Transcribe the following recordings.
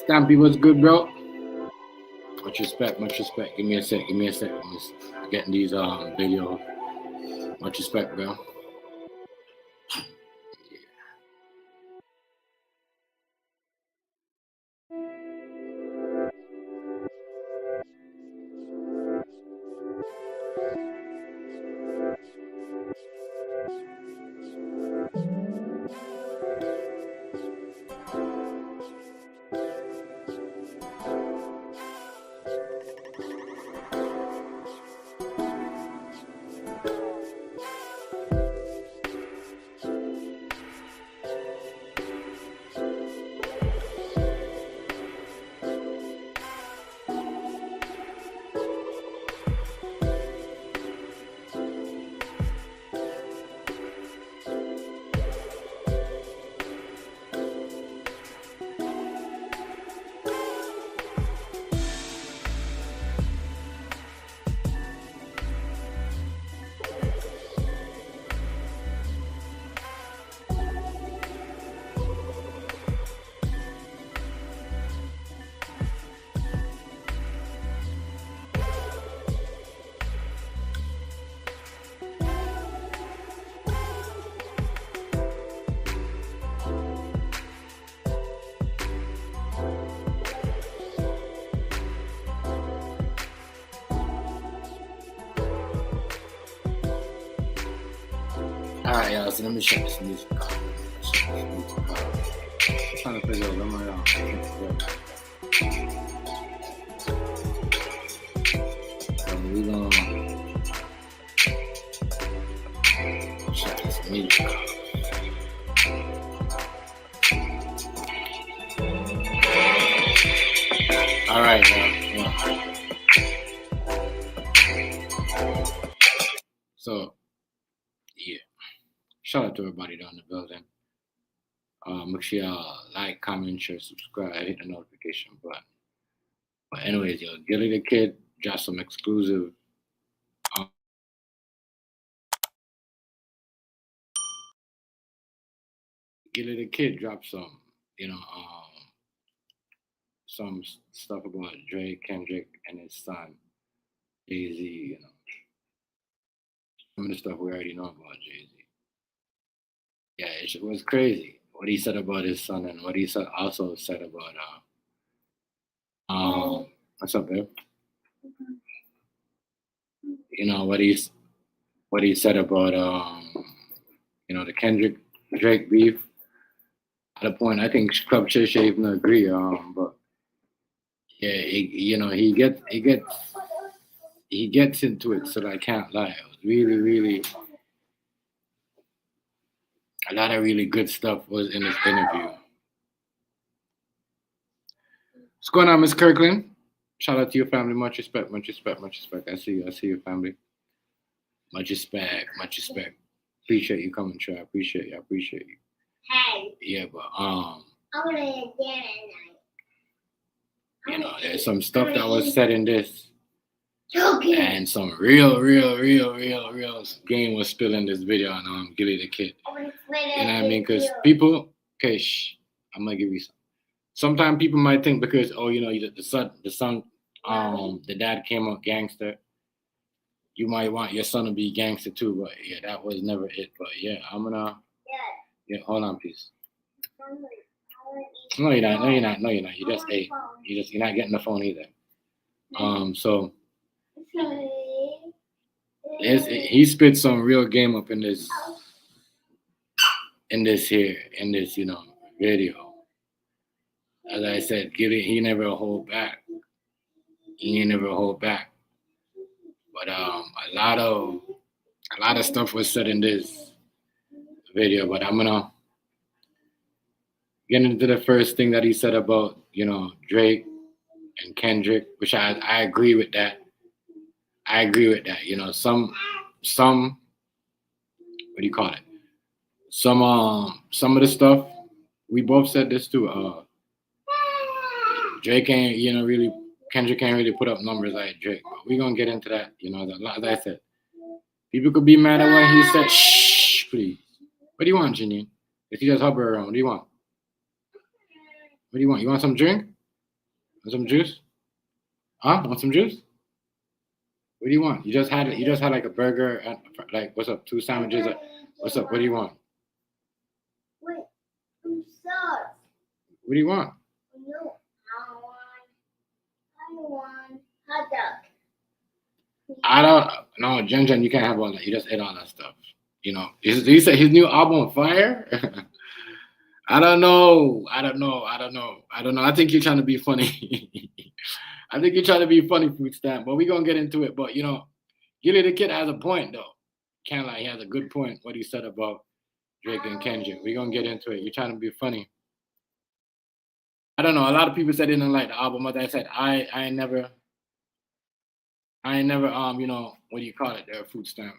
Stampy, what's good, bro? Much respect, much respect. Give me a sec, I'm just getting these video. Much respect, bro. Alright, y'all, so let me check this music out. I'm trying to figure out where my we gonna check this music out. Alright, yeah. So, yeah. Shout out to everybody down in the building. Make sure y'all like, comment, share, subscribe, hit the notification button. But anyways, yo, Gillie the Kid dropped some exclusive Gillie the Kid dropped some, some stuff about Drake, Kendrick, and his son, Jay-Z, Some of the stuff we already know about Jay-Z. Yeah, it was crazy what he said about his son and what he also said about what's up, babe? What he said about the Kendrick Drake beef. At a point, I think Club Shay Shay even agree. But yeah, he gets into it, so I can't lie. It was really, really a lot of really good stuff was in this interview. What's going on, Miss Kirkland? Shout out to your family. Much respect, much respect, much respect. I see your family. Much respect, much respect. Appreciate you coming, Trey. I appreciate you. Hey. Yeah, but I want to dinner tonight. There's some stuff that was said in this. And some real game was spilled in this video on Gillie the Kid. You know what I mean? Because people, I'm gonna give you some. Sometimes people might think because the son, the dad came out gangster, you might want your son to be gangster too. But yeah, that was never it. But yeah, I'm gonna. Yeah, hold on, please. No, you're not. You just ate. You're not getting the phone either. So. He spit some real game up in this video. As I said, Gillie, he never hold back. But a lot of stuff was said in this video. But I'm gonna get into the first thing that he said about Drake and Kendrick, which I agree with that. Some what do you call it? Some of the stuff we both said this too. Drake ain't Kendrick can't really put up numbers like Drake, but we're gonna get into that. As I said, people could be mad at what he said. Shh, please. What do you want, Janine? If you just hover around, what do you want? What do you want? You want some drink? Want some juice? Huh? Want some juice? What do you want? You just had like a burger and like what's up? 2 sandwiches. What's up? What do you want? Wait, I'm sorry. What do you want? No, I want hot dog. I don't no, Jen, you can't have all that. You just ate all that stuff. You know, he said his new album fire. I don't know. I think you're trying to be funny. I think you're trying to be funny, Food Stamp. But we're gonna get into it. But you know, Gillie the Kid has a point though. Can't lie, he has a good point. What he said about Drake and Kendrick. We're gonna get into it. You're trying to be funny. I don't know. A lot of people said they didn't like the album. As I said, I ain't never you know, what do you call it there, Food Stamp?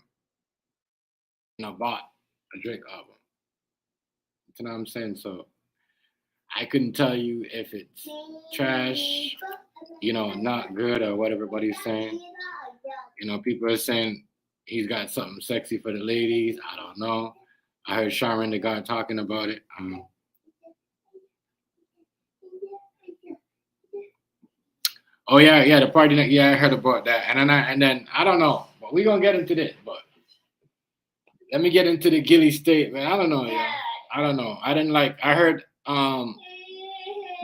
You know, bought a Drake album. You know what I'm saying? So I couldn't tell you if it's trash, you know, not good or what everybody's saying. You know, people are saying he's got something sexy for the ladies. I don't know. I heard Sharon the guy talking about it. Oh yeah, the party night. Yeah, I heard about that. And then I don't know, but we gonna get into this. But let me get into the Gillie statement. I don't know, yeah. I don't know. I didn't like. I heard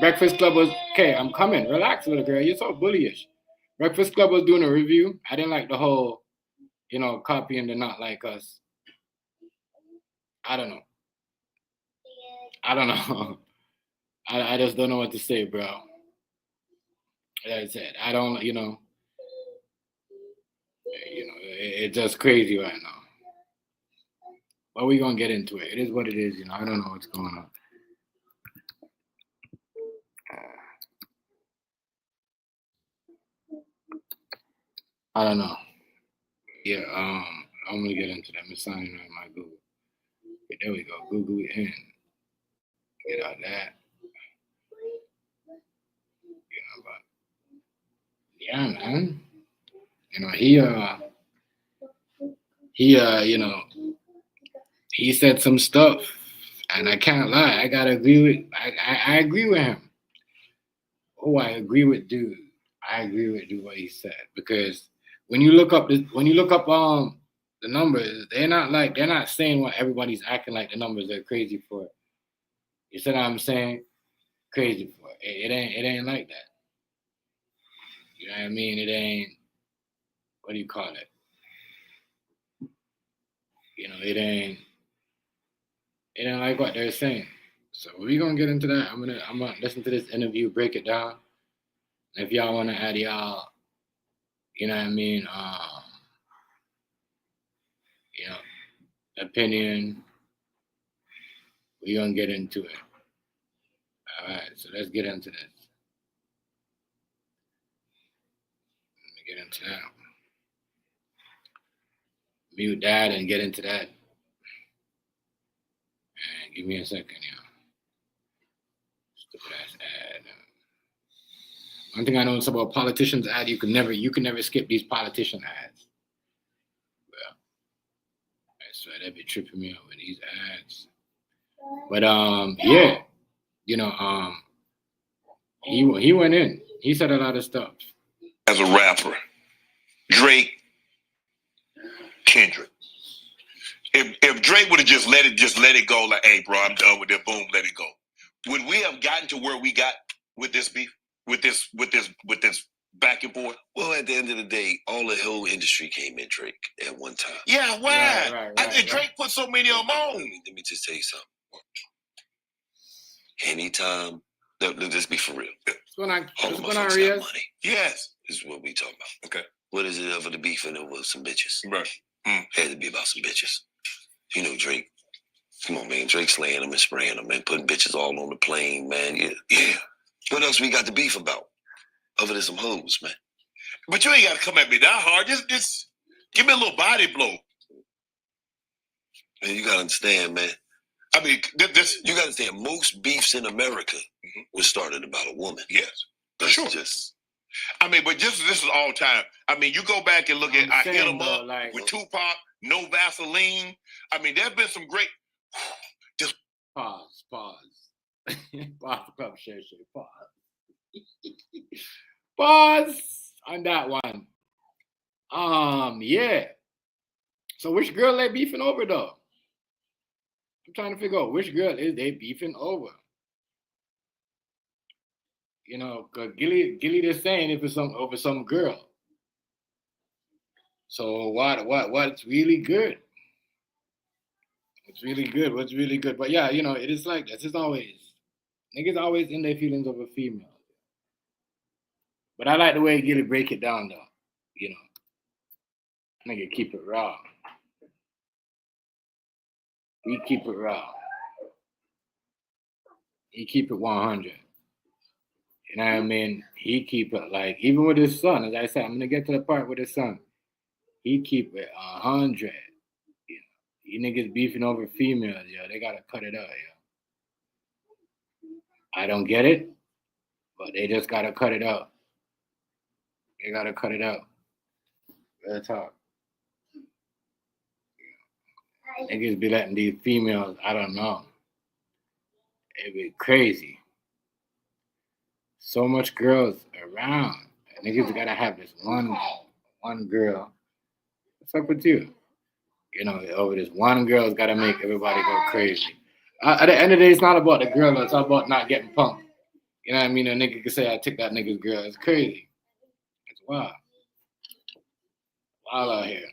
Breakfast Club was okay. I'm coming. Relax, little girl. You're so bullyish. Breakfast Club was doing a review. I didn't like the whole, you know, copying the Not Like Us. I don't know. I just don't know what to say, bro. Like I said, I don't, you know, it's just crazy right now. But we're gonna get into it. It is what it is, you know. I don't know what's going on. I don't know. Yeah, I'm gonna get into that. I'm signing on my Google. Okay, there we go. Google in. Get out that. You know, but yeah, man. You know, you know, he said some stuff, and I can't lie. I gotta agree with. I agree with him. Oh, I agree with dude. I agree with dude what he said because when you look up the numbers, they're not saying what everybody's acting like the numbers are crazy for. You see what I'm saying? Crazy for it. It ain't like that. You know what I mean? It ain't. What do you call it? You know, it ain't like what they're saying. So we're gonna get into that. I'm gonna listen to this interview, break it down. If y'all wanna add y'all, you know what I mean, you know, opinion, we're gonna get into it. All right, so let's get into this. Let me get into that. Mute that and get into that. And give me a second, y'all. Stupid ass ad. One thing I know is about politicians' ad, you can never skip these politician ads. Well, I swear that be tripping me out with these ads. But yeah, you know, he went in. He said a lot of stuff. As a rapper, Drake, Kendrick. If Drake would have just let it go, like, hey, bro, I'm done with it. Boom, let it go. Would we have gotten to where we got with this beef, with this back and forth? Well, at the end of the day, all the whole industry came in Drake at one time. Yeah, why? Right, Drake put so many of them on. Let me just tell you something. Anytime, let's be for real. What's going on, Have Riaz? money. Yes. This is what we talking about. Okay. What is it over the beef and it was some bitches? Right. Had to be about some bitches. You know, Drake. Come on, man. Drake slaying them and spraying them, man. Putting bitches all on the plane, man. Yeah. What else we got the beef about? Other than some hoes, man. But you ain't got to come at me that hard. Just give me a little body blow. Man, you got to understand, man. I mean, you got to understand, most beefs in America was started about a woman. Yes. That's sure. I mean, but this is all time. I mean, you go back and look at I Hit 'Em Up like, with Tupac, No Vaseline. I mean, there's been some great. Just pause. Pause, Club Shay Shay. Pause. Pause on that one. Yeah. So which girl they beefing over though? I'm trying to figure out which girl is they beefing over. You know, cause Gillie just saying if it's over some girl. So what's really good? What's really good? What's really good? But yeah, you know, it is like this. It's always niggas always in their feelings over females. But I like the way Gillie break it down though. You know, nigga keep it raw. We keep it raw. He keep it 100. You know what I mean? He keep it like even with his son. As I said, I'm gonna get to the part with his son. He keep it 100. You know, you niggas beefing over females, yo. They gotta cut it out, yo. I don't get it, but they just gotta cut it out. They gotta cut it out. Real talk. Niggas be letting these females, I don't know. It be crazy. So much girls around. Niggas gotta have this one girl. What's up with you? You know, over this one girl's gotta make everybody go crazy. At the end of the day, it's not about the girl, it's all about not getting punked. You know what I mean? A nigga can say I took that nigga's girl. It's crazy. It's wild. Wild out here.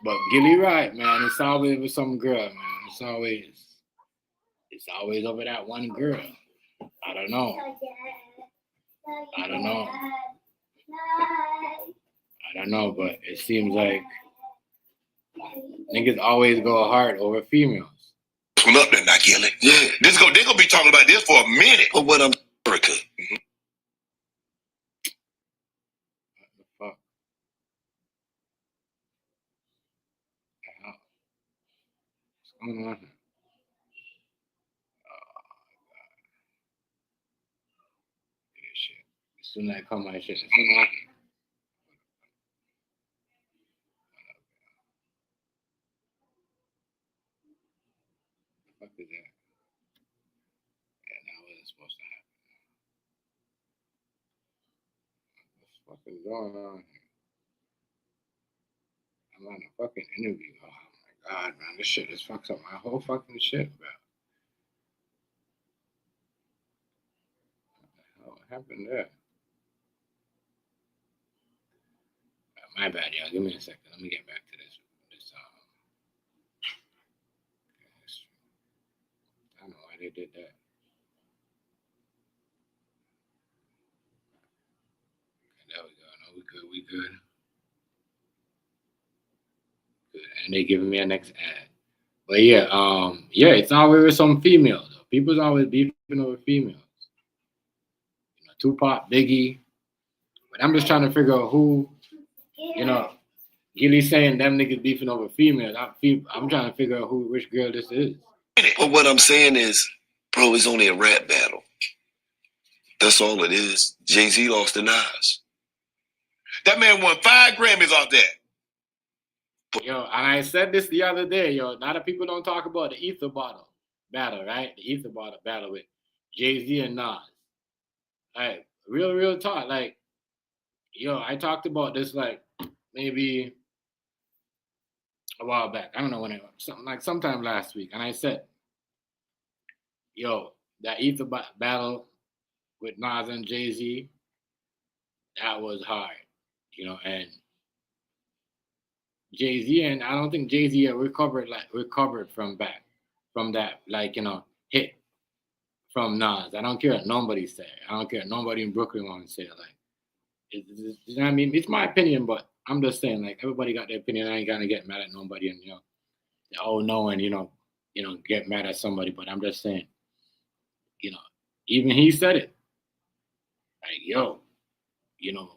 But Gillie right, man. It's always with some girl, man. It's always over that one girl. I don't know. I don't know, but it seems like niggas always go hard over females. Pull up there now, Gillie. Yeah. They're gonna be talking about this for a minute. But what I'm America. Mm-hmm. What the fuck? What's going on here? Shit. As soon as I come my shit, what the fuck is that? Yeah, that wasn't supposed to happen. What the fuck is going on here? I'm on a fucking interview. Oh my god, man. This shit just fucks up my whole fucking shit, bro. What happened there? My bad, y'all. Give me a second. Let me get back to this. I don't know why they did that. Okay, there we go. No, we good. Good. And they giving me a next ad. But yeah, it's always with some females though. People's always beefing over females. You know, Tupac, Biggie. But I'm just trying to figure out who, you know, Gillie saying them niggas beefing over females. I'm trying to figure out which girl this is. But what I'm saying is, bro, it's only a rap battle. That's all it is. Jay-Z lost to Nas. That man won 5 Grammys off that. Yo, and I said this the other day, yo. A lot of people don't talk about the ether bottle battle, right? The ether bottle battle with Jay-Z and Nas. Like, real talk. Like, yo, I talked about this like maybe a while back. I don't know when it was. Sometime last week. And I said, yo, that ether battle with Nas and Jay-Z, that was hard. You know, and Jay-Z, and I don't think Jay-Z recovered from that, like, you know, hit from Nas. I don't care what nobody say. I don't care what nobody in Brooklyn want to say. Like, you know what I mean? It's my opinion, but I'm just saying, like, everybody got their opinion. I ain't gonna get mad at nobody, and you know, they all know, and you know, get mad at somebody. But I'm just saying, you know, even he said it. Like, yo, you know,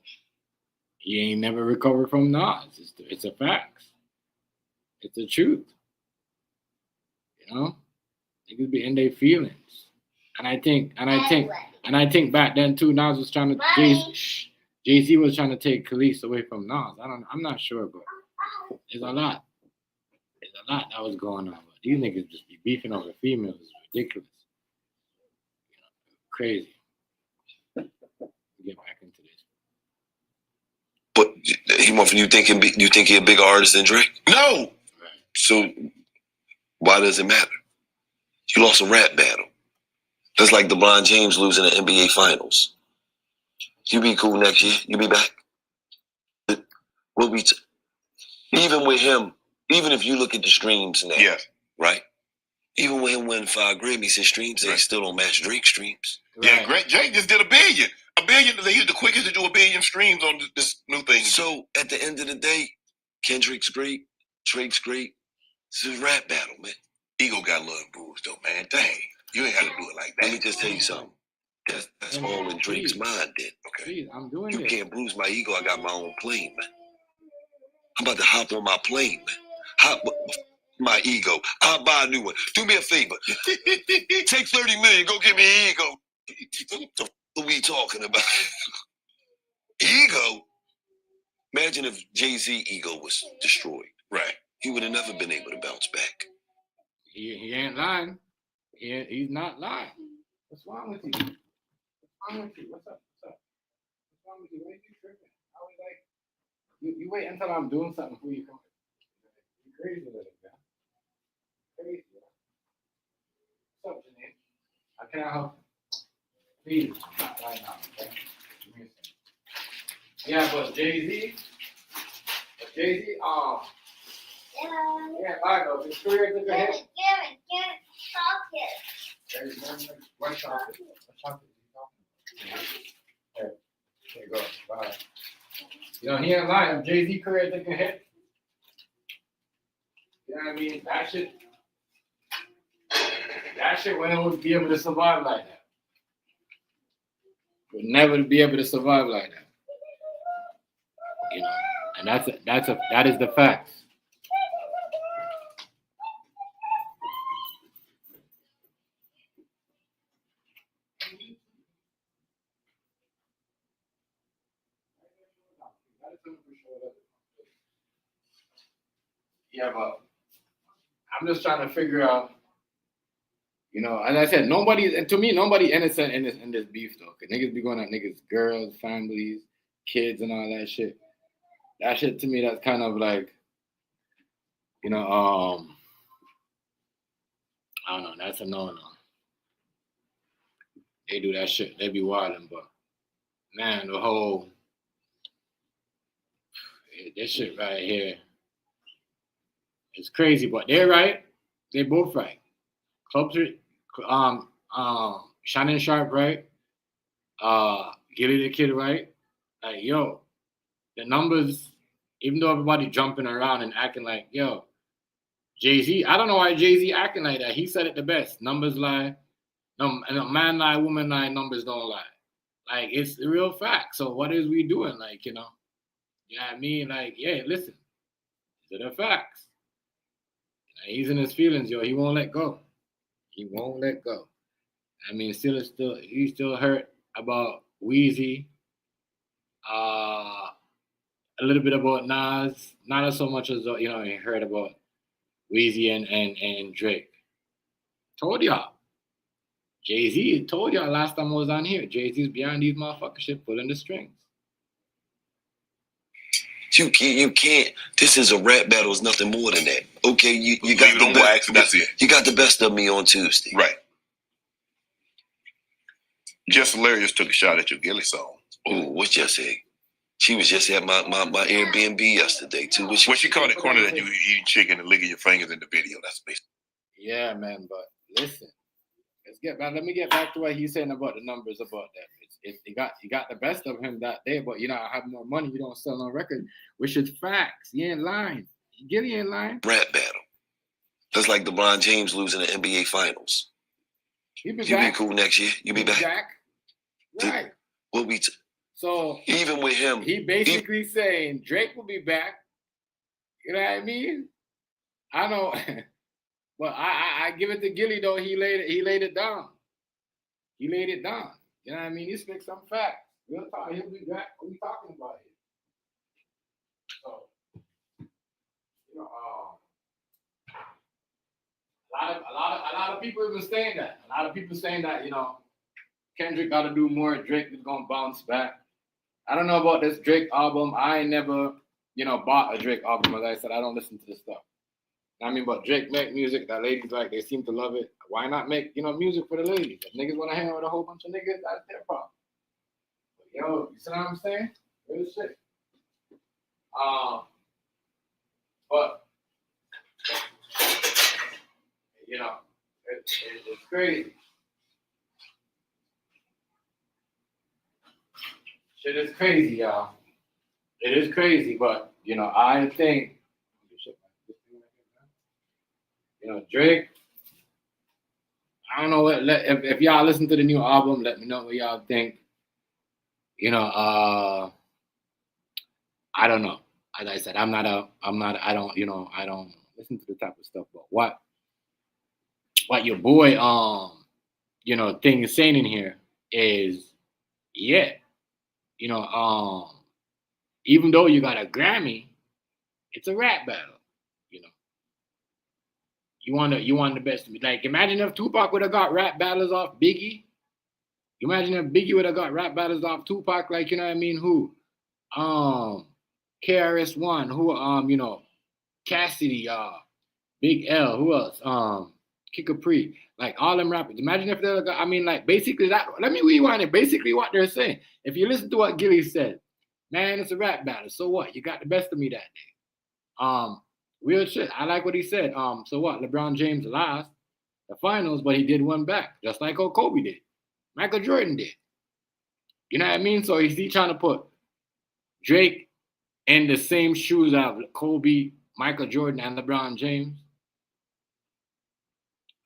he ain't never recovered from Nas. It's a fact. It's the truth. You know, niggas be in their feelings, and I think back then too, Nas was trying to Jay-Z was trying to take Khalees away from Nas. I'm not sure, but there's a lot that was going on. But these niggas just be beefing over females. It's ridiculous. You know, crazy. Get back into this. But you think he a bigger artist than Drake? No. Right. So why does it matter? You lost a rap battle. That's like LeBron James losing the NBA Finals. You be cool next year. You be back. Even with him, even if you look at the streams now, Yes. right? Even with him winning 5 Grammys, his streams, they still don't match Drake's streams. Yeah, great. Drake just did a billion. He's the quickest to do 1 billion streams on this new thing. So at the end of the day, Kendrick's great, Drake's great. It's a rap battle, man. Ego got love and bruise though, man. Dang. You ain't got to do it like that. Let me just tell you something. That's all in Drake's mind then. Okay. Please, I'm doing You this. can't bruise my ego. I got my own plane, man. I'm about to hop on my plane, man. Hop my ego. I'll buy a new one. Do me a favor. Take 30 million. Go get me an ego. What are we talking about? Ego? Imagine if Jay-Z ego was destroyed. Right. He would have never been able to bounce back. He ain't lying. He's not lying. What's wrong with you? What's wrong with you? What's up? What's wrong with you? Why are you tripping? I was like, you wait until I'm doing something before you come. You crazy little guy. Crazy. What's up, Janae? How can I help? Please, not right now, okay? Give me a second. Yeah, but Jay-Z, yeah, bye though. His career took a hit. Give it, chocolate. There's one chocolate. What chocolate are you talking about? Here you go. Bye. You know, he ain't lying. Jay-Z career took a hit. You know what I mean? That shit when it would be able to survive like that. Would never be able to survive like that. You know, and that is the facts. Yeah, but I'm just trying to figure out, you know, as I said, nobody innocent in this beef though. Cause niggas be going at niggas, girls, families, kids, and all that shit. That shit to me, that's kind of like, you know, I don't know, that's a no-no. They do that shit, they be wilding, but man, the whole, this shit right here, it's crazy, but they're right. They both right. Shannon Sharp right. Gillie the Kid right. Like, yo, the numbers, even though everybody jumping around and acting like, yo, Jay-Z, I don't know why Jay-Z acting like that. He said it the best. Numbers lie. No, man lie, woman lie, numbers don't lie. Like, it's the real fact. So what is we doing? Like, you know what I mean? Like, yeah, listen, these are the facts. He's in his feelings, yo. He won't let go. He won't let go. I mean, he's still hurt about Weezy. A little bit about Nas. Not so much as you know. He heard about Weezy and Drake. Told y'all. Jay-Z told y'all last time I was on here. Jay-Z's behind these motherfuckers shit, pulling the strings. You can't. This is a rap battle. It's nothing more than that. Okay, you got You don't wax, and that's it. You got the best of me on Tuesday. Right. Just Hilarious took a shot at your Gillie song. Oh, what's Just Say? She was just at my Airbnb yesterday too. What she called it corner that you eating chicken and licking your fingers in the video. That's basically. Yeah, man. But listen, let me get back to what he's saying about the numbers about that. You got the best of him that day, but you know, I have more money. You don't sell no record, which is facts. He ain't lying. Gillie ain't lying. Rap battle. That's like LeBron James losing the NBA Finals. You be cool next year. You be back. Right. So even with him, he basically saying Drake will be back. You know what I mean? I know, but I give it to Gillie though. He laid it down. He laid it down. You know what I mean? He speaks some facts. Real talk. He'll be back. What are we talking about here? So, you know, a lot of people even saying that. A lot of people saying that, you know, Kendrick got to do more. Drake is gonna bounce back. I don't know about this Drake album. I ain't never, bought a Drake album. As I said, I don't listen to this stuff. I mean, but Drake make music that ladies like. They seem to love it. Why not make, music for the ladies? If niggas want to hang out with a whole bunch of niggas, that's their problem. But yo, you see what I'm saying? Real shit. But it's crazy. Shit is crazy, y'all. It is crazy, but I think Drake. I don't know what. If y'all listen to the new album, let me know what y'all think. I don't know. As I said, I don't listen to the type of stuff. But what your boy thing is saying in here is, yeah, even though you got a Grammy, it's a rap battle. You want the best. Like, imagine if Tupac would have got rap battles off Biggie. Imagine if Biggie would have got rap battles off Tupac. Like, you know what I mean? Who? KRS-One. Who? Cassidy. Big L. Who else? Kid Capri. Like, all them rappers. Imagine if they got. I mean, like, basically that. Let me rewind it. Basically, what they're saying. If you listen to what Gillie said, man, it's a rap battle. So what? You got the best of me that day. Real shit. I like what he said. So what? LeBron James lost the finals, but he did one back, just like how Kobe did. Michael Jordan did. You know what I mean? So is he trying to put Drake in the same shoes of Kobe, Michael Jordan, and LeBron James?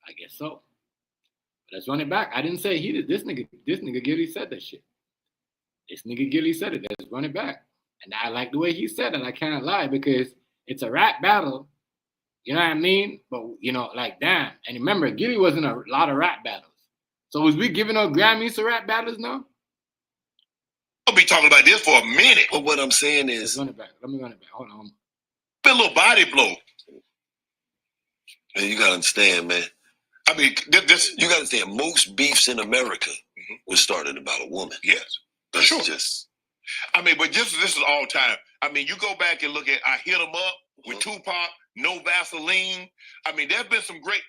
I guess so. But let's run it back. I didn't say he did. This nigga Gillie said that shit. This nigga Gillie said it. Let's run it back. And I like the way he said it. I can't lie, because it's a rap battle, you know what I mean? But, like, damn. And remember, Gillie was in a lot of rap battles. So was we giving out Grammys to rap battles now? I'll be talking about this for a minute. But what I'm saying is... Let me run it back. Hold on. Been a little body blow. Man, you got to understand, man. I mean, this you got to understand, most beefs in America was started about a woman. Yes. That's sure. just... I mean, but this is all time. I mean, you go back and look at I Hit 'Em Up with Tupac, No Vaseline. I mean, there's been some great.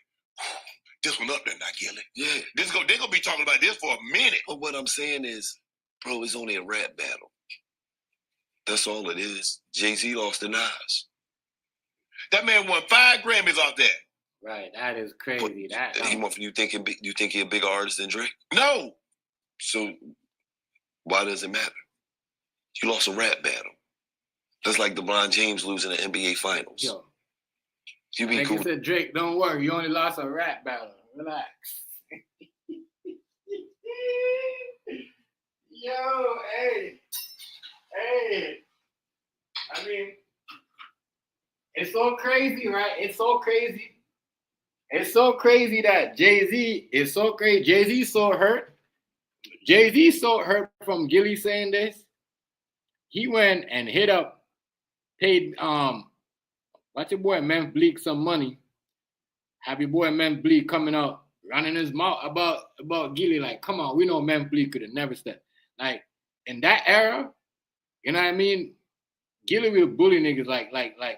This one up there now, Gillie. Yeah. They're going to be talking about this for a minute. But what I'm saying is, bro, it's only a rap battle. That's all it is. Jay-Z lost the Nas. That man won 5 Grammys off that. Right, that is crazy. You think he a bigger artist than Drake? No. So why does it matter? You lost a rap battle. That's like LeBron James losing the NBA Finals. Yo, you be cool. Said, Drake, don't worry. You only lost a rap battle. Relax. Yo, hey. I mean, it's so crazy, right? It's so crazy. It's so crazy that Jay-Z is so crazy. Jay-Z so hurt. Jay-Z so hurt from Gillie saying this. He went and paid what's your boy Memphis Bleek some money. Have your boy Memphis Bleek coming out running his mouth about Gillie, like, come on, we know Memphis Bleek could have never stepped. Like, in that era, you know what I mean? Gillie will bully niggas like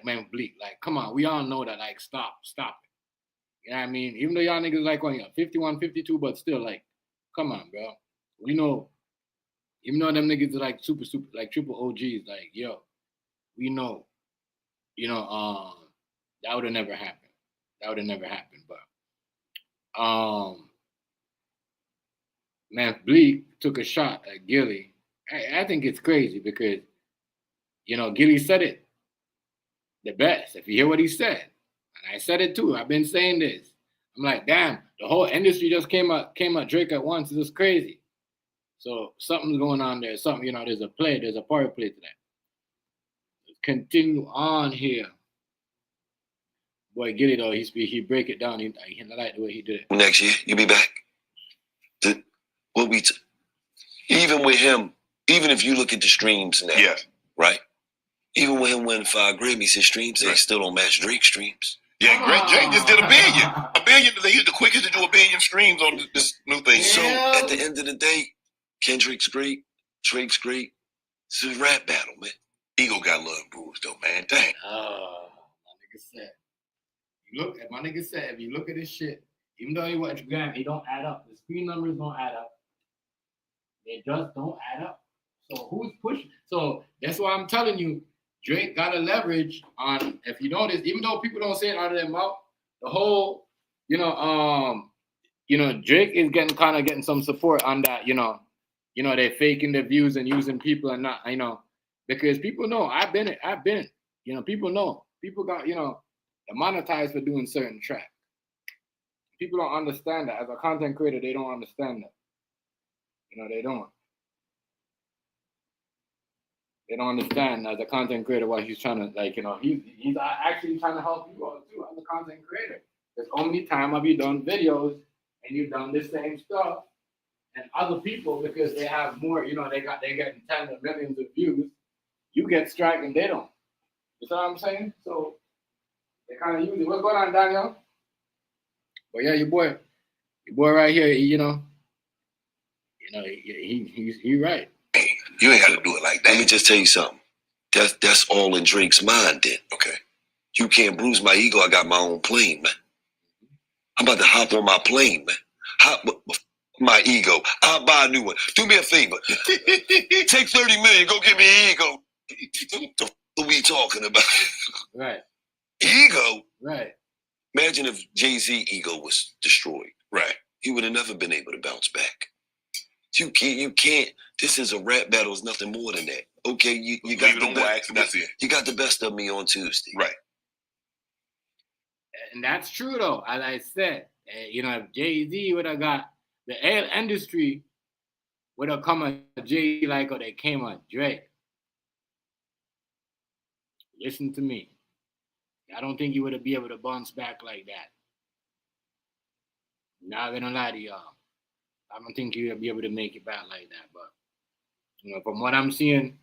Memphis Bleek. Like, come on, we all know that. Like, stop it. You know what I mean? Even though y'all niggas like 51, 52, but still, like, come on, bro. We know. Even though them niggas are like super, like triple OGs, like, yo, we know, that would have never happened. But, man, Bleek took a shot at Gillie. I think it's crazy because, Gillie said it the best. If you hear what he said, and I said it too, I've been saying this. I'm like, damn, the whole industry just came at Drake at once. It's just crazy. So something's going on there. Something, there's a power play to that. Let's continue on here. Boy, Gillie though, he break it down. I like the way he did it. Next year, you be back. Even with him, even if you look at the streams now, yes, right? Even with him winning 5 Grammys, his streams, they still don't match Drake's streams. Yeah, Drake just did a billion. A billion. He's the quickest to do a billion streams on this new thing. So Yeah. at the end of the day, Kendrick's great, Drake's great. It's a rap battle, man. Ego got love bruised though, man. Dang. My nigga said. My nigga said, if you look at this shit, even though he went gram, it don't add up. The screen numbers don't add up. They just don't add up. So who's pushing? So that's why I'm telling you, Drake got a leverage on, if you notice, even though people don't say it out of their mouth, the whole, Drake is getting some support on that, they're faking the views and using people and not, because people know I've been, people know. People got, they're monetized for doing certain tracks. People don't understand that. As a content creator, they don't understand that. They don't. They don't understand as a content creator what he's trying to, he's actually trying to help you out too as a content creator. Because how many times have you done videos and you've done the same stuff and other people, because they have more, they're getting tens of millions of views, you get strike and they don't. You know what I'm saying? So they kind of use it. What's going on, Daniel? But yeah, your boy right here, he's right. You ain't got to do it like that. Let me just tell you something. That's all in Drake's mind then. Okay. You can't bruise my ego. I got my own plane, man. I'm about to hop on my plane, man. Hop my ego. I'll buy a new one. Do me a favor. Take 30 million. Go get me an ego. What are we talking about? Right. Ego? Right. Imagine if Jay-Z ego was destroyed. Right. He would have never been able to bounce back. You can't. This is a rap battle. It's nothing more than that. Okay, you got the wax and that's it. You got the best of me on Tuesday. Right. And that's true though. As I said, if Jay-Z would have got the industry would have come at Jay like or they came at Drake. Listen to me. I don't think you would have been able to bounce back like that. Not gonna lie to y'all. I don't think you'll be able to make it back like that. But from what I'm seeing,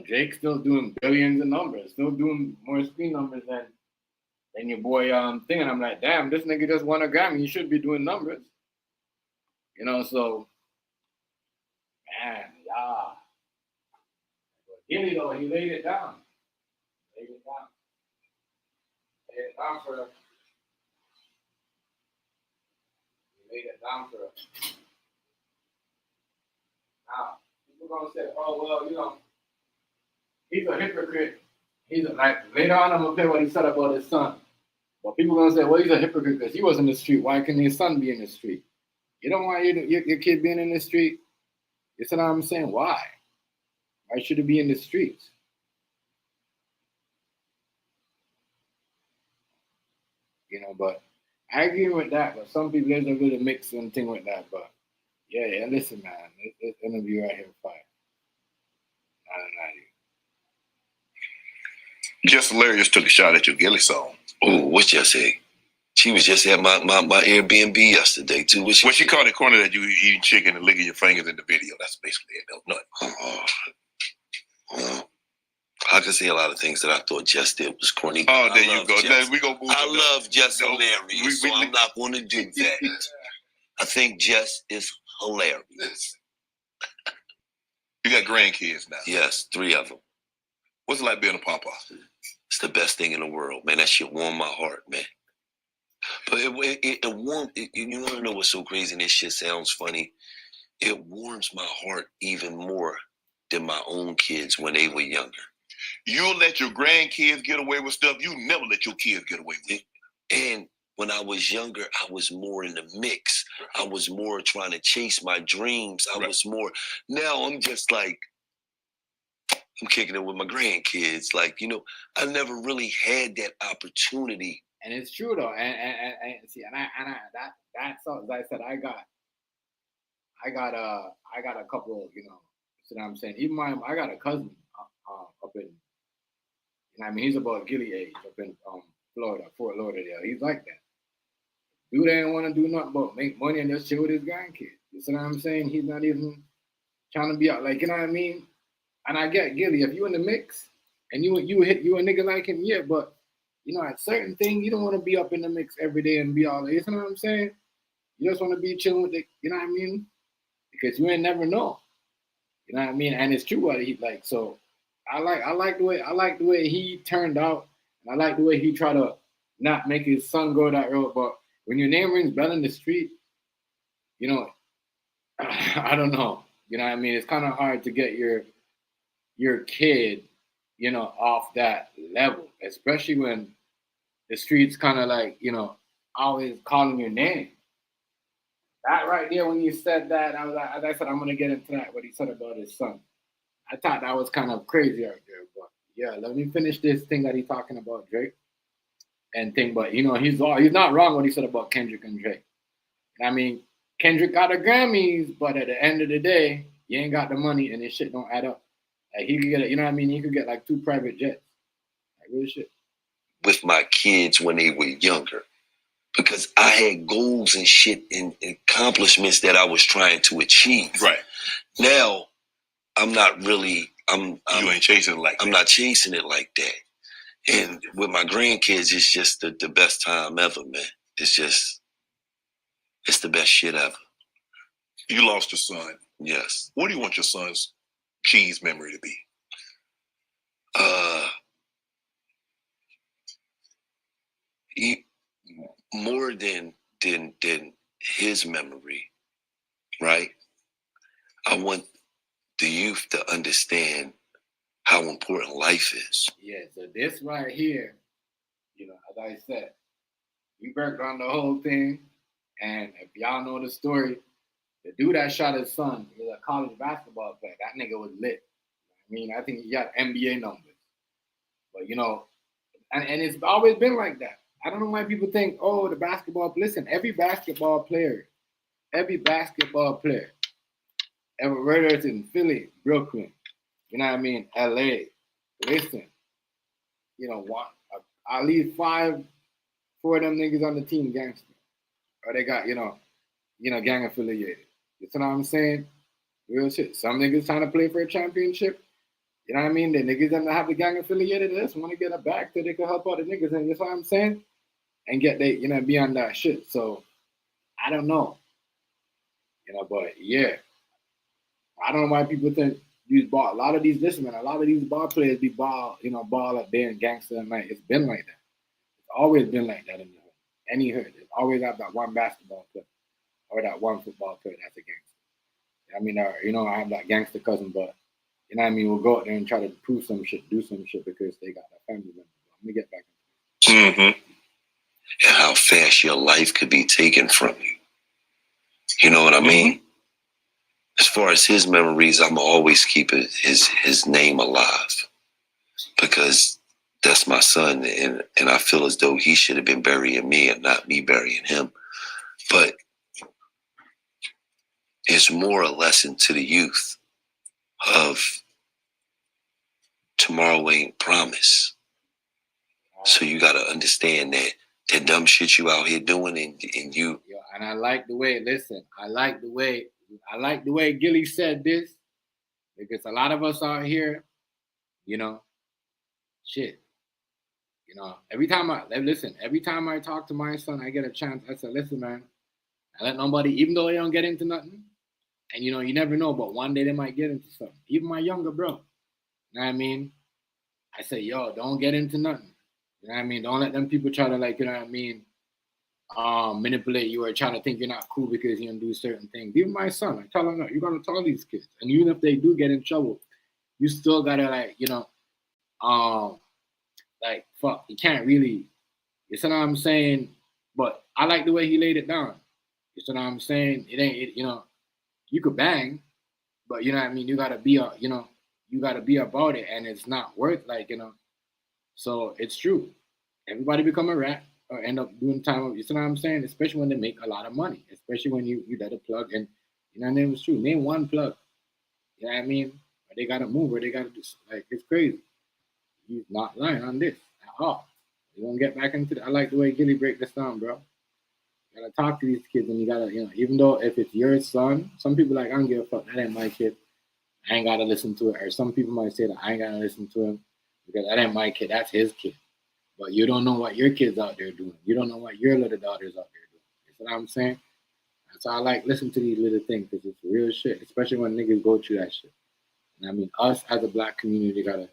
Drake's still doing billions of numbers, still doing more screen numbers than your boy thing. And I'm like, damn, this nigga just won a Grammy. He should be doing numbers. So man, yeah. But Gillie though, he laid it down. Laid it down for us. Laid it down for us. Now, people gonna say, oh well, he's a hypocrite. Later on I'm gonna play what he said about his son. But people gonna say, well, he's a hypocrite because he was in the street. Why can his son be in the street? You don't want your kid being in the street. You see what I'm saying? Why? Why should it be in the streets? But I agree with that, but some people, there's a really mixing thing with that. But yeah, listen, man, this interview right here, fire. Just Hilarious took a shot at your Gillie song. Oh, what's Jess say? She was just at my Airbnb yesterday too. What she called the corner that you eating chicken and licking your fingers in the video. That's basically it. No. I could say a lot of things that I thought Jess did was corny. Oh, there you go. I love Jess hilarious, so I'm not going to do that. I think Jess is hilarious. You got grandkids now. Yes, 3 of them. What's it like being a papa? It's the best thing in the world, man. That shit warmed my heart, man. But it warmed. You want to know what's so crazy? And this shit sounds funny. It warms my heart even more than my own kids when they were younger. You'll let your grandkids get away with stuff you never let your kids get away with. And when I was younger, I was more in the mix. I was more trying to chase my dreams. I was more. Now I'm just like, I'm kicking it with my grandkids. I never really had that opportunity. And it's true though. And see, that's all. As I said, I got a couple. You know what I'm saying? Even I got a cousin up in. He's about Gillie age up in Florida, Fort Lauderdale. He's like that. Dude ain't want to do nothing but make money and just chill with his grandkids. You see what I'm saying? He's not even trying to be out, you know what I mean? And I get Gillie, if you in the mix and you a nigga like him, yeah, but you know, at certain things, you don't want to be up in the mix every day and be all, you know what I'm saying? You just want to be chilling with the, you know what I mean? Because you ain't never know. You know what I mean? And it's true what he like. So I like the way he turned out, and I like the way he tried to not make his son go that road. But when your name rings bell in the street, you know, I don't know. You know what I mean? It's kind of hard to get your kid, you know, off that level, especially when the streets kind of like, you know, always calling your name. That right there, when you said that, I was like, as I said, I'm gonna get into that. What he said about his son, I thought that was kind of crazy out there. But yeah, let me finish this thing that he's talking about Drake and thing. But you know, he's not wrong what he said about Kendrick and Drake. I mean, Kendrick got the Grammys, but at the end of the day, you ain't got the money and this shit don't add up. Like he could get, you know what I mean? He could get like 2 private jets. Like real shit. With my kids when they were younger, because I had goals and shit and accomplishments that I was trying to achieve. Right. Now, I'm not really. You ain't chasing it like that. I'm not chasing it like that. And with my grandkids, it's just the best time ever, man. It's the best shit ever. You lost your son. Yes. What do you want your son's cheese memory to be? More than his memory, right? I want the youth to understand how important life is. Yeah, so this right here, you know, as I said, we worked on the whole thing, and if y'all know the story, the dude that shot his son was a college basketball player. That nigga was lit. I mean, I think he got NBA numbers. But you know, and it's always been like that. I don't know why people think, oh, the basketball. Listen, every basketball player, ever, whether it's in Philly, Brooklyn, you know what I mean, LA, listen, you know, at least 4 of them niggas on the team gangster. Or they got, you know, gang affiliated. You know what I'm saying? Real shit. Some niggas trying to play for a championship. You know what I mean? The niggas that have the gang affiliated, they just want to get a bag so they can help out the niggas. And you know what I'm saying? And get they, you know, be on that shit. So I don't know. You know, but yeah. I don't know why people think these ball. A lot of these ball players be ball up there and gangster at night. It's been like that. It's always been like that in the hood. Any hood. It's always have that one basketball player or that one football player that's a gangster. I mean, you know, I have that gangster cousin, but you know what I mean? We'll go out there and try to prove some shit, do some shit because they got that family member. Let me get back into Mm-hmm. And how fast your life could be taken from you. You know what I mean? Mm-hmm. As far as his memories, I'm always keep his name alive because that's my son, and I feel as though he should have been burying me and not me burying him. But it's more a lesson to the youth of tomorrow ain't promise. So you got to understand that dumb shit you out here doing and you. Yo, and I like the way, listen, I like the way Gillie said this because a lot of us out here, you know, shit. You know, every time I talk to my son, I get a chance. I said, listen, man, I let nobody, even though they don't get into nothing, and you know, you never know, but one day they might get into something. Even my younger bro, you know what I mean? I say, yo, don't get into nothing. You know what I mean? Don't let them people try to, like, you know what I mean, manipulate you or try to think you're not cool because you don't do certain things. Even my son, I tell him, no, you're gonna tell these kids, and even if they do get in trouble, you still gotta, like, you know, like, fuck, you can't really, you see what I'm saying? But I like the way he laid it down. You see what I'm saying? You know, you could bang, but you know what I mean? You gotta be about it, and it's not worth, like, you know. So it's true. Everybody become a rat or end up doing time. You see what I'm saying? Especially when they make a lot of money. Especially when you let a plug, and you know, and it was true. Name one plug. You know what I mean? Or they gotta move, or they gotta do, like, it's crazy. He's not lying on this at all. You won't get back into it. I like the way Gillie break this down, bro. You gotta talk to these kids, and you gotta, you know, even though if it's your son, some people like, I don't give a fuck, that ain't my kid. I ain't gotta listen to it. Or some people might say that I ain't gotta listen to him because that ain't my kid, that's his kid. But you don't know what your kids out there doing. You don't know what your little daughters out there doing. You know what I'm saying? So I like listen to these little things because it's real shit, especially when niggas go through that shit. And I mean, us as a black community gotta,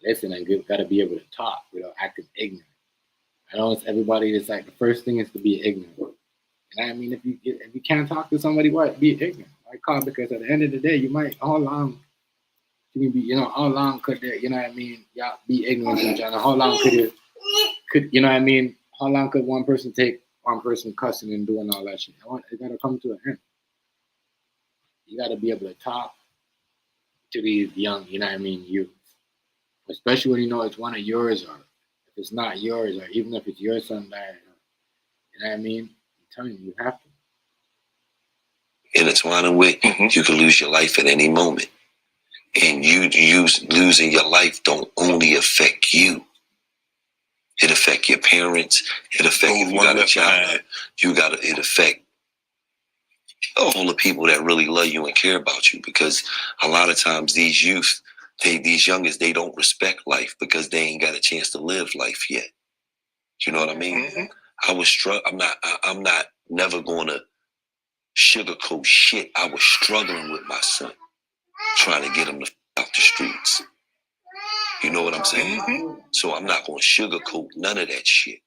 listen and gotta be able to talk without acting ignorant. I know it's everybody that's like the first thing is to be ignorant. And I mean, if you can't talk to somebody, what? Be ignorant. Right? Call because at the end of the day, you might how long can you be, how long could there, y'all be ignorant to each other? How long how long could one person take one person cussing and doing all that shit? It gotta come to an end. You gotta be able to talk to these young, youth. Especially when you know it's one of yours or if it's not yours or even if it's your son died. You know what I mean? I'm telling you, you have to. Intertwining with, you can lose your life at any moment. And losing your life don't only affect you. It affect your parents. It affect if you got a child. It affect all the people that really love you and care about you. Because a lot of times these youth, these youngers, they don't respect life because they ain't got a chance to live life yet. You know what I mean? Mm-hmm. I'm not never gonna sugarcoat shit. I was struggling with my son, trying to get him out the streets. You know what I'm saying? Mm-hmm. So I'm not gonna sugarcoat none of that shit.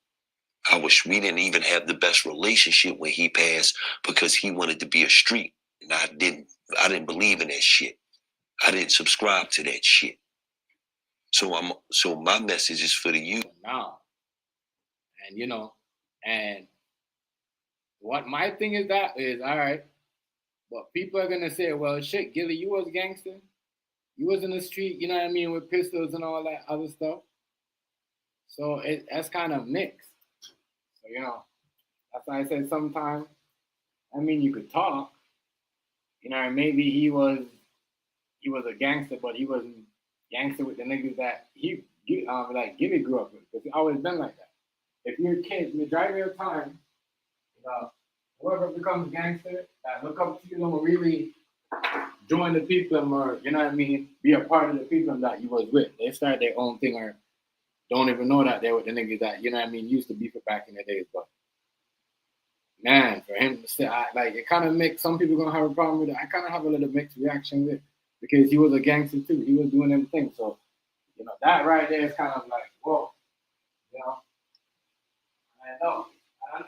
We didn't even have the best relationship when he passed because he wanted to be a street. And I didn't believe in that shit. I didn't subscribe to that shit. So my message is for the youth. Now, and what my thing is all right, but people are gonna say, well, shit, Gillie, you was gangster. You was in the street, you know what I mean, with pistols and all that other stuff. So that's kind of mixed. So, that's why I said sometimes, you could talk, maybe he was a gangster, but he wasn't gangster with the niggas that like Gillie grew up with. Because it's always been like that. If you're a kid, majority of the time, whoever becomes gangster, that look up to you, will really join the people or, be a part of the people that you was with. They start their own thing or don't even know that they're with the niggas that, used to beef it back in the days. But, man, for him to say, it kind of makes some people going to have a problem with it. I kind of have a little mixed reaction with it because he was a gangster too. He was doing them things. So, that right there is kind of like, whoa, I know.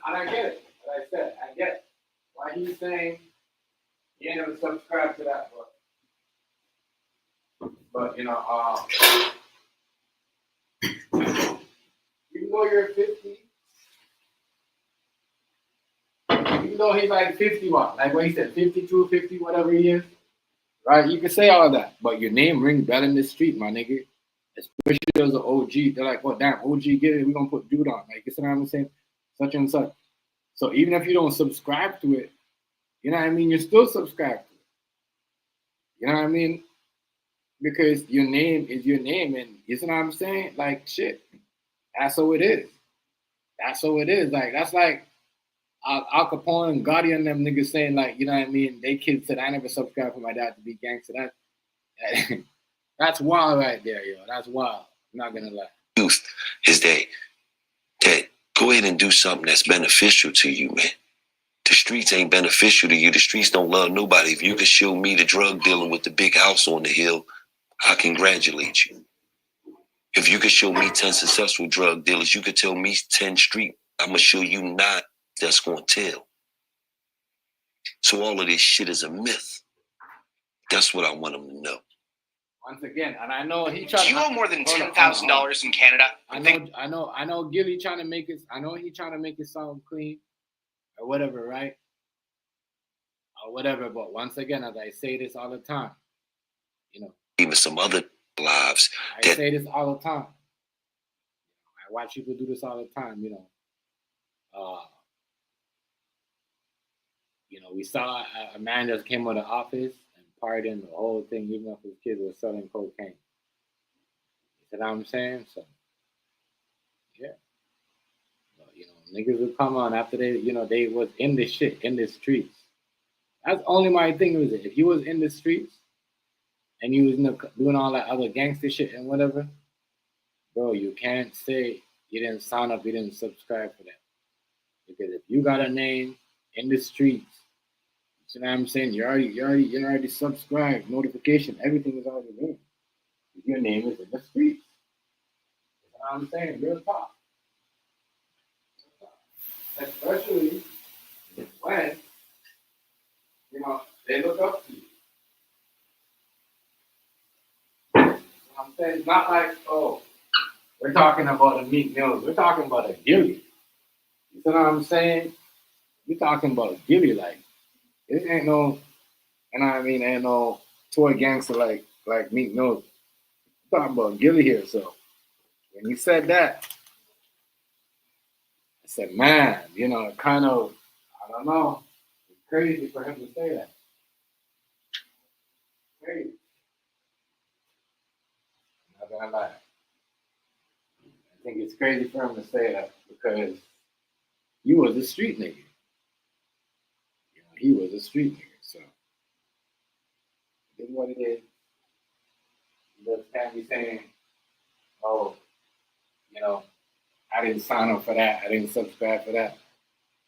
And I get it. Like I said, I get it. Why he's saying he ain't never subscribed to that book. But, even though you're 50, even though he's like 51, like what he said, 52, 50, whatever he is, right? You can say all that, but your name rings bell in the street, my nigga. Especially as an OG. They're like, well, damn, OG, get it, we're going to put dude on. Like, you see what I'm saying? Such and such. So even if you don't subscribe to it, you know what I mean? You still subscribe to it. You know what I mean? Because your name is your name, and you see what I'm saying? Like, shit, that's how it is. That's how it is. Like, that's like Al Capone and Gotti and them niggas saying, like, you know what I mean? They kids said, I never subscribed for my dad to be gangster. That's wild right there, yo. That's wild. I'm not gonna lie. Youth is that go ahead and do something that's beneficial to you, man. The streets ain't beneficial to you. The streets don't love nobody. If you can show me the drug dealer with the big house on the hill, I congratulate you. If you could show me 10 successful drug dealers, you could tell me 10 street. I'm going to show you 9 that's going to tell. So all of this shit is a myth. That's what I want them to know. Once again, and I know he tried. Do you owe more than $10,000 in Canada? I know. Gillie trying to make it. I know he trying to make it sound clean, or whatever, right? Or whatever. But once again, as I say this all the time, even some other lives. I say this all the time. I watch people do this all the time. We saw a man just came out of the office and partying the whole thing, even if his kids were selling cocaine. You know what I'm saying? So, yeah. But, niggas would come on after they was in the shit, in the streets. That's only my thing with it. If you was in the streets and you was doing all that other gangster shit and whatever, bro, you can't say you didn't sign up, you didn't subscribe for that. Because if you got a name in the streets, you know what I'm saying? You're already subscribed, notification, everything is already there. Your name is in the streets. You know what I'm saying? Real talk. Especially when, you know, they look up to you. You know what I'm saying? It's not like, oh, we're talking about a Meek Mills. We're talking about a Gillie. You know what I'm saying? We're talking about Gillie. Like, it ain't no, you know what I mean? Ain't no toy gangster like Meek Mills. We're talking about Gillie here. So when you said that, I said, man, you know, kind of, I don't know. It's crazy for him to say that. Crazy. I'm not gonna lie. I think it's crazy for him to say that because he was a street nigga. You know, he was a street nigga. So it is what it is. You just can't be saying, oh, you know, I didn't sign up for that. I didn't subscribe for that.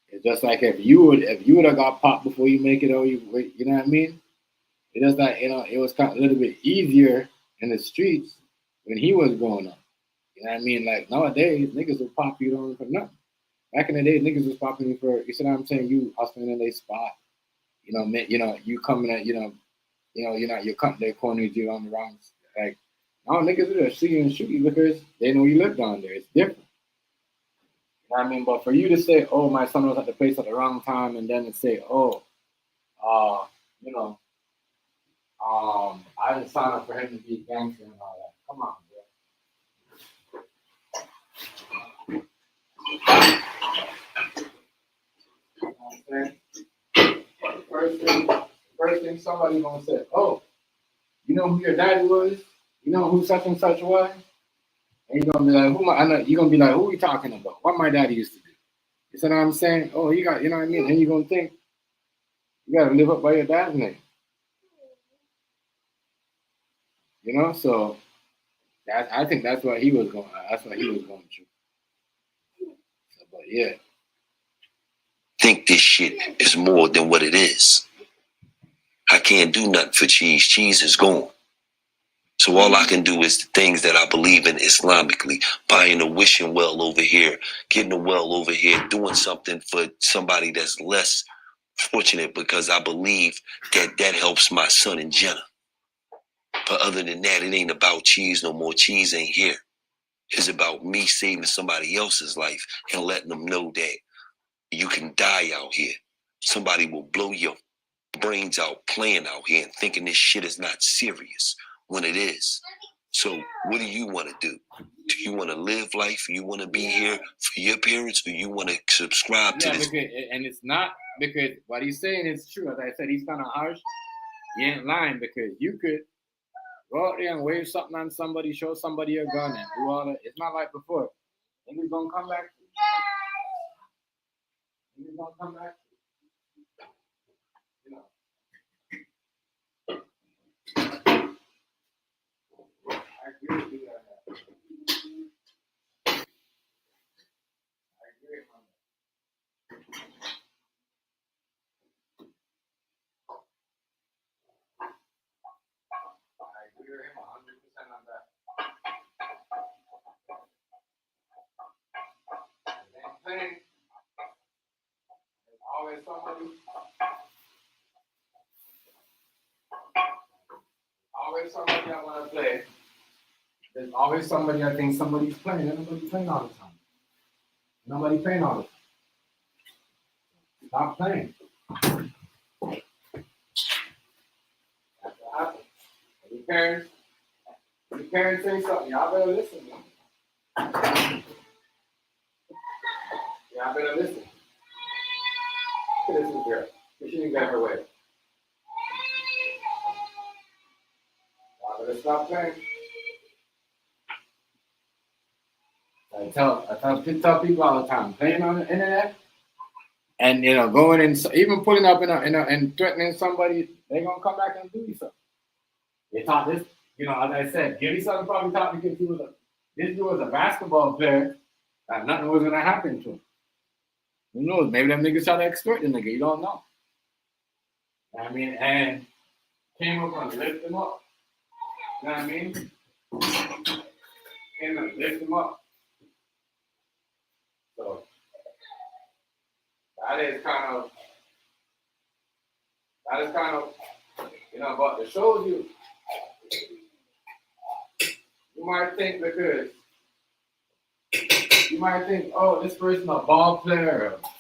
It's just like if you would have got popped before you make it, or you know what I mean? It just like, you know, it was kind of a little bit easier in the streets when he was growing up. You know what I mean? Like nowadays, niggas will pop you on for nothing. Back in the day, niggas was popping you for, you see what I'm saying? You hustling in their spot. You know, you coming at, you're cutting their corners, you on the wrong. Like, now niggas will see you and shoot you because they know you live down there. It's different. You know what I mean? But for you to say, oh, my son was at the place at the wrong time, and then to say, oh, you know, I didn't sign up for him to be a gangster and all that. Come on, bro. You know what I'm saying? First thing somebody gonna say, oh, you know who your daddy was? You know who such and such was? And you're gonna be like, you're gonna be like, who are we talking about? What my daddy used to do. You see what I'm saying? Oh, you know what I mean? And you're gonna think you gotta live up by your dad's name. You know, so I think that's what he was going. That's what he was going through. So, but yeah, Think this shit is more than what it is. I can't do nothing for cheese. Cheese is gone. So all I can do is the things that I believe in Islamically, buying a wishing well over here, getting a well over here, doing something for somebody that's less fortunate because I believe that helps my son and Jenna. But other than that, it ain't about cheese no more. Cheese ain't here. It's about me saving somebody else's life and letting them know that you can die out here. Somebody will blow your brains out playing out here and thinking this shit is not serious when it is. So what do you want to do? Do you want to live life? You want to be here for your parents, or you want to subscribe to this? Because, and it's not because what he's saying is true. As I said, he's kind of harsh. He ain't lying because you could go out there and wave something on somebody, show somebody your gun, and do all that. It's not like before. Niggas gonna come back. Niggas gonna come back. You know. I agree with you on that. I agree on that. I agree with him 100% on that. Same thing. There's always somebody. Always somebody I want to play. There's always somebody I think somebody's playing. Nobody's playing all the time. Nobody playing all the time. Stop playing. That's what happens. Your parents say something, y'all better listen. Y'all better listen. Look at this girl. She didn't get her way. Y'all better stop playing. I tell people all the time, playing on the internet and going and even pulling up and threatening somebody, they're gonna come back and do you something. They thought this, as I said, Gillie son probably thought because this dude was a basketball player, That nothing was gonna happen to him. Who knows? Maybe them niggas try to extort the nigga. You don't know. I mean, and came up and lift him up. You know what I mean? Came and lift him up. So that is kind of, you know, but it shows you. You might think because you might think, oh, this person a ball player, or,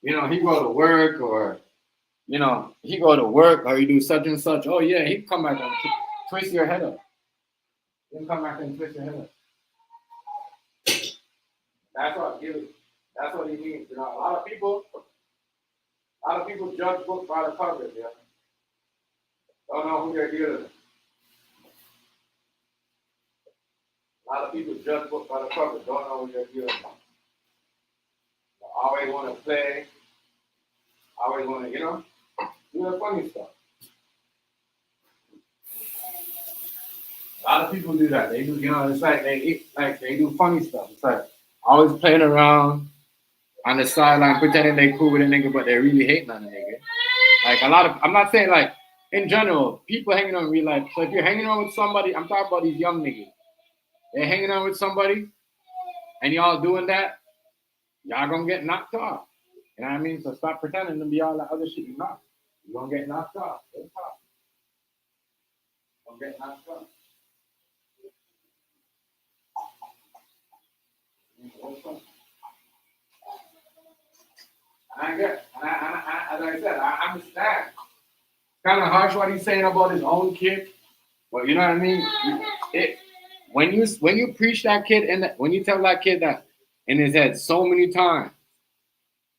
you know, he go to work, or you know, he go to work, or he do such and such. Oh yeah, he come back and twist your head up. He come back and twist your head up. That's what Gillie. That's what he means. You know, a lot of people judge books by the cover. Yeah, don't know who they're dealing with. A lot of people judge books by the cover. Don't know who they're dealing with. Always want to play. Always want to, you know, do the funny stuff. A lot of people do that. They do, you know, it's like they do funny stuff. It's like always playing around on the sideline, pretending they cool with a nigga, but they really hating on a nigga. Like a lot of, I'm not saying like in general, people hanging on in real life. So if you're hanging on with somebody, I'm talking about these young niggas. They're hanging on with somebody, and y'all doing that, y'all gonna get knocked off. You know what I mean? So stop pretending to be all that other shit you're not. You're gonna get knocked off. You're gonna get knocked off. As I said, I understand. Kind of harsh what he's saying about his own kid, but you know what I mean. When you preach that kid and when you tell that kid that in his head so many times,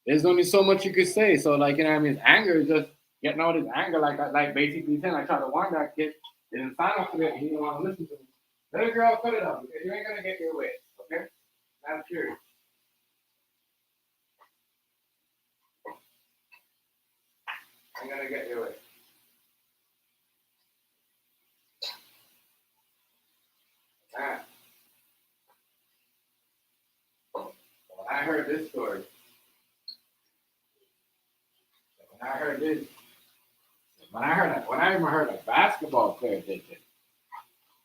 there's only so much you could say. So like, you know what I mean. His anger is just getting out his anger like basically saying I tried to warn that kid, didn't sign up for it, he didn't want to listen to me. Let a girl cut it up because you ain't gonna get your way. Okay, I'm curious. I'm gonna get your way. Man. When I heard this story, when I even heard a basketball player did this,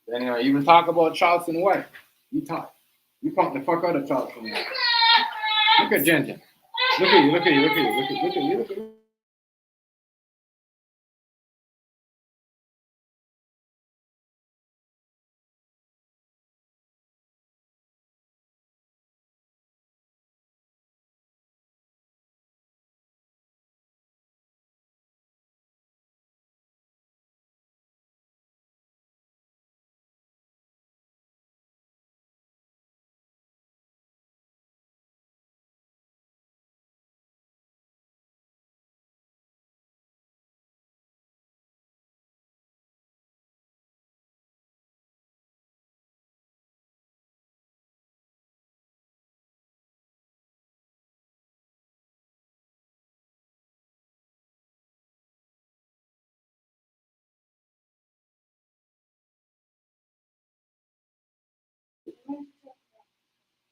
then you know, even talk about Charleston White. You punk the fuck out of Charleston White. Look at Jen. Look at you.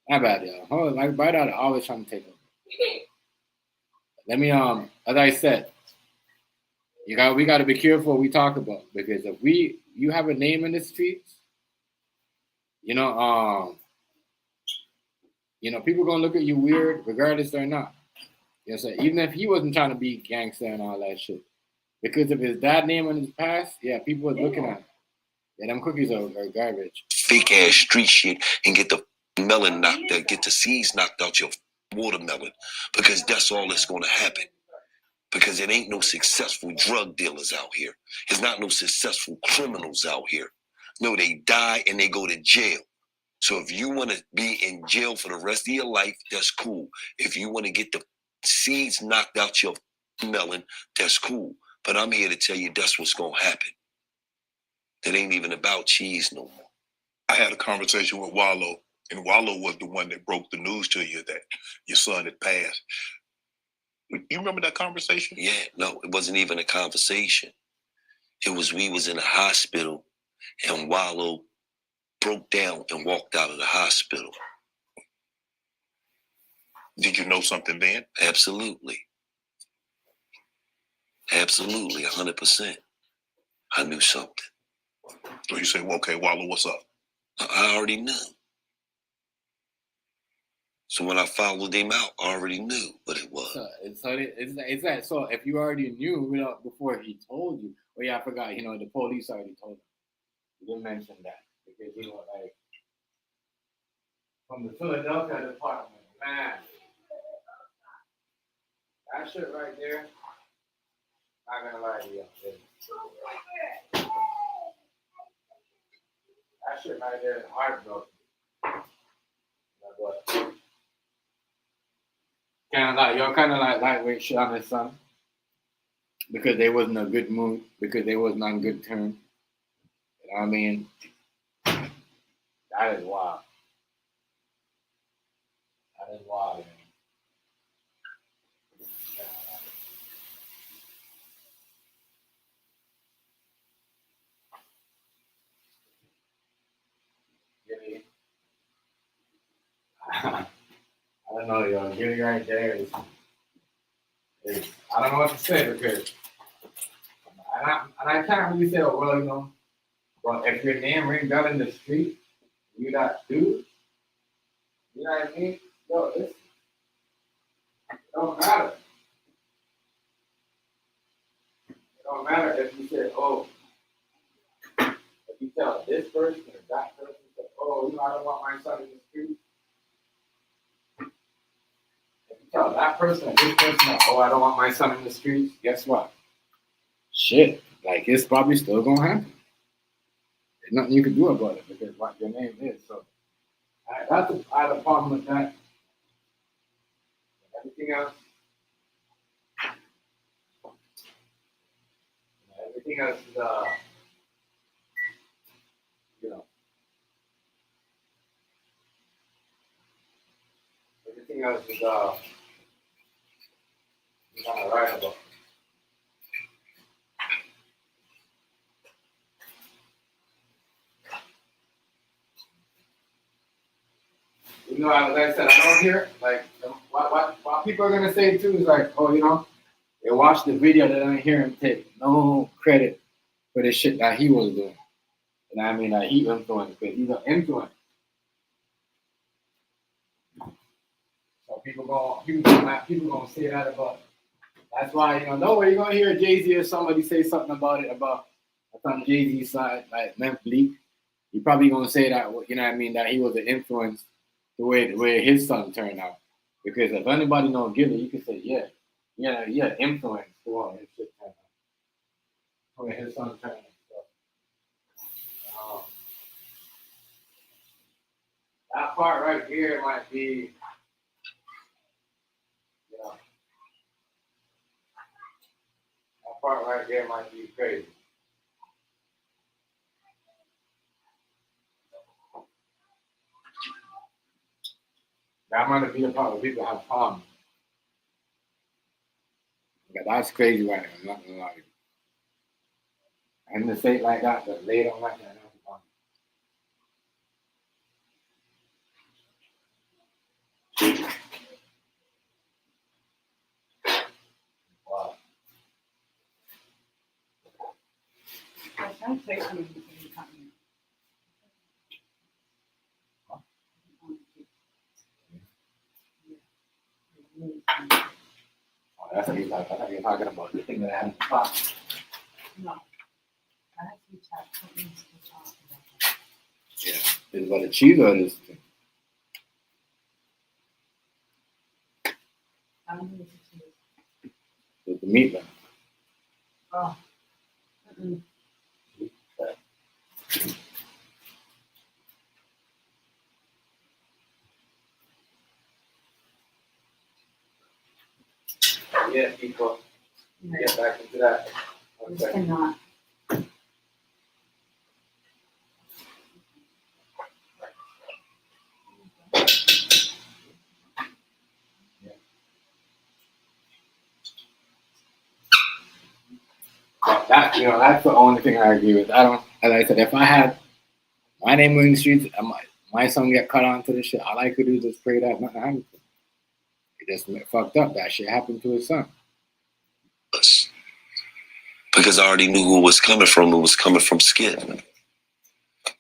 My bad, y'all. Hold on, like right out, I always trying to take over. Let me as I said, we gotta be careful what we talk about, because if you have a name in the streets, you know, people gonna look at you weird regardless or not. You know what I'm saying? Even if he wasn't trying to be gangster and all that shit. Because of his dad name in his past, yeah, people was looking at him. Yeah, them cookies are garbage. Fake ass street shit and get the melon knocked out, get the seeds knocked out your watermelon, because that's all that's gonna happen. Because it ain't no successful drug dealers out here. There's not no successful criminals out here. No, they die and they go to jail. So if you want to be in jail for the rest of your life, that's cool. If you want to get the seeds knocked out your melon, that's cool. But I'm here to tell you that's what's going to happen. It ain't even about cheese no more. I had a conversation with Wallow, and Wallow was the one that broke the news to you that your son had passed. You remember that conversation? Yeah, no, it wasn't even a conversation. It was, we was in a hospital and Wallow broke down and walked out of the hospital. Did you know something then? Absolutely. Absolutely, 100%. I knew something. So you say, well, okay, Wallow, what's up? I already knew. So when I followed him out, I already knew what it was. It's that. So if you already knew before he told you, oh yeah, I forgot. The police already told him. You didn't mention that because like from the Philadelphia department, man, that shit right there. Not gonna lie to you, that shit right there is heartbroken. But y'all kind of like lightweight shit on his son because they wasn't a good mood, because they wasn't on good terms. You know what I mean? That is wild. That is wild, man. Gillie. I don't know, yo. Gillie right there is I don't know what to say because I can't really say, oh, well, but if your name rings out in the street, you that dude, you know what I mean? Yo, it don't matter. It don't matter if you say, oh, if you tell this person or that person, oh, I don't want my son in the street. If you tell that person or this person, oh, I don't want my son in the streets, guess what? Shit, like it's probably still gonna happen. There's nothing you can do about it because what your name is. So I had a problem with that. Everything else, everything else is everything else is kind of right about. As I said, I don't hear like what people are gonna say too is like, oh, they watched the video, they don't hear him take no credit for the shit that he was doing. And I mean that he influenced, because he's an influence. So people gonna say that about. That's why nowhere you're gonna hear Jay-Z or somebody say something about it about on Jay-Z's side, like Memphis Bleak. You're probably gonna say that that he was an influence the way his son turned out. Because if anybody knows Gillie, you can say, yeah, influence the way his shit turned out. The way his son turned out. So, that part right here might be, that part right there might be crazy. That might be the part where people have problems. But that's crazy right now, I'm not gonna lie to you. And to say it like that, but lay it on like that, that's a problem. Wow. That's what you're talking about. The thing that happened. No. I have to chat something to talk about. Yeah. It's about the cheese or this thing? I don't think it's It's the meat man. Oh. Mm-mm. Yeah, people. Get back into that. I just cannot. But that's the only thing I agree with. I don't, as I said, if I had my name in the streets, my son get cut onto this shit, all I could do is just pray that nothing happens. It just fucked up. That shit happened to his son. Because I already knew who it was coming from. It was coming from Skip.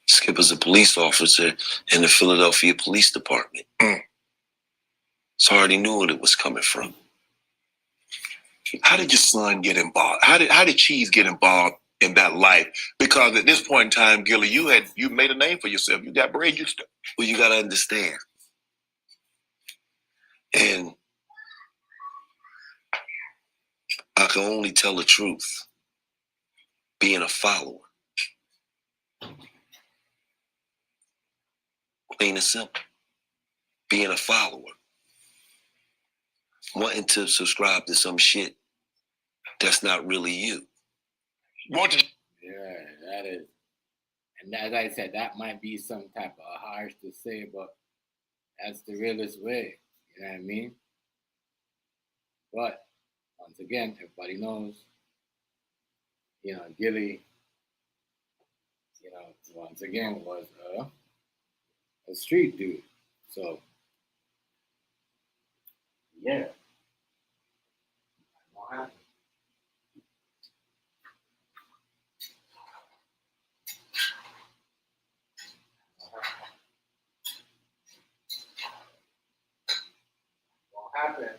Skip was a police officer in the Philadelphia Police Department. So I already knew what it was coming from. How did your son get involved? How did Cheese get involved in that life? Because at this point in time, Gillie, you made a name for yourself. You got bread. Well, you gotta understand. And I can only tell the truth being a follower. Plain and simple. Being a follower. Wanting to subscribe to some shit that's not really you. Want to? Yeah, that is. And as I said, that might be some type of harsh to say, but that's the realest way. You know what I mean? But once again, everybody knows, you know, Gillie, you know, once again was a street dude. So, yeah. What happened? What happened?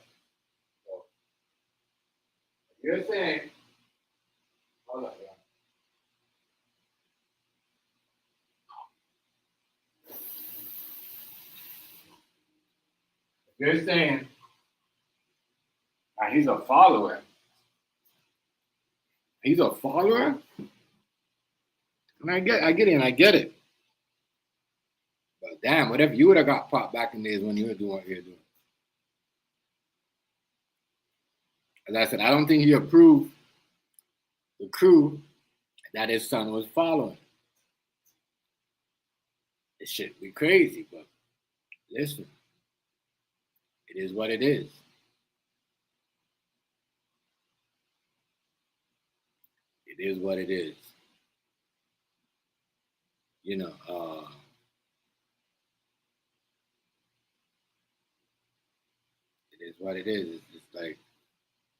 So, you're saying, hold up, yeah. You're saying he's a follower. He's a follower? And I get it. But damn, whatever you would have got popped back in the days when you were doing what you're doing. As I said, I don't think he approved the crew that his son was following. This shit be crazy, but listen, it is what it is. It is what it is. You know, it is what it is. It's just like,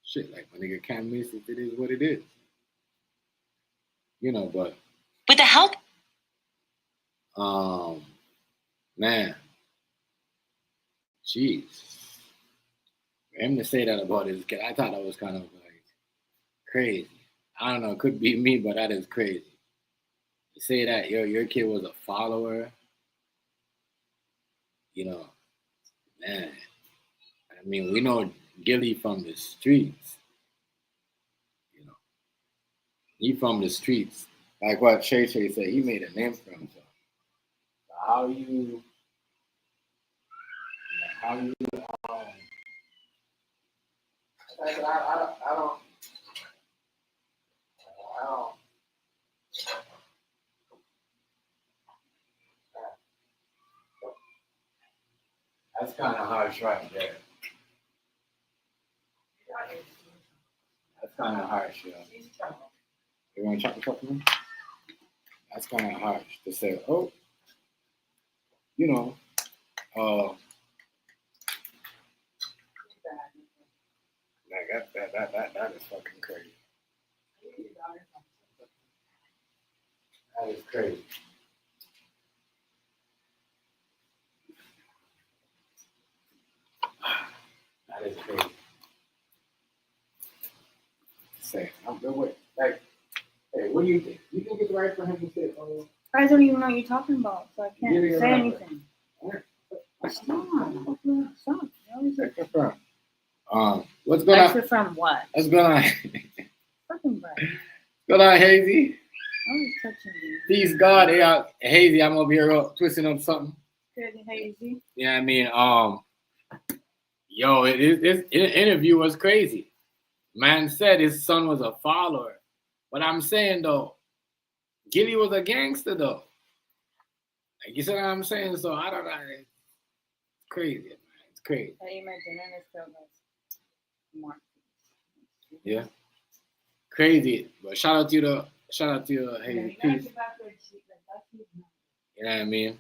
shit, like my nigga can't miss it. It is what it is. You know, but with the help, man, jeez, for him to say that about his kid, I thought that was kind of like crazy. I don't know, it could be me, but that is crazy. To say that your kid was a follower, you know, man. I mean, we know Gillie from the streets. You know, he from the streets. Like what Shay Shay said, he made a name for himself. So how you I don't. That's kind of harsh right there. That's kind of harsh, yeah. You want to chop it up with me? That's kind of harsh to say, oh, you know, like that is fucking crazy. That is crazy. That is crazy. Say, I'm good with like, hey, what do you think? You think it's right for him to say, oh, I don't even know what you're talking about, so I can't Give me say a anything. Stop. What's going on? Extra from what? What's going on? Fucking breath. What's going on, Hazy? Always touching you. Please God, hey, Hazy, I'm over here twisting up something. Good, Hazy. Yeah, I mean, yo, this interview was crazy. Man said his son was a follower, but I'm saying though, Gillie was a gangster though. Like you see what I'm saying? So I don't know. It's crazy, man. It's crazy. Yeah, crazy. But shout out to you, Hazy. Peace. You know what I mean?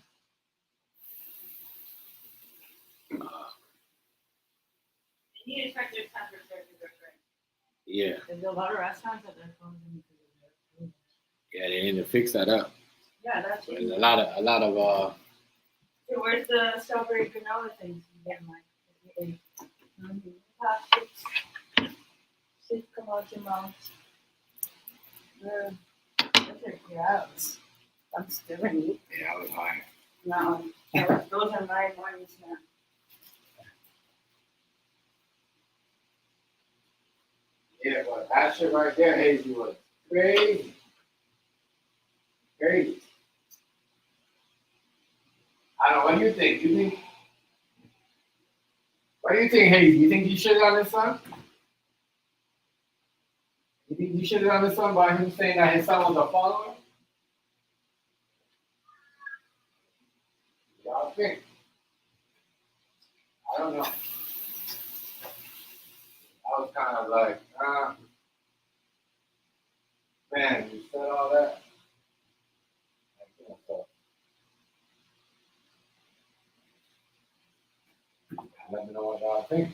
You need to check their temperature because they're great. Yeah. There's a lot of restaurants that they're closing because of their food. Yeah, they need to fix that up. Yeah, that's There's a lot of So where's the strawberry granola things you get, Mike? Should come out your mouth. Those are gross. I'm still gonna eat. yeah, I was high. No, those are my morning snacks. Yeah, but that shit right there, Hazy, was crazy. Crazy. I don't know, what do you think? What do you think, Hazy? You think he shit on his son? You think he shitted on his son by him saying that his son was a follower? Y'all think? I don't know. I was kind of like, man, you said all that. I can't tell. Let me know what y'all think.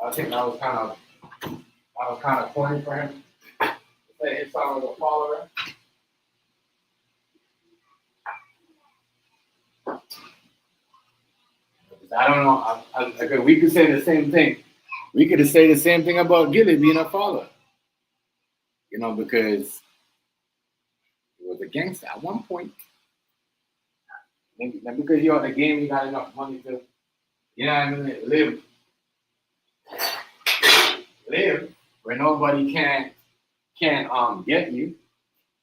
I think that was kind of corny for him to say his son was a follower. I don't know. We could say the same thing. We could say the same thing about Gillie being a follower. You know, because he was a gangster at one point. Maybe because you're in the game, you got enough money to, you know what I mean, live where nobody can get you.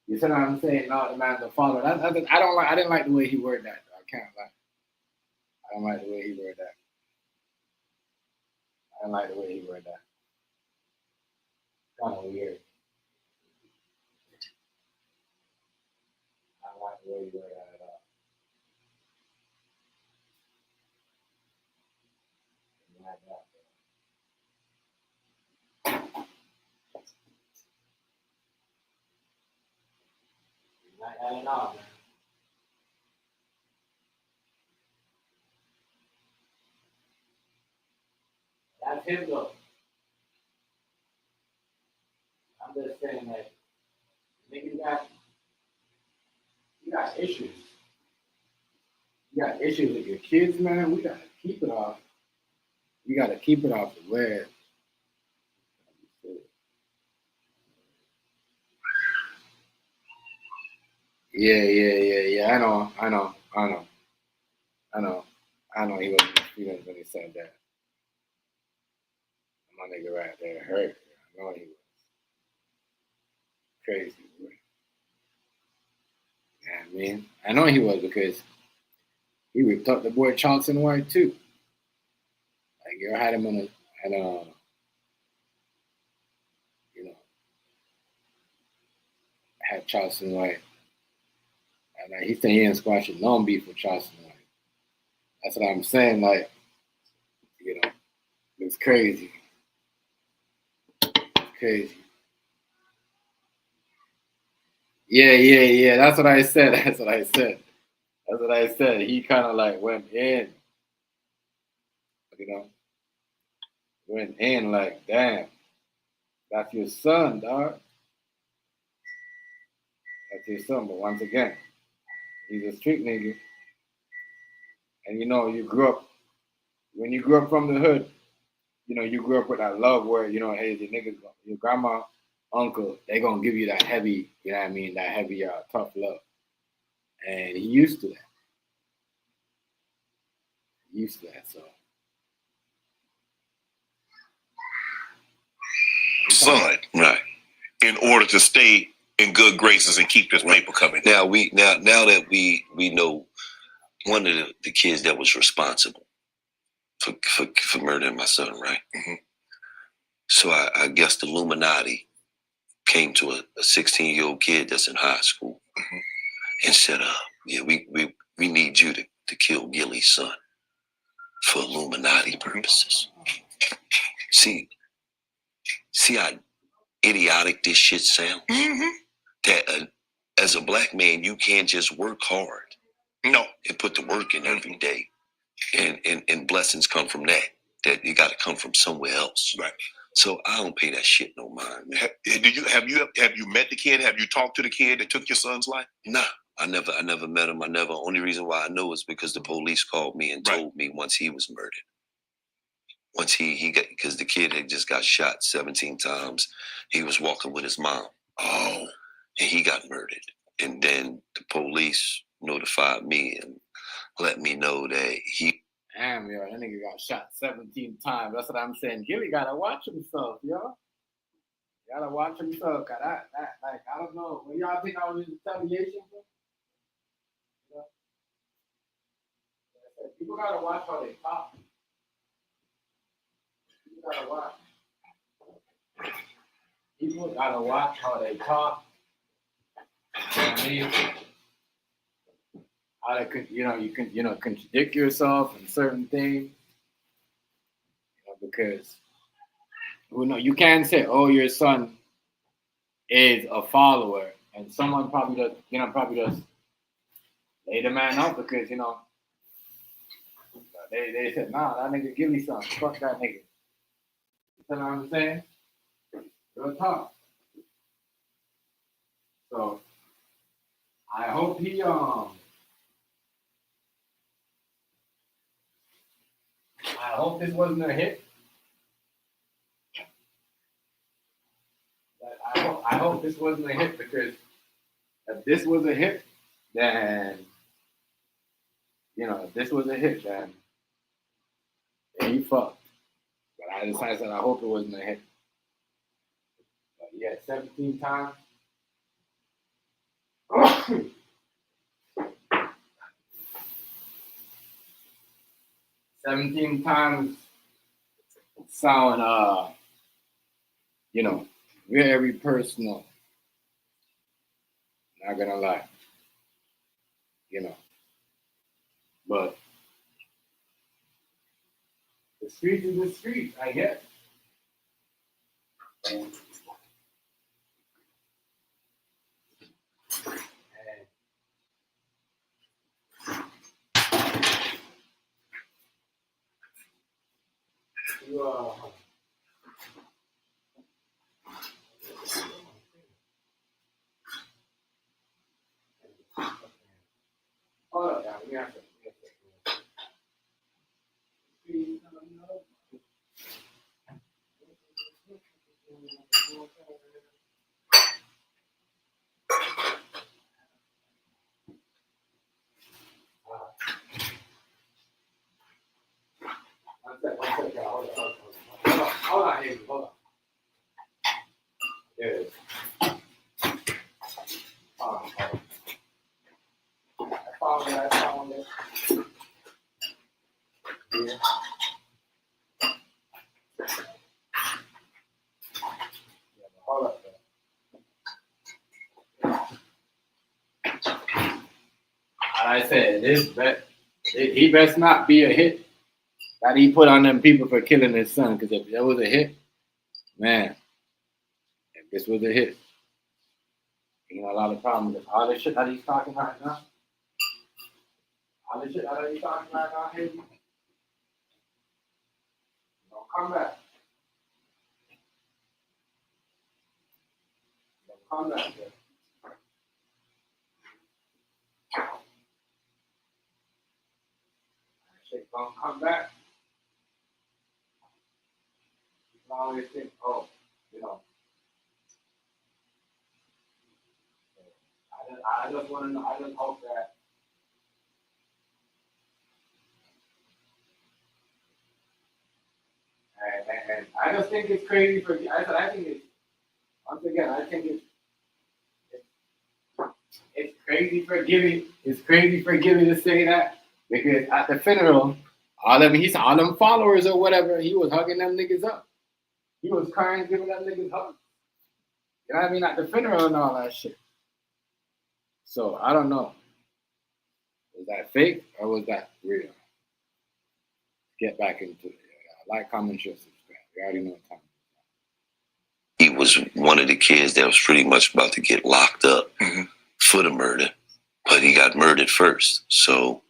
You see what I'm saying? No, the man's a follower. I didn't like the way he worded that. I can't lie. I don't like the way he worded that. I don't like the way he worded that. Kind of weird. I don't like the way he worded that at all. Like that. Like that at all, man. That's him though. I'm just saying that nigga you got issues. You got issues with your kids, man. We gotta keep it off. We gotta keep it off the web. Yeah. I know he wasn't feeling when he said that. My nigga right there hurt. I know he was crazy, boy. Yeah, I mean, I know he was because he ripped up the boy Charleston White too. Like you had him you know, had Charleston White, and he said he ain't squashing no beef with Charleston White. That's what I'm saying. Like, you know, it's crazy. Crazy. Yeah. That's what I said. He kind of like went in, you know, went in like, damn, that's your son, dog. That's your son. But once again, he's a street nigga. And you know, when you grew up from the hood, you know, you grew up with that love where, you know, hey, your niggas, your grandma, uncle, they gonna give you that heavy, you know what I mean, that heavy, tough love. And he used to that. So. Son, right. In order to stay in good graces and keep this paper coming. Now that we know one of the kids that was responsible for murdering my son, right? Mm-hmm. So I guess the Illuminati came to a 16-year-old kid that's in high school and said, yeah, we need you to kill Gillie's son for Illuminati purposes. See how idiotic this shit sounds? Mm-hmm. That as a black man, you can't just work hard. No. And put the work in every day. And blessings come from that. that it got to come from somewhere else. Right. So I don't pay that shit no mind, man. Have you met the kid? Have you talked to the kid that took your son's life? Nah, I never met him. Only reason why I know is because the police called me and told me once he was murdered. Once he got, because the kid had just got shot 17 times. He was walking with his mom. Oh. And he got murdered. And then the police notified me and let me know that he. Damn, yo, that nigga got shot 17 times. That's what I'm saying. Gillie gotta watch himself, yo. Gotta watch himself. Cause like, I don't know. When y'all think I was in retaliation for? You know? People gotta watch how they talk. People gotta watch. People gotta watch how they talk. You know what I mean? How they could, you can, contradict yourself in certain things. Because you can't say, oh, your son is a follower, and someone probably does lay the man up because they said, nah, that nigga Gillie son, fuck that nigga. You know what I'm saying? Real talk. So I hope he I hope this wasn't a hit. I hope this wasn't a hit, because if this was a hit, then if this was a hit, then he fucked. But I decided that I hope it wasn't a hit. But yeah, 17 times. 17 times sound very personal. Not gonna lie. But the street is the street, I guess. And you hold on, we have to. Hold on, Amy, hold on. There it is. I found it. Yeah. Hold up. I said, he best not be a hit that he put on them people for killing his son. Because if that was a hit, man, if this was a hit, a lot of problems with all the shit that he's talking right now. All the shit that he's talking right now, hey, don't come back. Don't come back, man. Shit don't come back. You always think, oh, I just want to know. I just hope that. And I just think it's crazy for. I think it's. Once again, I think it's crazy for Gillie. It's crazy for Gillie to say that, because at the funeral, all them followers or whatever, he was hugging them niggas up. He was crying, giving them niggas hugs. You know what I mean? At the funeral and all that shit. So I don't know. Was that fake or was that real? Get back into it. Like, comment, share, subscribe. You already know what time. He was one of the kids that was pretty much about to get locked up for the murder, but he got murdered first. So,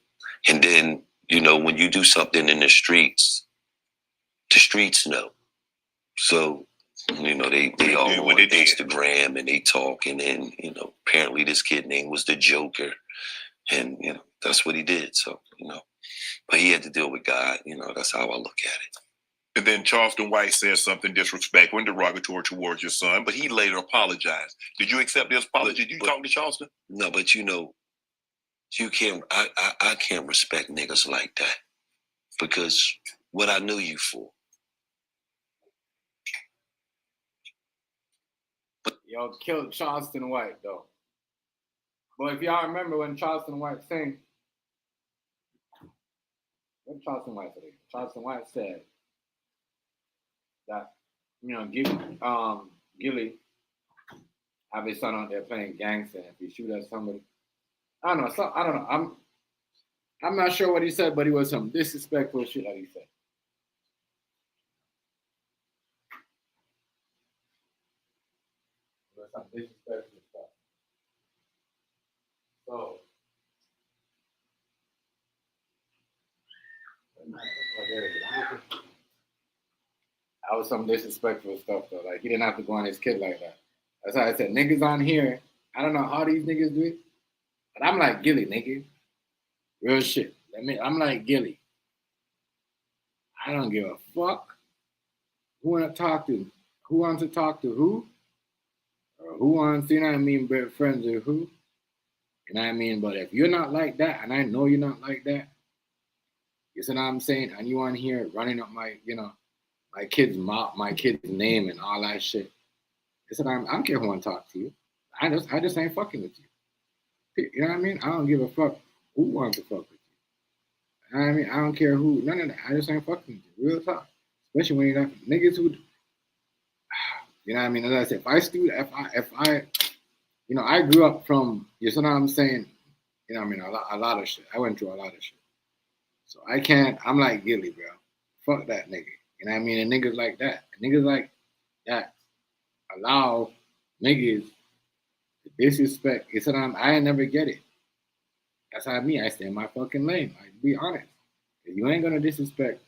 and then, when you do something in the streets, The streets know. So, you know, they all did on what they did. Instagram and they talking, and you know, apparently this kid name was the Joker, and you know, that's what he did. So, you know, but he had to deal with God. You know, that's how I look at it. And then Charleston White said something disrespectful and derogatory towards your son, but he later apologized. Did you accept his apology? Did you talk to Charleston? No, but you know, you can't. I can't respect niggas like that because what I knew you for. Yo, killed Charleston White though. But if y'all remember when Charleston White sang, what Charleston White said? Charleston White said that, you know, Gillie have his son out there playing gangster. If he shoot at somebody, I don't know. I'm not sure what he said, but it was some disrespectful shit that he said. It was some disrespectful stuff. So, that was some disrespectful stuff though. Like he didn't have to go on his kid like that. That's why I said niggas on here. I don't know how these niggas do it, but I'm like Gillie, nigga. Real shit. I'm like Gillie. I don't give a fuck who want to talk to. Who wants to talk to who? Or who wants, you know what I mean, be friends with who? You know what I mean? But if you're not like that, and I know you're not like that, you see what I'm saying? And you on here running up my, you know, my kid's mouth, my kid's name and all that shit. You see what I don't care who want to talk to you. I just ain't fucking with you. You know what I mean? I don't give a fuck who wants to fuck with you. You know what I mean? I don't care who, none of that. I just ain't fucking with you. Real talk. Especially when you're not niggas who, you know what I mean? As I said, if I, you know, I grew up from, you see what I'm saying? You know what I mean? A lot of shit. I went through a lot of shit. So I'm like Gillie, bro. Fuck that nigga. You know what I mean? And niggas like that. Niggas like that allow niggas to disrespect. You see what I never get it. That's how I stay in my fucking lane. Like, be honest. If you ain't gonna disrespect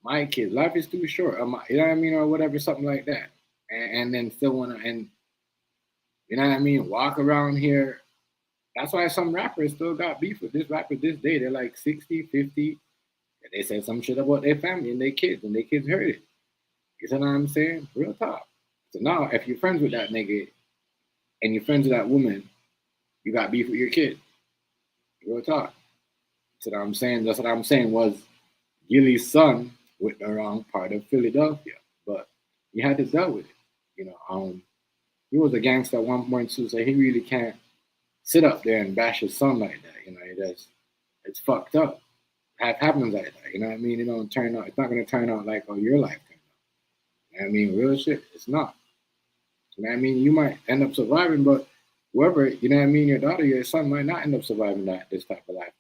my kids, life is too short. You know what I mean? Or whatever, something like that. And then still wanna, and you know what I mean? Walk around here. That's why some rappers still got beef with this rapper this day. They're like 60, 50. And they said some shit about their family and their kids heard it. You see what I'm saying? Real talk. So now, if you're friends with that nigga and you're friends with that woman, you got beef with your kid. Real talk. So what I'm saying, that's what I'm saying was Gillie's son with the wrong part of Philadelphia, but he had to deal with it. You know, he was a gangster at one point too, so he really can't sit up there and bash his son like that. You know, it's fucked up. It happens like that. You know what I mean? It don't turn out. It's not gonna turn out like your life turned out. You know what I mean? Real shit. It's not. You know what I mean? You might end up surviving, but whoever, you know what I mean, your daughter, your son might not end up surviving this type of lifetime.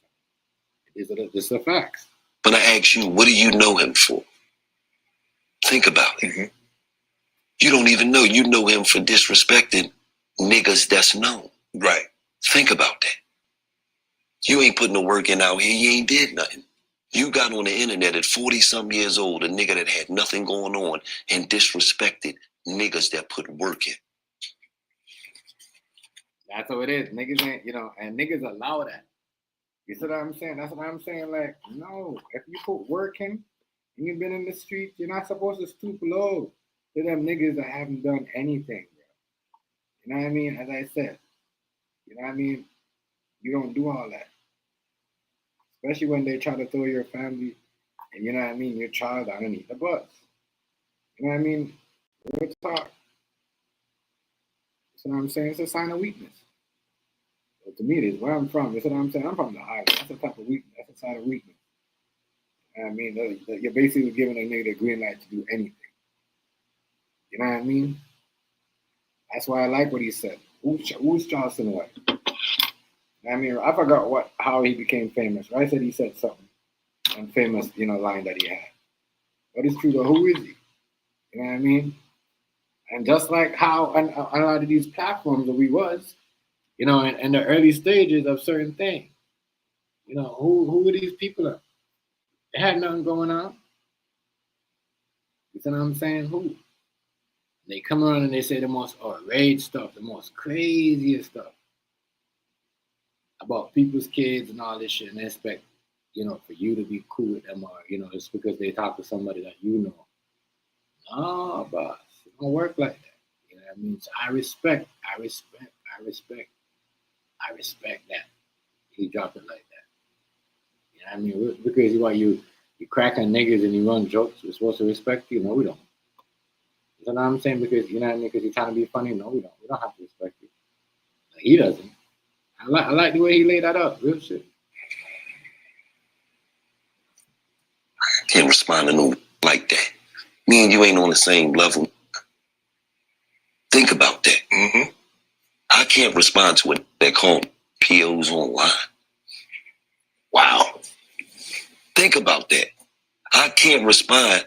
It's the facts. But I ask you, what do you know him for? Think about it. Mm-hmm. You don't even know. You know him for disrespecting niggas that's known. Right. Think about that. You ain't putting the work in out here. You ain't did nothing. You got on the internet at 40-some years old, a nigga that had nothing going on and disrespected niggas that put work in. That's what it is. Niggas ain't, you know, and niggas allow that. You see what I'm saying? That's what I'm saying. Like, no, if you put work in and you've been in the streets, you're not supposed to stoop low to them niggas that haven't done anything, bro. You know what I mean? As I said, you know what I mean? You don't do all that. Especially when they try to throw your family and, you know what I mean, your child underneath the bus. You know what I mean? Real talk. That's what I'm saying. It's a sign of weakness. So to me, this is where I'm from. That's what I'm saying. I'm from the island. That's a type of weakness. That's a sign of weakness. You know what I mean? You're basically giving a nigga the green light to do anything. You know what I mean? That's why I like what he said. Who's Charleston White? I mean, I forgot how he became famous. Right? I said he said something. And famous, you know, line that he had. But it's true though. Who is he? You know what I mean? And just like how on a lot of these platforms that we was, you know, in the early stages of certain things, you know, who were these people? They had nothing going on. You see what I'm saying? Who? They come around and they say the most outraged stuff, the most craziest stuff about people's kids and all this shit, and they expect, for you to be cool with them, or it's because they talk to somebody that you know. No, boss, it don't work like that. You know what I mean? So I respect that. He dropped it like that. You know what I mean? Because you crack on niggas and you run jokes, we're supposed to respect you? No, we don't. You know what I'm saying? Because, you know what I mean? Because you're trying to be funny? No, we don't. We don't have to respect you. He doesn't. I like the way he laid that up. Real shit. I can't respond to no like that. Me and you ain't on the same level. Think about that. Mm-hmm. I can't respond to what they call POs online. Wow. Think about that. I can't respond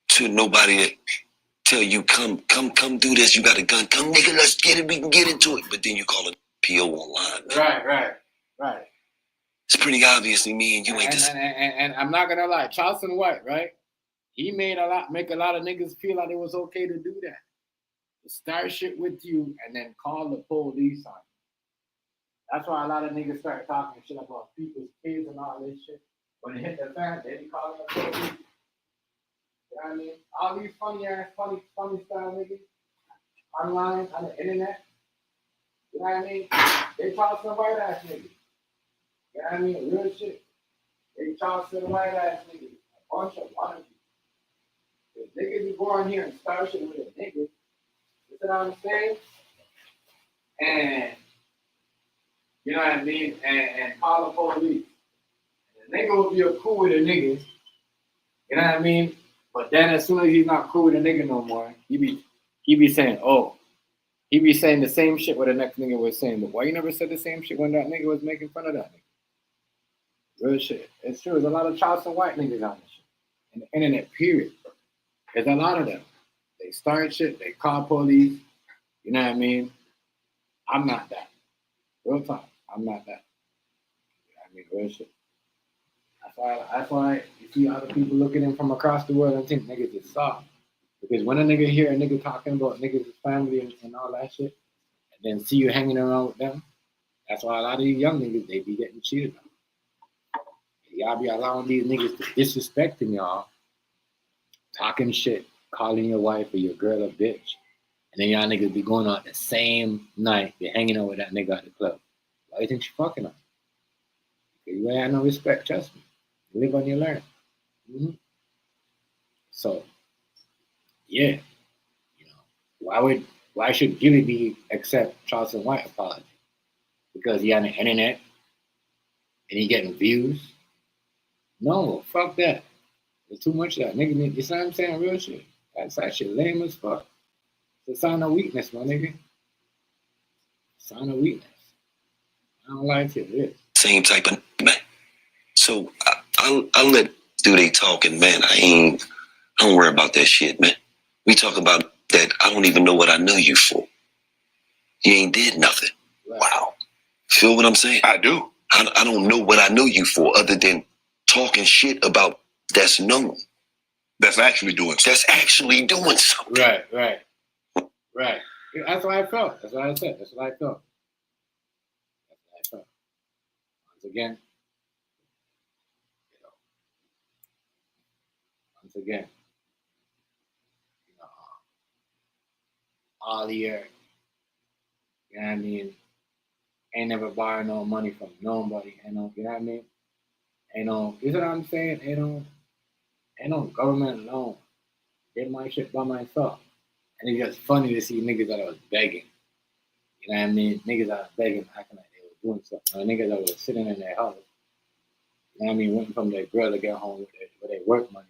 to nobody that tell you, come do this, you got a gun, come nigga, let's get it, we can get into it. But then you call it PO online. Man. Right. It's pretty obviously me and you ain't this. And I'm not gonna lie, Charleston White, right? He make a lot of niggas feel like it was okay to do that. To start shit with you and then call the police on you. That's why a lot of niggas start talking shit about people's kids and all this shit. When it hit the fan, they be calling the police. You know what I mean? All these funny style niggas online, on the internet. You know what I mean? They talk some white ass niggas. You know what I mean? Real shit. They talk to the white ass niggas. A bunch of white people. If niggas be going here and start shit with a nigga, you know what I'm saying? And you know what I mean? And call the police. And the nigga will be cool with the niggas. You know what I mean? But then as soon as he's not cool with a nigga no more, he be saying, he be saying the same shit what the next nigga was saying. But why you never said the same shit when that nigga was making fun of that nigga? Real shit. It's true. There's a lot of Charleston white niggas on this shit. And the internet, period. There's a lot of them. They start shit. They call police. You know what I mean? I'm not that. Real talk. I'm not that. You know what I mean? Real shit. That's why you see other people looking in from across the world and think niggas is soft. Because when a nigga hear a nigga talking about niggas' family and all that shit, and then see you hanging around with them, that's why a lot of these young niggas, they be getting cheated on. Y'all be allowing these niggas to disrespecting y'all, talking shit, calling your wife or your girl a bitch, and then y'all niggas be going out the same night, be hanging out with that nigga at the club. Why you think she fucking on? Because you ain't have no respect, trust me. You live on your learn. Mm-hmm. So, yeah, why should Gillie be accept Charleston White apology? Because he on the internet and he getting views? No, fuck that. There's too much of that. Nigga, you see what I'm saying? Real shit. That's actually lame as fuck. It's a sign of weakness, my nigga. Sign of weakness. I don't like it. It is. Same type of man. So I'll let do they talking, man. I don't worry about that shit, man. We talk about that. I don't even know what I know you for. You ain't did nothing. Right. Wow. Feel what I'm saying? I do. I don't know what I know you for other than talking shit about that's known. That's actually doing something. That's actually doing something. Right. That's what I felt. That's what I said. That's what I felt. Once again, all year, you know what I mean? Ain't never borrowed no money from nobody, you know what I mean? You know what I'm saying? Ain't no government loan. Did my shit by myself. And it's just funny to see niggas that I was begging. You know what I mean? Niggas that was begging, acting like they were doing something. Niggas that was sitting in their house. You know what I mean? Waiting for their girl to get home with their work money.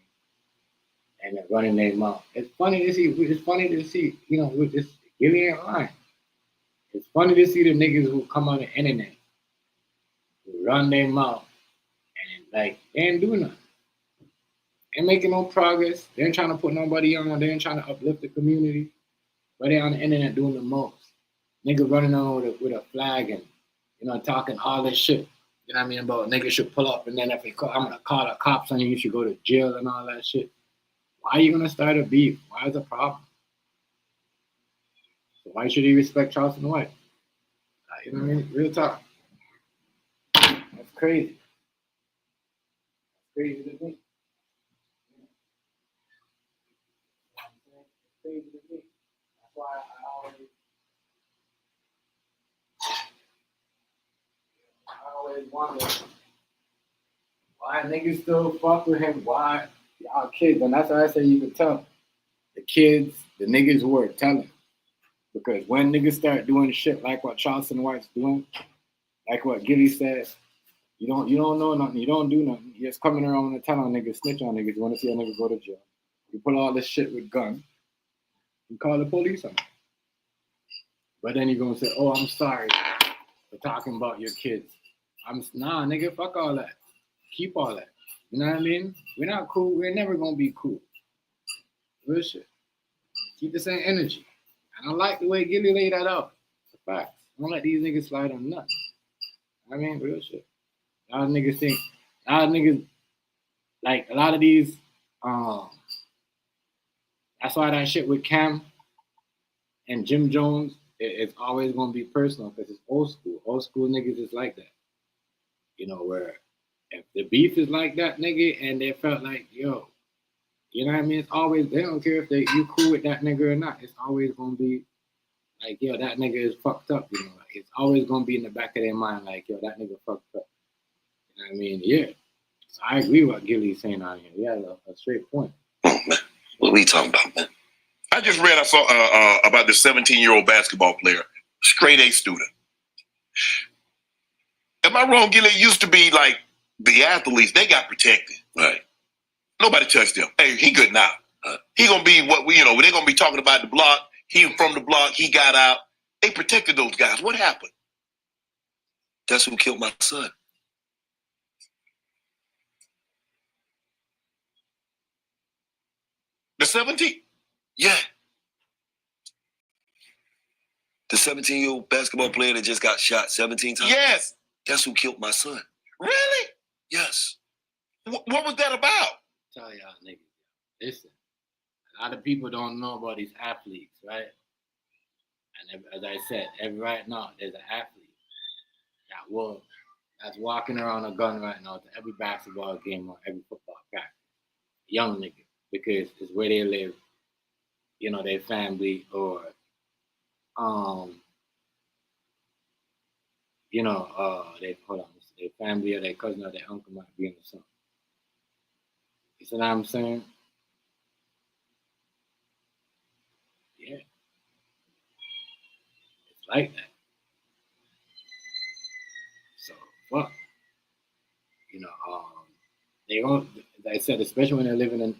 And then running their mouth. It's funny to see, with this Gillie ain't lying. It's funny to see the niggas who come on the internet, who run their mouth, and they ain't doing nothing. They ain't making no progress. They ain't trying to put nobody on. They ain't trying to uplift the community. But they on the internet doing the most. Niggas running on with a flag and, talking all this shit. You know what I mean? About niggas should pull up and then if they call, I'm going to call the cops on you, you should go to jail and all that shit. Why are you gonna start a beef? Why is it a problem? So why should he respect Charleston White? You know what I mean? Real talk. That's crazy. That's crazy to me. It's crazy to me. That's why I always wonder why niggas still fuck with him. Why y'all kids? And that's why I say you can tell the kids, the niggas who are telling. Because when niggas start doing shit like what Charleston White's doing, like what Gillie said, you don't know nothing, you don't do nothing. You're just coming around and telling niggas, snitch on niggas, you want to see a nigga go to jail. You pull all this shit with guns, you call the police on it. But then you're gonna say, oh, I'm sorry for talking about your kids. Nah, nigga, fuck all that. Keep all that. You know what I mean? We're not cool, we're never gonna be cool. Real shit. Keep the same energy. I don't like the way Gillie laid that out. It's a fact. I don't let these niggas slide on nothing. I mean, real shit. A lot of niggas think, a lot of niggas, like a lot of these, that's why that shit with Cam and Jim Jones, it's always gonna be personal because it's old school. Old school niggas is like that. You know, where if the beef is like that, nigga, and they felt like, yo, you know what I mean? It's always, they don't care if you cool with that nigga or not. It's always gonna be like, yo, that nigga is fucked up, you know. Like, it's always gonna be in the back of their mind, like, yo, that nigga fucked up. You know what I mean? Yeah. So I agree with what Gillie's saying out here. He has a straight point. Oh, man. What we talking about, man? I just read, I saw about the 17-year-old basketball player, straight A student. Am I wrong, Gillie? It used to be like the athletes, they got protected. Right. Nobody touched him. Hey, he good now. He gonna be what we, they're gonna be talking about the block. He from the block, he got out. They protected those guys. What happened? That's who killed my son. The 17? Yeah. The 17-year-old basketball player that just got shot 17 times? Yes. That's who killed my son. Really? Yes. What was that about? Tell y'all niggas, listen, a lot of people don't know about these athletes, right? And as I said, right now, there's an athlete that's walking around a gun right now to every basketball game or every football practice. Young nigga, because it's where they live, their family or, their family or their cousin or their uncle might be in the something. You see what I'm saying? Yeah. It's like that. So, fuck. They don't, as I said, especially when they're living in,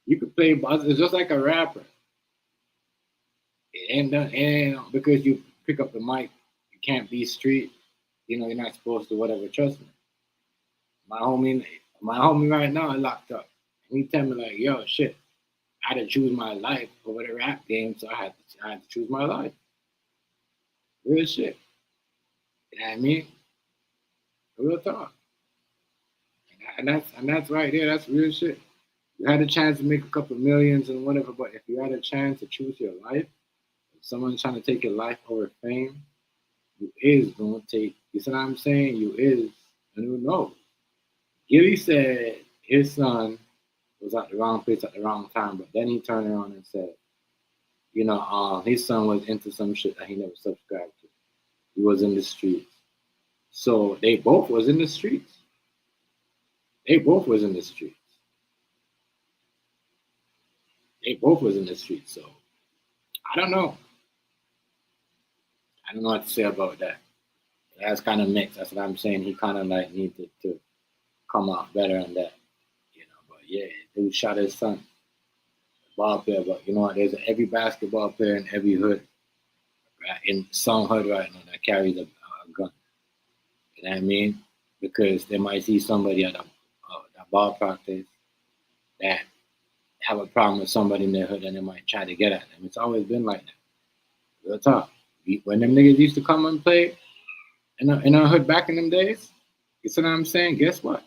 you could play, it's just like a rapper. It ain't done, because you pick up the mic, you can't be street, you're not supposed to, whatever, trust me. My homie right now is locked up. And he tell me like, yo, shit, I had to choose my life over the rap game, so I had to choose my life. Real shit. You know what I mean? Real talk. And that's right there, that's real shit. You had a chance to make a couple millions and whatever, but if you had a chance to choose your life, if someone's trying to take your life over fame, you is gonna take, you see what I'm saying? You is, and who knows? Gillie said his son was at the wrong place at the wrong time, but then he turned around and said, his son was into some shit that he never subscribed to. He was in the streets. So they both was in the streets. They both was in the streets. So I don't know. I don't know what to say about that. That's kind of mixed. That's what I'm saying. He kind of like needed to come out better on that. But yeah, dude shot his son. Ball player, but you know what? There's every basketball player in every hood, right, in some hood right now that carries a gun. You know what I mean? Because they might see somebody at a ball practice that have a problem with somebody in their hood and they might try to get at them. It's always been like that. Real talk. When them niggas used to come and play in our hood back in them days, you see what I'm saying? Guess what?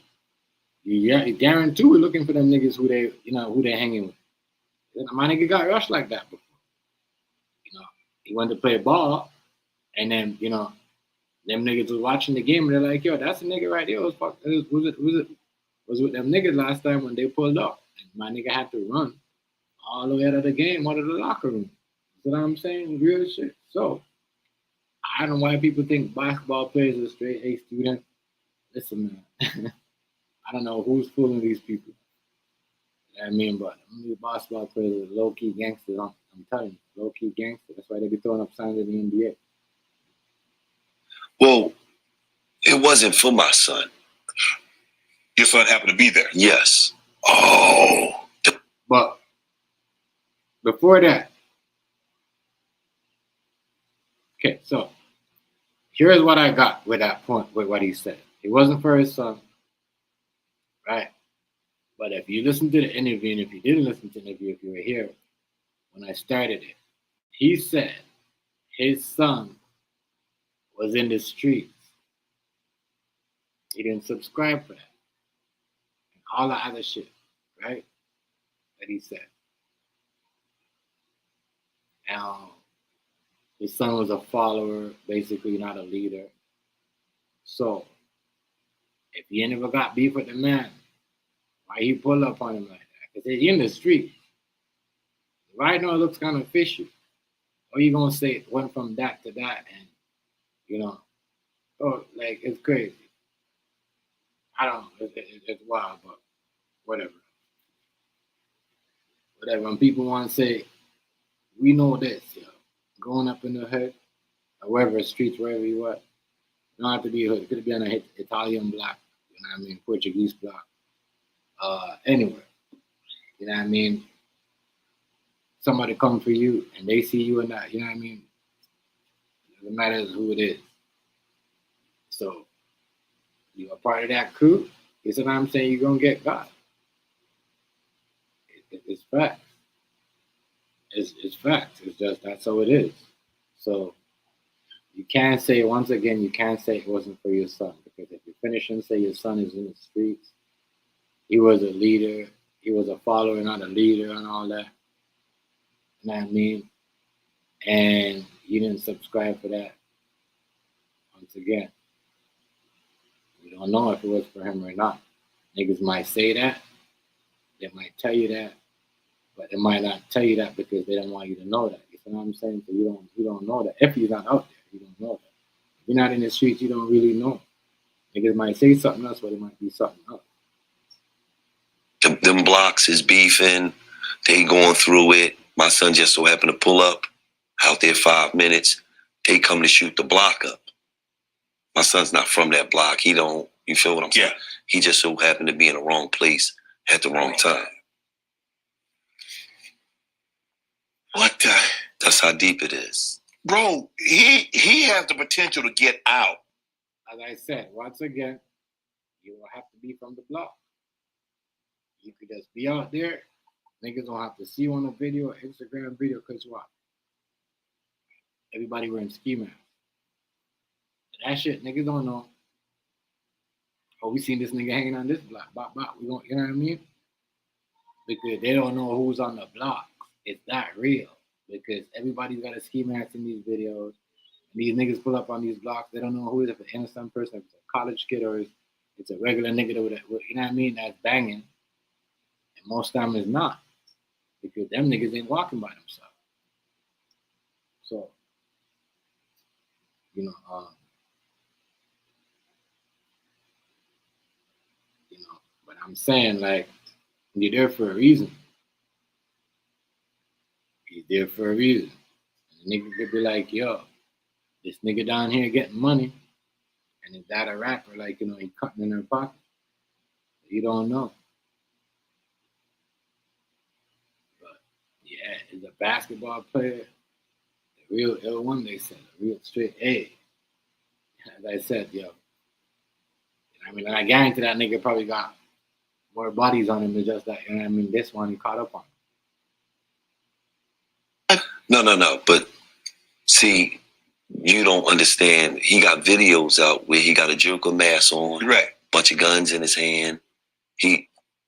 You guarantee we're looking for them niggas who they hanging with. My nigga got rushed like that before. He went to play ball, and then them niggas was watching the game, and they're like, yo, that's a nigga right there. Was with them niggas last time when they pulled up, and my nigga had to run all the way out of the game, out of the locker room. You know what I'm saying? Real shit. So I don't know why people think basketball players are straight A student. Listen, man. I don't know who's fooling these people. You know what I mean? But these basketball players are low-key gangsters. I'm telling you, low-key gangsters. That's why they be throwing up signs in the NBA. Well, it wasn't for my son. Your son happened to be there. Yes. Oh. But before that, okay, so here's what I got with that point, with what he said. It wasn't for his son, right? But if you listen to the interview, and if you didn't listen to the interview, if you were here when I started it, he said his son was in the streets. He didn't subscribe for that. And all the other shit, right? That he said. Now, his son was a follower, basically not a leader. So, if he never got beef with the man, why he pull up on him like that? Because he's in the street. Right now it looks kind of fishy. Or you gonna say it went from that to that and, like, it's crazy. I don't know, it's wild, but whatever. When people want to say, we know this, growing up in the hood, or wherever, streets, wherever you are, you don't have to be a hood. It could be on an Italian block, Portuguese block, anywhere. You know what I mean? Somebody come for you and they see you or not, you know what I mean? It doesn't matter who it is. So, you're a part of that crew, you see what I'm saying? You're going to get got. It's facts. It's facts. It's just, that's how it is. So, you can't say, once again, it wasn't for your son. Because if you finish and say your son is in the streets, he was a leader, he was a follower, not a leader and all that. You know what I mean? And you didn't subscribe for that. Once again, you don't know if it was for him or not. Niggas might say that. They might tell you that. But they might not tell you that because they don't want you to know that. You know what I'm saying? So you don't know that. If you're not out there, you don't know that. If you're not in the streets, you don't really know. Niggas might say something else, but it might be something else. Them blocks is beefing. They going through it. My son just so happened to pull up out there 5 minutes. They come to shoot the block up. My son's not from that block. He don't, you feel what I'm saying? Yeah. He just so happened to be in the wrong place at the wrong time. What the? That's how deep it is. Bro, he has the potential to get out. As I said, once again, you will have to be from the block. You could just be out there. Niggas don't have to see you on a video, Instagram video, because what? Everybody wearing ski masks. That shit, niggas don't know. Oh, we seen this nigga hanging on this block. Bop, bop. We don't, you know what I mean? Because they don't know who's on the block. It's not real. Because everybody's got a ski mask in these videos. And these niggas pull up on these blocks. They don't know who it is. If it's an innocent person, if it's a college kid, or it's a regular nigga that would, you know what I mean? That's banging. And most time it's not. Because them niggas ain't walking by themselves. So, but I'm saying, like, you're there for a reason. You're there for a reason. And the nigga could be like, yo, this nigga down here getting money, and is that a rapper? Like, he cutting in their pocket. You don't know. But, yeah, is a basketball player, the real ill one, they said, a real straight A. As I said, yo, I mean, I guarantee that nigga probably got more bodies on him than just that. You know what I mean? This one, he caught up on. No. But see, you don't understand. He got videos out where he got a Joker mask on, Right? Bunch of guns in his hand.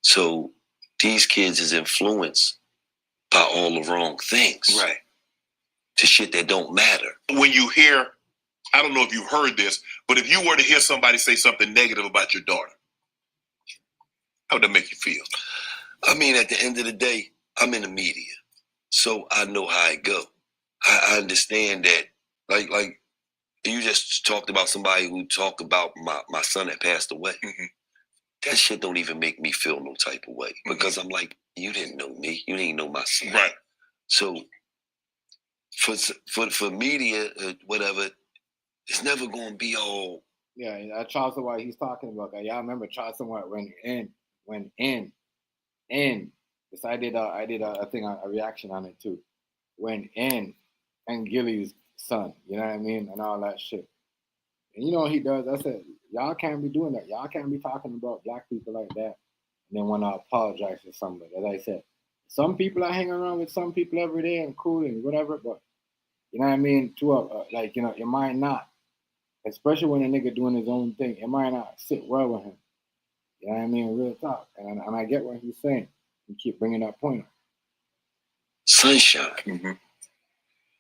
So these kids is influenced by all the wrong things. Right. To shit that don't matter. When you hear, I don't know if you've heard this, but if you were to hear somebody say something negative about your daughter, how would that make you feel? I mean, at the end of the day, I'm in the media, so I know how it go. I understand that, like you just talked about somebody who talked about my son that passed away. Mm-hmm. That shit don't even make me feel no type of way because I'm like, you didn't know me, you didn't know my son, Right? So for media, whatever, it's never gonna be all. Yeah, Charleston White, he's talking about that. Y'all remember Charleston White went in. Because I did a thing, a reaction on it too. Went in and Gillie's son, you know what I mean, and all that shit. And you know what he does? I said, y'all can't be doing that. Y'all can't be talking about black people like that. And then when I apologize for somebody, as I said, some people I hang around with some people every day and cool and whatever, but you know what I mean? Like, you know, it might not. Especially when a nigga doing his own thing, it might not sit well with him. You know what I mean? Real talk. And I get what he's saying. You keep bringing that point up. Sunshine. Mm-hmm.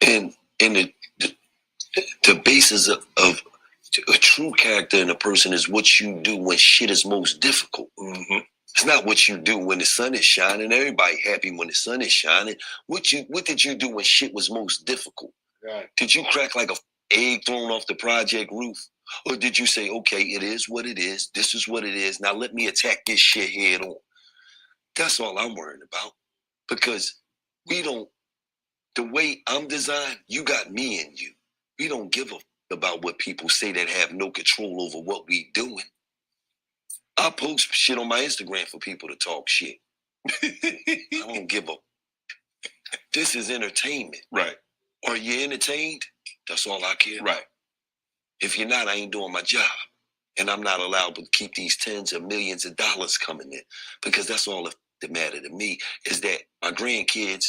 And the basis of a true character in a person is what you do when shit is most difficult. Mm-hmm. It's not what you do when the sun is shining. Everybody happy when the sun is shining. What did you do when shit was most difficult? Right. Did you crack like a egg thrown off the project roof? Or did you say, okay, it is what it is. This is what it is. Now let me attack this shit head on. That's all I'm worried about. Because the way I'm designed, you got me and you. We don't give a about what people say that have no control over what we doing. I post shit on my Instagram for people to talk shit. I don't give a. This is entertainment. Right. Are you entertained? That's all I care about. Right. If you're not, I ain't doing my job. And I'm not allowed to keep these tens of millions of dollars coming in. Because that's all that matter to me is that my grandkids,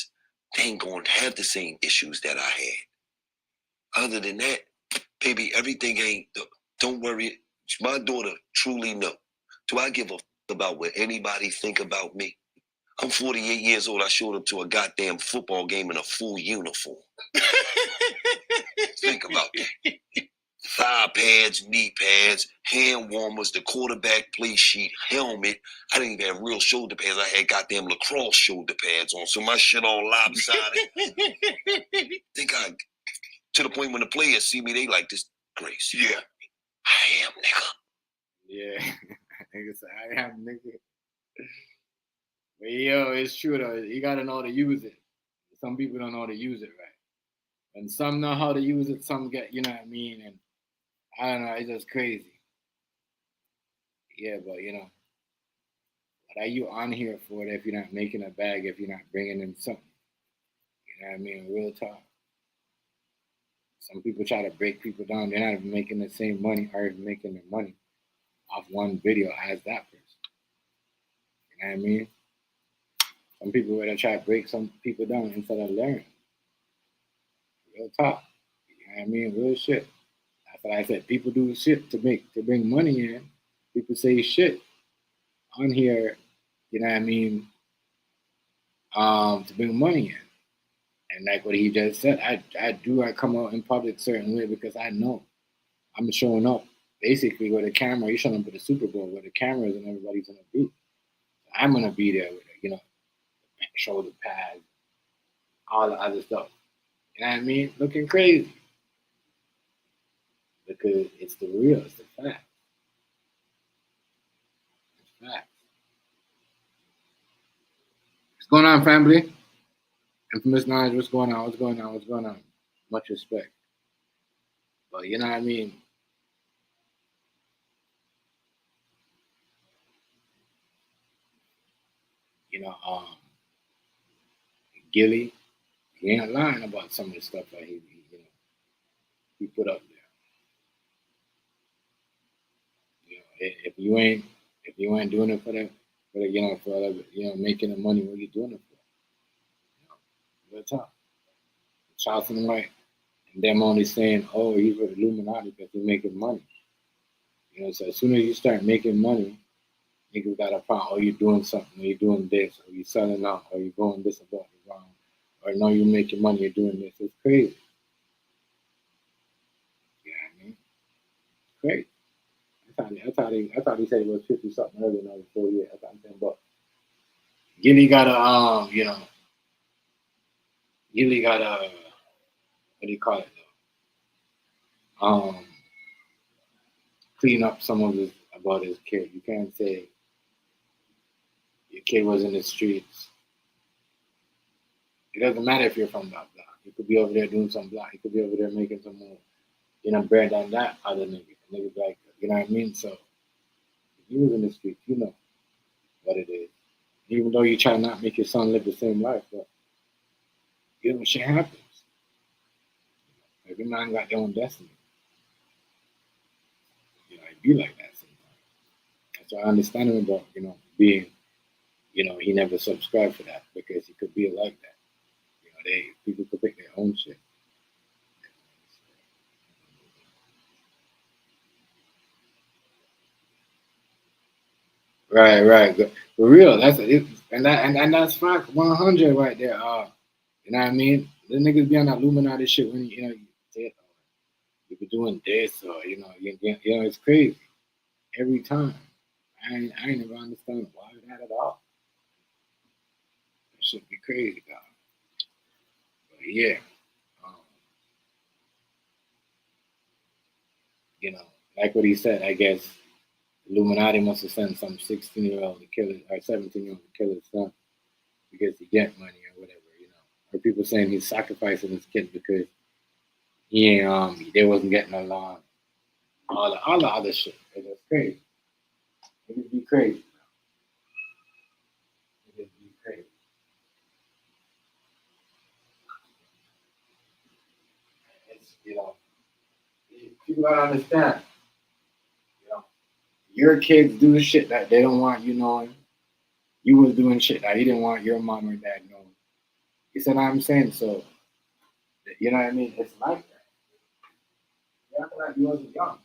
they ain't going to have the same issues that I had. Other than that, baby, everything ain't, don't worry. My daughter truly know. Do I give a about what anybody think about me? I'm 48 years old. I showed up to a goddamn football game in a full uniform. Think about that. Thigh pads, knee pads, hand warmers, the quarterback play sheet, helmet. I didn't even have real shoulder pads. I had goddamn lacrosse shoulder pads on, so my shit all lopsided. Think I, to the point when the players see me, they like this Grace. Yeah. I am, nigga. Yeah. Nigga say, I am, nigga. But yo, it's true though. You gotta know how to use it. Some people don't know how to use it right. And some know how to use it, some get, you know what I mean? And I don't know, it's just crazy. Yeah, but you know, what are you on here for if you're not making a bag, if you're not bringing in something? You know what I mean? Real talk. Some people try to break people down. They're not even making the same money or even making the money off one video as that person. You know what I mean? Some people would try to break some people down instead of learning. Real talk. You know what I mean? Real shit. That's what I said. People do shit to bring money in. People say shit on here, you know what I mean, to bring money in. And like what he just said, I come out in public a certain way because I know I'm showing up basically with a camera. You're showing up with the Super Bowl where the cameras and everybody's gonna be. I'm gonna be there with it, you know, shoulder pads, all the other stuff. You know what I mean? Looking crazy. Because it's the real, it's the fact. It's fact. What's going on, family? Infamous Knowledge, what's going on? What's going on? What's going on? Much respect. But you know what I mean? You know, Gillie, he ain't lying about some of the stuff that he put up there. You know, if you ain't doing it for making the money, what are you doing it for? You know, real talk. Charleston White, and them only saying, oh, he's with Illuminati because he's making money. You know, so as soon as you start making money Niggas got a problem, or you doing something, or you doing this, or you selling out, or you going this about it wrong, or no, you making money, you're doing this. It's crazy. You know what I mean? Crazy. I thought he said it was 50 something earlier, no, 4 years. I thought $10. Gillie got a Gillie got a, what do you call it though? Clean up some of his about his kid. You can't say your kid was in the streets. It doesn't matter if you're from that block. You could be over there doing some block. You could be over there making some more, bread than that other nigga. Niggas like, you know what I mean? So if you was in the streets, you know what it is. Even though you try not to make your son live the same life, but shit happens. Every man got their own destiny. It be like that sometimes. That's why I understand him about, being, he never subscribed for that because he could be like that. People could pick their own shit. Right. For real, that's it, and that's fact 100 right there. You know what I mean? The niggas be on that Illuminati shit when you say, you be doing this or it's crazy every time. I ain't never understand why that at all. That should be crazy, dog. But yeah, like what he said, I guess Illuminati must have sent some 16-year-old to kill it or 17-year-old to kill his son because he get money or whatever, Or people saying he's sacrificing his kid because they wasn't getting along. All the other shit. It's just crazy. It would be crazy. It would be crazy. It's people gotta understand. Your kids do shit that they don't want you knowing. You was doing shit that you didn't want your mom or dad knowing. You see what I'm saying? So, you know what I mean? It's like that. You act like you wasn't young.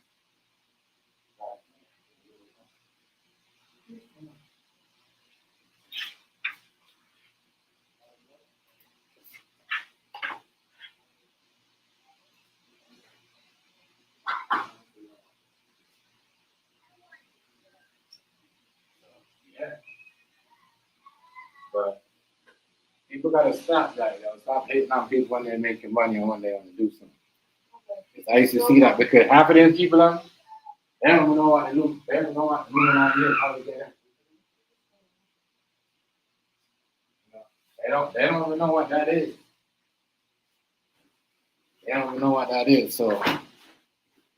Yeah. But people gotta stop that, Stop hating on people when they're making money and when they want to do something. I used to see that because half of them people they don't even know what they do. They don't know what Illuminati is, how to get it. They don't even know what that is. They don't even know what that is. So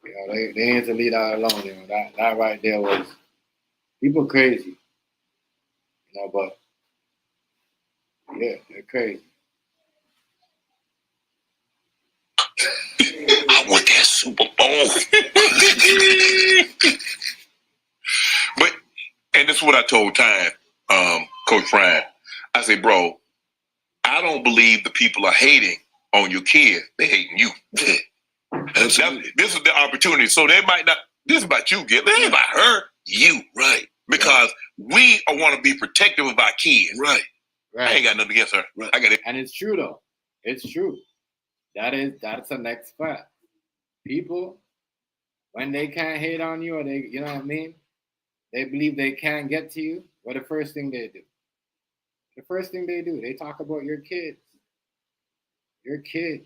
they need to leave that alone. That right there was people crazy. But yeah, they're crazy. I want that Super Bowl. And this is what I told Time, Coach Brian. I said, bro, I don't believe the people are hating on your kid. They're hating you. Absolutely. This is the opportunity. So they might not, this is about you, Gillie. This is about her. You, right. Because we want to be protective of our kids. Right. I ain't got nothing against her. Right. I got it. And it's true though. It's true. That's the next fact. People, when they can't hate on you or they, you know what I mean? They believe they can't get to you. What the first thing they do? The first thing they do, they talk about your kids. Your kids.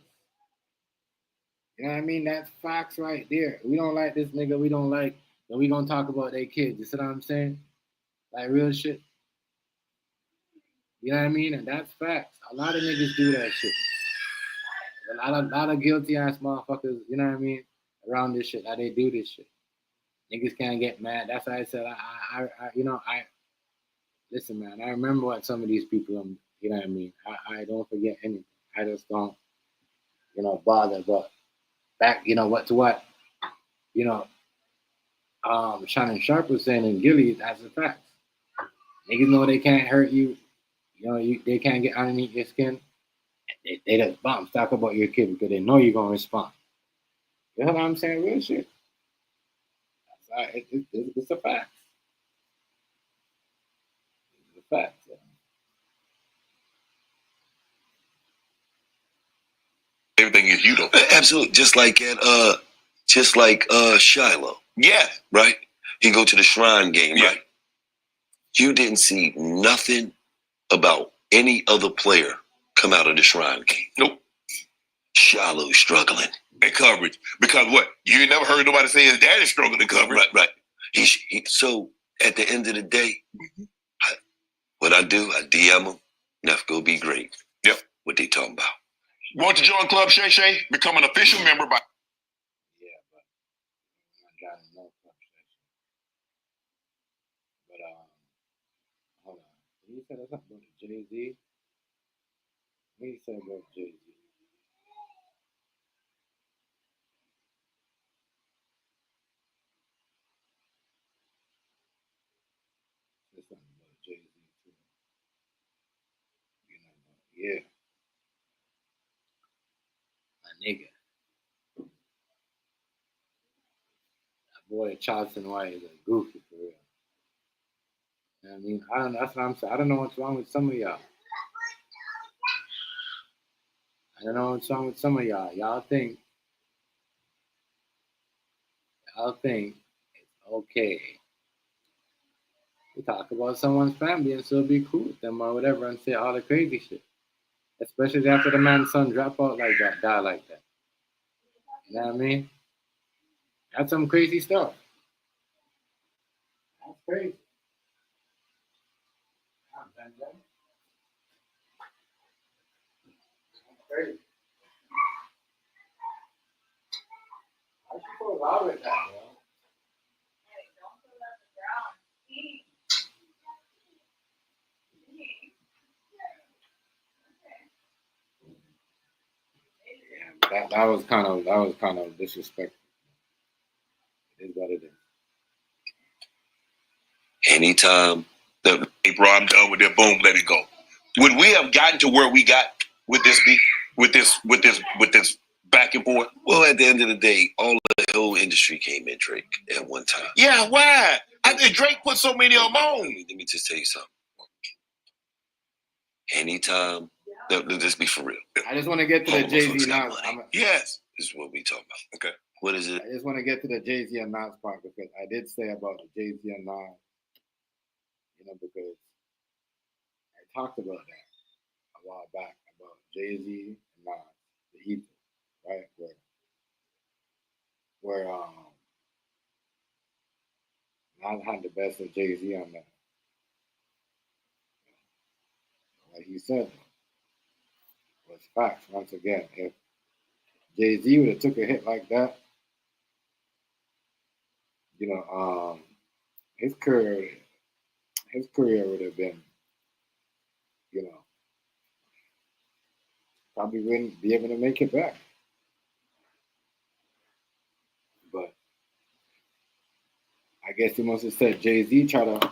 You know what I mean? That's facts right there. We don't like this nigga. We don't like, but we gonna talk about their kids. You see what I'm saying? Like real shit. You know what I mean? And that's facts. A lot of niggas do that shit. A lot of guilty ass motherfuckers, you know what I mean, around this shit. How they do this shit. Niggas can't get mad. That's why I said I listen, man. I remember what some of these people, you know what I mean. I don't forget anything. I just don't, bother. But back, what, Shannon Sharp was saying in Gillie, that's a fact. Niggas know they can't hurt you. They can't get underneath your skin. They just talk about your kid because they know you're gonna respond. You know what I'm saying? Real shit. It's a fact. Facts. Everything is you though. Absolutely. Just like Shiloh, Yeah. right? He go to the Shrine game, Yeah. right? You didn't see nothing about any other player come out of the Shrine game. Nope. Shiloh struggling. And coverage. Because what? You ain't never heard nobody say his daddy struggling to cover. Right. So at the end of the day, what I do, I DM them. Neff go be great. Yep. What they talking about? Want to join Club Shay Shay? Become an official member by. Yeah, but I got no conversation. But hold on. You said something about Jay-Z? What you said about Jay-Z? There's something about Jay-Z too. You know, yeah. My nigga. That boy Charleston White is a goofy for real. You know what I mean? I don't know, that's what I'm saying. I don't know what's wrong with some of y'all. I don't know what's wrong with some of y'all. Y'all think it's okay to talk about someone's family and still be cool with them or whatever and say all the crazy shit. Especially after the man's son drop out like that, die like that. You know what I mean? That's some crazy stuff. That's crazy. That's crazy. I should go loud with that, bro. That was kind of disrespectful. It is what it is. Anytime that Hey, bro, I'm done with that. Boom, let it go. Would we have gotten to where we got with this beef, with this back and forth? well, at the end of the day, all the whole industry came in Drake at one time. Yeah, why? I think Drake put so many of them on. Let me just tell you something. Anytime, let's be for real. I just want to get to the Jay-Z Nas. Yes. This is what we talking about. Okay. What is it? I just want to get to the Jay-Z and Nas part because I did say about the Jay-Z and Nas, because I talked about that a while back about Jay-Z and Nas, the Ether, right? Where Nas had the best of Jay-Z on that. What he said was facts. Once again, if Jay-Z would have took a hit like that, his career would have been, probably wouldn't be able to make it back. But I guess he must have said Jay-Z try to,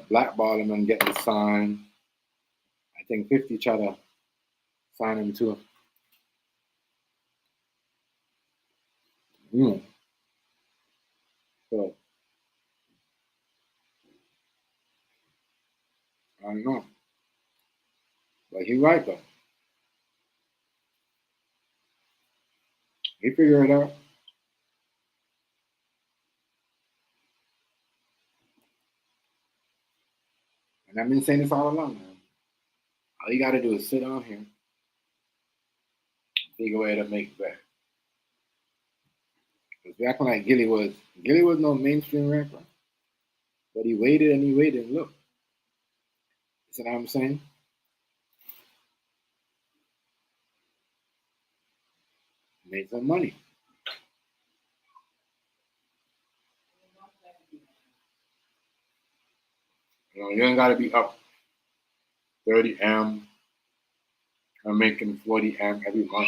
blackball him and get him signed. I think 50 tried to sign him too. So I don't know. But he right though. He figured it out. And I've been saying this all along, man. All you gotta do is sit down here and figure a way to make it back. Because back when Gillie was no mainstream rapper. But he waited and look. You see what I'm saying? Made some money. You ain't gotta be up 30 M. I'm making 40 M every month.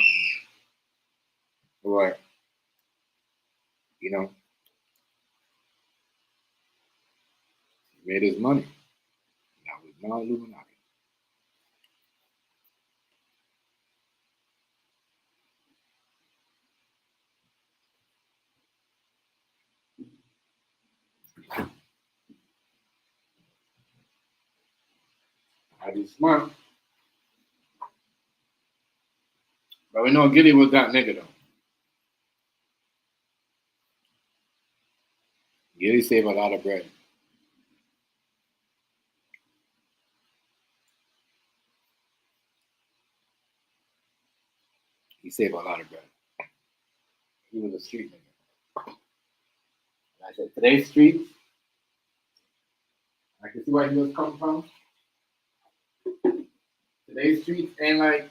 Or, he made his money. That was not Illuminati. Gotta be smart. But we know Gillie was that nigga though. Gillie saved a lot of bread. He saved a lot of bread. He was a street nigga. And I said, today's streets, I can see where he was coming from. Today's streets ain't like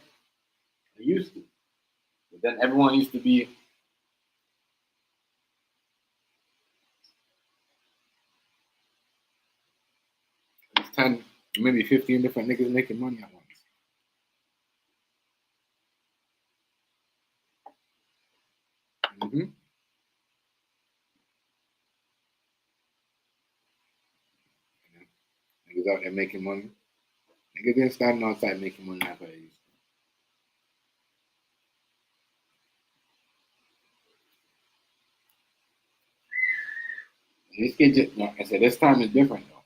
they used to. But then everyone used to be there's 10, maybe 15 different niggas making money at once. Mm-hmm. Niggas out there making money. Niggas didn't stand outside making money like they used to. This kid just, like I said, this time is different though.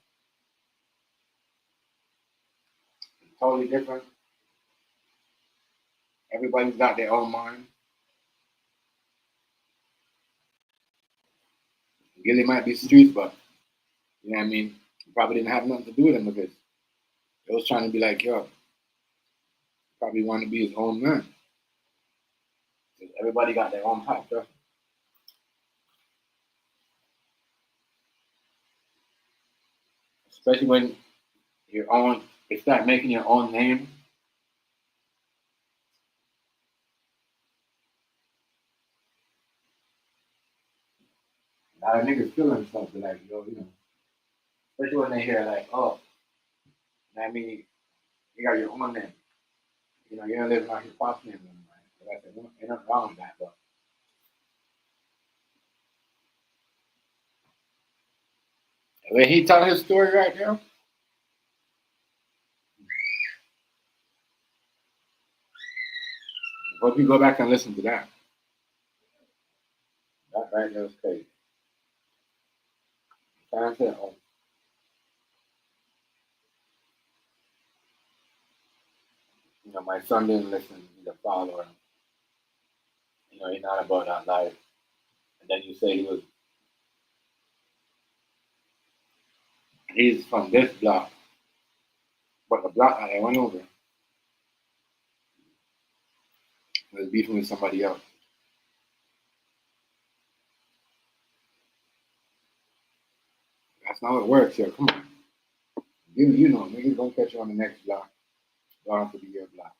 It's totally different. Everybody's got their own mind. Gillie might be streets, but you know what I mean? He probably didn't have nothing to do with him because they was trying to be like, yo, probably want to be his own man. Because everybody got their own path, bro. Especially when you're on, you start making your own name. A lot of niggas feeling something like, yo, you know, especially when they hear like, oh, you know what I mean, you got your own name. You know, you're living out your pop's name. Right? Like I said, ain't nothing wrong with that, but the way he telling his story right now, hope you go back and listen to that. That right there was crazy. Trying to say, oh, you know, my son didn't listen. He's a follower. You know, he's not about that life. And then you say he's from this block, but the block that I went over was beefing with somebody else. That's not how it works here. Come on. You know, niggas don't catch you on the next block. Don't have to be your block.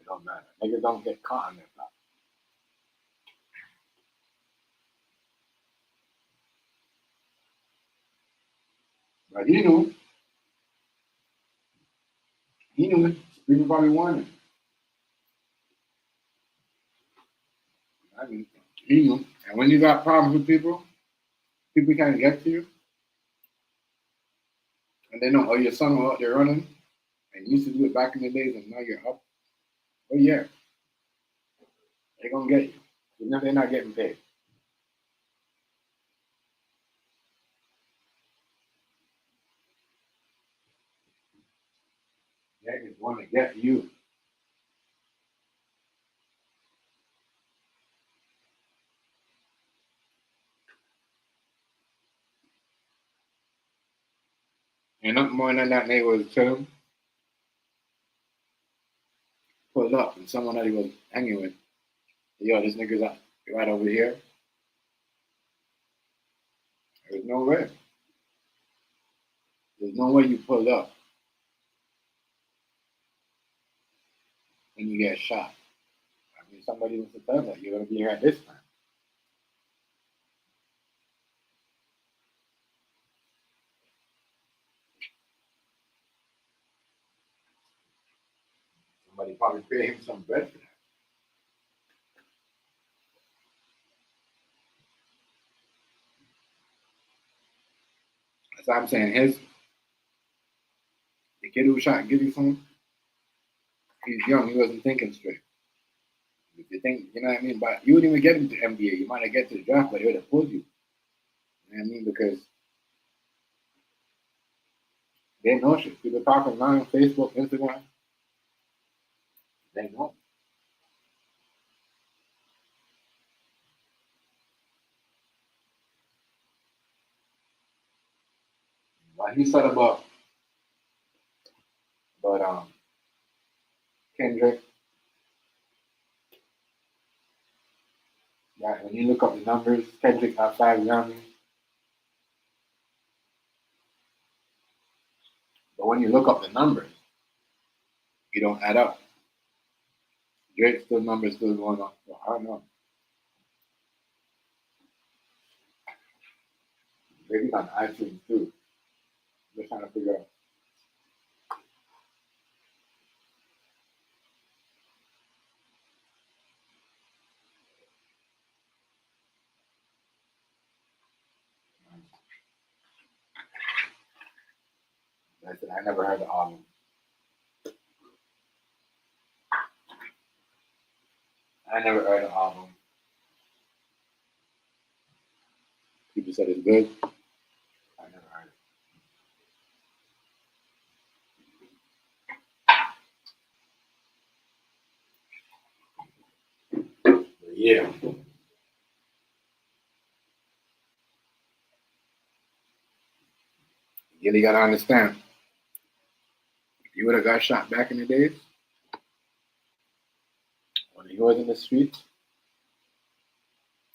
It don't matter. Niggas don't get caught on their block. But he knew. He knew it. People probably wanted it. I mean, he knew. And when you got problems with people can't get to you. And they know, oh, your son was out there running. And you used to do it back in the days and now you're up. Oh, yeah. They're going to get you. Even if they're not getting paid. They just want to get you. And nothing more than that neighbor was chilling. Pulled up and someone that he was hanging with. Yo, this nigga's right over here. There's no way. There's no way you pull up and you get shot. I mean, somebody was to tell that you're going to be here at this time. Somebody probably paid him some bread for that. That's what I'm saying. The kid who shot Gillie son, he's young. He wasn't thinking straight. If you think, you know what I mean? But you wouldn't even get into NBA. You might not get to the draft, but they would have pulled you. You know what I mean? Because They know shit. People talking on Facebook, Instagram. They know. What he said about Kendrick, yeah, when you look up the numbers, Kendrick got 5 Grammys. But when you look up the numbers, you don't add up. Drake's still numbers still going up. So I don't know. Drake's on iTunes too. Just trying to figure out. I said I never heard the album. I never heard the album. People said it's good. I never heard it. But yeah. You gotta understand. If you would have got shot back in the days, when he was in the streets,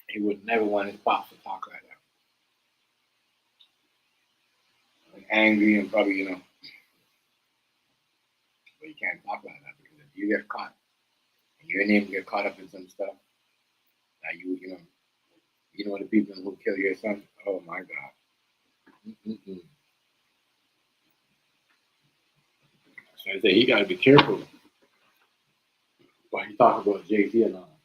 he would never want his pops to talk like that. Like angry and probably, but you can't talk like that because if you get caught and your name get caught up in some stuff, that you know the people who kill your son. Oh my God. Mm-mm-mm. So I say he got to be careful. But he talk about Jay-Z and all.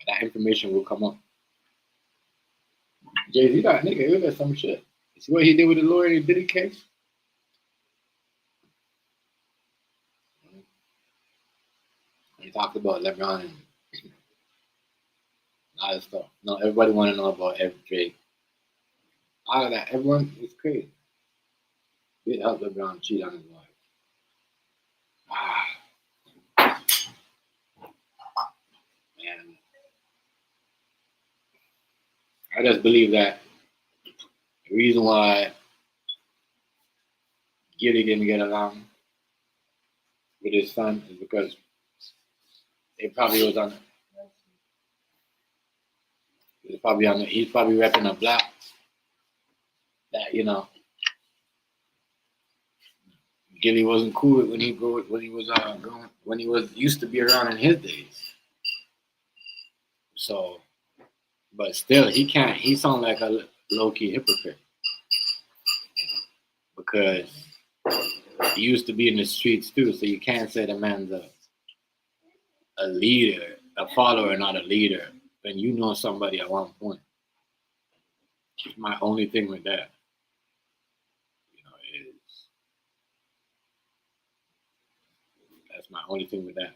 That information will come up. Jay-Z got nigga, he got some shit. You see what he did with the lawyer in the Diddy case? He talked about LeBron and all that stuff. No, everybody want to know about Drake. All of that, everyone is crazy. It helped LeBron cheat on his wife. Man, I just believe that the reason why Gillie didn't get along with his son is because they probably was on. He's probably repping a block that Gillie wasn't cool with when he was used to be around in his days. So, but still, he can't. He sounds like a low key hypocrite because he used to be in the streets too. So you can't say the man's a leader, a follower, not a leader. When you know somebody at one point. My only thing with that, is that's my only thing with that.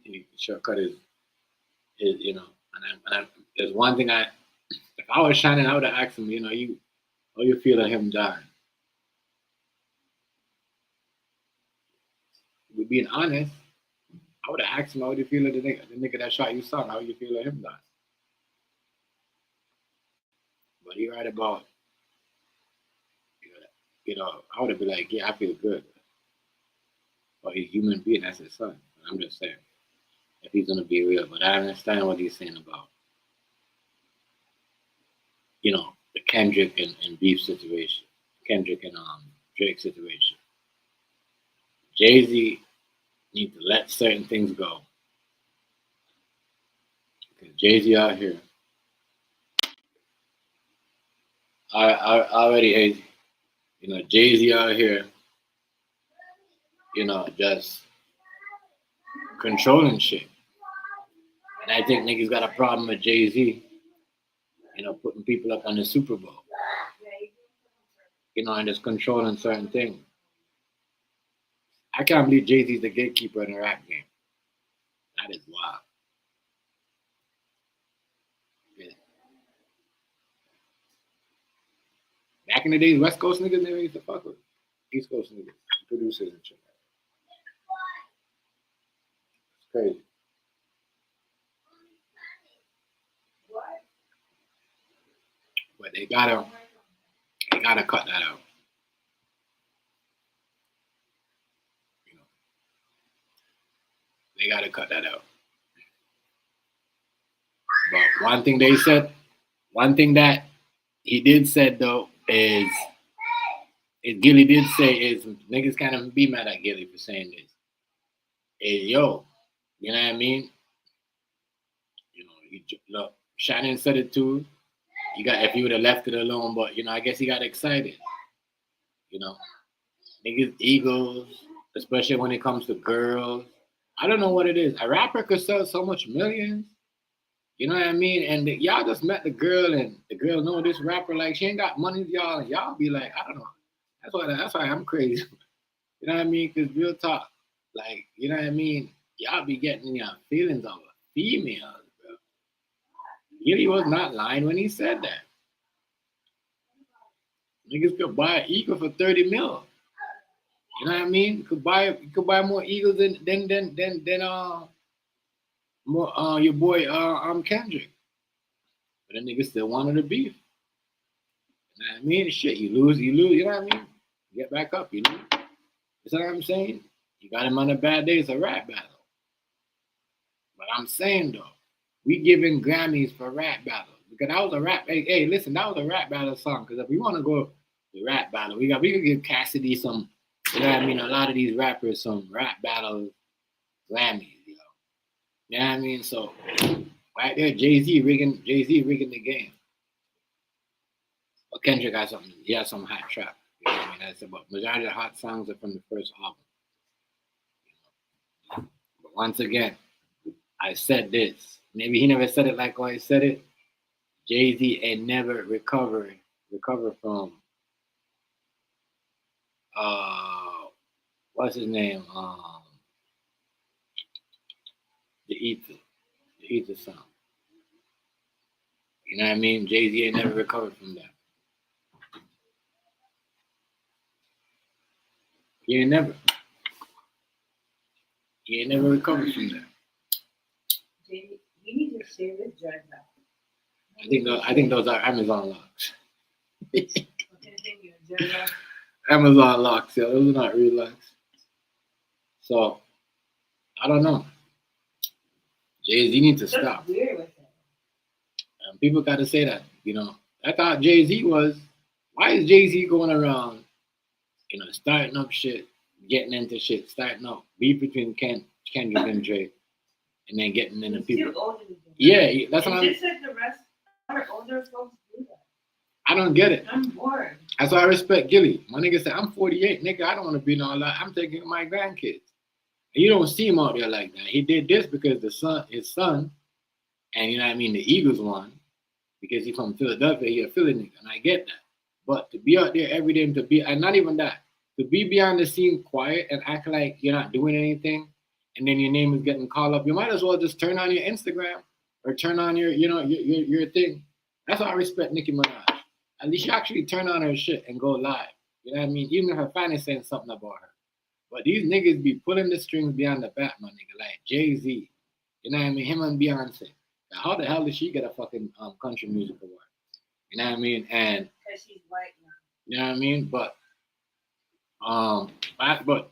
He shortcut is there's one thing if I was shining, I would have asked him, how you feel of him dying? With being honest, I would have asked him, how would you feel of the nigga that shot your son? How you feel of him dying? But he right about, I would have been like, yeah, I feel good. But he's a human being, that's his son. I'm just saying, if he's gonna be real. But I understand what he's saying about, the Kendrick and beef situation, Kendrick and Drake situation. Jay-Z need to let certain things go. Because Jay-Z out here, I already hate, Jay-Z out here, just controlling shit. And I think niggas got a problem with Jay-Z, putting people up on the Super Bowl. And just controlling certain things. I can't believe Jay-Z's the gatekeeper in the rap game. That is wild. Yeah. Back in the days, West Coast niggas never used to fuck with East Coast niggas, producers and shit. It's crazy. But they gotta cut that out. You know, they gotta cut that out. But one thing that he did said though is Gillie did say is niggas kind of be mad at Gillie for saying this. Is yo, you know what I mean? You know, look, Shannon said it too. You got if you would have left it alone, but you know, I guess he got excited. You know, niggas egos, especially when it comes to girls. I don't know what it is. A rapper could sell so much millions. You know what I mean? And y'all just met the girl, and the girl know this rapper like she ain't got money, y'all, and y'all be like, I don't know. That's why I'm crazy. You know what I mean? Because real talk, like, you know what I mean? Y'all be getting your feelings over females, bro. Gillie was not lying when he said that. Niggas could buy an eagle for 30 mil. You know what I mean? You could buy more eagles than your boy Kendrick. But the nigga still wanted the beef. You know what I mean? Shit, you lose, you know what I mean? Get back up, you know? You know what I'm saying? You got him on a bad day, it's a rap battle. But I'm saying though, we giving Grammys for rap battles. Because that was a rap, hey, listen, that was a rap battle song. Because if we want to go to rap battle, we could give Cassidy some, you know what I mean? A lot of these rappers some rap battle Grammys, you know? You know what I mean? So right there, Jay-Z rigging the game. But Kendrick has something. He has some hot trap. You know what I mean? That's about majority of the hot songs are from the first album. But once again, I said this. Maybe he never said it like how I said it. Jay-Z ain't never recover from what's his name? The Ether song. You know what I mean? Jay-Z ain't never recovered from that. He ain't never recovered from that. You need to share this drug now. I think those are Amazon locks. Okay, Amazon locks, yeah, those are not real locks. So I don't know. Jay-Z needs to stop. Weird with it. And people got to say that, you know. I thought Jay-Z was. Why is Jay-Z going around, you know, starting up shit, getting into shit, starting up beef between Kendrick and Drake, and then getting into people. Too older to do that. Yeah, that's what I'm. Just like the rest of our older folks do that. I don't get it. I'm bored. That's why I respect Gillie. My nigga said, I'm 48, nigga. I don't want to be no lot. I'm taking my grandkids. And you don't see him out there like that. He did this because his son, and you know what I mean, the Eagles won because he's from Philadelphia. He's a Philly nigga, and I get that. But to be out there every day and not even that, to be behind the scene quiet and act like you're not doing anything, and then your name is getting called up, you might as well just turn on your Instagram or turn on your thing. That's why I respect Nicki Minaj. At least she actually turn on her shit and go live. You know what I mean? Even if her fan is saying something about her. But these niggas be pulling the strings behind the back, my nigga. Like Jay-Z. You know what I mean? Him and Beyonce. Now, how the hell did she get a fucking country music award? You know what I mean? And Because she's white now. you know what I mean?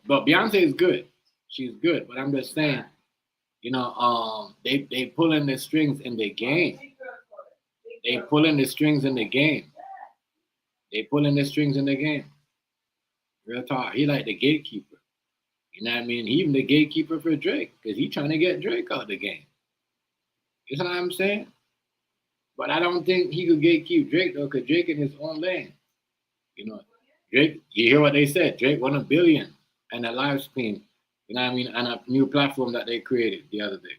But Beyonce is good. She's good. But I'm just saying, you know, they pulling the strings in the game. They pulling the strings in the game. They pulling the strings in the game. Real talk. He like the gatekeeper. You know what I mean? He even the gatekeeper for Drake because he trying to get Drake out of the game. You know what I'm saying? But I don't think he could gatekeep Drake though, because Drake in his own lane. You know, Drake. You hear what they said? Drake won $1 billion and a live stream. You know what I mean? And a new platform that they created the other day.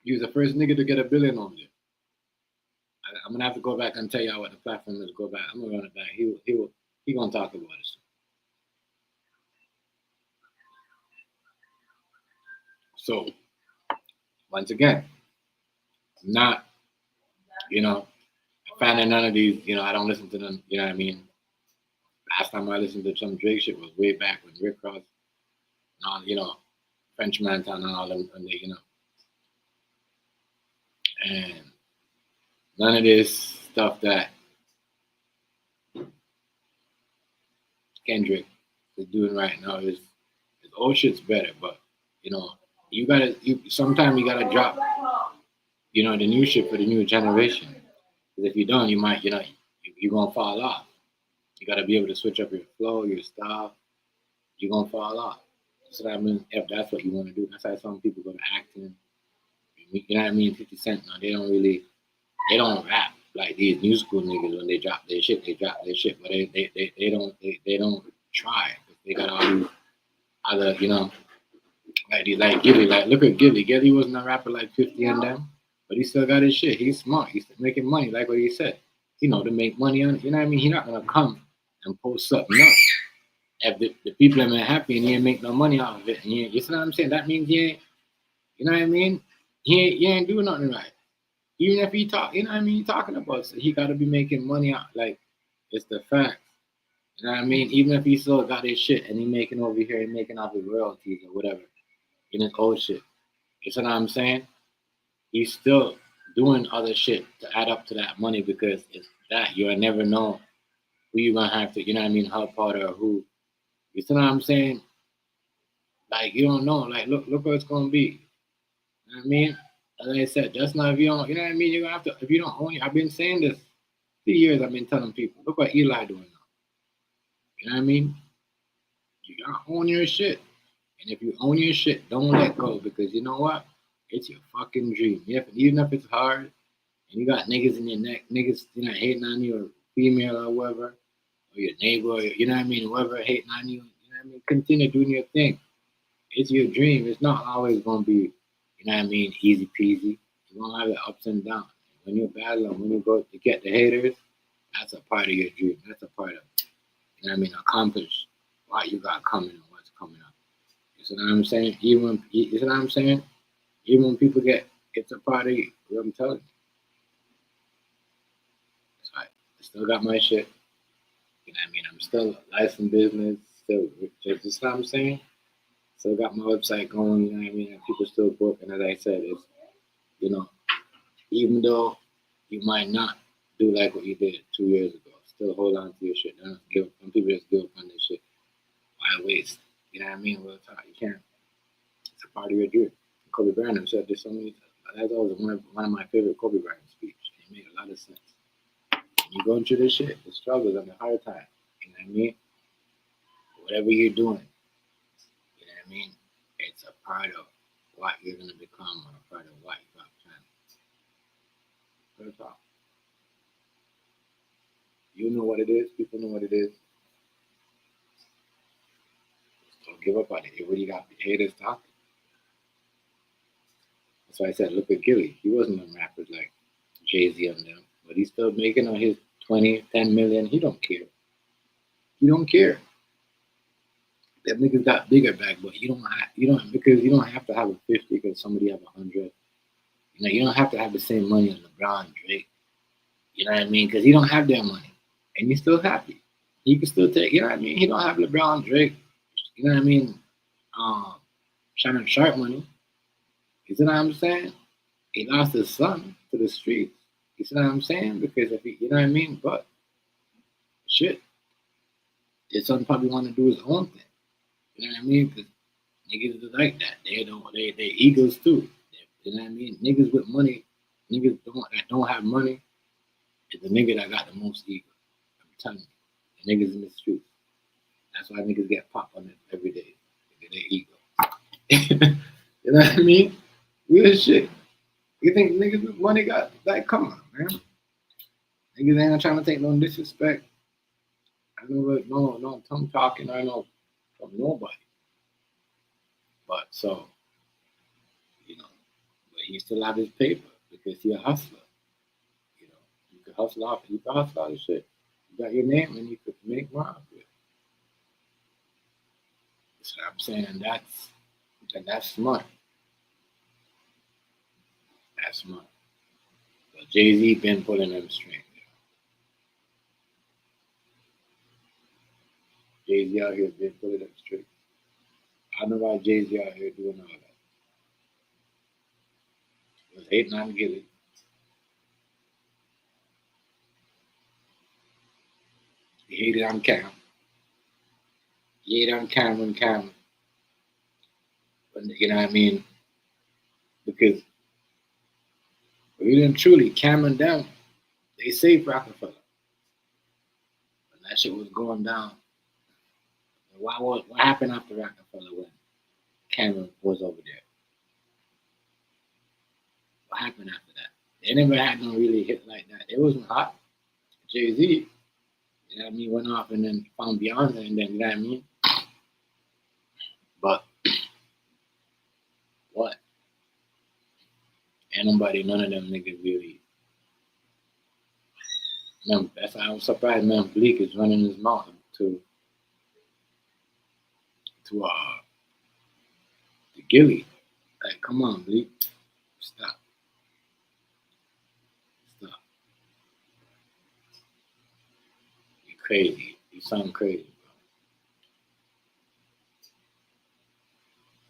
He was the first nigga to get $1 billion on there. I'm gonna have to go back and tell y'all what the platform is. Go back. I'm gonna run it back. He gonna talk about it. So once again, not, you know, fan of none of these. You know, I don't listen to them. You know what I mean? Last time I listened to some Drake shit was way back when Rick Ross, you know, French Montana and all them, and they, you know, and none of this stuff that Kendrick is doing right now is old shit's better, but you know, sometimes you gotta drop, you know, the new shit for the new generation. Because if you don't, you might, you know, you're gonna fall off. You gotta be able to switch up your flow, your style. You're gonna fall off. So that means if that's what you want to do, that's why some people go to acting. You know what I mean? 50 Cent now, they don't rap like these new school niggas. When they drop their shit, but they don't try. They got all these other, you know, like Gillie. Like look at Gillie. Gillie wasn't a rapper like 50 and them, but he still got his shit. He's smart. He's making money, like what he said. You know, to make money on it. You know what I mean? He's not gonna come and post something up if the people ain't happy and he ain't make no money off of it. And you see what I'm saying? That means he ain't, you know what I mean? He ain't doing nothing right. Even if he talk, you know what I mean? He talking about, so he got to be making money out. Like, it's the fact. You know what I mean? Even if he still got his shit and he making over here, he making off his royalties or whatever in his old shit. You see what I'm saying? He's still doing other shit to add up to that money because it's that. You'll never know who you're going to have to, you know what I mean, help out or who. You see what I'm saying? Like, you don't know. Like, look what it's going to be. You know what I mean? As I said, that's not if you don't, you know what I mean? You're going to have to, if you don't own it, I've been saying this 3 years, I've been telling people, look what Eli doing now. You know what I mean? You got to own your shit. And if you own your shit, don't let go because you know what? It's your fucking dream. Even if it's hard and you got niggas in your neck, niggas, you know, hating on you or female or whatever, or your neighbor, or, you know what I mean, whoever hating on you, you know what I mean? Continue doing your thing. It's your dream. It's not always going to be, you know what I mean, easy peasy. You're going to have the ups and downs. When you're battling, when you go to get the haters, that's a part of your dream. That's a part of, you know what I mean, accomplish what you got coming and what's coming up. You see what I'm saying? You see what I'm saying? Even when people it's a part of you, what I'm telling you. It's like, I still got my shit. You know what I mean? I'm still licensed business, still, just what I'm saying? Still got my website going, you know what I mean? And people still book. And as I said, it's, you know, even though you might not do like what you did 2 years ago, still hold on to your shit. Don't give up. Some people just give up on this shit. Why waste? You know what I mean? Well, you can't. It's a part of your dream. Kobe Bryant said this so many times. That's always one of my favorite Kobe Bryant speeches. It made a lot of sense. When you're going through this shit, the struggles and the hard time, you know what I mean? Whatever you're doing, you know what I mean? It's a part of what you're going to become or a part of what you got planned. That's all. You know what it is. People know what it is. Just don't give up on it. You already got haters talking. That's why I said, look at Gillie. He wasn't on rappers like Jay-Z and them, but he's still making on his 20, 10 million. He don't care. He don't care. That niggas got bigger back, but you don't have to have a 50 because somebody have 100. You know, you don't have to have the same money as LeBron, Drake. You know what I mean? Because he don't have their money, and he's still happy. He can still take. You know what I mean? He don't have LeBron, Drake. You know what I mean? Shannon Sharp money. You see what I'm saying? He lost his son to the streets. You see what I'm saying? Because if he, you know what I mean? But shit, his son probably want to do his own thing. You know what I mean? Because niggas is like that. They egos too. You know what I mean? Niggas with money, niggas that don't have money, is the nigga that got the most ego. I'm telling you, the niggas in the streets. That's why niggas get popped on it every day. They get their ego. You know what I mean? Real shit. You think niggas with money got, like, come on, man. Niggas ain't trying to take no disrespect. I know no tongue talking. I know from nobody. But so, you know, but he still have his paper because he a hustler. You know, you can hustle out of shit. You got your name and you could make money with it. That's what I'm saying, and that's smart. That's smart. But Jay-Z been pulling them strings. Jay-Z out here being put it up straight. I don't know why Jay-Z out here doing all that. He was hating on Gillie. He hated on Cam. He hated on Cam. But you know what I mean? Because really and truly, Cam and them, they saved Rockefeller. When that shit was going down. What happened after Rockefeller when Cameron was over there? What happened after that? They never had no really hit like that. It wasn't hot. Jay-Z, you know what I mean, went off and then found Beyonce and then, you know what I mean? But what? Ain't nobody, none of them niggas really. That's why I was surprised man Bleak is running his mouth to Gillie. Like, come on, Bleak. Stop. You crazy. You sound crazy, bro.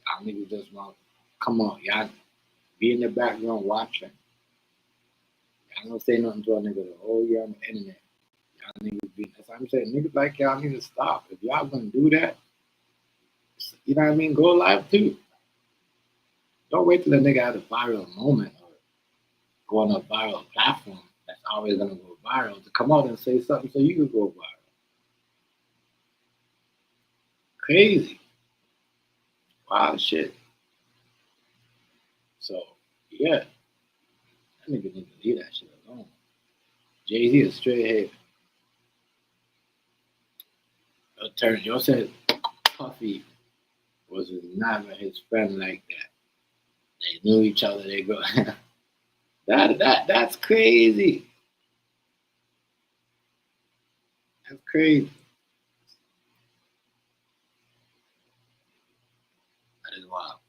Y'all niggas just want, come on, y'all be in the background watching. Y'all don't say nothing to a nigga the whole year on the internet. Y'all niggas be, that's what I'm saying. Niggas like y'all need to stop. If y'all gonna do that, you know what I mean? Go live too. Don't wait till the nigga has a viral moment or go on a viral platform that's always gonna go viral to come out and say something so you can go viral. Crazy. Wild shit. So, yeah. That nigga need to leave that shit alone. Jay-Z is straight ahead. Y'all said Puffy was never his friend like that. They knew each other. They go. That's crazy. That's crazy. That is wild.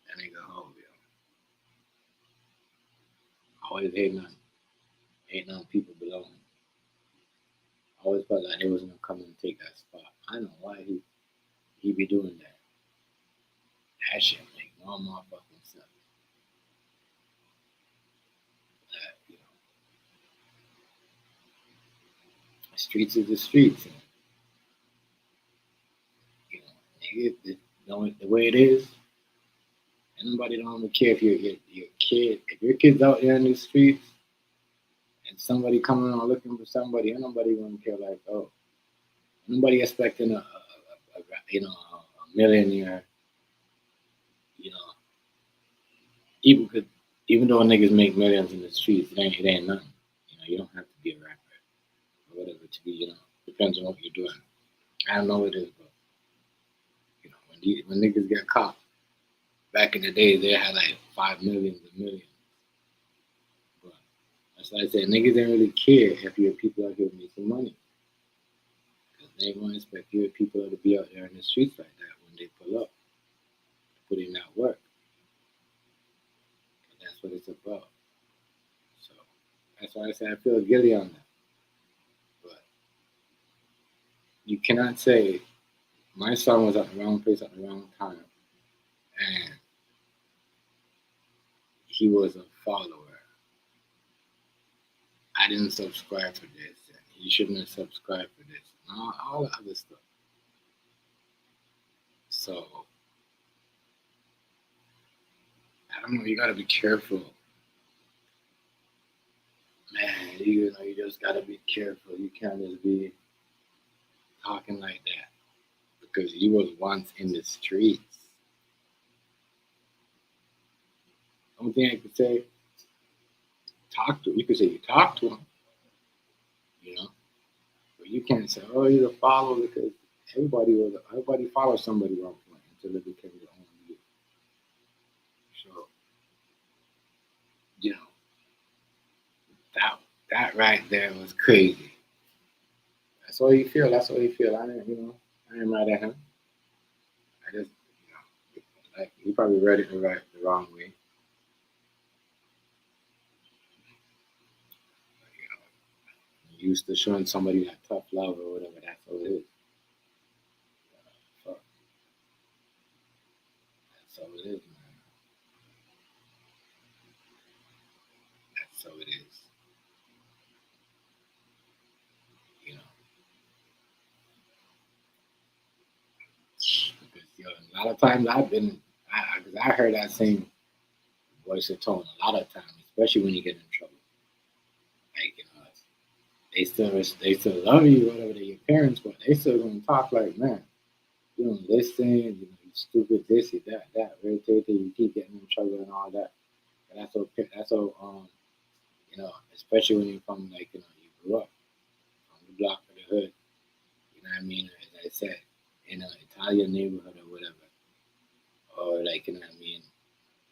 That nigga home, yo. Always hating on people below him. Always felt like they was gonna come and take that spot. I don't know why he be doing that. That shit make no motherfucking sense. You know, the streets is the streets. And, you know, the way it is. Anybody don't even care if your kid, if your kid's out there in the streets and somebody coming on looking for somebody, ain't nobody gonna care like, oh, nobody expecting a millionaire, you know, even though niggas make millions in the streets, it ain't nothing. You know, you don't have to be a rapper or whatever to be, you know, depends on what you're doing. I don't know what it is, but you know, when niggas get caught, back in the day, they had like 5 million and millions. But that's why I said niggas didn't really care if your people out here making money. Because they ain't gonna expect your people to be out there in the streets like that when they pull up, put in that work. And that's what it's about. So that's why I say I feel Gillie on that. But you cannot say my son was at the wrong place at the wrong time and he was a follower. I didn't subscribe for this, and you shouldn't have subscribed for this, and all the other stuff. So, I don't know, you gotta be careful. Man, you know, you just gotta be careful. You can't just be talking like that. Because you was once in the streets. Only thing I could say, you could say you talk to him, you know, but you can't say, oh, he's a follower, because everybody follows somebody at one point until it became their own you. So, you know, that right there was crazy. That's all you feel. That's all you feel. I ain't mad at him. I just, you know, like he probably read it the wrong way. used to showing somebody that tough love or whatever. That's all it is. Fuck. That's all it is, man. That's all it is. You know. Because a lot of times because I heard that same voice or tone a lot of times, especially when you get in trouble. Like, they still love you, whatever they're your parents, but they still gonna talk like, man, you don't listen, you stupid this, you that, irritated, you keep getting in trouble and all that. And that's so especially when you're from you grew up on the block of the hood, you know what I mean? As I said, in an Italian neighborhood or whatever. Or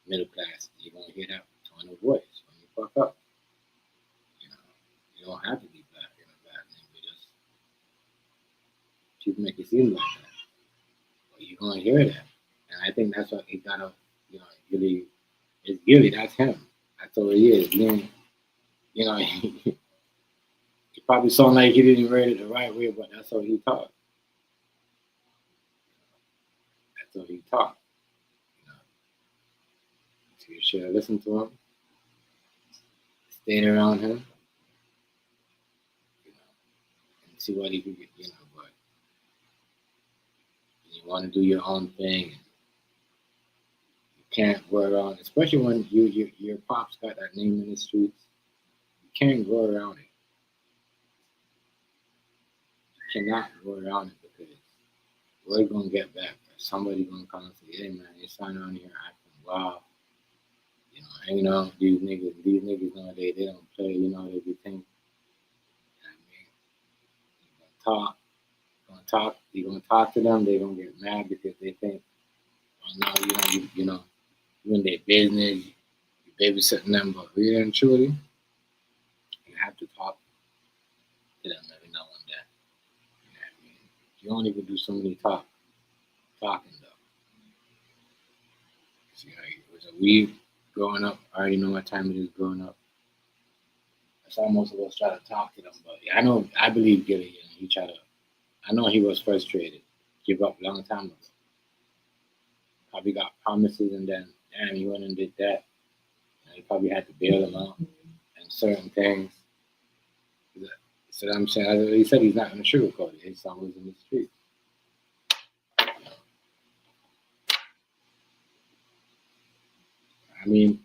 middle class, you're gonna hear that tone of voice when you fuck up. You don't have to be bad in a bad name, but just people make it seem like that. But you're gonna hear that. And I think that's what he gotta, Gillie is Gillie, that's him. That's all he is. He probably sound like he didn't read it the right way, but that's how he talked. That's how he talked. So you should listen to him, stay around him, and see what he can get, but you want to do your own thing. You can't go around, especially when your pops got that name in the streets. You can't go around it. You cannot go around it because we're gonna get back. Somebody gonna come and say, "Hey man, you sign on here acting wild. Hanging out with these niggas. These niggas nowadays they don't play. They be thinking. You're gonna talk to them. They gonna get mad because they think, oh no, you in their business, you babysitting them, but really and truly, you have to talk to them every now and then. You know what I mean? You don't even do so many talking though. So, we growing up, I already know what time it is growing up. That's why most of us try to talk to them, but I believe Gillie, I know he was frustrated, give up a long time ago. Probably got promises and then, damn, he went and did that. And he probably had to bail him out and certain things. So I'm saying, he said he's not going to sugarcoat it. His son was in the street. I mean,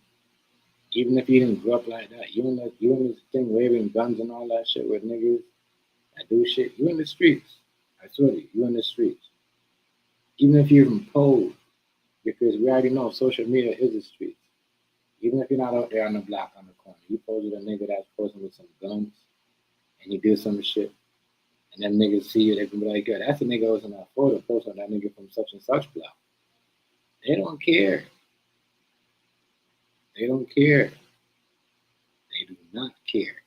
even if you didn't grow up like that, you in this thing waving guns and all that shit with niggas that do shit, you in the streets. I swear to you, you in the streets. Even if you even pose, because we already know social media is the streets. Even if you're not out there on the block on the corner, you pose with a nigga that's posing with some guns and you do some shit, and them niggas see you, they can be like, yeah, that's the nigga who was in that photo, post on that nigga from such and such block. They don't care. They don't care. They do not care.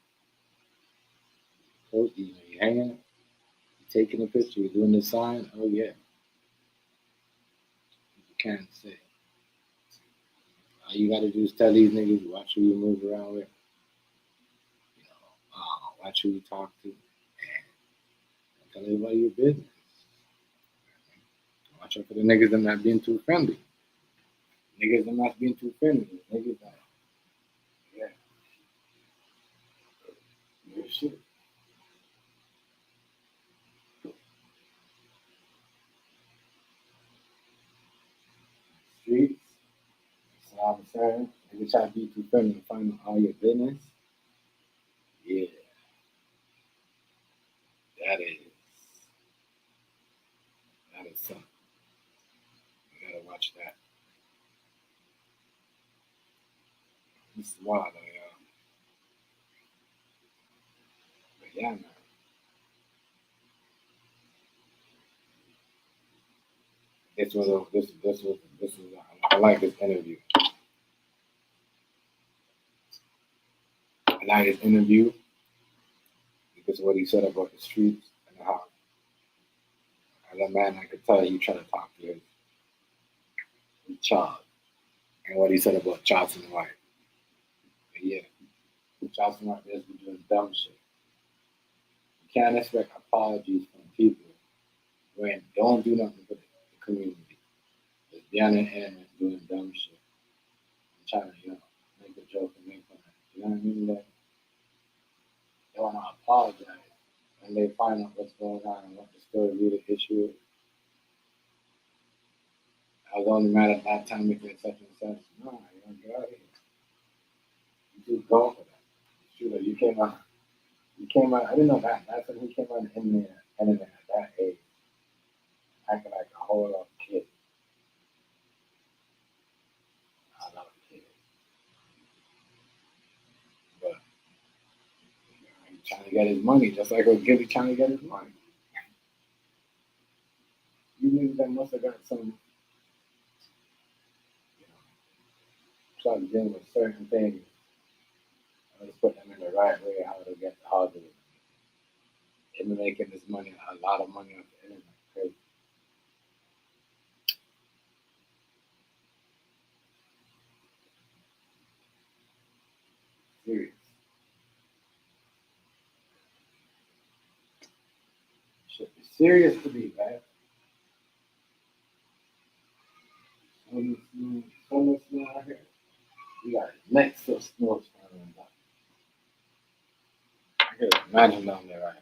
You're hanging, you're taking a picture, you're doing the sign, oh yeah. You can't say. All you gotta do is tell these niggas, watch who you move around with. Watch who you talk to. And tell everybody your business. Watch out for the niggas that not being too friendly. Niggas that not being too friendly. Niggas that, yeah. Real shit. Streets. That's what I'm saying. Niggas try to be too friendly and find out all your business. Yeah. That is something. You gotta watch that. This is wild, y'all. But yeah, man. I like this interview. I like his interview because of what he said about the streets and how, as a man, I could tell he tried to talk to his child and what he said about Charleston White. But yeah, Charleston White just be doing dumb shit. can't expect apologies from people when they don't do nothing for the community. Just be on the internet doing dumb shit. And trying to, make a joke and make fun of it. You know what I mean? They want to apologize when they find out what's going on and what the story really issue is. I was only mad at that time because such and such. No, you don't get out of here. You just go for that. It's true that you came out, I didn't know that. That's when he came out in the internet at that age. Acting like a whole lot of kid. I love kids. But he's trying to get his money, just like a Gillie trying to get his money. You niggas that must have got some, plugged in with certain things. Let's put them in the right way, how to get positive. They've been making this money, a lot of money off the internet. Crazy. Serious. Should be serious to be, man. So much snow out here. We got next to snow standing up. I can imagine down there right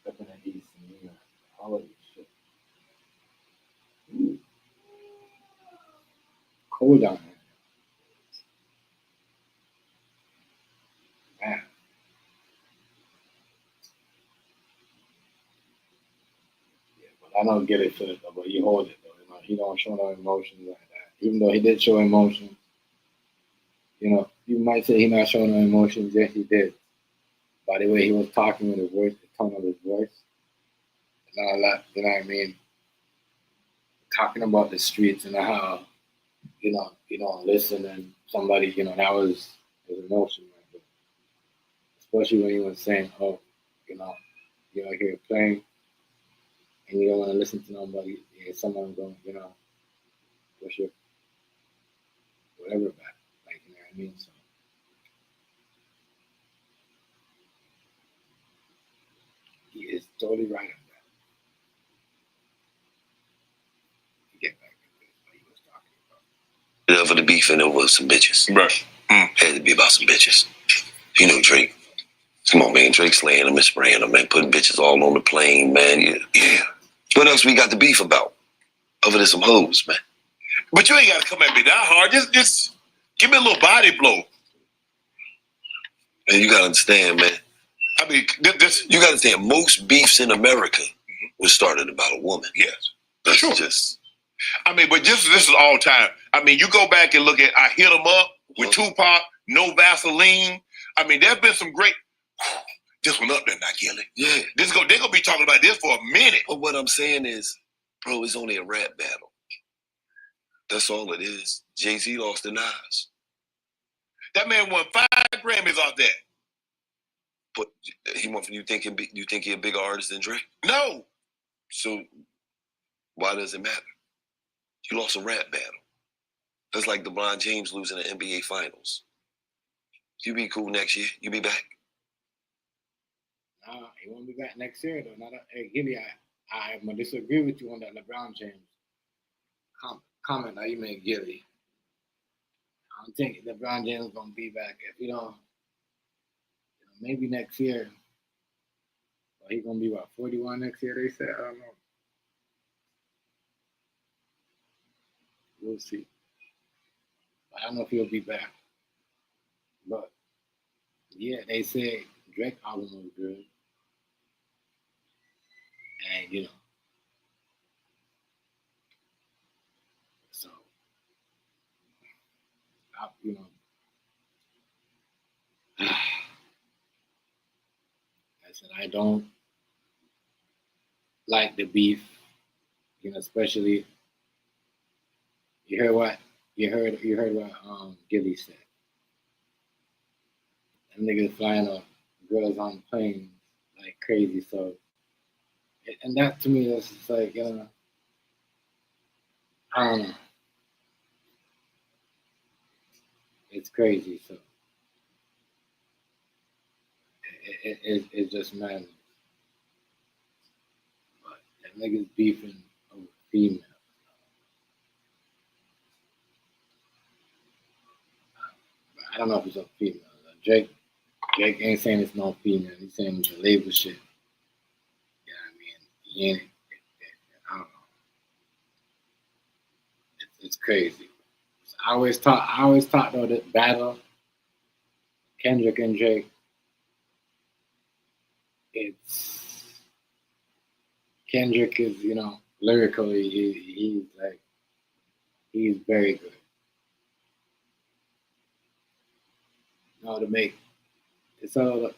now. Up in the east and New York. Holy shit. Cold down there. Man. Yeah, but I don't get it, though, but he holds it though. He don't show no emotions like that. Even though he did show emotions. You might say he not showing no emotions. Yes, he did. By the way he was talking with his voice, the tone of his voice, and all that. You know what I mean? Talking about the streets and how you don't listen, and somebody, that was his emotion right there. Especially when he was saying, "Oh, you're out here playing, and you don't want to listen to nobody. And someone going, push your whatever back, like you know what I mean." So. He is totally right on that. To get back to what he was talking about. For the beef and over some bitches. Right. Had to be about some bitches. Drake. Come on, man. Drake slaying them and spraying them, man. Putting bitches all on the plane, man. Yeah. What else we got the beef about? Other than some hoes, man. But you ain't got to come at me that hard. Just give me a little body blow. And you got to understand, man. I mean, this. You got to understand, most beefs in America was started about a woman. Yes. That's Sure. just. But this is all time. You go back and look at I Hit 'Em Up with Tupac, No Vaseline. There's been some great. This one up there, not Gillie. Yeah. They're gonna be talking about this for a minute. But what I'm saying is, bro, it's only a rap battle. That's all it is. Jay-Z lost the Nas. That man won 5 Grammys off that. But you think he a bigger artist than Drake? No. So why does it matter? You lost a rap battle. That's like LeBron James losing the NBA Finals. You be cool next year. You be back. Nah, he won't be back next year though. Hey, Gillie, I'm gonna disagree with you on that LeBron James comment that you made, Gillie. I don't think LeBron James is gonna be back. If you don't, maybe next year. But he's gonna be 41 next year. They said, I don't know. We'll see. I don't know if he'll be back. But yeah, they said Drake album was good. And so I said I don't like the beef, especially you heard what Gillie said. Them niggas flying up girls on planes like crazy. So, and that to me, that's just like, I don't know. It's crazy. So, it's just madness. But that niggas beefing over females. I don't know if it's a female. Drake ain't saying it's no female. He's saying it's a label shit. You know what I mean? He ain't, I don't know. It's crazy. So I always thought though that battle, Kendrick and Drake, it's Kendrick is, lyrically he's very good. To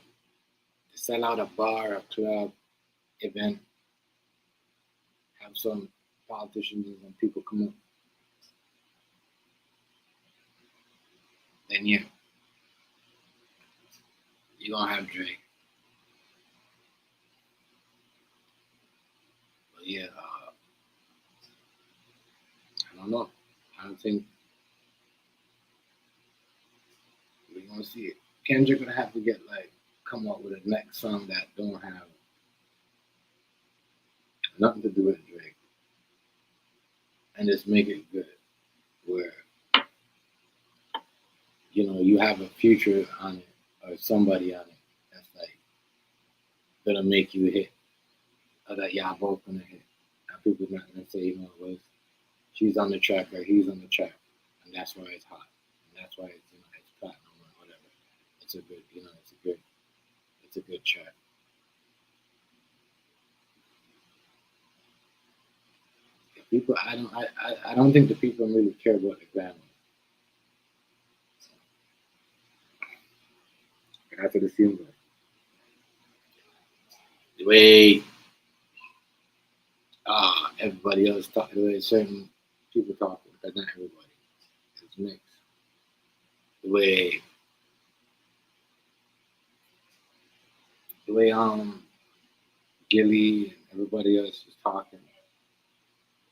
sell out a bar, a club, event, have some politicians and people come up, then yeah, you're gonna have Drake. But yeah, I don't know. I don't think we're gonna see it. Kendrick gonna have to come up with a next song that don't have nothing to do with Drake, and just make it good. Where you have a Future on it or somebody on it that's gonna make you hit, or that y'all both gonna hit. And people not gonna say, she's on the track or he's on the track, and that's why it's hot, and that's why it's it's platinum or whatever. It's a good, it's a good track. People, I don't think the people really care about the Grammy. That's what it seems like. The way everybody else talk, the way certain people talk, because not everybody. It's mixed. The way Gillie and everybody else is talking,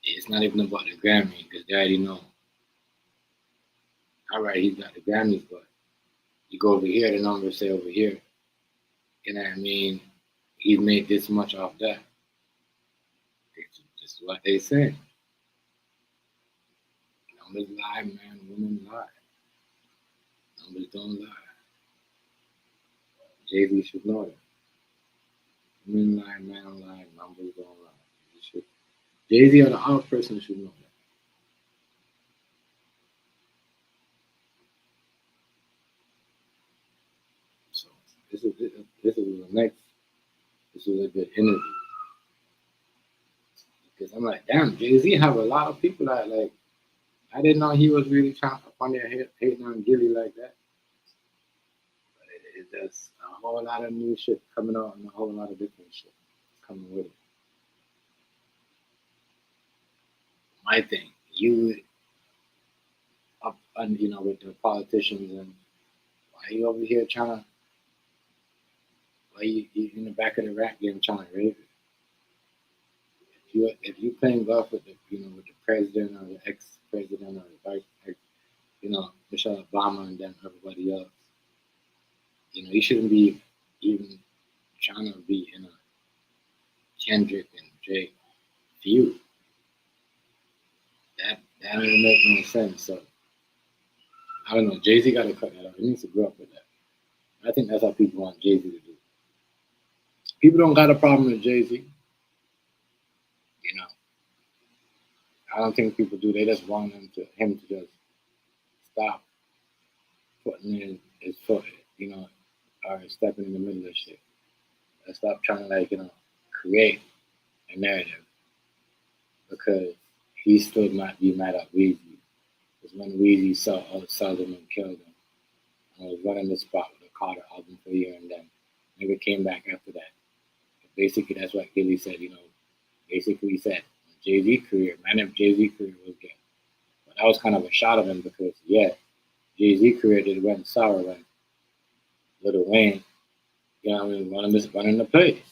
it's not even about the Grammy because they already know. All right, he's got the Grammys, but you go over here, the numbers say over here. You know what I mean? He's made this much off that. It's just what they say. Numbers lie, man. Women lie. Numbers don't lie. Jay-Z should know that. Women lie, man lie, numbers don't lie. Jay-Z or the odd person should know that. So this is a good interview. Because I'm like, damn, Jay-Z have a lot of people that I didn't know he was really trying to on there hating on Gillie like that. But it's just a whole lot of new shit coming out and a whole lot of different shit coming with it. My thing, you up and with the politicians, and why you over here trying to, why you in the back of the rap game trying to raise it? If you playing golf with the with the president or the ex-president or the vice, Michelle Obama and then everybody else, you shouldn't be even trying to be in a Kendrick and Drake feud. That doesn't make no sense. So I don't know. Jay-Z got to cut that out. He needs to grow up with that. I think that's how people want Jay-Z to do. People don't got a problem with Jay-Z. I don't think people do. They just want him to just stop putting his foot, or stepping in the middle of shit. And stop trying to create a narrative, because he still might be mad at Weezy. Because when Weezy saw him and killed him, and was running the spot with the Carter album for a year, and then never came back after that. But basically, that's what Gillie said. Basically he said Jay-Z career, man, if Jay-Z career was good. But that was kind of a shot at him because Jay-Z career did went sour when Lil Wayne, running the place.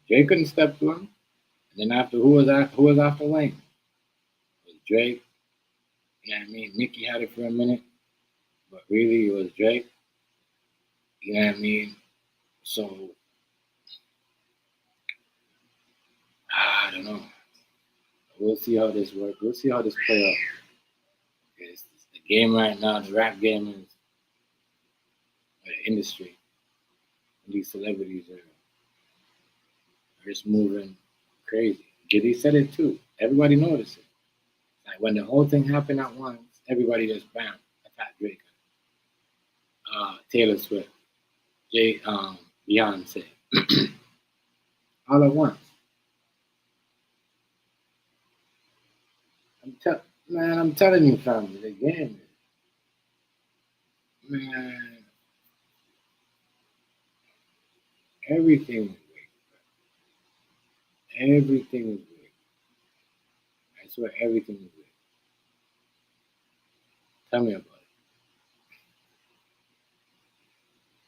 Jay couldn't step to him. And then after who was after Wayne? It was Drake. You know what I mean? Nicki had it for a minute, but really it was Drake. You know what I mean? So I don't know. We'll see how this works. We'll see how this play out. It's the game right now, the rap game is the industry. These celebrities are just moving crazy. Gillie said it too. Everybody noticed it. Like when the whole thing happened at once, everybody just bam, attacked Drake. Taylor Swift, Beyonce, all at once. I'm telling you, family, the game is, man, everything is rigged. Everything is rigged. I swear, everything is rigged. Tell me about it.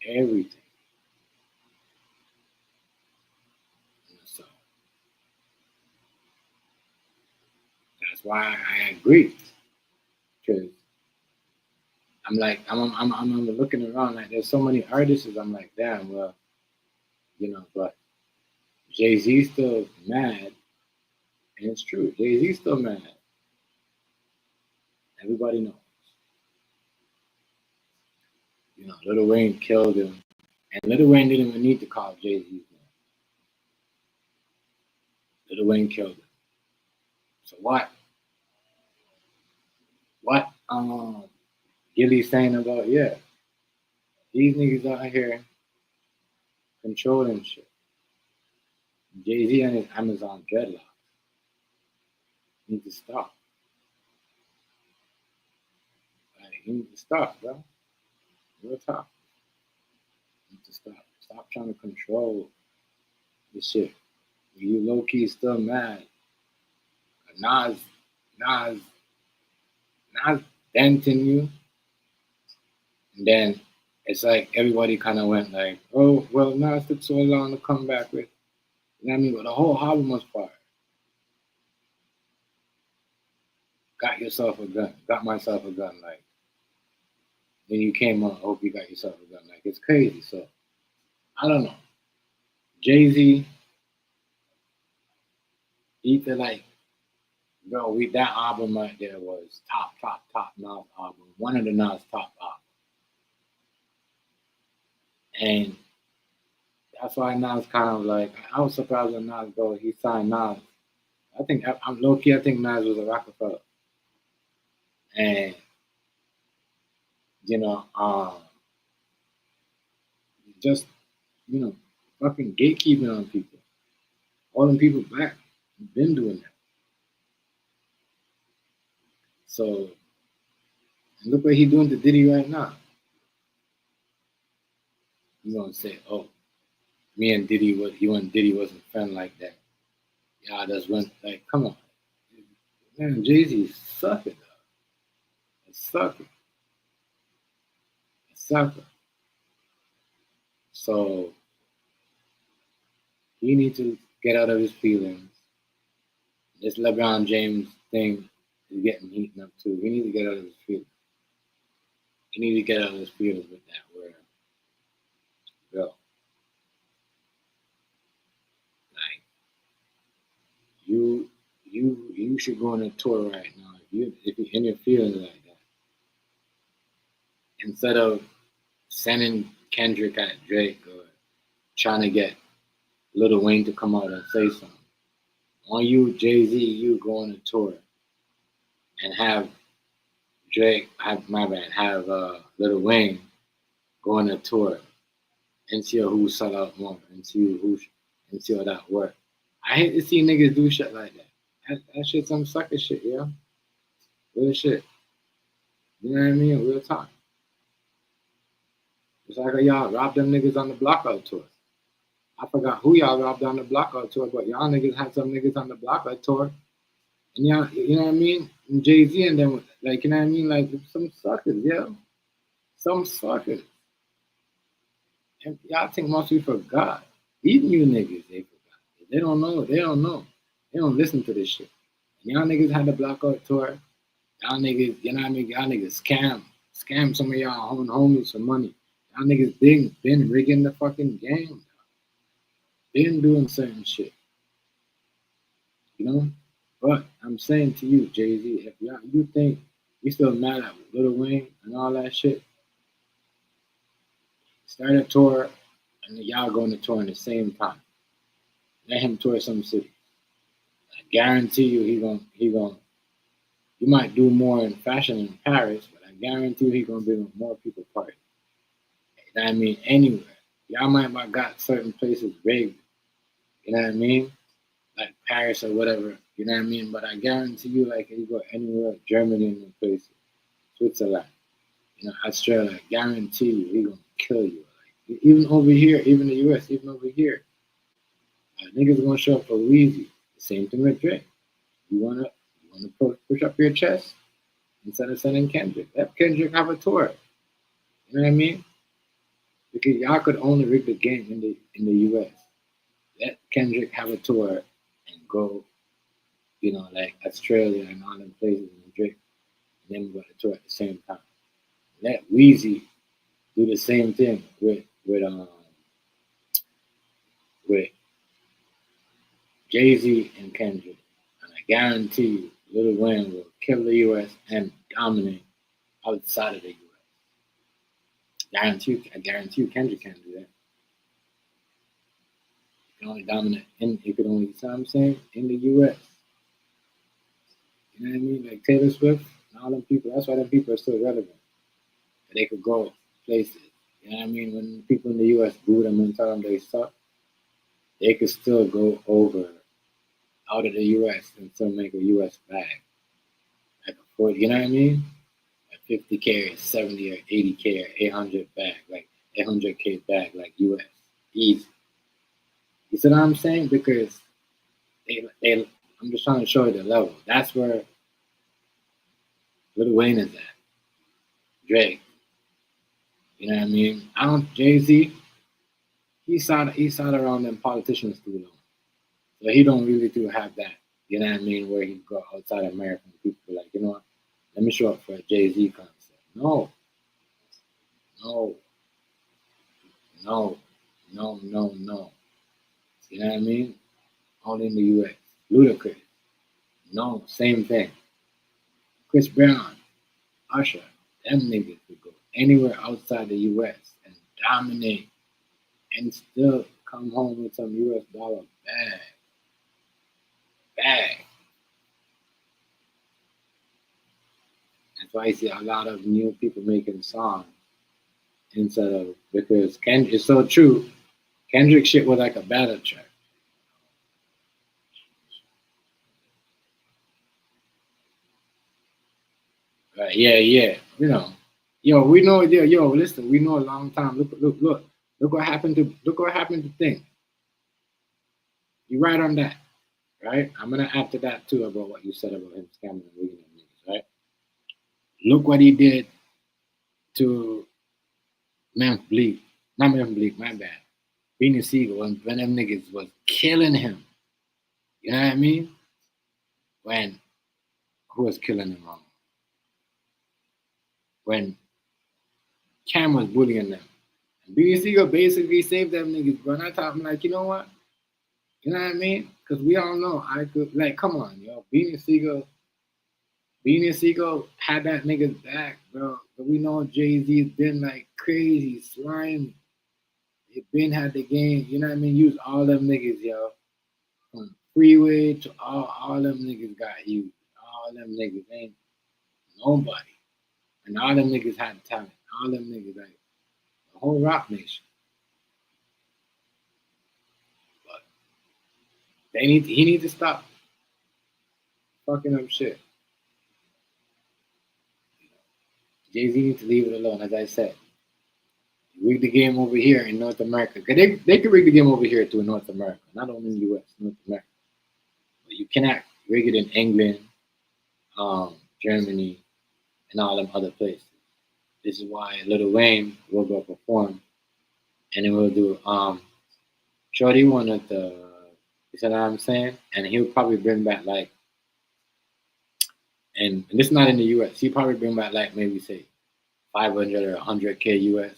Everything. So that's why I agree. Because I'm like, I'm looking around like there's so many artists. I'm like, damn, well, but Jay-Z's still mad, and it's true. Jay-Z's still mad. Everybody knows. Lil Wayne killed him, and Lil Wayne didn't even need to call Jay-Z's name. Lil Wayne killed him. So what Gillie saying about, these niggas out here controlling shit. Jay-Z and his Amazon dreadlocks need to stop. Like, you need to stop, bro. Real talk. You need to stop. Stop trying to control the shit. You low-key still mad. Nas denting you. And then it's like everybody kind of went like, oh, well, Nas took so long to come back with. You know what I mean? But the whole album was fire. Got yourself a gun. Got myself a gun. Like, then you came on, hope you got yourself a gun. Like, it's crazy. So, I don't know. Jay-Z, either like, bro, that album right there was top Nas album. One of the Nas top albums. And that's why Nas kind of like, I was surprised when Nas he signed Nas. I think Nas was a Rockefeller. And, just, fucking gatekeeping on people. Holding people back. You've been doing that. So, and look what he's doing to Diddy right now. You're gonna say, oh, me and Diddy wasn't friend like that. Y'all just went like, come on. Man, Jay-Z sucker, though. A sucker. So he needs to get out of his feelings. This LeBron James thing is getting heated up too. He needs to get out of his feelings. With that word. Bro. Like, you should go on a tour right now. If you're in your feelings like that. Instead of sending Kendrick at Drake or trying to get Lil Wayne to come out and say something. On you, Jay-Z, you go on a tour and have Lil Wayne go on a tour and see who sell out more and see how that work. I hate to see niggas do shit like that. That shit's some sucker shit, yo. Real shit. You know what I mean? Real talk. It's like y'all robbed them niggas on the Blockout tour. I forgot who y'all robbed on the Blockout tour, but y'all niggas had some niggas on the Blockout tour. And y'all, you know what I mean? And Jay-Z and them, like, you know what I mean? Like, some suckers, yo. Some suckers. And y'all think most people forgot. Even you niggas, they forgot. They don't know. They don't listen to this shit. And y'all niggas had the Blockout tour. Y'all niggas, you know what I mean? Y'all niggas scam some of y'all own homies for money. Y'all niggas been rigging the fucking game. Been doing certain shit. You know? But I'm saying to you, Jay-Z, if you think you still mad at Lil Wayne and all that shit, start a tour and y'all going to tour at the same time. Let him tour some cities. I guarantee you he gonna you might do more in fashion in Paris, but I guarantee you he gonna bring more people party. You know what I mean? Anywhere. Y'all might have got certain places rigged, you know what I mean? Like Paris or whatever, you know what I mean? But I guarantee you, like, if you go anywhere, Germany and places, Switzerland, you know, Australia, I guarantee you, he gonna kill you. Like, even over here, even the US, even over here, niggas gonna show up for Weezy. The same thing with Drake. You wanna push up your chest instead of sending Kendrick. Let Kendrick have a tour. You know what I mean? Because y'all could only rig the game in the US. Let Kendrick have a tour and go, you know, like Australia and all them places and Drake, and then go to tour at the same time. Let Weezy do the same thing with Jay-Z and Kendrick. And I guarantee you, Lil Wayne will kill the US and dominate outside of the US. I guarantee you Kendrick can't do that. He can only dominate you know what I'm saying, in the US. You know what I mean? Like Taylor Swift and all them people, that's why them people are still relevant. They could go places. You know what I mean? When people in the US boo them and tell them they suck, they could still go over out of the US and still make a US bag. Like a 40, you know what I mean? A 50K or 70 or 80K or 800 bag, like 800K bag, like US. Easy. You see what I'm saying? Because I'm just trying to show you the level. That's where Lil Wayne is at. Drake. You know what I mean? Jay-Z, he sat around them politicians too long. So he don't really have that, you know what I mean, where he go outside America and people be like, you know what, let me show up for a Jay-Z concert. No. You know what I mean? Only in the US. Ludacris. No, same thing. Chris Brown, Usher, them niggas could go anywhere outside the US and dominate and still come home with some US dollar bag. That's why I see a lot of new people making songs instead of, because it's so true. Kendrick shit was like a battle track. Right, yeah. You know. We know, listen, we know a long time. Look what happened to Thing. You right on that, right? I'm gonna add to that too about what you said about him scamming and rigging them niggas, right? Look what he did to Memphis Bleak. Not Memphis Bleak, my bad. Beanie Siegel, when them niggas was killing him. You know what I mean? Who was killing him wrong? When Cam was bullying them. And Beanie Siegel basically saved them niggas, bro. And I thought, I'm like, you know what? You know what I mean? Because we all know I could, like, come on, yo. Beanie Siegel had that nigga's back, bro. But we know Jay-Z's been like crazy, slimy. He been had the game, you know what I mean? Use all them niggas, yo. From Freeway to all them niggas got used. All them niggas ain't nobody. And all them niggas had talent. All them niggas, like, the whole Rock Nation. But he needs to stop fucking up shit. Jay-Z needs to leave it alone, as I said. Rig the game over here in North America. They could rig the game over here to North America, not only in the US, North America. But you cannot rig it in England, Germany, and all them other places. This is why Lil Wayne will go perform, and then we'll do Shorty one at the, you see what I'm saying? And he'll probably bring back like, and this is not in the US, he'll probably bring back like maybe say 500 or 100K US.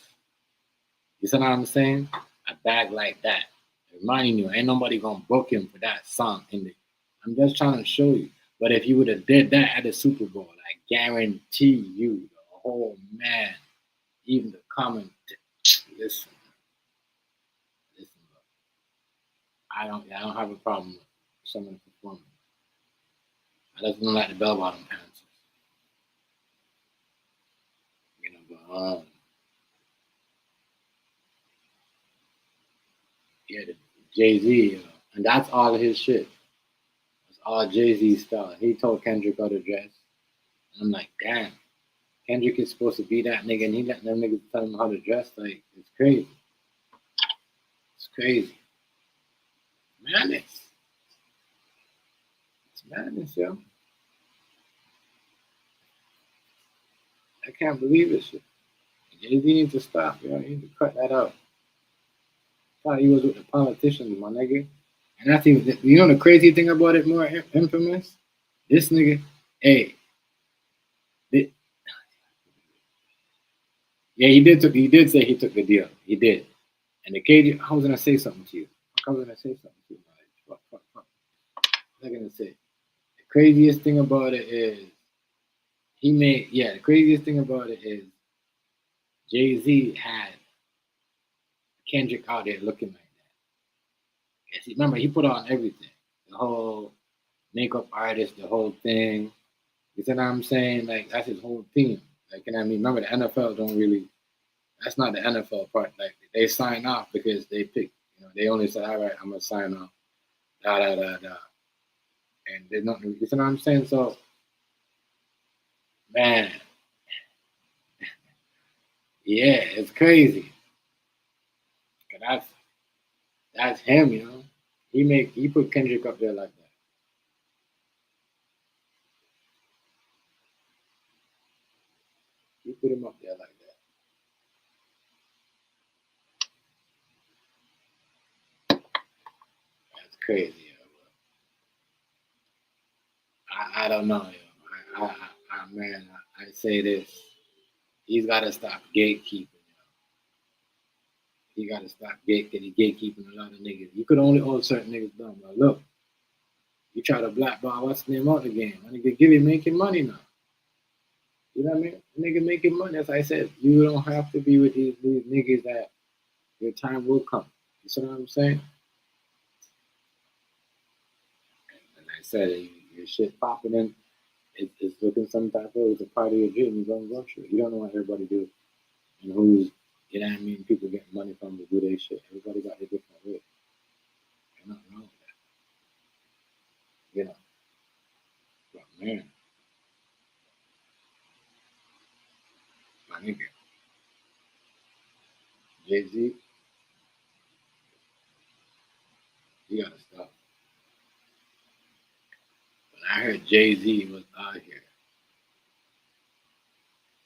You see what I'm saying? A bag like that. Reminding you, ain't nobody gonna book him for that song. I'm just trying to show you. But if you would have did that at the Super Bowl, I guarantee you, the whole man, even the comment, listen, bro. I don't have a problem with some of the performance. I just don't like the bell bottom pants. You know, but yeah, the Jay-Z, and that's all his shit. It's all Jay-Z style. He told Kendrick how to dress. And I'm like, damn, Kendrick is supposed to be that nigga, and he letting them niggas tell him how to dress. Like, it's crazy. It's crazy. Madness. It's madness, yo. I can't believe this shit. Jay-Z needs to stop, yo. He needs to cut that out. I thought he was with the politicians, my nigga. And that's even, you know the crazy thing about it, more infamous? This nigga, hey, yeah, he did say he took the deal. He did. And the KJ, I was gonna say something to you. I was gonna say something to you. Fuck. What was I gonna say? The craziest thing about it is the craziest thing about it is Jay-Z had Kendrick out there looking like that. Yes, remember he put on everything. The whole makeup artist, the whole thing. You see what I'm saying? Like that's his whole team. Like, you know what I mean? Remember the NFL don't really. That's not the NFL part. Like they sign off because they pick. You know, they only say, "All right, I'm gonna sign off." Da da da da. And there's nothing. You see what I'm saying? So, man, yeah, it's crazy. 'Cause that's him. You know, he put Kendrick up there like that. He put him up there like that. That's crazy. Yo. I don't know. Yo. Man, I say this. He's got to stop gatekeeping. He got to stop gatekeeping a lot of niggas. You could only hold certain niggas down. But look, you try to blackball what's the name out the game. My nigga Gillie making money now. You know what I mean? Nigga making money. As I said, you don't have to be with these niggas that your time will come. You see what I'm saying? And I said, your shit popping in, it's looking some type of, it's a part of your dream. You're going to go through it. You don't know what everybody do and who's, you know what I mean, people getting money from to do their shit. Everybody got their different way. There's nothing wrong with that. You know. But man, my nigga, Jay-Z, you gotta stop. When I heard Jay-Z was out here,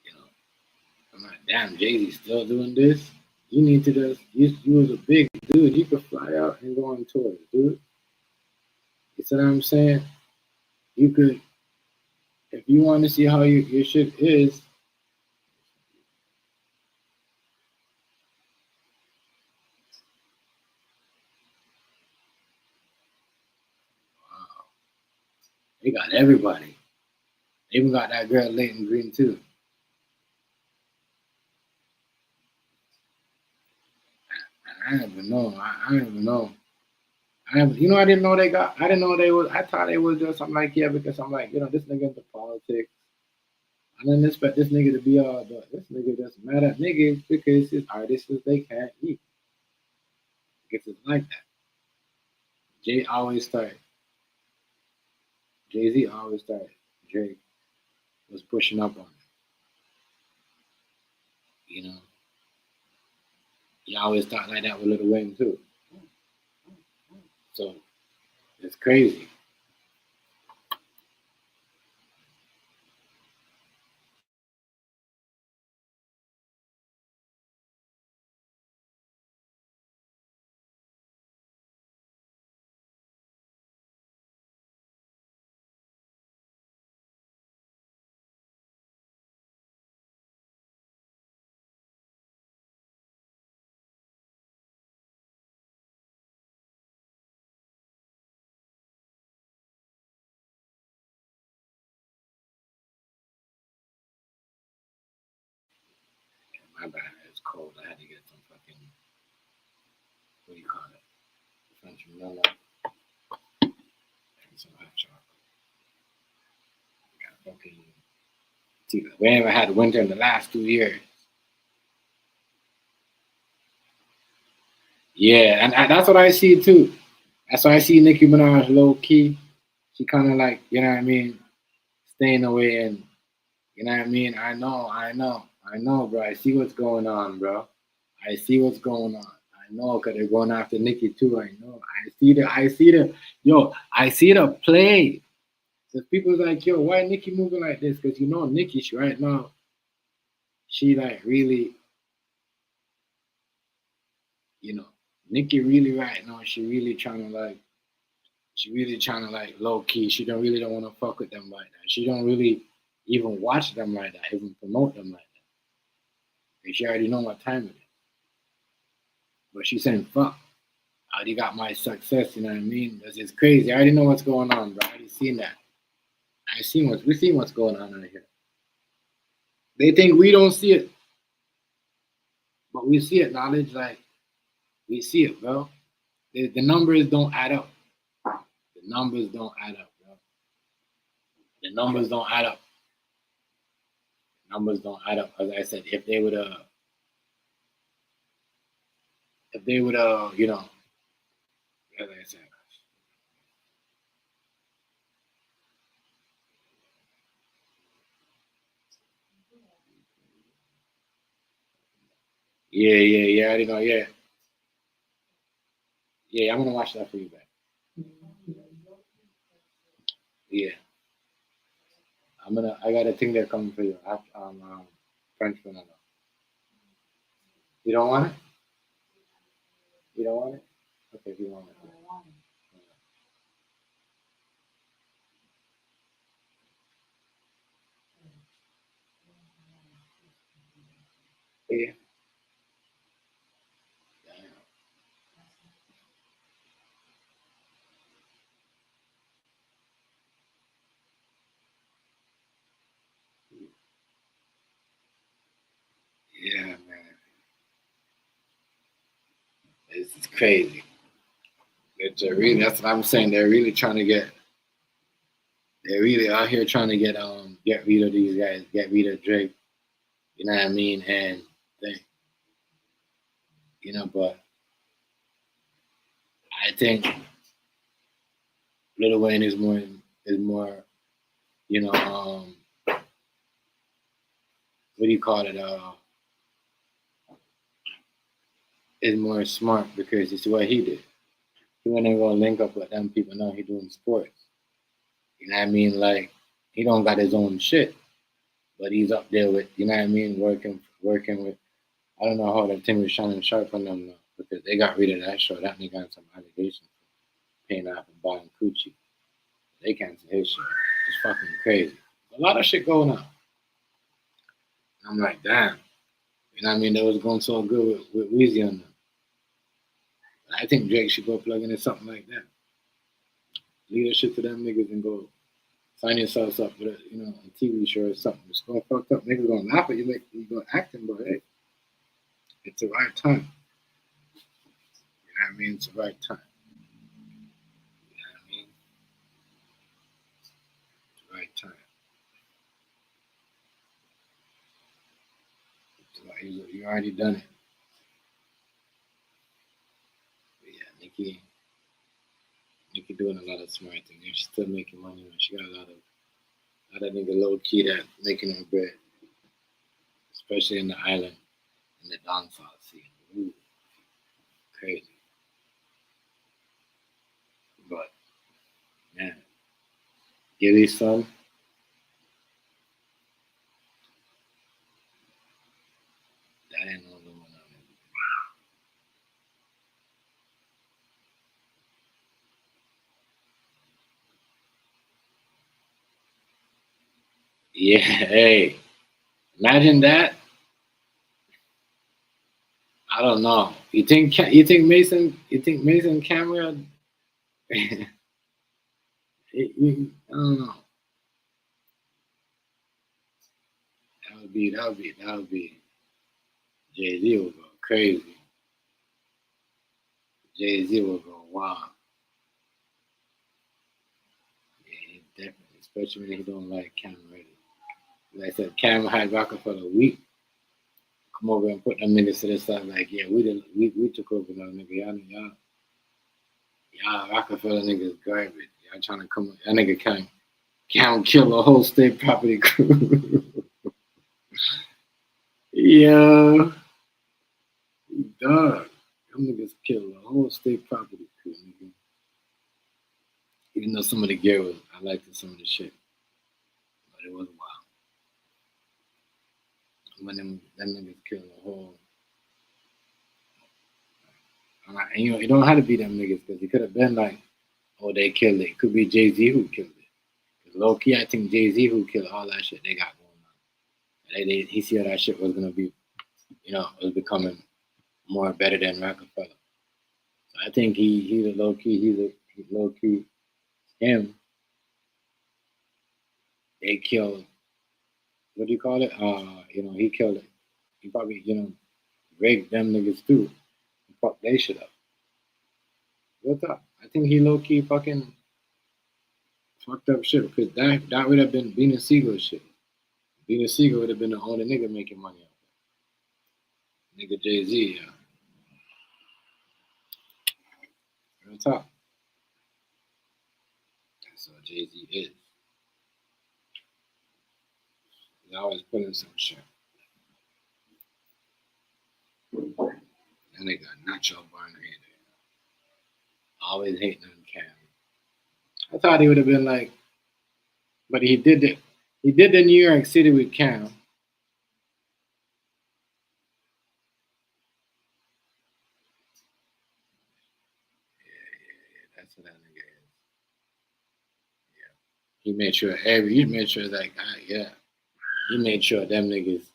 you know, I'm like, damn, Jay-Z still doing this? You need to just, you was a big dude. You could fly out and go on tours, dude. You see what I'm saying? You could, if you want to see how your shit is, wow, they got everybody. They even got that girl Leighton Green too. I don't even know. I don't even know. You know, I didn't know they got. I didn't know they was. I thought they was just. I'm like, yeah, because I'm like, you know, this nigga into politics. I didn't expect this nigga to be all, but this nigga just mad at niggas because his artists they can't eat. Because it's like that. Jay always started. Jay Z always started. Drake was pushing up on him. You know, he always thought like that with Lil Wayne too. So it's crazy. My bad. It's cold. I had to get some fucking, what do you call it? French vanilla and some hot chocolate. Got fucking. We haven't had winter in the last 2 years. Yeah, and that's what I see too. That's why I see Nicki Minaj low key. She kind of like, you know what I mean, staying away and, you know what I mean. I know, bro. I see what's going on, bro. I see what's going on. I know, cause they're going after Nicki too. I know. I see the play. So people's like, yo, why Nicki moving like this? Cause you know Nicki, she right now, she like really, you know, Nicki really right now, she really trying to like low key. She really don't want to fuck with them like that. She don't really even watch them like that, even promote them like that. And she already know what time it is. But she's saying, fuck, I already got my success, you know what I mean? That's just crazy. I already know what's going on, bro. I already seen that. We seen what's going on out here. They think we don't see it. But we see it, knowledge, like, we see it, bro. The numbers don't add up. The numbers don't add up, bro. The numbers don't add up. Numbers don't add up. As I said, if they would you know, as I said. Yeah, I already know, yeah. Yeah, I'm gonna watch that for you back. Yeah. I got a thing there coming for you. French vanilla. You don't want it? You don't want it? Okay, if you want it. Yeah. Yeah, man. It's crazy. That's what I'm saying. They're really trying to get. They're really out here trying to get rid of these guys, get rid of Drake. You know what I mean? And they, but I think Lil Wayne is more, what do you call it? Is more smart because it's what he did. He wasn't gonna link up with them people. No, he doing sports. You know what I mean? Like he don't got his own shit, but he's up there with, you know what I mean, working with. I don't know how that thing was shining sharp on them though, because they got rid of that show. That nigga got some allegations for paying off and buying coochie. They canceled his show. It's fucking crazy. A lot of shit going on. I'm like, damn. You know what I mean? They was going so good with Weezy on them. I think Drake should go plug into something like that. Leave that shit to them niggas and go sign yourselves up with a TV show or something. It's going fucked up. Niggas gonna laugh at you like you gonna acting, but hey, it's the right time. You know what I mean? It's the right time. You know what I mean? It's the right time. You already done it. But yeah, Nicki doing a lot of smart things. She's still making money. She got a lot of nigga low key that making her bread, especially in the island, in the dancehall scene. Ooh, crazy. But man, Gillie son, that ain't no little one. Yeah, hey, imagine that. I don't know. You think Mason Camera? I don't know. That would be. Jay-Z will go crazy. Jay-Z will go wild. Yeah, he definitely, especially when he don't like Cam ready. Like I said, Cam had Rockefeller weak. Come over and put them niggas to the side like, yeah, we took over now, nigga. Y'all Rockefeller niggas garbage. Y'all trying to come, that nigga can't kill a whole state property crew. Yo, dog. Them niggas kill a whole state property crew, nigga. Even though some of the gear was, I liked some of the shit, but it was wild. When them niggas killed a whole. And you know, it don't have to be them niggas because it could have been like, oh, they killed it. It could be Jay-Z who killed it. Because low key, I think Jay-Z who killed all that shit they got going on. He see how that shit was gonna be, you know, was becoming more better than Rockefeller. So I think he's a low key him. They killed, what do you call it? You know, he killed it. He probably, you know, rigged them niggas too. Fuck they shit up. What's up? I think he low key fucking fucked up shit because that would have been Beanie Siegel shit. Beanie Siegel would have been the only nigga making money off it. Nigga Jay-Z, yeah. Real talk. That's what Jay-Z is. He's always putting some shit. That nigga Nacho Barn hater. Always hating on Cam. I thought he would have been like, but he did the New York City with Cam. Yeah, that's what that nigga is. Yeah. He made sure like, yeah. He made sure them niggas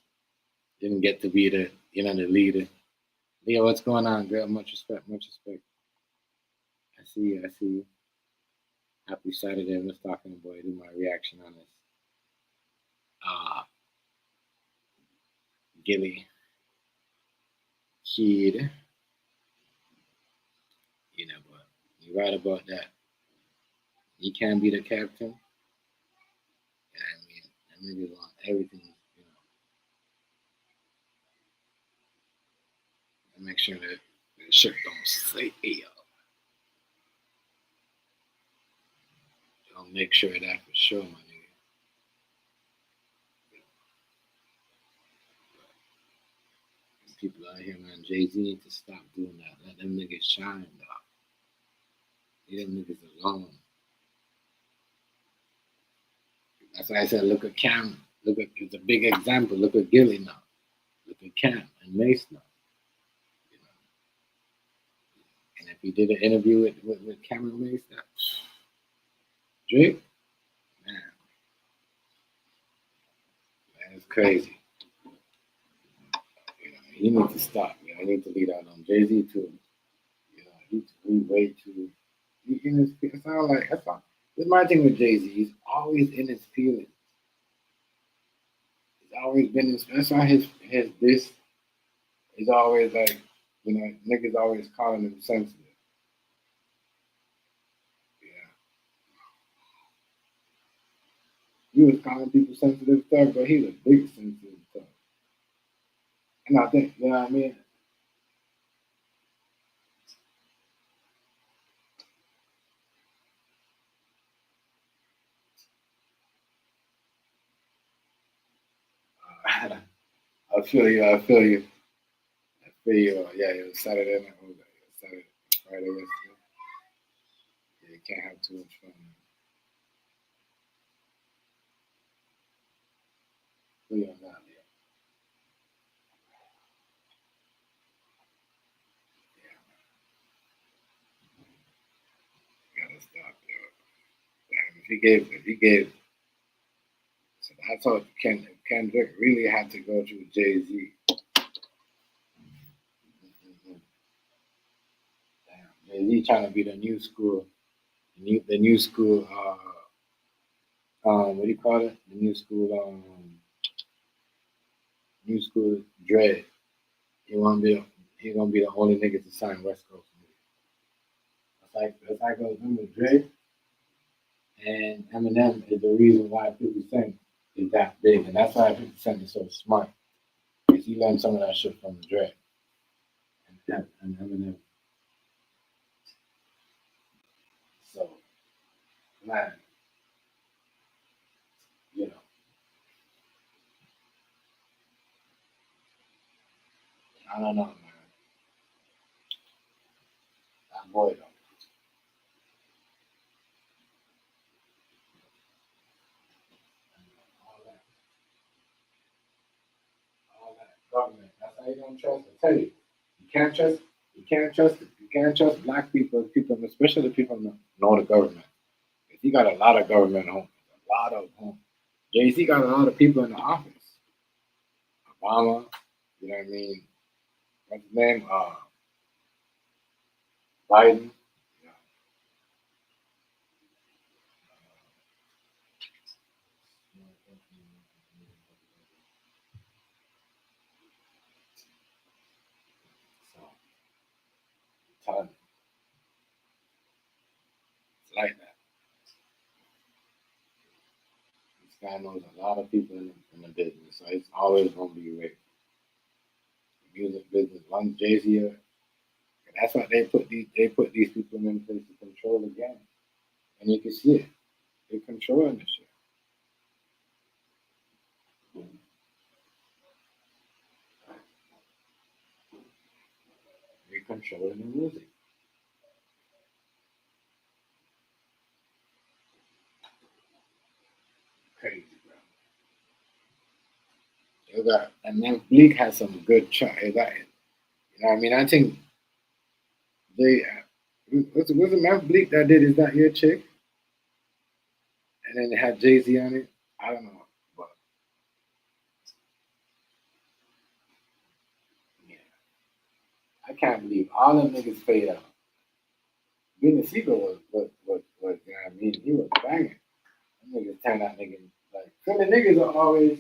didn't get to be the, you know, the leader. Yeah, what's going on, girl? Much respect, much respect. I see you. Happy Saturday. I'm just talking about do my reaction on this. Gillie. Kid. You know, but you're right about that. He can be the captain. And I mean, that niggas want everything, you know. And make sure that the shit don't say yo. I'll make sure of that for sure, my nigga. People out here, man, Jay-Z need to stop doing that. Let them niggas shine, dog. Leave them niggas alone. That's why I said, look at Cam. It's a big example. Look at Gillie now. Look at Cam and Mace now. You know. And if he did an interview with Cam and Mace, that Drake, man, it's crazy. You need to stop. You know, I need to lead out on Jay-Z too. You know, he's way too. It's not like that's not. This is my thing with Jay-Z. He's always in his feelings. He's always been in. That's why his this is always like, you know, niggas always calling him sensitive. Yeah. He was calling people sensitive stuff, but he's a big sensitive stuff. And I think, you know what I mean? I feel you. Yeah, it was Saturday night. Friday yesterday. Yeah, you can't have too much fun. Feel you on that, yeah. Gotta stop, yo. Damn, if he gave, so I thought Kendrick really had to go through Jay-Z. Damn, Jay-Z trying to be the new school, the new school. What do you call it? The new school. New school dread. gonna be the only nigga to sign West Coast music. It's like remember Drake and Eminem is the reason why 50 Cent is that big, and that's why 50 Cent is so smart. Because he learned some of that shit from Drake and Eminem. So, man, you know, I don't know, man. That boy though. All that government. That's how you don't trust. I tell you, you can't trust black people, especially the people who know the government. If you got a lot of government homes, a lot of homes. Jay-Z got a lot of people in the office. Obama, you know what I mean? What's his name? Biden. So, ton. It's like that. This guy knows a lot of people in the business, so it's always gonna be rich. Music business, once Jay-Z, and that's why they put these people in place to control the game, and you can see it. They're controlling the shit. They're controlling the music. Crazy, bro. You got, and then Bleak has some good track. You know what I mean? I think they was it Matt Bleak that did Is That Your Chick? And then they had Jay-Z on it. I don't know, but yeah, I can't believe all them niggas fade out. Beanie Siegel was you know what I mean? He was banging. Them niggas turned that nigga like Philly niggas are always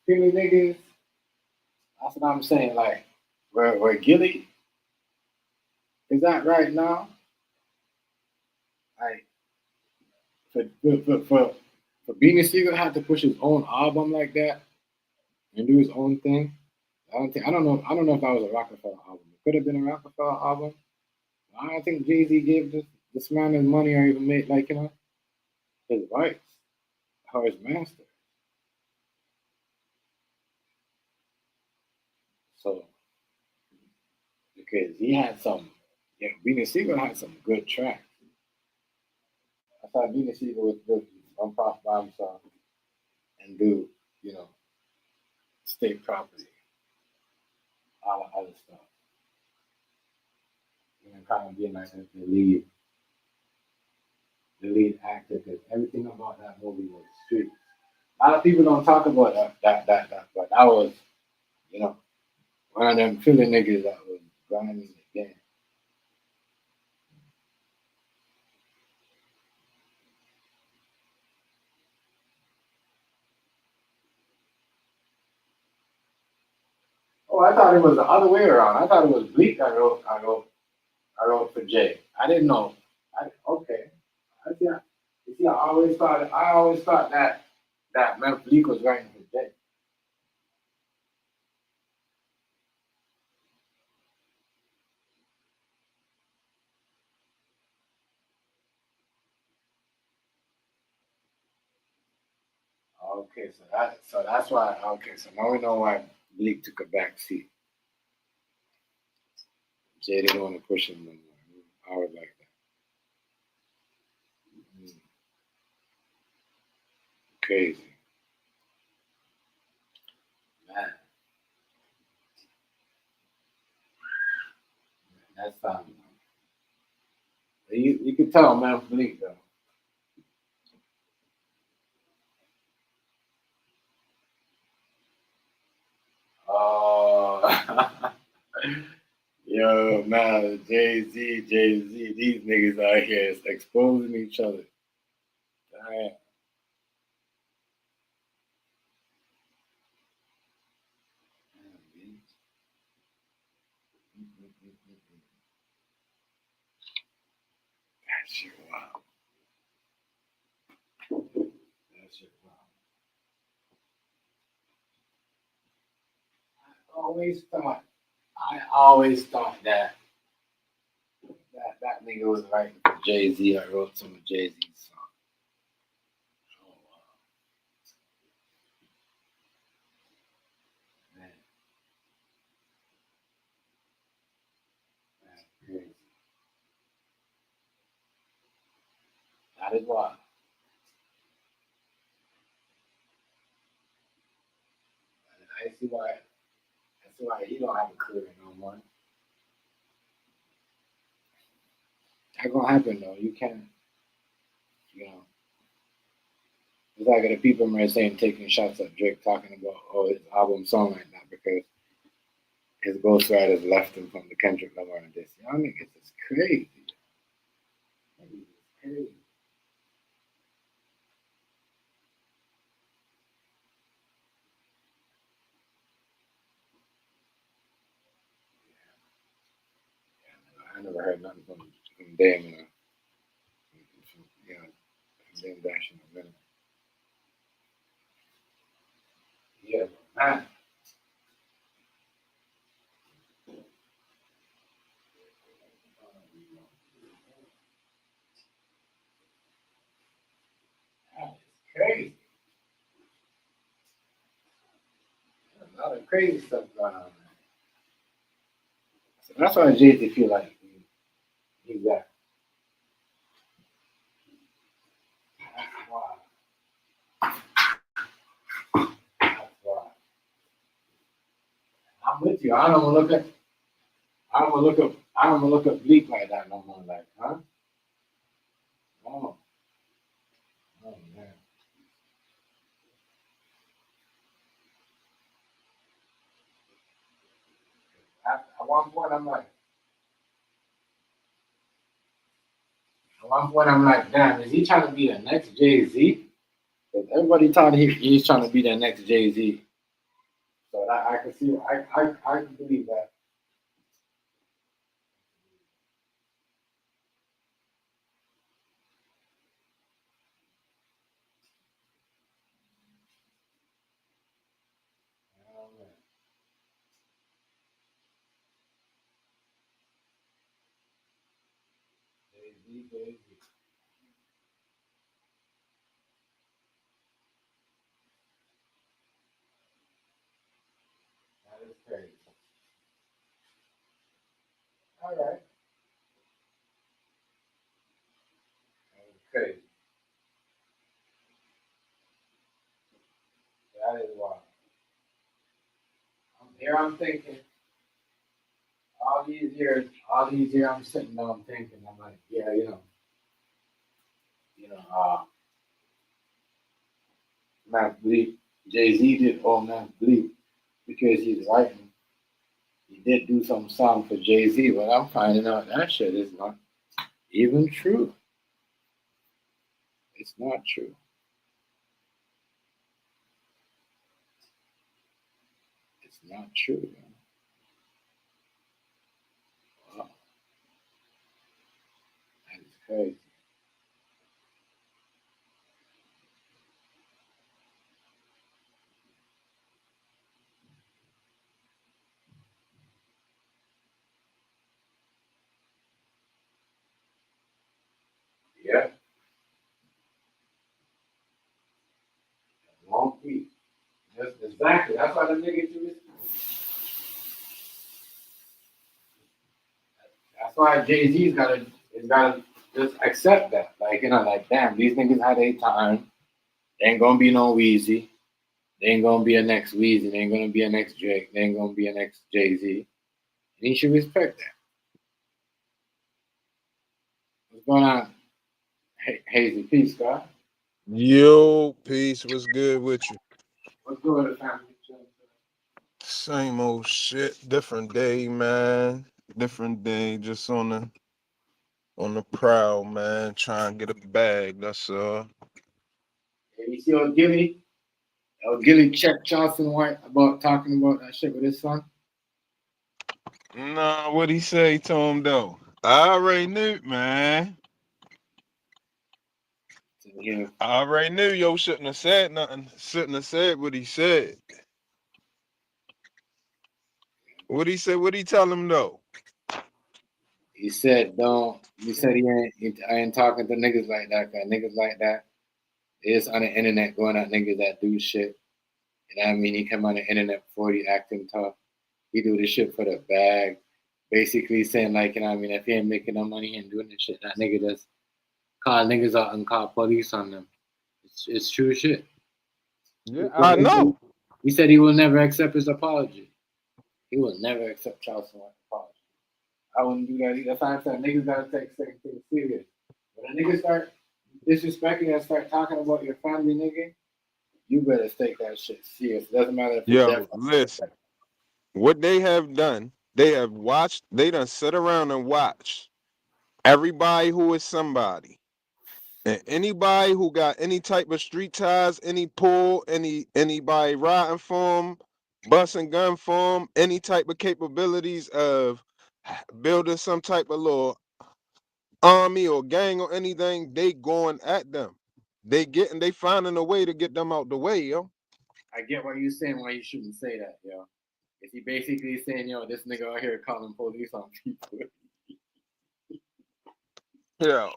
Philly niggas. That's what I'm saying. Like where Gillie is at right now. Like for Beanie Siegel to have to push his own album like that and do his own thing. I don't know if that was a Rockefeller album. It could have been a Rockefeller album. I don't think Jay-Z gave this man his money or even made his rights or his master. So because he had Beanie Siegel had some good tracks. I thought Beanie Siegel was good on Puff by himself and do, state property, all the other stuff. Kind of being like the lead actor, because everything about that movie was street. A lot of people don't talk about that, but that was, one of them Philly niggas that was grinding the game. Oh, I thought it was the other way around. I thought it was Bleak I wrote for Jay. I didn't know. Okay. You see, I always thought that Memphis Bleak was writing for Jay. Okay, so that's why. Okay, so now we know why Bleak took a back seat. Jay didn't want to push him no more. I was like that. Crazy, man. That's you could tell man Bleak though. Oh, yo, man, Jay-Z, these niggas out here is exposing each other. Damn. That shit wild. That shit wild. I always thought that nigga was writing for Jay-Z. I wrote some of Jay-Z's songs. Oh, wow. Man. That's crazy. That is wild. I see why he don't have a career no more. That's gonna happen though. You can't, you know. It's like the people are saying taking shots at Drake, talking about his album song like that because his ghostwriters left him from the Kendrick Lamar and this. Y'all niggas is crazy. Niggas is crazy. I never heard nothing from them, you know, from them Dash in a minute. Yeah, man. That is crazy. There's a lot of crazy stuff going on, man. So that's why Jay-Z feel like he's that. That's why. That's why. I'm with you. I don't want to look up Bleak like that no more. Like, huh? Oh, oh man. At one point, I'm like, damn, is he trying to be the next Jay-Z? Because everybody thought he's trying to be the next Jay-Z. So I can see, I can believe that. Oh, man. Jay-Z, Jay-Z. That is crazy. All right. That is crazy. That is wild. I'm thinking, all these years, I'm sitting down thinking, I'm like, yeah, Matt Bleak, Jay-Z did all Matt Bleak because he's writing. He did do some song for Jay-Z, but I'm finding out that shit is not even true. It's not true. It's not true. Man. Wow, that is crazy. Yeah, long beat. That's exactly. That's why the niggas do this. That's why Jay-Z's gotta just accept that. Like, like, damn, these niggas had a time. They ain't gonna be no Weezy. They ain't gonna be a next Weezy. They ain't gonna be a next Drake. They ain't gonna be a next Jay-Z. And he should respect that. What's going on? Hazy, peace, God. Yo, peace. What's good with you? What's good with the family? Same old shit. Different day, man. Different day. Just on the prowl, man. Trying to get a bag. That's all. Yeah, you see old Gillie? Old Gillie checked Charleston White about talking about that shit with his son. Nah, what he say to him though? I already knew, man. So, yeah, I already knew yo shouldn't have said nothing. Shouldn't have said what he said. What he said? What he tell him though? he said, "Don't." You said I ain't talking to niggas like that. Cause niggas like that is on the internet going at niggas that do shit. And I mean, he come on the internet before he acting tough. He do this shit for the bag. Basically saying like, you know what I mean, if he ain't making no money, he ain't doing this shit. That nigga just call niggas out and call police on them. It's true shit. Yeah, I know. He said he will never accept his apology. He will never accept child support apology. I wouldn't do that either. That's why I said niggas gotta take certain things serious. When a nigga start disrespecting and start talking about your family, nigga, you better take that shit serious. It doesn't matter if it's Yo, death. listen. What they have done, they have watched. They done sit around and watch everybody who is somebody. And anybody who got any type of street ties, any pull, anybody riding for them, busting gun for them, any type of capabilities of building some type of little army or gang or anything, they going at them. They finding a way to get them out the way, yo. I get what you're saying, why you shouldn't say that, yo. Is he basically saying, yo, this nigga out here calling police on people? Yo.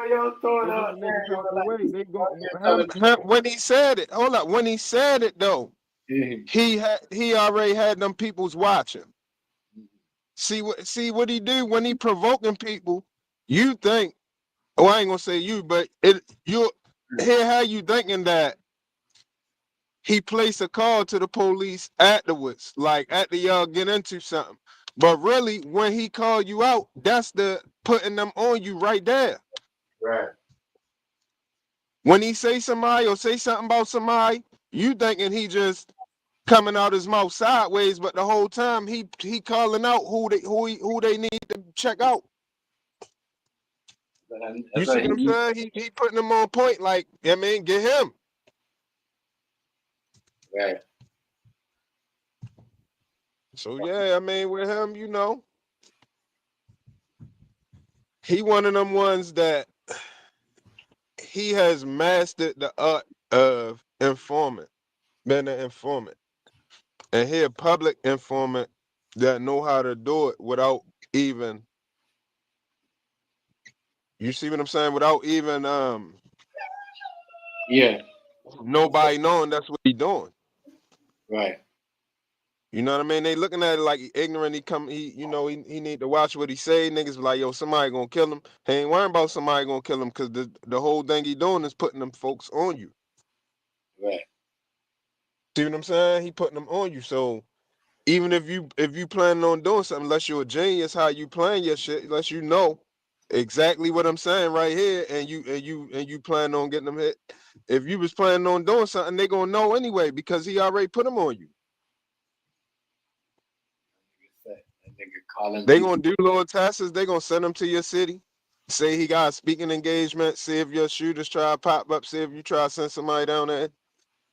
Yo, throw it out there. They go, when he said it, hold up. When he said it though, he already had them peoples watching. See what he do when he provoking people. You think, oh, I ain't gonna say you, but you hear how you thinking that he placed a call to the police afterwards, like after y'all get into something. But really, when he called you out, that's the putting them on you right there. Right. When he say somebody or say something about somebody, you thinking he just coming out his mouth sideways, but the whole time he calling out who they need to check out. You see what I'm saying? He putting them on point, like, I mean, get him. Right. So yeah, I mean, with him, you know, he one of them ones that he has mastered the art of informant, being an informant. And he a public informant that know how to do it without even, you see what I'm saying? Without even Yeah. nobody knowing that's what he doing. Right. You know what I mean? They looking at it like he ignorant. He need to watch what he say. Niggas be like, yo, somebody gonna kill him. He ain't worrying about somebody gonna kill him because the whole thing he doing is putting them folks on you. Right. See what I'm saying? He putting them on you. So even if you planning on doing something, unless you're a genius, how you plan your shit, unless you know exactly what I'm saying right here, and you plan on getting them hit. If you was planning on doing something, they gonna know anyway because he already put them on you. They gonna do little tests. They gonna send them to your city. Say he got a speaking engagement. See if your shooters try to pop up. See if you try to send somebody down there.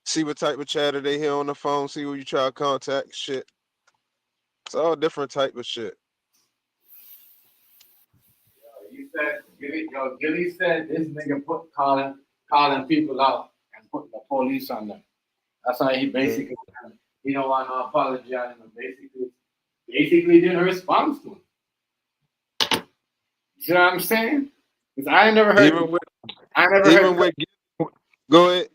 See what type of chatter they hear on the phone. See who you try to contact. Shit. It's all different type of shit. You said, Gillie said this nigga calling people out and putting the police on them. That's why he basically he don't want no apology on him. Basically didn't respond to him. You know what I'm saying? Because I ain't never heard. Go ahead.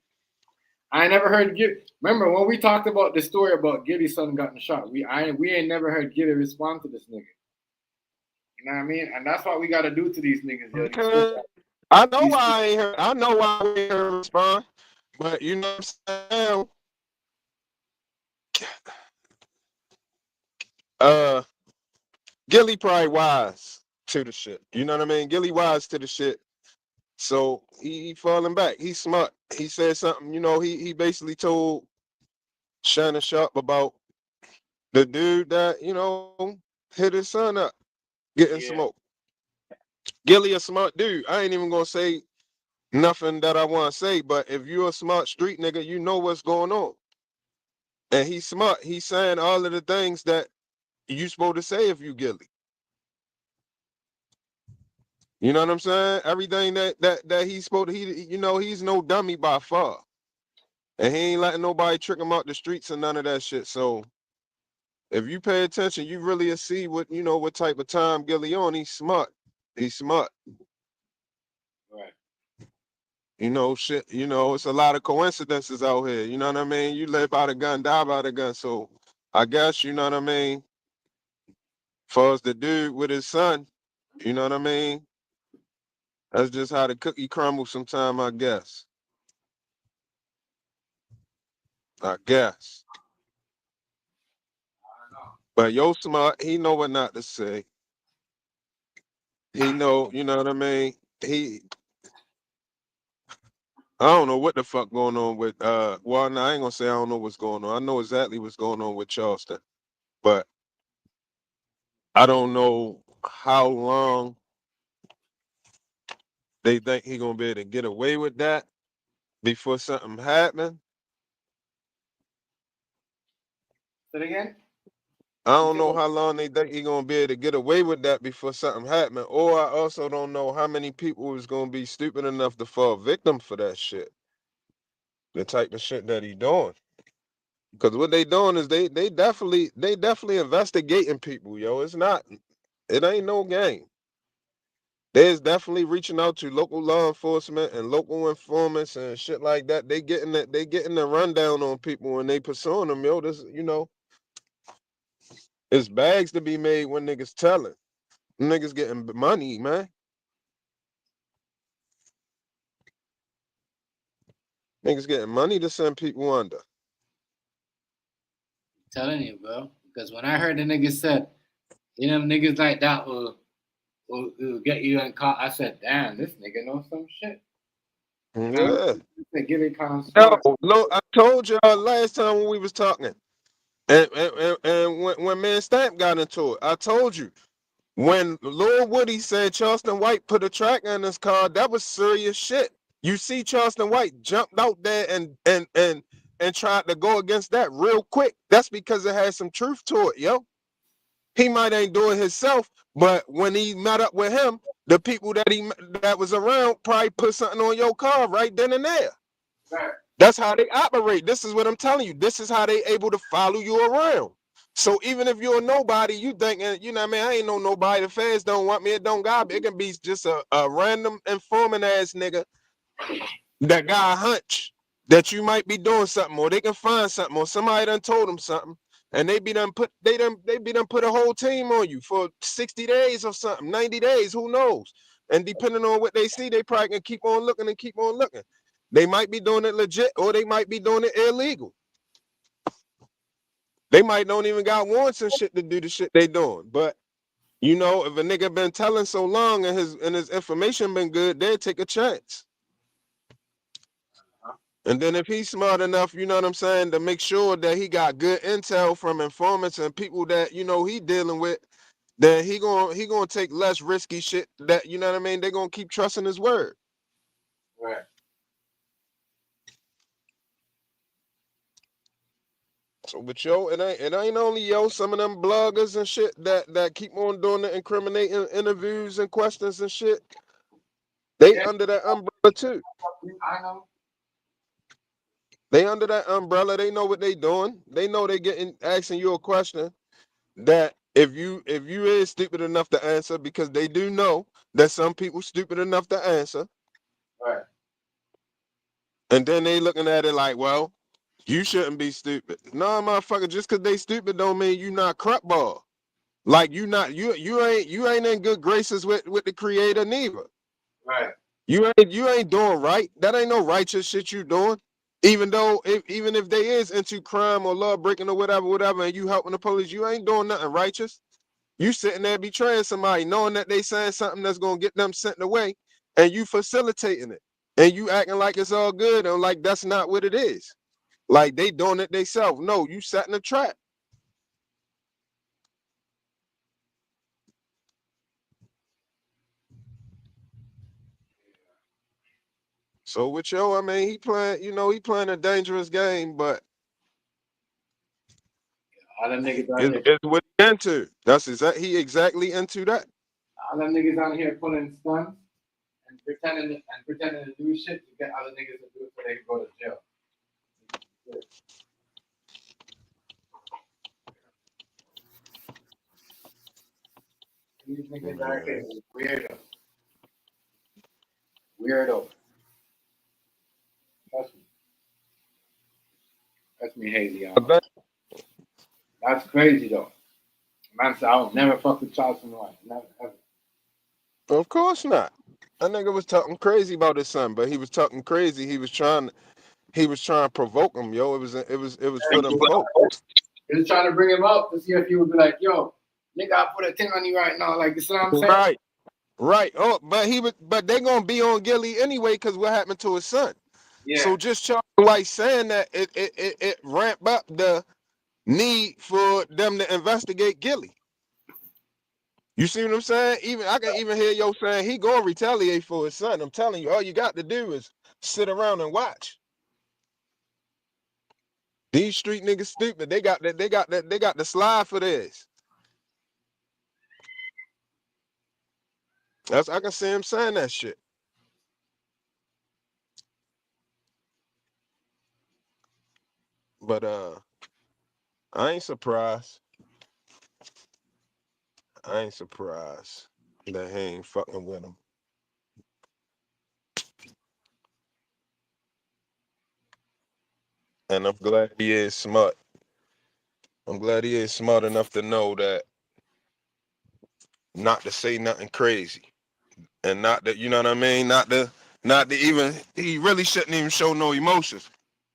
I ain't never heard Gillie. Remember when we talked about the story about Gillie's son getting shot? We ain't never heard Gillie respond to this nigga. You know what I mean? And that's what we got to do to these niggas. Yo. I know why I ain't heard. I know why I ain't heard respond. But you know what I'm saying? Gillie probably wise to the shit. You know what I mean? Gillie wise to the shit. So he falling back. He's smart. He said something, you know, he basically told Shannon Sharp about the dude that, you know, hit his son up getting smoked. Gillie a smart dude. I ain't even gonna say nothing that I want to say, but if you're a smart street nigga, you know what's going on. And he's smart. He's saying all of the things that you supposed to say if you Gillie. You know what I'm saying? Everything that he's supposed to, he's no dummy by far. And he ain't letting nobody trick him out the streets and none of that shit. So if you pay attention, you really see what type of time Gillie on. He's smart. He's smart. Right. Shit, it's a lot of coincidences out here. You know what I mean? You live by the gun, die by the gun. So I guess, you know what I mean? Far as the dude with his son, you know what I mean? That's just how the cookie crumbles sometime, I guess. I guess. But yo smart, he know what not to say. He know, you know what I mean? I don't know what the fuck going on with well, no, I ain't gonna say I don't know what's going on. I know exactly what's going on with Charleston. But I don't know how long they think he gonna be able to get away with that before something happen. Say it again? I don't know how long they think he gonna be able to get away with that before something happen. Or I also don't know how many people is gonna be stupid enough to fall victim for that shit. The type of shit that he doing. Because what they doing is they definitely investigating people, yo. It ain't no game. There's definitely reaching out to local law enforcement and local informants and shit like that. They getting the rundown on people when they pursuing them, yo. This, it's bags to be made when niggas telling. Niggas getting money, man. Niggas getting money to send people under. Telling you, bro. Because when I heard the niggas said, them niggas like that will get you in caught, I said, damn, this nigga knows some shit. Yeah. Gillie kind of Yo, smart. I told y'all last time when we was talking, and when Man Stamp got into it, I told you when Lil Woody said Charleston White put a track in his car, that was serious shit. You see, Charleston White jumped out there and tried to go against that real quick. That's because it had some truth to it, yo. He might ain't do it himself, but when he met up with him, the people that was around probably put something on your car right then and there. Right. That's how they operate. This is what I'm telling you. This is how they able to follow you around. So even if you're a nobody, you thinking, you know what I mean, I ain't no nobody. The feds don't want me. It don't got me. It can be just a random informant ass nigga that got a hunch that you might be doing something, or they can find something, or somebody done told them something, and they be done put a whole team on you for 60 days or something, 90 days, who knows? And depending on what they see, they probably can keep on looking and keep on looking. They might be doing it legit, or they might be doing it illegal. They might don't even got warrants and shit to do the shit they doing. But if a nigga been telling so long and his information been good, they'll take a chance. And then if he's smart enough, you know what I'm saying, to make sure that he got good intel from informants and people that he dealing with, then he gonna take less risky shit. That, you know what I mean, they gonna keep trusting his word. Right. So, but yo, it ain't only some of them bloggers and shit that keep on doing the incriminating interviews and questions and shit. They under that umbrella too. I know. They under that umbrella. They know what they doing. They know they asking you a question that if you is stupid enough to answer, because they do know that some people stupid enough to answer. Right. And then they looking at it like, well, you shouldn't be stupid. No, motherfucker, just cause they stupid don't mean you not crapball. Like you ain't in good graces with the creator neither. Right. You ain't doing right. That ain't no righteous shit you doing. Even if they is into crime or law breaking or whatever, and you helping the police, you ain't doing nothing righteous. You sitting there betraying somebody, knowing that they saying something that's gonna get them sent away, and you facilitating it, and you acting like it's all good, and like that's not what it is. Like they doing it themselves. No, you setting a trap. So with I mean, he playing a dangerous game, but All them niggas out here, Is what he into. That's he exactly into that. all them niggas out here pulling stunts and pretending to do shit to get other niggas to do it so they can go to jail. These niggas out here weirdo. Weirdo. Trust me. Trust me, Haley. That's crazy though. Man said I would never fuck with Charleston White. Never ever. Of course not. That nigga was talking crazy about his son, but he was talking crazy. He was trying to provoke him, yo. It was for them folks. He was trying to bring him up to see if he would be like, yo, nigga, I put a thing on you right now. Like, you see what I'm saying? Right. Oh, but they gonna be on Gillie anyway because what happened to his son. Yeah. So just Charles White saying that it ramp up the need for them to investigate Gillie. You see what I'm saying? I can even hear yo saying he gonna retaliate for his son. I'm telling you, all you got to do is sit around and watch. These street niggas stupid. They got the slide for this. I can see him saying that shit. But I ain't surprised. That he ain't fucking with him. And I'm glad he is smart. I'm glad he is smart enough to know that not to say nothing crazy. And not that, you know what I mean? Not to even, he really shouldn't even show no emotions.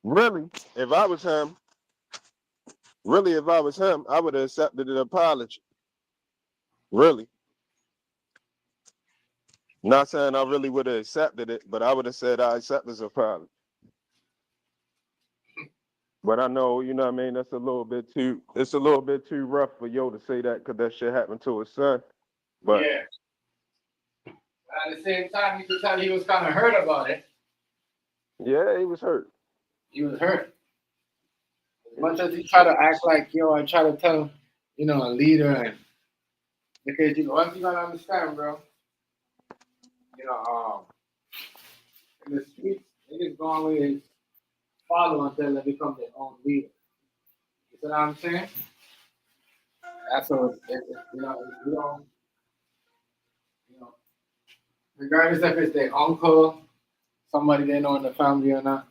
Really, if I was him, I would have accepted an apology. Really. Not saying I really would have accepted it, but I would have said I accept this apology. But I know, you know what I mean, it's a little bit too rough for yo to say that because that shit happened to his son. But yeah. But at the same time, you could tell he was kind of hurt about it. Yeah, he was hurt. He was hurt. As much as he tried to act like, yo, I try to tell him, you know, a leader, and because one thing you gotta understand, bro, you know, in the streets, niggas go always follow until they become their own leader. You see what I'm saying? That's what you know, you know, regardless if it's their uncle, somebody they know in the family or not.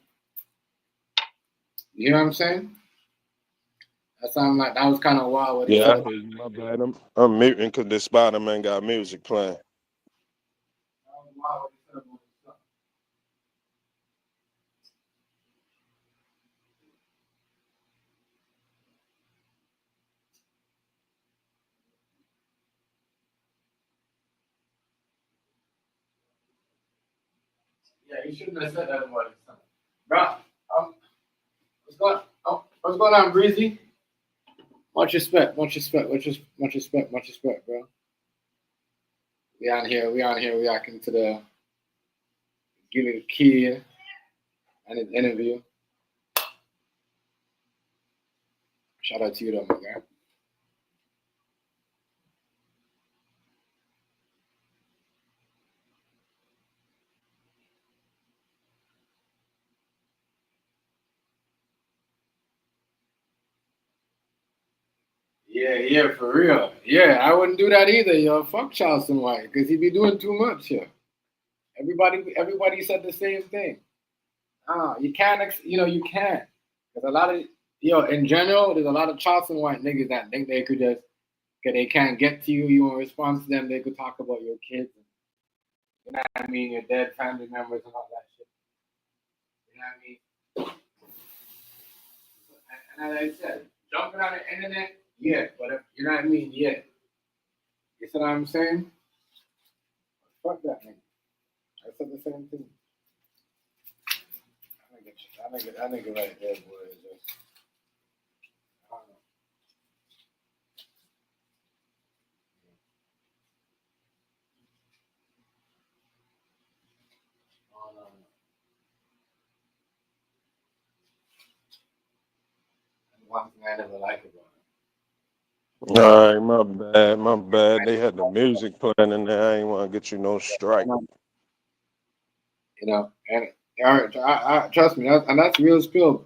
You know what I'm saying? That sound like that was kind of wild. What Yeah, my bad. I'm muting because the Spider-Man got music playing. Yeah, you shouldn't have said that about his son. Bro, what's going on, Breezy? Much respect, bro. We on here, reacting to the Gillie the Kid and his interview. Shout out to you though, my guy. Yeah, for real. Yeah, I wouldn't do that either, yo. Fuck Charleston White, because he be doing too much here. Everybody said the same thing. You can't, you can't. There's a lot of, in general, there's a lot of Charleston White niggas that think they could just, because they can't get to you, you won't respond to them, they could talk about your kids, you know what I mean, your dead family members and all that shit. You know what I mean? And as I said, jumping on the internet, yeah, but if, you know what I mean, yeah. You see what I'm saying? Fuck that nigga. I said the same thing. That nigga right there, boy, is just, I don't know. One thing I never like about him. All right, my bad. They had the music playing in there. I ain't want to get you no strike. You know, and I trust me, that's real spill.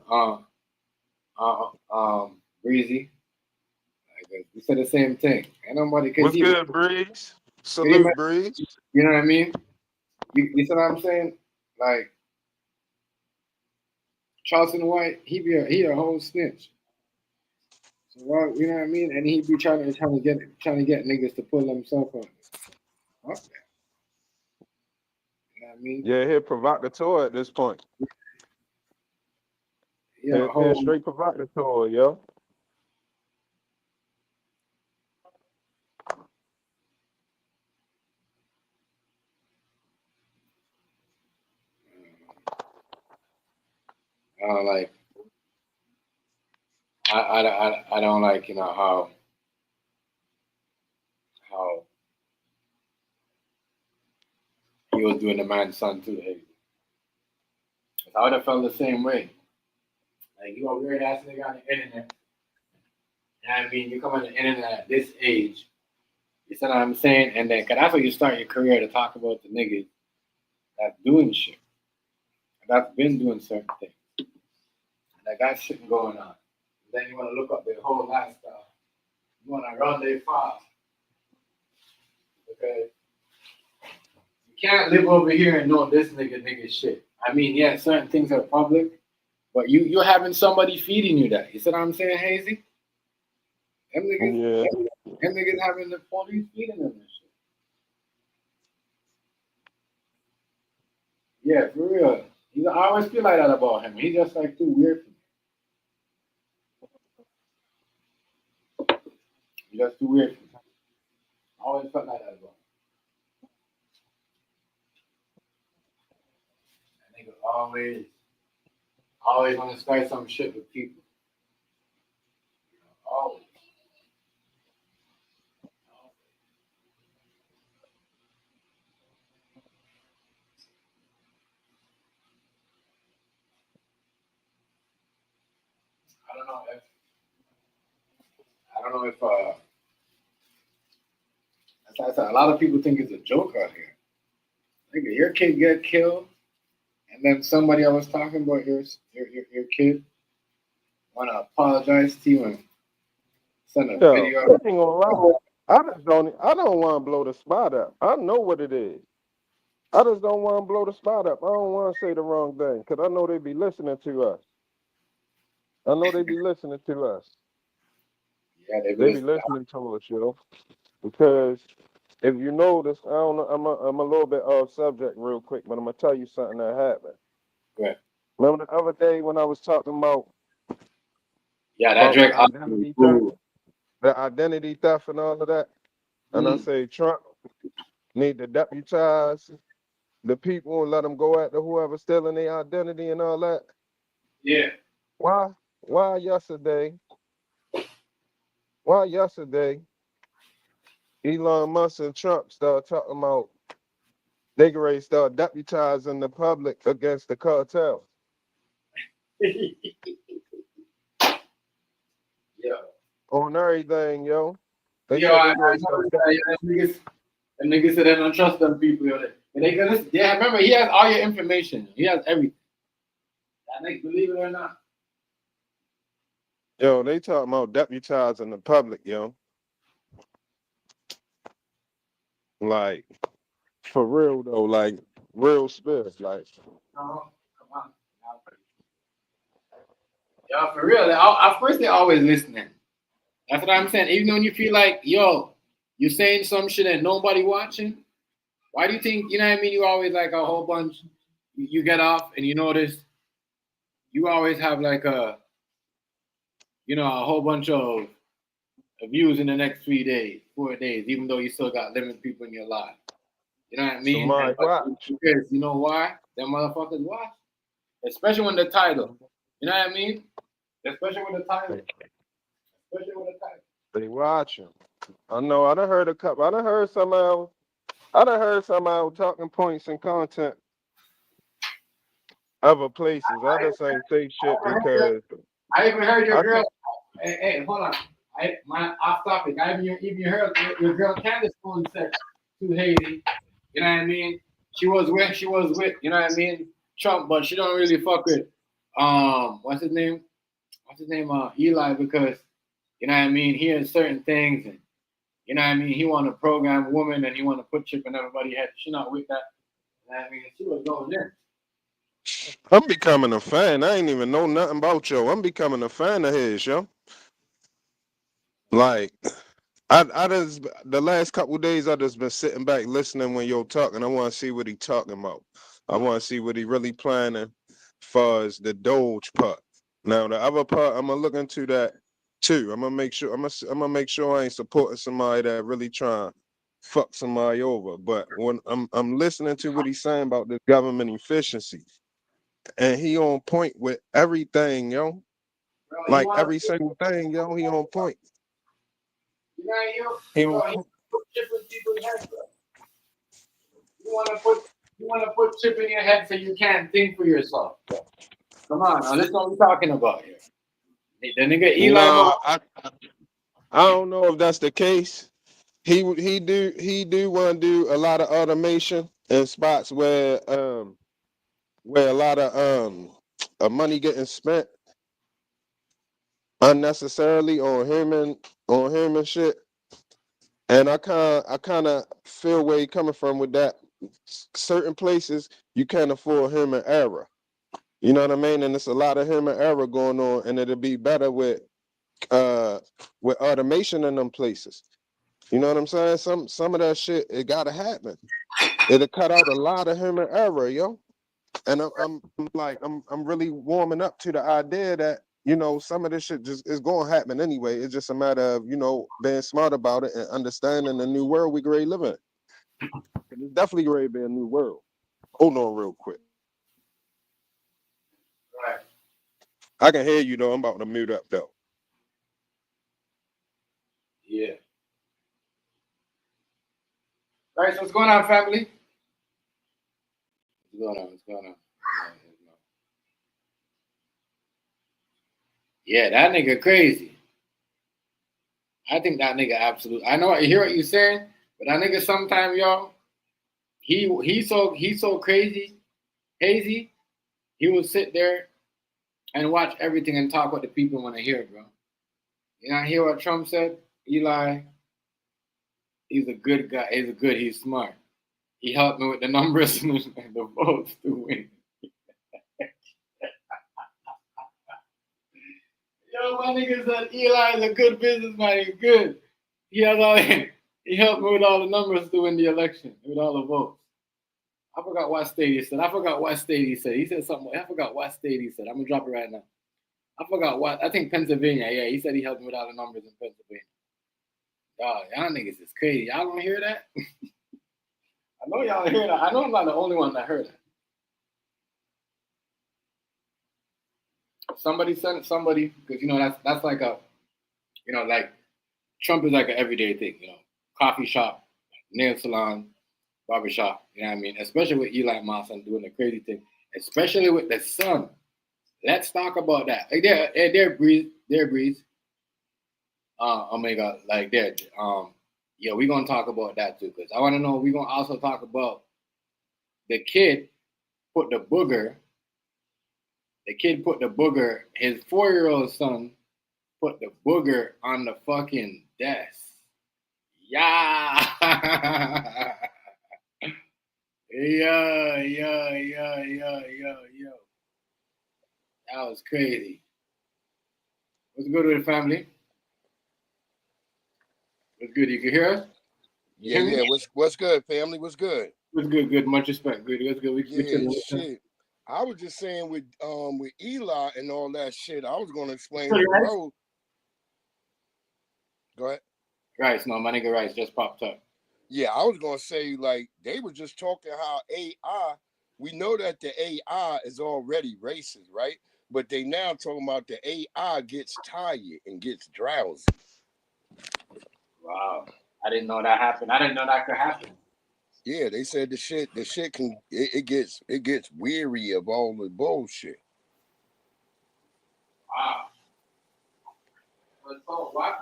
Breezy. Like, we said the same thing. And nobody can What's even, good, Breeze? can you Salute, Breeze. know what I mean? You see what I'm saying? Like Charleston White, he a whole snitch. So you know what I mean? And he be trying to get niggas to pull themselves on. Fuck that. You know what I mean? Yeah, he provocateur at this point. Yeah, He straight provocateur, yo. I don't like. I don't like, you know, how he was doing the man's son too. Hey, I would have felt the same way. Like, you a weird ass nigga on the internet. You know what I mean? You come on the internet at this age. You see what I'm saying? And then, cause that's where you start your career, to talk about the niggas that's doing shit, that's been doing certain things, that got shit going on. And then you want to look up their whole lifestyle. You want to run their fast. Because you can't live over here and know this nigga shit. I mean, yeah, certain things are public, but you're having somebody feeding you that. You see what I'm saying, Hazy? Them niggas, them niggas having the police feeding them and shit. Yeah, for real. I always feel like that about him. He's just like too weird for me. He's just too weird for me. I always felt like that about him. That nigga always want to start some shit with people. Always. I don't know if as I said, a lot of people think it's a joke out here. Nigga, your kid get killed, and then somebody I was talking about your kid want to apologize to you and send a video. I ain't gonna lie. I don't want to blow the spot up. I know what it is. I just don't want to blow the spot up. I don't want to say the wrong thing because I know they be listening to us. I know they be listening to us. Yeah, they be listening to us, yo. Because if you notice, I don't know, I'm a little bit off subject real quick, but I'm gonna tell you something that happened. Right. Remember the other day when I was talking about that Drake identity theft, the identity theft and all of that, and I say Trump need to deputize the people and let them go after whoever's stealing their identity and all that. Yeah. Why yesterday? Elon Musk and Trump started talking about they can ready start deputizing the public against the cartel. Yeah. On everything, yo. They Yo, said them niggas said they don't trust them people. Yo. Yeah, remember, he has all your information. He has everything. That nigga, believe it or not. Yo, they talking about deputizing the public, yo. Like, for real though, like real spirit, like. No, come on. Yo, for real. Of course, they're always listening. That's what I'm saying. Even when you feel like, yo, you're saying some shit and nobody watching, why do you think, you know what I mean? You always like a whole bunch, you get off and you notice you always have like a whole bunch of views in the next 3 days, 4 days, even though you still got limited people in your life. You know what I mean? Because you know why? Them motherfuckers watch. Especially when the title. You know what I mean? Especially with the title. They watching. I know. I done heard a couple. I done heard some out talking points and content other places. I just ain't say shit because I even heard your girl. Hey, hold on. Off topic. I even heard your girl Candace phone said to Haiti. You know what I mean? She was with, you know what I mean, Trump, but she don't really fuck with what's his name? Eli, because you know what I mean, he has certain things, and you know what I mean, he want to program women and he want to put chip in everybody's head. She not with that. You know what I mean, she was going in. I'm becoming a fan. I ain't even know nothing about yo. I'm becoming a fan of his, yo. Like, I just the last couple of days I just been sitting back listening when you're talking. I want to see what he talking about. I want to see what he really planning for as the Doge part. Now the other part, I'm gonna look into that too. I'm gonna make sure I'm gonna make sure I ain't supporting somebody that really trying to fuck somebody over. But when I'm listening to what he's saying about the government efficiency, and he on point with everything, yo. Bro, Like every single thing, yo, he on point. He on point. Put chip in people's heads, bro. You wanna put chip in your head so you can't think for yourself, bro. Come on, now this is what we're talking about here. The nigga Eli No, Moore. I don't know if that's the case. He do want to do a lot of automation in spots where a lot of money getting spent unnecessarily on him and shit. And I kind of feel where he coming from with that. Certain places you can't afford human error. You know what I mean? And it's a lot of human error going on, and it'll be better with automation in them places. You know what I'm saying? Some of that shit it gotta happen. It'll cut out a lot of human error, yo. And I'm really warming up to the idea that some of this shit just is going to happen anyway. It's just a matter of being smart about it and understanding the new world we great live in. It's definitely going to be a new world. Hold on, real quick. Right. I can hear you though. I'm about to mute up though. Yeah. All right, so what's going on, family? What's going on? Yeah, that nigga crazy. I think that nigga absolutely. I hear what you're saying, but that nigga sometimes, y'all, he's so crazy, hazy. He will sit there and watch everything and talk what the people want to hear, bro. You know, hear what Trump said? Eli, he's a good guy. He's smart. He helped me with the numbers and the votes to win. Yo, my nigga said Eli is a good businessman. He's good. He helped me with all the numbers to win the election, with all the votes. I forgot what state he said. He said something. I forgot what state he said. I'm gonna drop it right now. I forgot what. I think Pennsylvania. Yeah, he said he helped me with all the numbers in Pennsylvania. Y'all niggas is crazy. Y'all don't hear that? I know y'all hear that. I know I'm not the only one that heard that. Somebody sent somebody, because that's like a, like Trump is like an everyday thing, coffee shop, nail salon, barbershop, you know what I mean? Especially with Eli Moss doing the crazy thing, especially with the son. Let's talk about that. Like there, Breeze. Omega, like that. Yeah, we're gonna talk about that too, because I want to know. We're gonna also talk about the kid put the booger. His 4-year-old son put the booger on the fucking desk. Yeah. Yo. That was crazy. What's good with the family? What's good? You can hear us? Yeah. What's good, family? What's good? What's good? Good. Much respect. Good. What's good? Shit. I was just saying with Eli and all that shit. I was gonna explain to bro. Go ahead. Rice, no, my nigga Rice just popped up. Yeah, I was gonna say like they were just talking how AI. We know that the AI is already racist, right? But they now talking about the AI gets tired and gets drowsy. Wow, I didn't know that happened. I didn't know that could happen. Yeah, they said the shit can it gets weary of all the bullshit. Wow. So why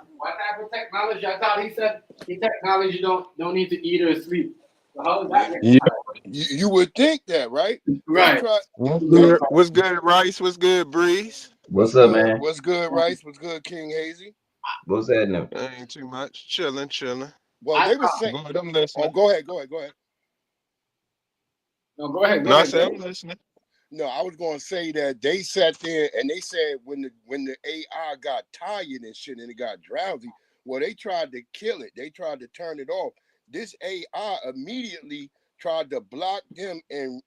for technology. I thought he said technology don't need to eat or sleep. So how is that? Yeah. You would think that, right? Right. What's good, Rice? What's good, Breeze? What's up, man? What's good, Rice? What's good, King Hazy? What's happening? Ain't too much. Chilling. Well, they were saying. I'm listening. Oh, go ahead. No, go ahead. I said I'm listening. No, I was going to say that they sat there and they said when the AI got tired and shit and it got drowsy, well, they tried to kill it. They tried to turn it off. This AI immediately tried to block them and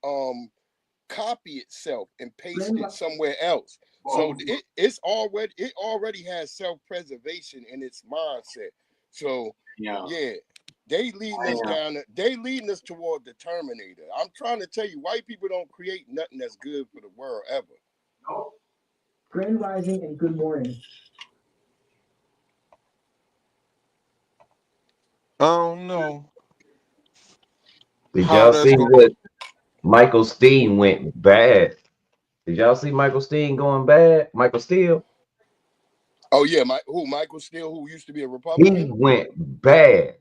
copy itself and paste it somewhere else. So it already has self-preservation in its mindset. So yeah. They leading us they leading us toward the Terminator. I'm trying to tell you, white people don't create nothing that's good for the world ever. No. Grand Rising and good morning. I don't know. Did y'all see what Michael Steen went bad? Did y'all see Michael Steen going bad? Michael Steele? Oh yeah, Michael Steele, who used to be a Republican? He went bad.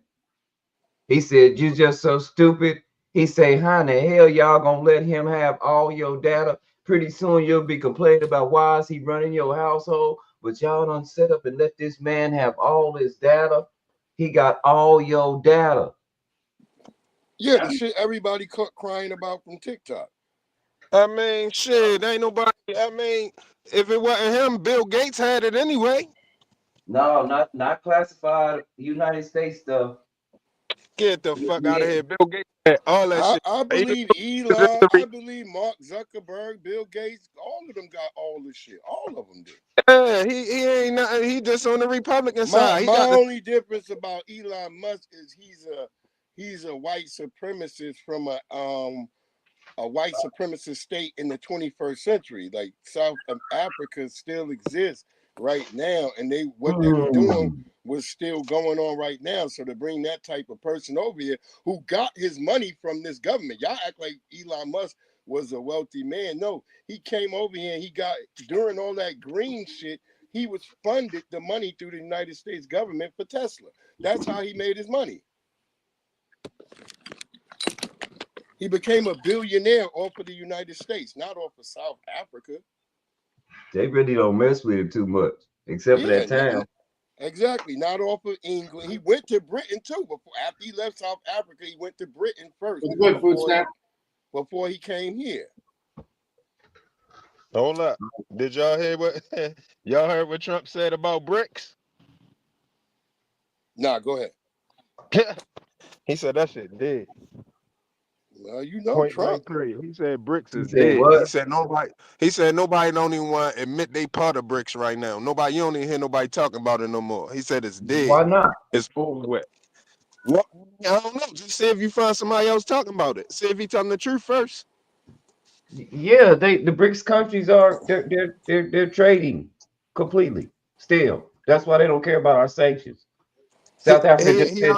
He said, "You just so stupid." He say, "How in the hell y'all gonna let him have all your data? Pretty soon you'll be complaining about why is he running your household, but y'all done set up and let this man have all his data. He got all your data." Yeah, the shit everybody crying about from TikTok. I mean, shit, ain't nobody. I mean, if it wasn't him, Bill Gates had it anyway. No, not classified United States stuff. Get the fuck out of here. Bill Gates had all that shit. I believe Elon, I believe Mark Zuckerberg, Bill Gates, all of them got all this shit. All of them did. Yeah, he ain't nothing. He just on the Republican side. My only difference about Elon Musk is he's a white supremacist from a white supremacist state in the 21st century. Like South Africa still exists right now, and what they were doing was still going on right now. So to bring that type of person over here who got his money from this government, y'all act like Elon Musk was a wealthy man. No, he came over here and he got, during all that green shit, he was funded the money through the United States government for Tesla. That's how he made his money. He became a billionaire off of the United States, not off of South Africa. They really don't mess with it too much, except for that time. Exactly, not off of England. He went to Britain too. After he left South Africa, he went to Britain first. Good food snap. Before he came here. Hold up. Did y'all hear what y'all heard what Trump said about BRICS? Nah, go ahead. He said that shit dead. Well, you know Point Trump. He said BRICS is He said dead. what? He said nobody don't even want to admit they part of BRICS right now. You don't even hear nobody talking about it no more. He said it's dead. Why not? It's over with. Well, I don't know. Just see if you find somebody else talking about it. See if he telling the truth first. Yeah, the BRICS countries they're trading completely still. That's why they don't care about our sanctions. South Africa just said,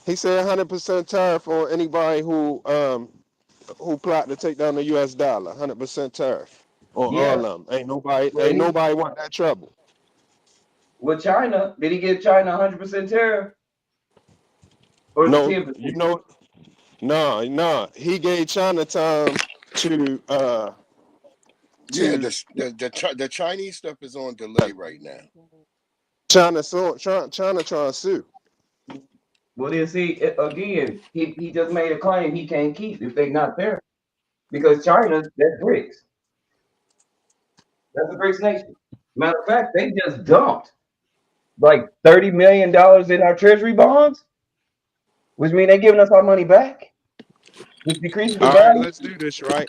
he said 100% tariff on anybody who plot to take down the U.S. dollar. 100% tariff on all of them. Ain't nobody want that trouble. With China, did he give China 100% tariff? Or No, 10%? you know, no. He gave China time to Yeah, the Chinese stuff is on delay right now. China trying to sue. Well, then see, again, he just made a claim he can't keep if they're not there. Because China, that's BRICS. That's a BRICS nation. Matter of fact, they just dumped like $30 million in our treasury bonds, which means they're giving us our money back, which decreases the All right, value. let's do this, right?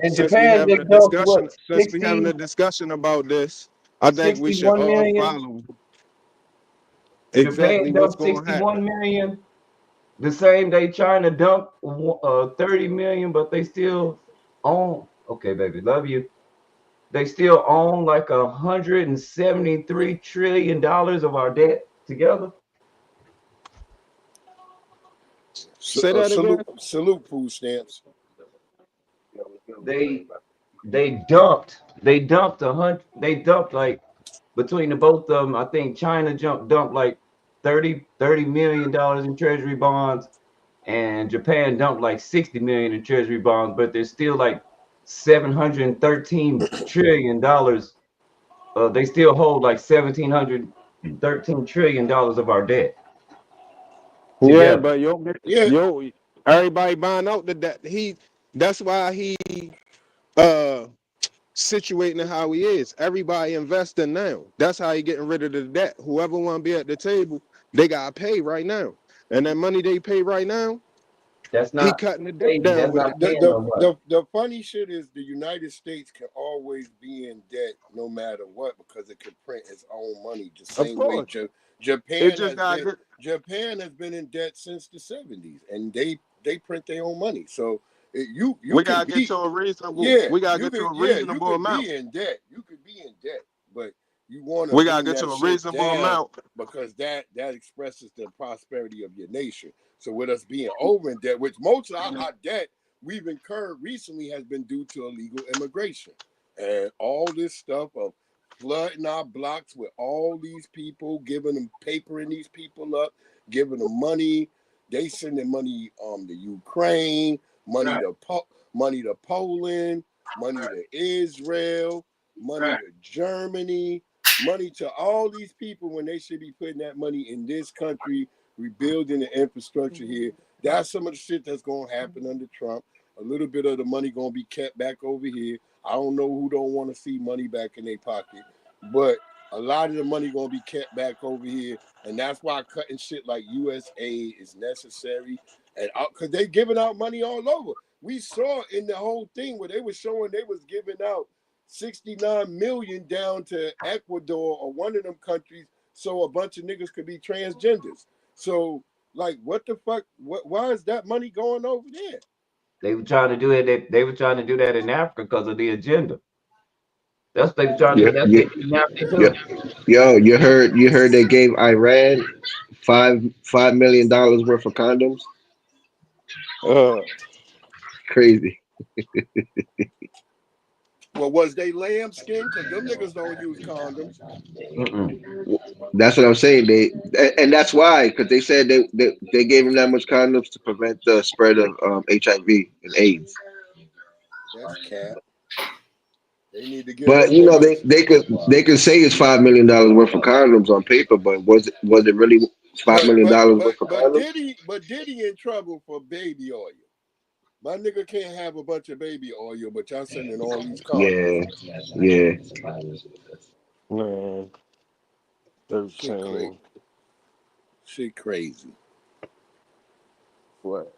In Since Japan, they dumped what? we having a discussion about this, I think we should 61 all million. follow exactly Japan what's dumped going to 61 happen. million. The same day China dumped 30 million, but they still own. Okay, baby, love you. They still own like $173 trillion of our debt together. Say that again. Salute food stamps. They dumped like between the both of them, I think China dumped like $30 million in treasury bonds, and Japan dumped like 60 million in treasury bonds, but there's still like $713 trillion. They still hold like $1,713 trillion of our debt. Yeah, Together. but everybody buying out the debt. That's why he situating how he is. Everybody investing now. That's how he getting rid of the debt. Whoever want to be at the table, they gotta pay right now. And that money they pay right now, That's he not cutting the debt crazy. down That's with not it. paying no money. The funny shit is the United States can always be in debt no matter what because it can print its own money the same way Japan has been in debt since the 70s, and they print their own money. So you We can gotta be, get to a reasonable. yeah, We gotta you get to could, a yeah, you reasonable could amount. be in debt. You could be in debt, but you want to We gotta bring get to that a shit reasonable down amount. because that expresses the prosperity of your nation. So with us being over in debt, which most of our debt we've incurred recently has been due to illegal immigration and all this stuff of flooding our blocks with all these people, giving them papering these people up, giving them money. They sending money to Ukraine, money to Poland, money to Israel, money to Germany, money to all these people when they should be putting that money in this country, rebuilding the infrastructure here. That's some of the shit that's gonna happen under Trump. A little bit of the money gonna be kept back over here. I don't know who don't want to see money back in their pocket, but a lot of the money gonna be kept back over here, and that's why cutting shit like USA is necessary, and because they giving out money all over. We saw in the whole thing where they were showing they was giving out 69 million down to Ecuador or one of them countries, so a bunch of niggas could be transgenders. So, like, what the fuck? Why is that money going over there? They were trying to do it. They were trying to do that in Africa because of the agenda. That's what they were trying to do. That's what they in Africa too. Yo, you heard they gave Iran $5 million worth of condoms. Crazy. Well, was they lamb skin? Because them niggas don't use condoms. That's what I'm saying. And that's why, because they said they gave them that much condoms to prevent the spread of HIV and AIDS. That's cap. They need to give But them you know, niggas. they could say it's $5 million worth of condoms on paper, but was it really $5 million worth of condoms? But Diddy in trouble for baby oil. My nigga can't have a bunch of baby oil, but y'all sending all these condoms. Yeah. Man, 13. Shit crazy. What?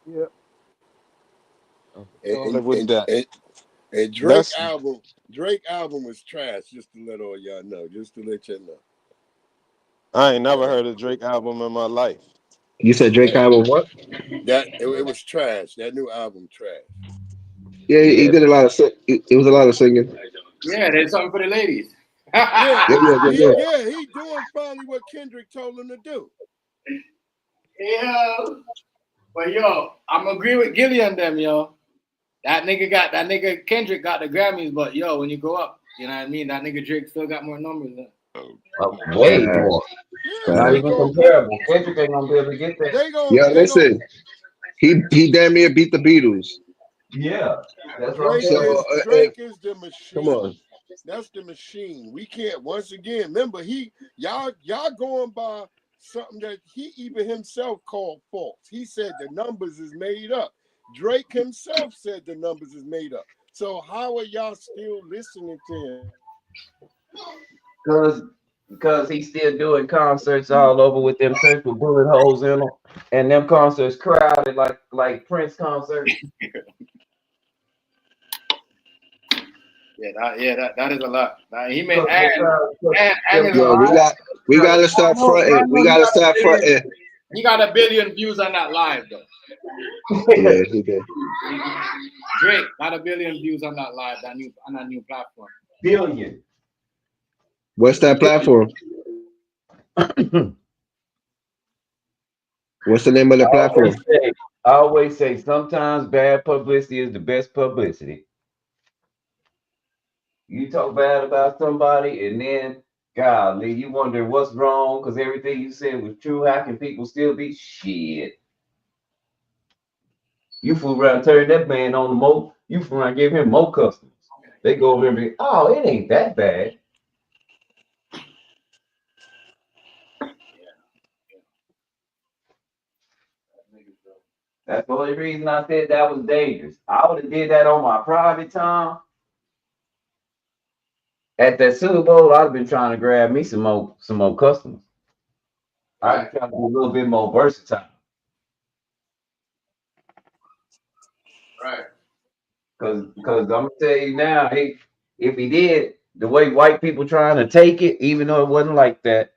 Yep. And Drake album was trash. Just to let all y'all know. Just to let you know. I ain't never heard a Drake album in my life. You said Drake album what? It was trash. That new album trash. Yeah, he did a lot of it was a lot of singing. Yeah, there's something for the ladies. Yeah, yeah. He doing finally what Kendrick told him to do. Yo, but yo, I'm agree with Gillie on them, yo. That nigga Kendrick got the Grammys, but yo, when you go up, you know what I mean? That nigga Drake still got more numbers. Way more. Not even comparable. Kendrick ain't gonna be able to get that. Yeah, listen. He damn near beat the Beatles. Yeah, that's Drake is the machine. Come on. That's the machine. We can't. Once again, remember y'all going by something that he even himself called false. He said the numbers is made up. Drake himself said the numbers is made up. So how are y'all still listening to him? Because he's still doing concerts all over with them shirts with bullet holes in them, and them concerts crowded like Prince concerts. That is a lot. He made we gotta stop fronting. We gotta stop fronting. He got 1 billion views on that live though. Yeah, he did. Drake got 1 billion views on that live, on that new platform. Billion. What's that platform? What's the name of the platform? I always say sometimes bad publicity is the best publicity. You talk bad about somebody and then, golly, you wonder what's wrong because everything you said was true. How can people still be shit? You fool around, turn that man on the mo. You fool around, give him more customers. They go over there and be, oh, it ain't that bad. That's the only reason I said that was dangerous. I would have did that on my private time. At that Super Bowl, I'd have been trying to grab me some more customers. I'd try to be a little bit more versatile. Right. Cause I'm gonna tell you now, if he did the way white people trying to take it, even though it wasn't like that,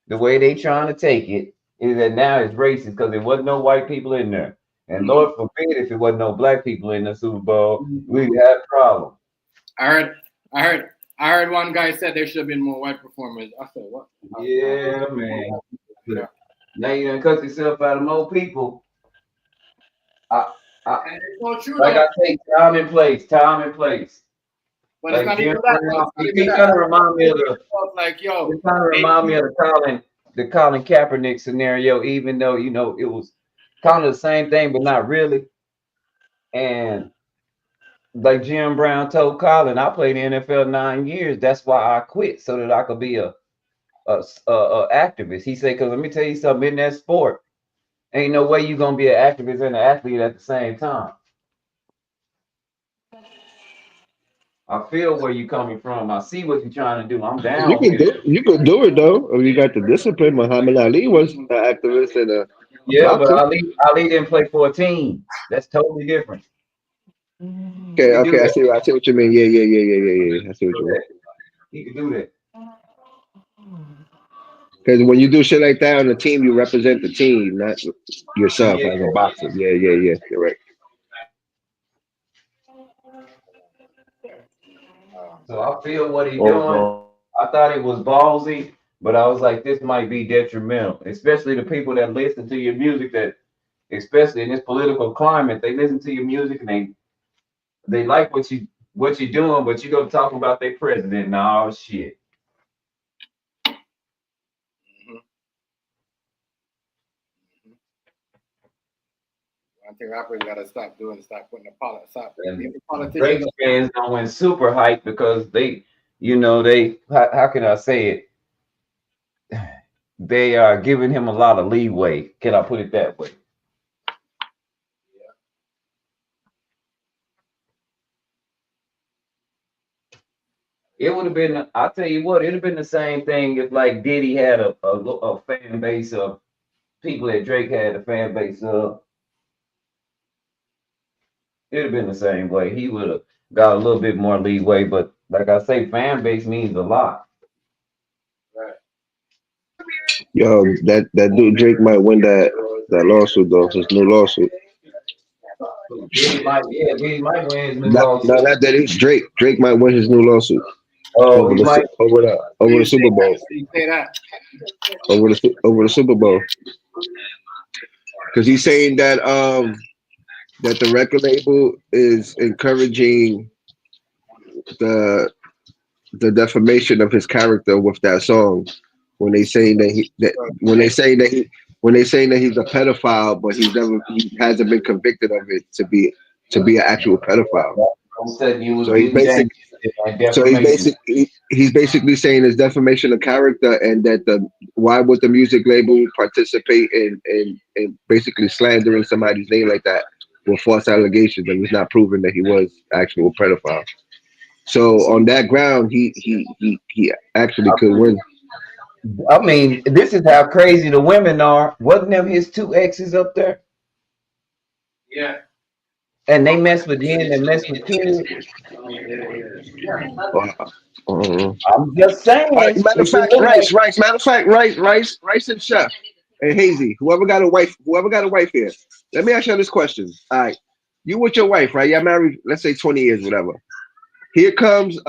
the way they trying to take it is that now it's racist because there wasn't no white people in there. And Lord forbid if it wasn't no black people in the Super Bowl, we'd have a problem. I heard one guy said there should have been more white performers. I said, what? Yeah, man. Now you done cut yourself out of more people. It's so true, Like though. I say, time and place. But Like it's not Jim even that. Brown, he kind of remind me of like, yo, it kind of remind me of the Colin Kaepernick scenario, even though you know it was kind of the same thing, but not really. And like Jim Brown told Colin, I played in the NFL 9 years. That's why I quit so that I could be a activist. He said, because let me tell you something, in that sport, ain't no way you're gonna be an activist and an athlete at the same time. I feel where you're coming from. I see what you're trying to do. I'm down with it. You can do it though. You got the discipline. Muhammad Ali was an activist and a Yeah, but boxer. Ali didn't play for a team. That's totally different. Okay, okay, I see what you mean. Yeah. I see what you mean. He could do that. Because when you do shit like that on a team, you represent the team, not yourself Yeah. as a boxer. Yeah. You're right. So I feel what he's doing. I thought it was ballsy, but I was like, this might be detrimental, especially the people that listen to your music. That, especially in this political climate, they listen to your music and they like what you're doing, but you go talk about their president and all shit. I think rappers gotta stop putting stop being Drake politicians. fans don't win super hype because they how can I say it? They are giving him a lot of leeway. Can I put it that way? It would have been, I'll tell you what, it'd have been the same thing if like Diddy had a fan base of people that Drake had a fan base of. It'd have been the same way. He would have got a little bit more leeway, but like I say, fan base means a lot. Yo, that dude Drake might win that lawsuit though, his new lawsuit. Diddy might win his new No, lawsuit. not that it's Drake. Drake might win his new lawsuit. Oh, over he might. the Super Bowl. You say that. Over the Super Bowl. Because he's saying that that the record label is encouraging the defamation of his character with that song when they saying that when they saying that he's a pedophile, but he hasn't been convicted of it to be an actual pedophile. He's basically saying it's defamation of character, and that why would the music label participate in basically slandering somebody's name like that with false allegations, and he's not proven that he was actual pedophile. So on that ground, he actually could win. I mean, this is how crazy the women are. Wasn't them his two exes up there? Yeah. And they mess with him and mess with kids. I'm just saying. Matter of fact, Rice and Chef and Hazy, whoever got a wife here. Let me ask you this question. All right, you with your wife, right? You're married, let's say 20 years, whatever. Here comes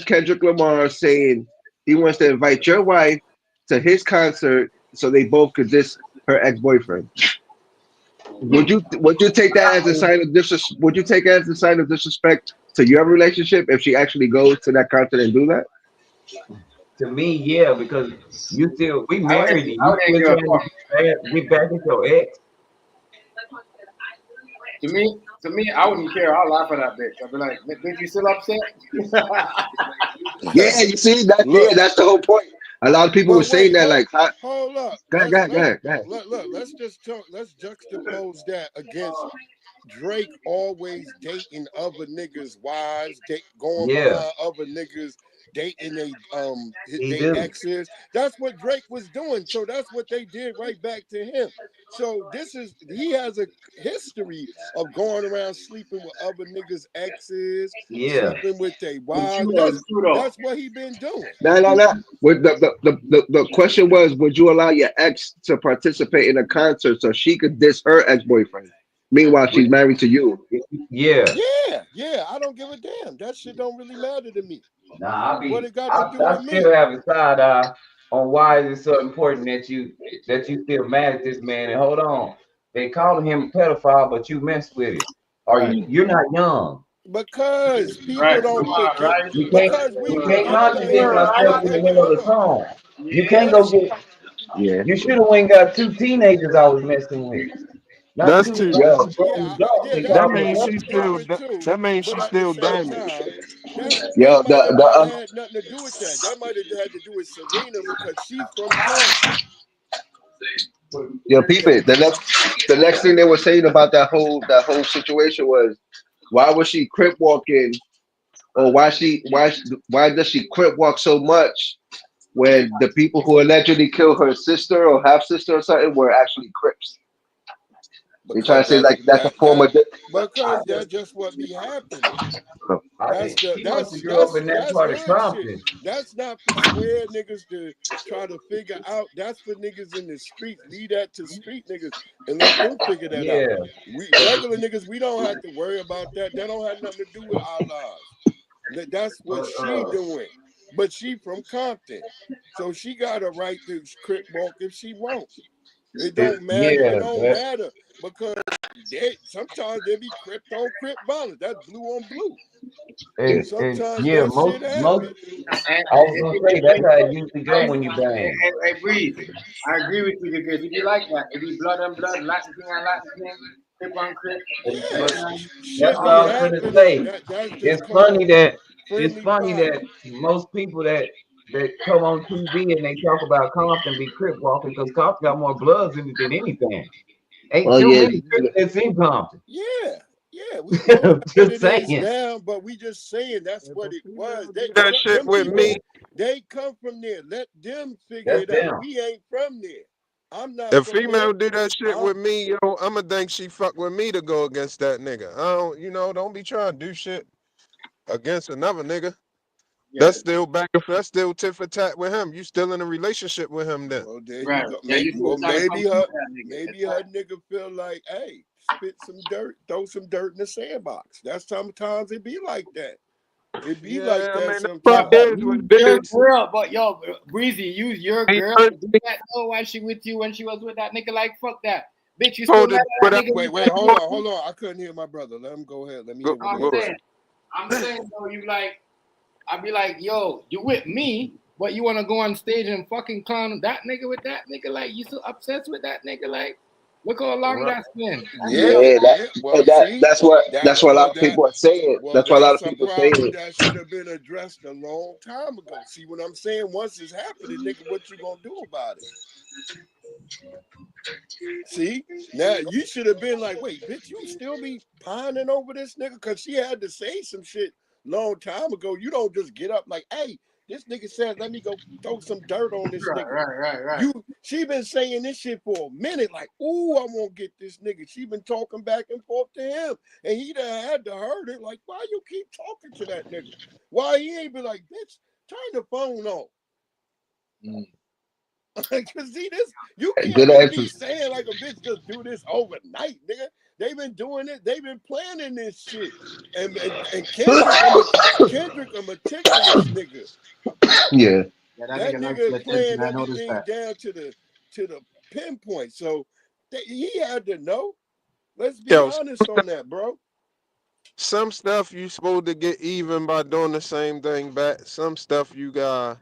Kendrick Lamar saying he wants to invite your wife to his concert so they both could diss her ex-boyfriend. Would you take that as a sign of disrespect? Would you take it as a sign of disrespect to your relationship if she actually goes to that concert and do that? To me, yeah, because you still we married and I you wouldn't still give a trying fuck. to get back at your ex. To me, I wouldn't care. I'll laugh at that bitch. I'd be like, bitch, you still upset? Yeah, you see Look, that's the whole point. A lot of people were but saying wait, that like, hold up. go ahead, go ahead, go ahead. Let's just talk. Let's juxtapose that against Drake always dating other niggas' wives, going Yeah, behind other niggas, dating he they do. exes. That's what Drake was doing. So that's what they did right back to him. So he has a history of going around sleeping with other niggas' exes, Yeah, sleeping with their It's wives. true though. It's true though. That's what he been doing. No. What the question was, would you allow your ex to participate in a concert so she could diss her ex-boyfriend? Meanwhile, she's married to you. yeah. Yeah. I don't give a damn. That shit don't really matter to me. Nah, What it got to do I with me? still have a side eye on why is it so important that you still mad at this man. And hold on, they calling him a pedophile, but you mess with it. Or Right. you're not young. Because people Right. don't Come on, forget. right? Because we You can't forget. contradict yourself in the middle of the song. You can't go Let's. get. Yeah. You should have went and got two teenagers I was messing with, not That's two too. Yo, grown adults and That call That's me. means true. she's That's still. true too. That means But she's at the still same damaged. time, that yo, might have not had nothing to do with that. That might have had to do with Serena because she's from Compton. yo, peep it. The next thing they were saying about that whole situation was, why was she crip walking, or why does she crip walk so much when the people who allegedly killed her sister or half sister or something were actually Crips? They try Because to say like that's a form of. because that's just what be happening. I That's think she must have grew up in that that's part of hood shit. Compton. That's not for square niggas to try to figure out. That's for niggas in the streets. Leave that to street niggas and let them figure that out. Yeah, We regular niggas, we don't have to worry about that. That don't have nothing to do with our lives. That's what she doing. But she from Compton, so she got a right to crip walk if she want. It don't matter. It don't but matter because sometimes they be crip on crip violence. That's blue on blue. Sometimes yeah, that shit most. happen. And I was gonna say that's how it usually go when you bang. I breathe. I agree with you because if you like that, if you blood and blood, Latin thing and Latin thing, crip on crip, Yeah, But that's shit what be I was gonna happening. say. That's just It's funny called that friendly fire. most people that come on TV and they talk about Compton be crip walking because Compton got more bloods in it than anything. Ain't Oh too yeah, many Crips that's in Compton. Yeah. We know not what Just it is saying. now, but we just saying that's what it was. Do that shit Them with me. people, they come from there. Let them figure That's it out. them. We ain't from there. I'm not If from there. female do that shit with me, yo, I'ma think she fuck with me to go against that nigga. I don't, don't be trying to do shit against another nigga. yeah, That's still that's still tit for tat with him. You still in a relationship with him then. Well, there you right. go. Yeah, you still trying to come through that nigga. Maybe her nigga feel like, hey, spit some dirt, throw some dirt in the sandbox. That's sometimes it be like that. It be like Yeah, I that mean, the Yeah, fuck sometimes. but is what use it your is. girl, but yo, Breezy, use your Me girl to do personally, that. Oh, why she with you when she was with that nigga? Like, fuck that. Bitch, you still told mad it at that without nigga? Wait, You hold like, on. I couldn't hear my brother. Let him go ahead. Let me go, hear what he I'm had to go. say. saying though, you like, I'd be like, yo, you with me, but you want to go on stage and fucking clown that nigga with that nigga? Like, you so obsessed with that nigga? Like, look how long Right. that's been. yeah. Well, see, That's what a lot of people are saying. That's what a lot of that's a people are saying. problem that should have been addressed a long time ago. See what I'm saying? Once it's happening, nigga, what you gonna do about it? See, now you should have been like, wait, bitch, you still be pining over this nigga? Cause she had to say some shit long time ago. You don't just get up like, hey, this nigga said, let me go throw some dirt on this nigga. Right. She been saying this shit for a minute, like, ooh, I won't get this nigga. She been talking back and forth to him. And he done had to hurt her. Like, why you keep talking to that nigga? Why he ain't be like, bitch, turn the phone on. Cause see this, you can't Good just be answers. saying like a bitch just do this overnight, nigga. They've been doing it, they've been planning this shit. And Kendrick a meticulous nigga. Yeah. Yeah, that That nigga likes the nigga attention. playing I noticed everything that. down to the pinpoint. So he had to know. Let's be Yo, honest on that, bro. some stuff you supposed to get even by doing the same thing back. Some stuff you gotta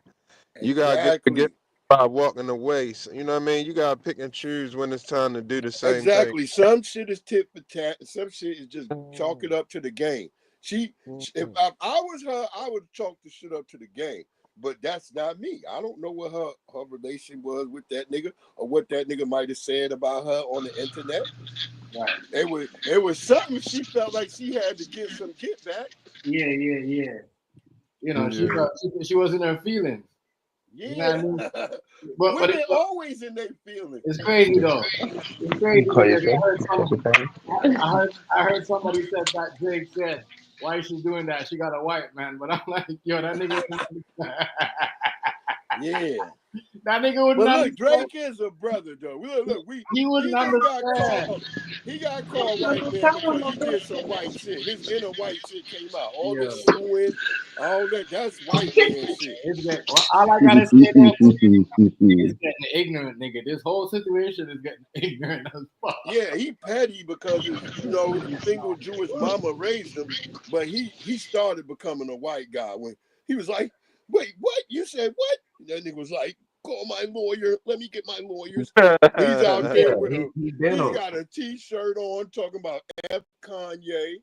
get Exactly. by walking away. So, you know what I mean? You gotta pick and choose when it's time to do the same thing. Exactly. Some shit is tit for tat. Some shit is just chalk it up to the game. If I was her, I would chalk the shit up to the game. But that's not me. I don't know what her relation was with that nigga or what that nigga might have said about her on the internet. Right. It was something she felt like she had to get some get back. Yeah. You know, she was in her feelings. Yeah. You know what I mean? Women always in their feelings. It's crazy though. It's crazy because I heard somebody said that Drake said, why is she doing that? She got a white man. But I'm like, yo, that nigga. Yeah. That nigga would But not. look, Drake is a brother though. He wouldn't understand. He got called white man because he did some white shit. His inner white shit came out. All the suing, all that. That's white man shit. All I gotta say that is getting ignorant, nigga. This whole situation is getting ignorant as fuck. Yeah, he petty because his, single Jewish mama raised him, but he started becoming a white guy when he was like, wait, what? You said what? That nigga was like, call my lawyer. Let me get my lawyers. He's out there with he's got a t-shirt on talking about F Kanye.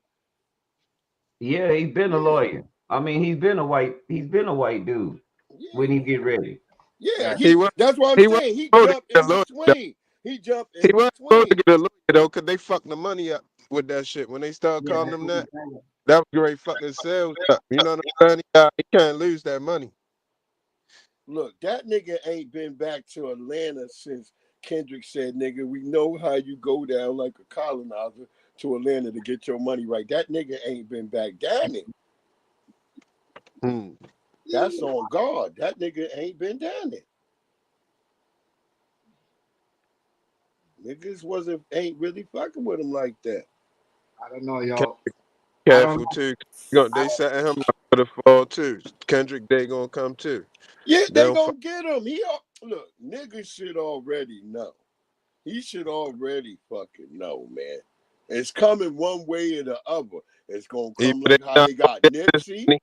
Yeah, he's been a lawyer. I mean, he's been a white dude when he get ready. Yeah, that's what I'm saying. He jumped in between. He jumped in between. Supposed to get a lawyer though, because they fucked the money up with that shit. When they start calling him that was great fucking sales up. You know what I'm saying? He can't lose that money. Look, that nigga ain't been back to Atlanta since Kendrick said, nigga, we know how you go down like a colonizer to Atlanta to get your money right. That nigga ain't been back down there. That's on God. That nigga ain't been down there. Niggas ain't really fucking with him like that. I don't know, y'all. Careful too. They setting him up for the fall too. Kendrick, they gonna come too. Yeah, they gonna get him. Look, niggas should already know. He should already fucking know, man. It's coming one way or the other. It's gonna come like how they got Nipsey.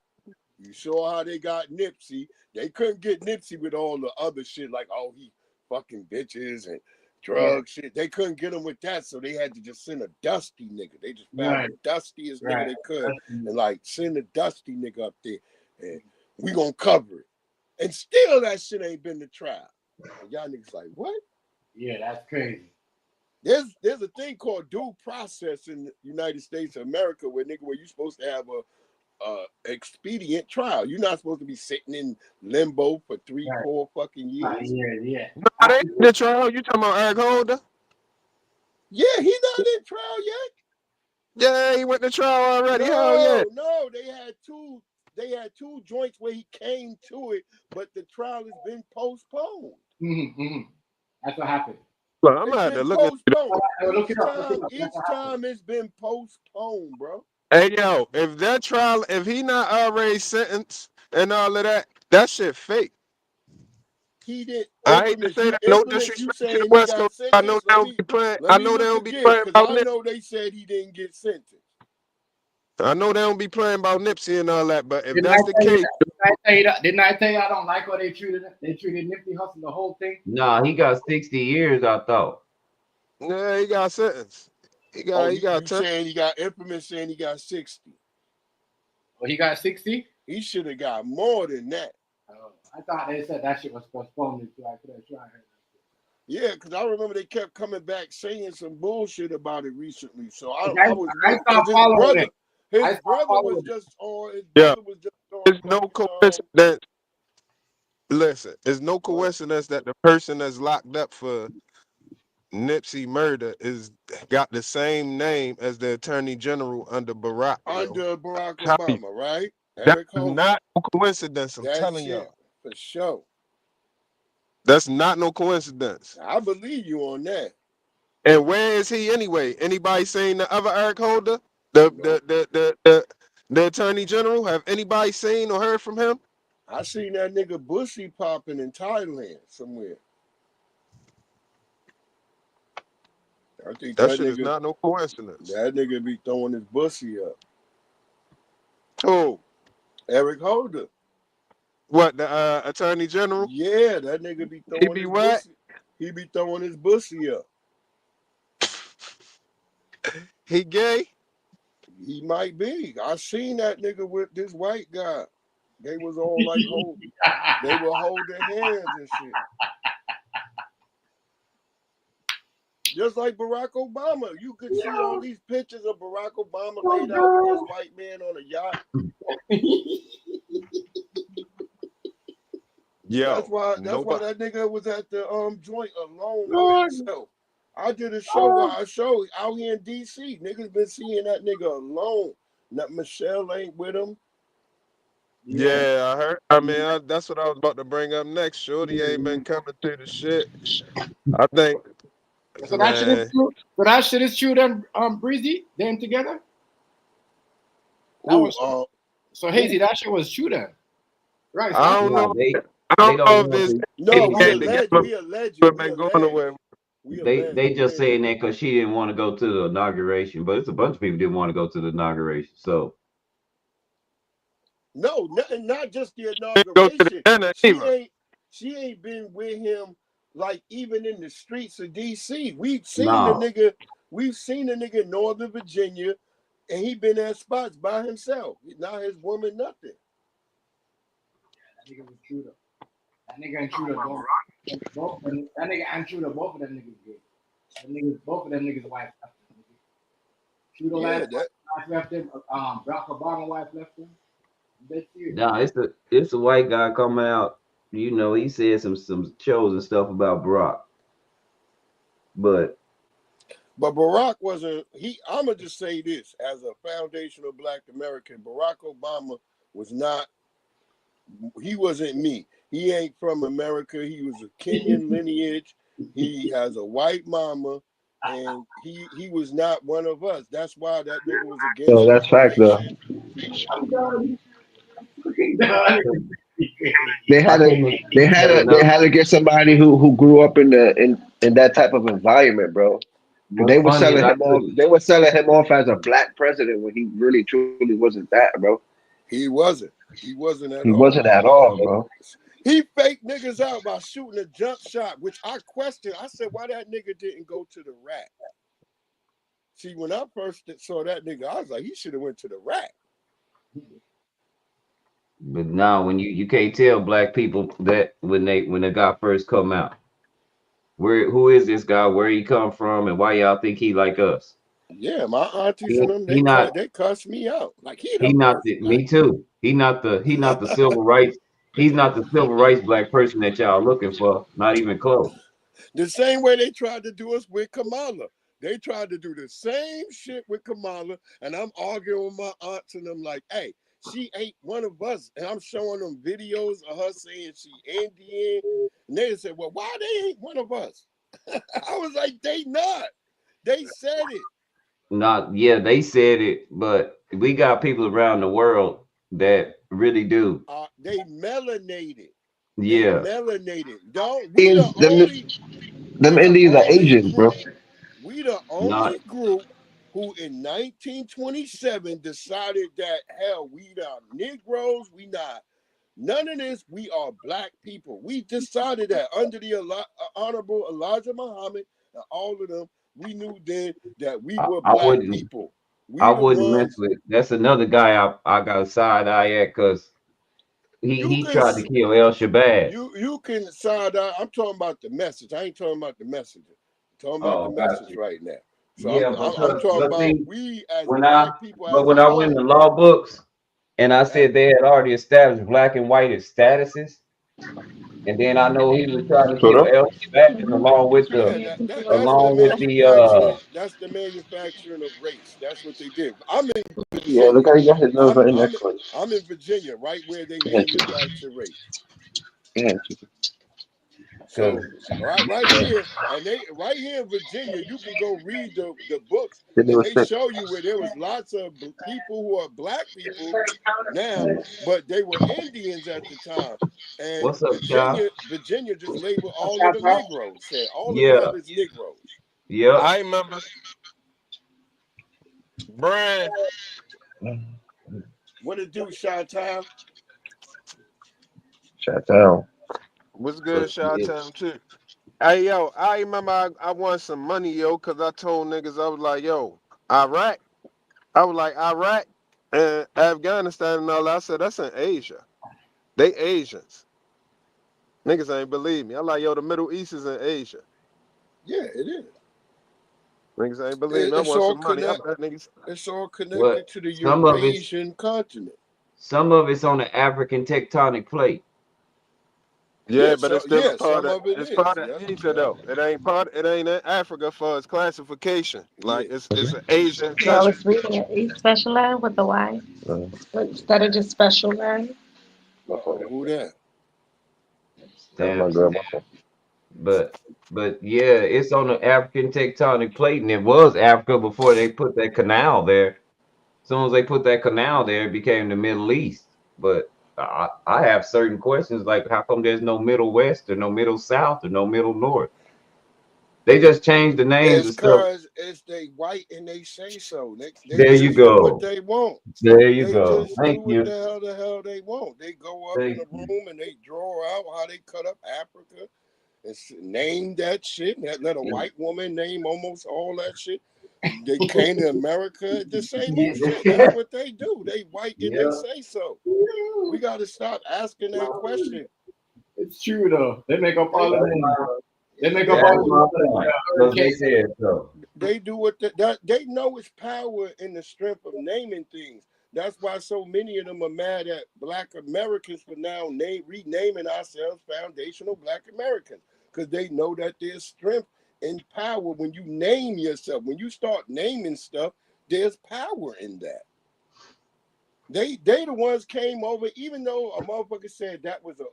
You saw how they got Nipsey. They couldn't get Nipsey with all the other shit like, oh, he fucking bitches and drug shit. They couldn't get him with that, so they had to just send a dusty nigga. They just found the dustiest nigga they could and like send a dusty nigga up there and we gonna cover it. And still that shit ain't been the trial. And y'all niggas like, what? Yeah, that's crazy. There's a thing called due process in the United States of America where you're supposed to have a expedient trial. You're not supposed to be sitting in limbo for 3-4 fucking years. Yeah. No, they in the trial. You talking about Eric Holder? Yeah, he not in trial yet. Yeah, he went to trial already. Hell yeah. No, they had two joints where he came to it, but the trial has been postponed. That's what happened. Look, I'm gonna have to look at each time it's been postponed, bro. Hey yo, if that trial, if he not already sentenced and all of that, that shit fake. He did. I hate to say that. No disrespect to the West Coast. I know they don't be playing. I know they don't be playing about Nipsey. I know they said he didn't get sentenced. I know they don't be playing about Nipsey and all that, but if that's the case, didn't I tell you I don't like how they treated Nipsey Hussle the whole thing? Nah, he got 60 years, I thought. Yeah, he got sentenced. He got saying he got Infamous saying he got 60. Well, he got 60? He should have got more than that. I thought they said that shit was postponed until I could have tried. Yeah, because I remember they kept coming back saying some bullshit about it recently. So I stopped following it. His brother was just on. There's no coincidence. Listen, there's no coincidence that the person that's locked up for Nipsey murder got the same name as the Attorney General under Barack. Barack Obama, right? That's not no coincidence. I'm telling y'all. For sure. That's not no coincidence. I believe you on that. And where is he anyway? Anybody seen the other Eric Holder? The Attorney General? Have anybody seen or heard from him? I seen that nigga Bussy popping in Thailand somewhere. I think That that shit is nigga, not no coincidence. that nigga be throwing his bussy up. Oh, Eric Holder. what, the Attorney General? Yeah, that nigga be He throwing be his what? bussy. He be throwing his bussy up. He gay? He might be. I seen that nigga with this white guy. They was all like they were holding hands and shit. Just like Barack Obama. You could see all these pictures of Barack Obama laid out with this white man on a yacht. Yo, That's why nobody. that nigga was at the joint alone by himself. I did a show where I showed out here in DC. Niggas been seeing that nigga alone. Not Michelle ain't with him. Yeah, I heard. I mean, that's what I was about to bring up next. Shorty ain't been coming through the shit. I think, So that shit is man. true. So that shit is true. Then Breezy, them together. That was so Hazy. That shit was true then, right? I don't Nah, know. they I they don't know don't if know this No, they we say allege, together we allege have it. been going away. they just saying that because she didn't want to go to the inauguration, but it's a bunch of people didn't want to go to the inauguration. So No, not just the Go to the inauguration. dinner either. She ain't been with him like even in the streets of DC. We've seen no, the nigga in Northern Virginia, and he been at spots by himself. Not his woman, nothing. That nigga was true though. That nigga and Shooter both that nigga and Shooter, both of them niggas good. That niggas, both of them niggas wife left him. Shooter wife left him. Barack Obama wife left him. no, it's a white guy coming out. You know, he said some shows and stuff about Barack, but Barack wasn't. I'ma just say this as a foundational Black American. Barack Obama was not. He wasn't me. He ain't from America. He was a Kenyan lineage. He has a white mama, and he was not one of us. That's why that nigga was against So that's fact though. They had to get somebody who grew up in that type of environment, bro. what's They were funny is selling I him off. couldn't. They were selling him off as a black president when he really truly wasn't that, bro. He wasn't. He wasn't at He all. wasn't at all, bro. He faked niggas out by shooting a jump shot, which I questioned. I said, why that nigga didn't go to the rack? See, when I first saw that nigga, I was like, he should have went to the rack. But now when you can't tell black people that when the guy first come out, who is this guy, where he come from, and why y'all think he like us? Yeah, my aunties He, and them, he not they cussed me out. Like he not the, me too. He not the civil rights. He's not the civil rights black person that y'all looking for. Not even close. The same way they tried to do us with Kamala. They tried to do the same shit with Kamala, and I'm arguing with my aunts and them like, hey, she ain't one of us. And I'm showing them videos of her saying she Indian. And they said, well, why they ain't one of us? I was like, they not. They said it. Yeah, they said it, but we got people around the world that really do. They melanated. Yeah. They melanated. We the only Them Indians are Asians, bro. We the only group who in 1927 decided that, hell, we not Negroes, we not none of this, we are black people. We decided that under the Honorable Elijah Muhammad and all of them, we knew then that we were black people. I wouldn't mess with. That's another guy I got a side eye at because he tried to kill El Shabazz. You can side eye. I'm talking about the message. I ain't talking about the messenger. I'm talking about the message right now. So yeah, I'm talking about we as black people. But when I went in the law books and I said they had already established black and white as statuses, and then I know he was trying to kill El Shabazz along with that's the manufacturing of race. That's what they did. I'm in Virginia. Yeah, look how he got his nose right next to it. I'm in Virginia, right where they manufacture race. Yeah. So right here, and right here in Virginia, you can go read the books, and they show you where there was lots of people who are black people now, but they were Indians at the time. And what's up, Virginia just labeled all of the Negroes, said all of y'all is Negroes. Yep. I remember Brian. What it do, Shot Town? Shut down. What's good, Shot Town too? Hey yo, I remember I won some money, yo, cause I told niggas I was like, yo, Iraq. I was like Iraq and Afghanistan and all that. I said that's in Asia. They Asians. Niggas ain't believe me. I like, yo, the Middle East is in Asia. Yeah, it is. Niggas ain't believe me. I It's want all some money. I bet niggas. It's all connected What? to the Some of it's Eurasian continent. on the African tectonic plate. Yeah, but it's still a part some of of it it's is. part of Yeah, Asia yeah. though. It ain't in Africa for its classification. Like it's an Asian So I country. was reading it. East Special Ed with the Y instead of just Special Ed. Who that? That's my Damn. grandma. But yeah, it's on the African tectonic plate, and it was Africa before they put that canal there. As soon as they put that canal there, it became the Middle East. But I have certain questions like, how come there's no Middle West or no Middle South or no Middle North? They just changed the names It's and stuff. cause it's they white and they say so. They There you just do what go. they want. There you They go. just Thank do what you. the hell they want. They go up in Thank a you. room and they draw out how they cut up Africa and name that shit. Let a white woman name almost all that shit. They came to America, the same old shit. That's what they do. They white and they Yeah. say so. We got to stop asking that question. It's true though. They make up all the names. They make up That's all my the point. Because they said so. They do what they know is power in the strength of naming things. That's why so many of them are mad at Black Americans for now renaming ourselves Foundational Black Americans, because they know that there's strength and power when you name yourself. When you start naming stuff, there's power in that. They the ones came over, even though a motherfucker said that was a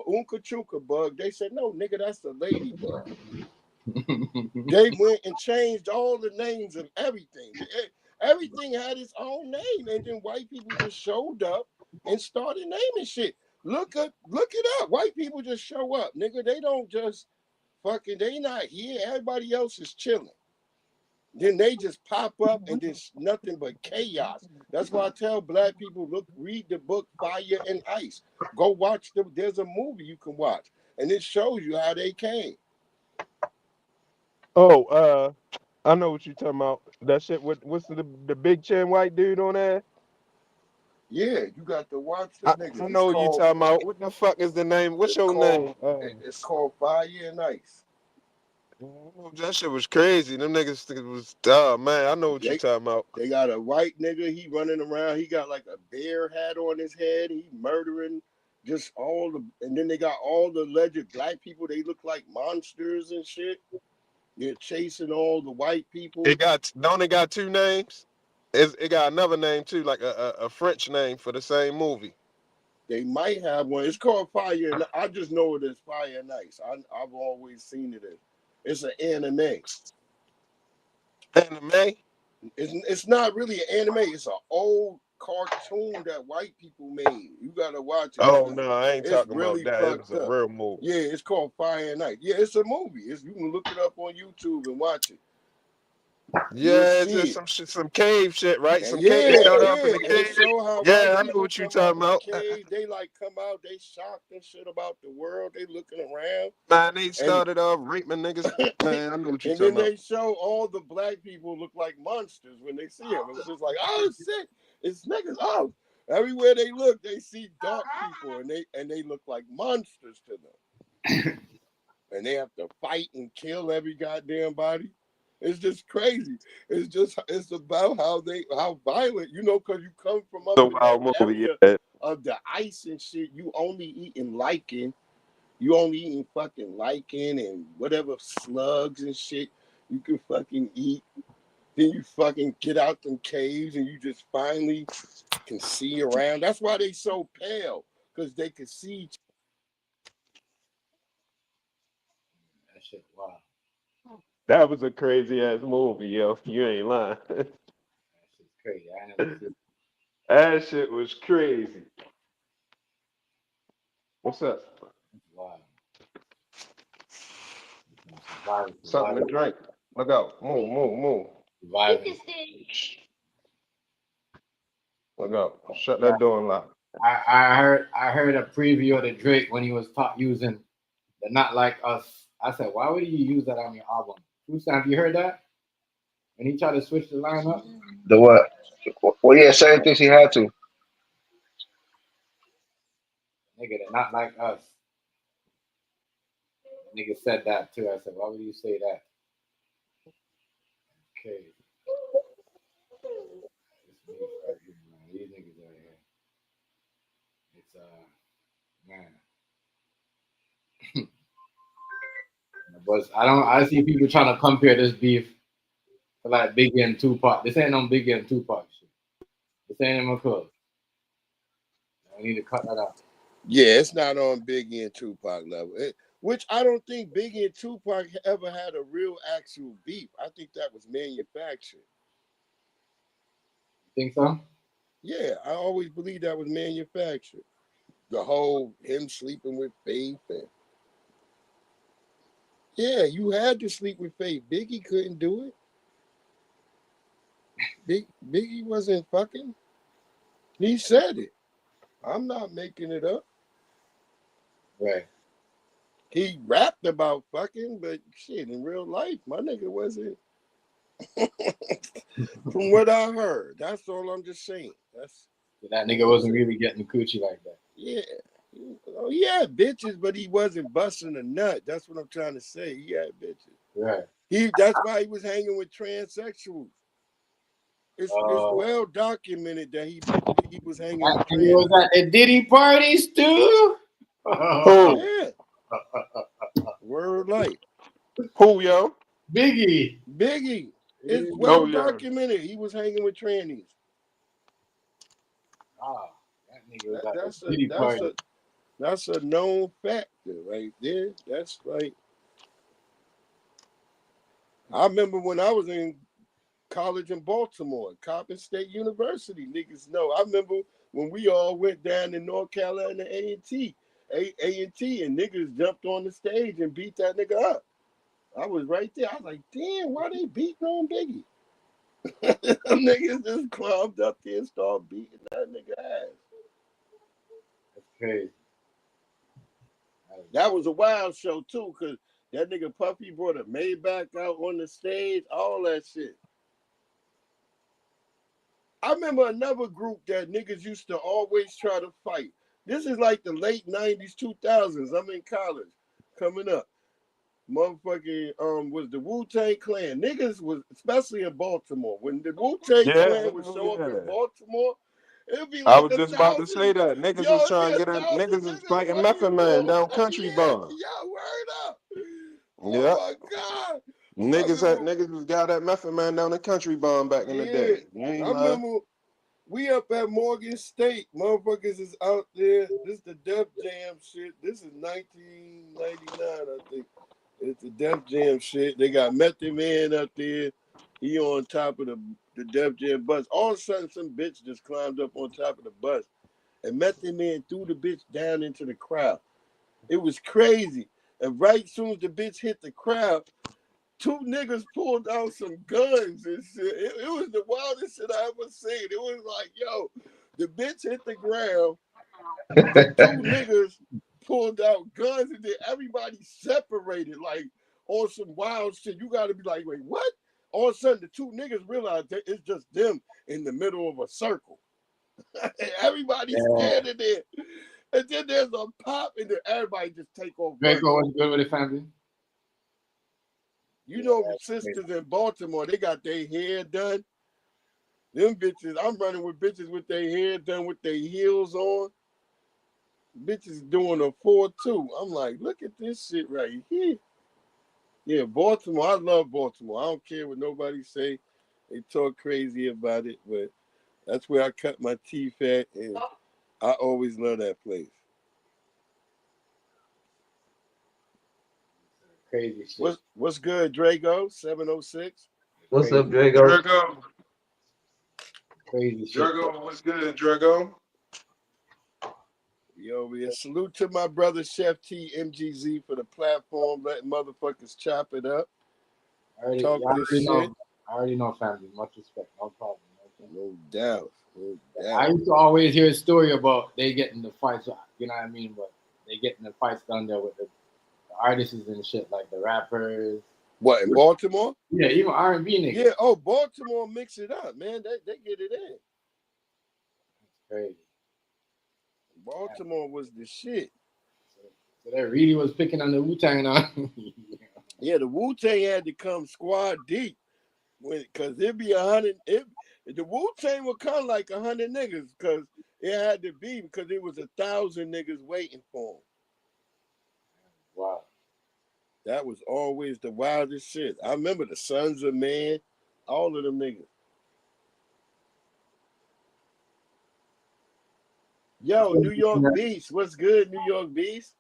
Unka Chunka bug. They said, no, nigga, that's a ladybug. They went and changed all the names of everything. Everything had its own name, and then white people just showed up and started naming shit. Look it up. White people just show up, nigga. They don't just fucking. They not here. Everybody else is chilling. Then they just pop up, and there's nothing but chaos. That's why I tell Black people, read the book Fire and Ice. Go watch there's a movie you can watch, and it shows you how they came. Oh, I know what you talking about. That shit with what's the big chin white dude on there? Yeah, you got to watch the I nigga. know what you talking about. What the fuck is the name? What's your name? It's called Fire and Ice. That shit was crazy. Them niggas was man. I know what you talking about. They got a white nigga. He running around. He got like a bear hat on his head. He murdering just and then they got all the alleged Black people. They look like monsters and shit. They're chasing all the white people. It got two names. It got another name too, like a French name for the same movie. They might have one. It's called Fire. And I just know it as Fire and Ice. I've always seen it as. It's an anime. Anime? It's not really an anime. It's an old cartoon that white people made. You gotta watch it. Oh no, I ain't talking really about that. It was a up. real movie. Yeah, it's called Fire and Night. Yeah, it's a movie. You can look it up on YouTube and watch it. Yeah, it's just some cave shit, right? And some cave. They start off in the They cave. show how Yeah, I know what you talking about. They like come out, they shocked and shit about the world. They looking around. Man, they started off raping niggas. Man, I know what you and talking then about. they show all the Black people look like monsters when they see them. It's just like, oh shit, it's niggas. Oh, everywhere they look, they see dark people, and they look like monsters to them. And they have to fight and kill every goddamn body. It's just crazy. It's about how violent, because you come from up in that area of the ice and shit. You only eating lichen. You only eating fucking lichen and whatever slugs and shit you can fucking eat. Then you fucking get out them caves and you just finally can see around. That's why they so pale, because they can see. That shit, wow. That was a crazy ass movie, yo. You ain't lying. That shit's crazy. I never seen it. That shit was crazy. What's up? Wow. Something to drink. Look out. Move. Vibing. Look out. Shut that door and lock. I heard a preview of the Drake when he was using the Not Like Us. I said, why would you use that on your album? Have you heard that? When he tried to switch the line up? The what? Well, yeah, certain things he had to. Nigga, they're not like us. Nigga said that too. I said, why would you say that? Okay. These niggas out here. It's man. But I see people trying to compare this beef to like Biggie and Tupac. This ain't no Biggie and Tupac shit. This ain't even close. I need to cut that out. Yeah, it's not on Biggie and Tupac level. Which I don't think Biggie and Tupac ever had a real actual beef. I think that was manufactured. You think so? Yeah, I always believe that was manufactured. The whole him sleeping with Faith and yeah, you had to sleep with Faith. Biggie couldn't do it. Biggie wasn't fucking. He said it. I'm not making it up. Right. He rapped about fucking, but shit, in real life, my nigga wasn't. From what I heard, that's all I'm just saying. That nigga wasn't really getting coochie like that. Yeah. Oh, yeah, bitches, but he wasn't busting a nut. That's what I'm trying to say. He had bitches. Right. That's why he was hanging with transsexuals. It's well documented that he was hanging with transsexuals. He was at the Diddy parties too. Who? Yeah. Word life. Who, yo? Biggie. It's well documented. He was hanging with trannies. That nigga was at the Diddy party. That's a known factor right there. That's like, I remember when I was in college in Baltimore, Coppin State University, niggas know. I remember when we all went down to North Carolina A&T, and niggas jumped on the stage and beat that nigga up. I was right there. I was like, damn, why they beating on Biggie? Niggas just climbed up there and started beating that nigga ass. That's crazy. That was a wild show too, cause that nigga Puffy brought a Maybach out on the stage, all that shit. I remember another group that niggas used to always try to fight. This is like the late 90s, 2000s. I'm in college, coming up. Motherfucking was the Wu-Tang Clan. Niggas was, especially in Baltimore, when the Wu-Tang Clan would show up in Baltimore, it'd be like I was just about to say that. Niggas was trying to get in, niggas was fighting Method Man down Country Bar. Yo, word up. Yeah. Oh my God. Niggas was got that Method Man down the Country Bar back in the day. I remember we up at Morgan State. Motherfuckers is out there. This is the Def Jam shit. This is 1999, I think. It's the Def Jam shit. They got Method Man up there. He on top of the Def Jam bus. All of a sudden, some bitch just climbed up on top of the bus. And Method Man threw the bitch down into the crowd. It was crazy. And right as soon as the bitch hit the crowd, two niggas pulled out some guns and shit. It was the wildest shit I ever seen. It was like, yo, the bitch hit the ground. The two niggas pulled out guns and then everybody separated like on some wild shit. You got to be like, wait, what? All of a sudden, the two niggas realized that it's just them in the middle of a circle. Everybody's standing there. And then there's a pop and then everybody just take off. Draco was good with the family. You know, the sisters in Baltimore, they got their hair done. Them bitches, I'm running with bitches with their hair done with their heels on. Bitches doing a 4-2. I'm like, look at this shit right here. Yeah, Baltimore. I love Baltimore. I don't care what nobody say. They talk crazy about it, but that's where I cut my teeth at, and I always love that place. Crazy shit. What's good, Drago? 706. What's up, Drago? Drago. Crazy shit. Drago, what's good, Drago? Yo, man, salute to my brother Chef T MGZ for the platform, letting motherfuckers chop it up. talk this shit. I already know, family. Much respect, no problem. No doubt. No I doubt. used to always hear a story about they getting the fights, you know what I mean? But they getting the fights done there with the artists and shit, like the rappers. What, in Baltimore? Yeah, even R&B niggas. Yeah, oh, Baltimore mix it up, man. They get it in. Crazy. Baltimore was the shit. So that really was picking on the Wu-Tang on. Yeah, the Wu-Tang had to come squad deep. Because it'd be 100. The Wu-Tang would come like 100 niggas because it had to be because it was 1,000 niggas waiting for them. Wow. That was always the wildest shit. I remember the Sons of Man, all of them niggas. Yo, New York Beast, what's good, New York Beast?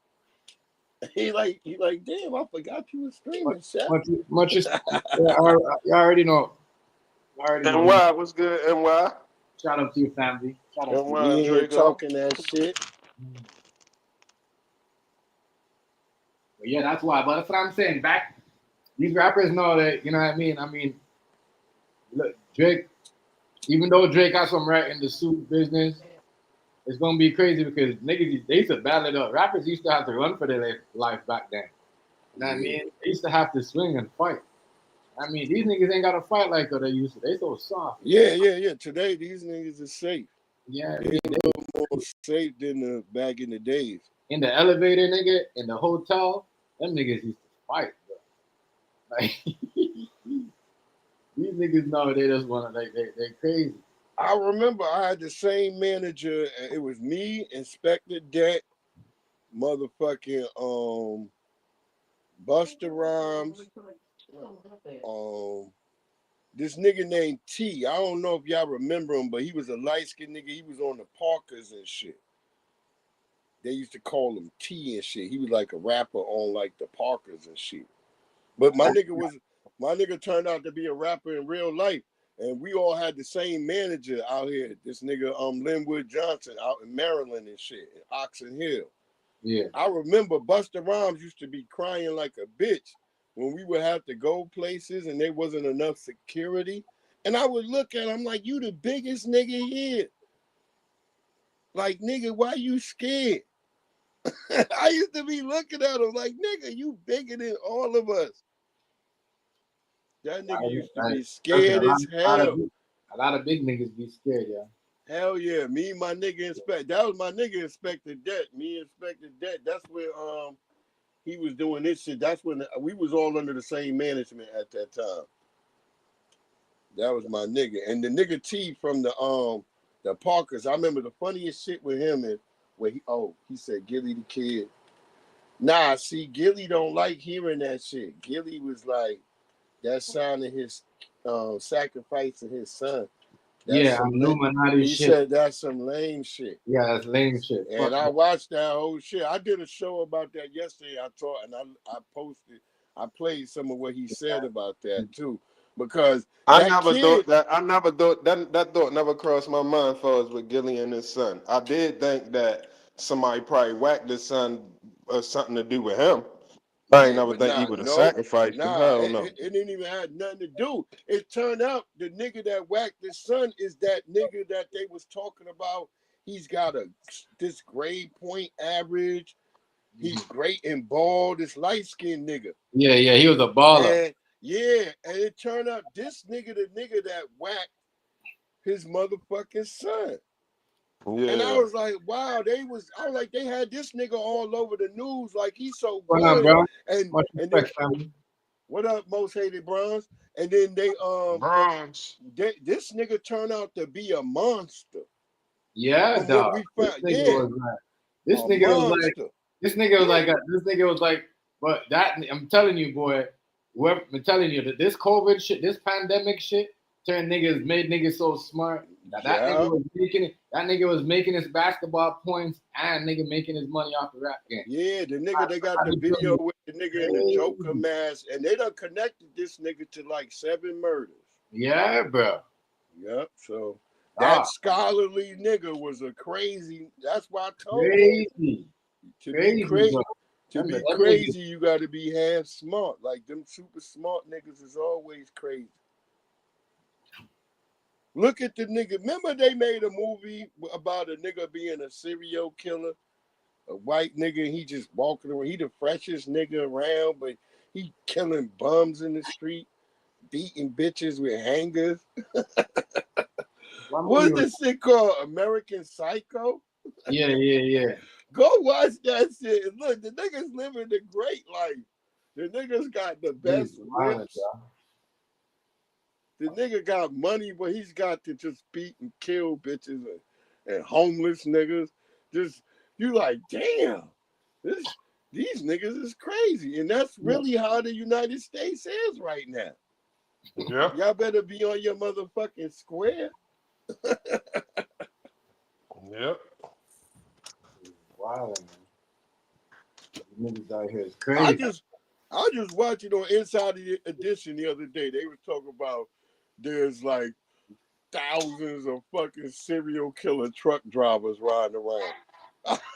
He like, damn, I forgot you was streaming, Chef. Much respect. You already know. NY, what's good, NY? Shout out to your family. Shout out to you. We here talking that shit. But yeah, that's why. But that's what I'm saying. Back, these rappers know that, you know what I mean? I mean, look, Drake, even though Drake got some right in the suit business, it's gonna be crazy because niggas, they used to battle it up. Rappers used to have to run for their life back then. You know what I mean? They used to have to swing and fight. I mean, these niggas ain't got to fight like they used to. They so soft. Yeah. Today, these niggas are safe. Yeah, they're a little more safe than back in the days. In the elevator, nigga, in the hotel, them niggas used to fight, bro. Like, these niggas know they just want to, they crazy. I remember I had the same manager. It was me, Inspector Det, motherfucking Busta Rhymes, this nigga named T. I don't know if y'all remember him, but he was a light-skinned nigga. He was on the Parkers and shit. They used to call him T and shit. He was like a rapper on like the Parkers and shit. But my nigga turned out to be a rapper in real life. And we all had the same manager out here. This nigga Linwood Johnson out in Maryland and shit, in Oxon Hill. Yeah. I remember Busta Rhymes used to be crying like a bitch when we would have to go places and there wasn't enough security. And I would look at him like, you the biggest nigga here. Like, nigga, why you scared? I used to be looking at him like, nigga, you bigger than all of us. That nigga used to be scared as hell. A lot of big niggas be scared, yeah. Hell yeah. Me and my nigga that was my nigga Inspector Det. Me and Inspector Det. That's where he was doing this shit. That's when we was all under the same management at that time. That was my nigga. And the nigga T from the Parkers, I remember the funniest shit with him is where he said Gillie the Kid. Nah, see, Gillie don't like hearing that shit. Gillie was like, that sound of his sacrifice of his son. That's Illuminati he shit. said that's some lame shit. Yeah, that's lame shit. And I watched that whole shit. I did a show about that yesterday. I posted, I played some of what he said about that too. Because I never thought that thought never crossed my mind for us with Gillie and his son. I did think that somebody probably whacked his son or something to do with him. I ain't never think he would have sacrificed him. Hell no. It didn't even have nothing to do. It turned out the nigga that whacked his son is that nigga that they was talking about. He's got this grade point average. He's great and bald. This light-skinned nigga. Yeah, he was a baller. And it turned out this nigga, the nigga that whacked his motherfucking son. Yeah. And I was like, wow, they had this nigga all over the news, like he's so good. What up, bro? And what up, most hated Bronze? And then they Bronze. This nigga turned out to be a monster. Yeah, dog. This nigga was like, but that I'm telling you, boy, I'm telling you that this COVID shit, this pandemic shit, made niggas so smart. That nigga was making his basketball points and nigga making his money off the rap game. Yeah, the nigga they got the video with the nigga in the Joker mask, and they done connected this nigga to like 7 murders. Yeah, bro. Yep. So that scholarly nigga was a crazy. That's why I told you to be crazy. To be crazy, you got to be half smart. Like them super smart niggas is always crazy. Look at the nigga. Remember they made a movie about a nigga being a serial killer? A white nigga, and he just walking around. He the freshest nigga around, but he killing bums in the street, beating bitches with hangers. What's this shit called? American Psycho? Yeah. Go watch that shit. Look, the niggas living the great life. The niggas got the best whips. The nigga got money, but he's got to just beat and kill bitches and homeless niggas. Just you like, damn, these niggas is crazy. And that's really how the United States is right now. Yeah. Y'all better be on your motherfucking square. Yep. Wow, man. Niggas out here is crazy. I just watched it on Inside the Edition the other day. They were talking about there's like thousands of fucking serial killer truck drivers riding around.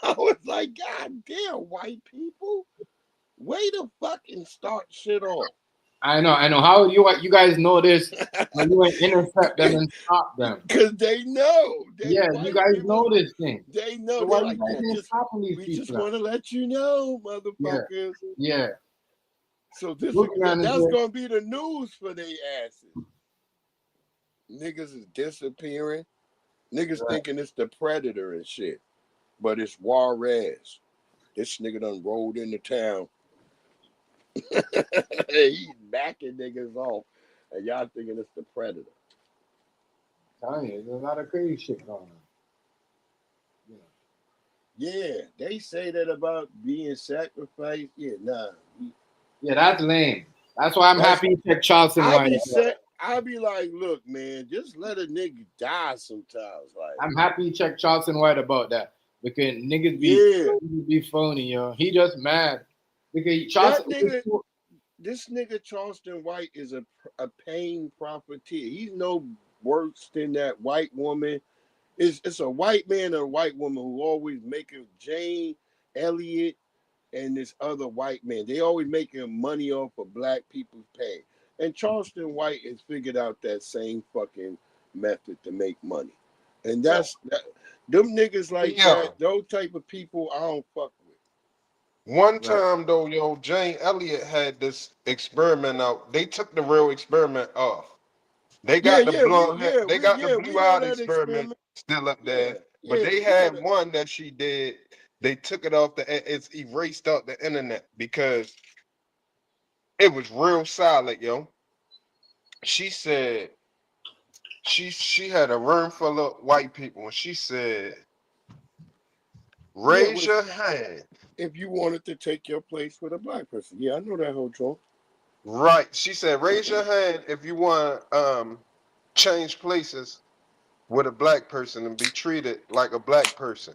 I was like, God damn, white people, way to fucking start shit off. I know. How you guys know this? When you ain't intercept them and stop them. Because they know. You guys know this thing. They know. So They're why like, you guys stopping these we people? just want to let you know, motherfuckers. Yeah. So that's going to be the news for their asses. Niggas is disappearing. Niggas thinking it's the Predator and shit. But it's Juarez. This nigga done rolled into town. He's backing niggas off. And y'all thinking it's the Predator. Telling you, there's a lot of crazy shit going on. Yeah, they say that about being sacrificed. Yeah, nah. Yeah, that's lame. That's why I'm happy you check Charleston White. I'll be like, look, man, just let a nigga die sometimes. Like, I'm happy you check Charleston White about that. Because niggas be phony, yo. He just mad. Because this nigga Charleston White is a paying profiteer. He's no worse than that white woman. It's a white man and a white woman who always making Jane Elliott and this other white man. They always making money off of black people's pay. And Charleston White has figured out that same fucking method to make money. And that's that. Them niggas like that, those type of people, I don't fuck with. One time though, yo, Jane Elliott had this experiment out. They took the real experiment off. They got the blue-eyed experiment still up there. But they had one that she did. They took it off it's erased out the internet because it was real solid, yo. She said she had a room full of white people, and she said, raise your hand if you wanted to take your place with a black person. Yeah, I know that whole joke. Right. She said, raise your hand if you want to change places with a black person and be treated like a black person.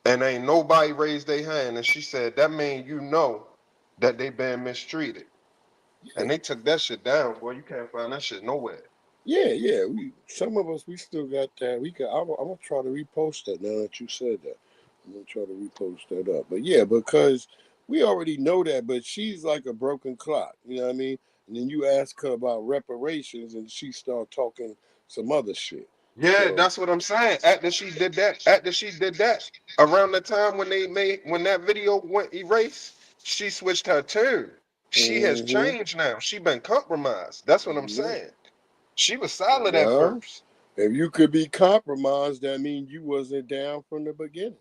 And ain't nobody raised their hand. And she said, that means you know that they been mistreated. Yeah. And they took that shit down. Boy, you can't find that shit nowhere. Yeah. Some of us, we still got that. I'm going to try to repost that now that you said that. I'm going to try to repost that up. But yeah, because we already know that, but she's like a broken clock. You know what I mean? And then you ask her about reparations and she start talking some other shit. Yeah, that's what I'm saying. After she did that, around the time when that video went erased, she switched her tune. She has changed now. She been compromised. That's what I'm saying. She was solid at first. If you could be compromised, that means you wasn't down from the beginning.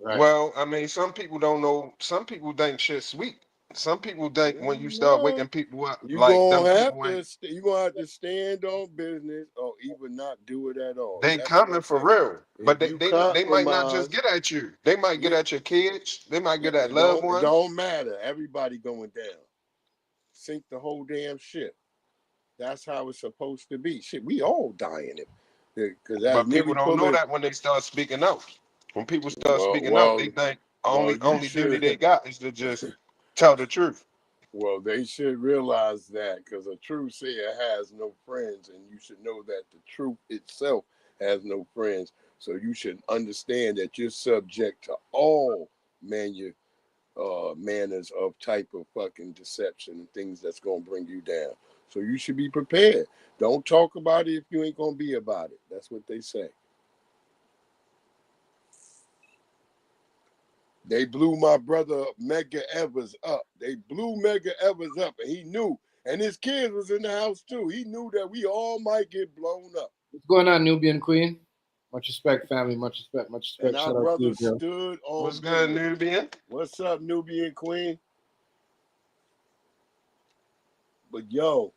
Right. Well, I mean, some people don't know. Some people think shit's sweet. Some people think when you start waking people up, you gonna have to stand on business or even not do it at all. They coming for real, but they might not just get at you. They might get at your kids. They might get at loved ones. Don't matter. Everybody going down. Sink the whole damn ship. That's how it's supposed to be. Shit, we all dying it. But people don't know that when they start speaking out. When people start speaking out, they think only duty they got is to just tell the truth. Well, they should realize that because a true seer has no friends, and you should know that the truth itself has no friends. So you should understand that you're subject to all manners of type of fucking deception and things that's gonna bring you down. So you should be prepared. Don't talk about it if you ain't gonna be about it. That's what they say. They blew my brother Mega Evers up. They blew Mega Evers up, and he knew. And his kids was in the house too. He knew that we all might get blown up. What's going on, Nubian Queen? Much respect, family. Much respect. Much respect. And our brother stood on. What's good, Nubian? What's up, Nubian Queen? But yo,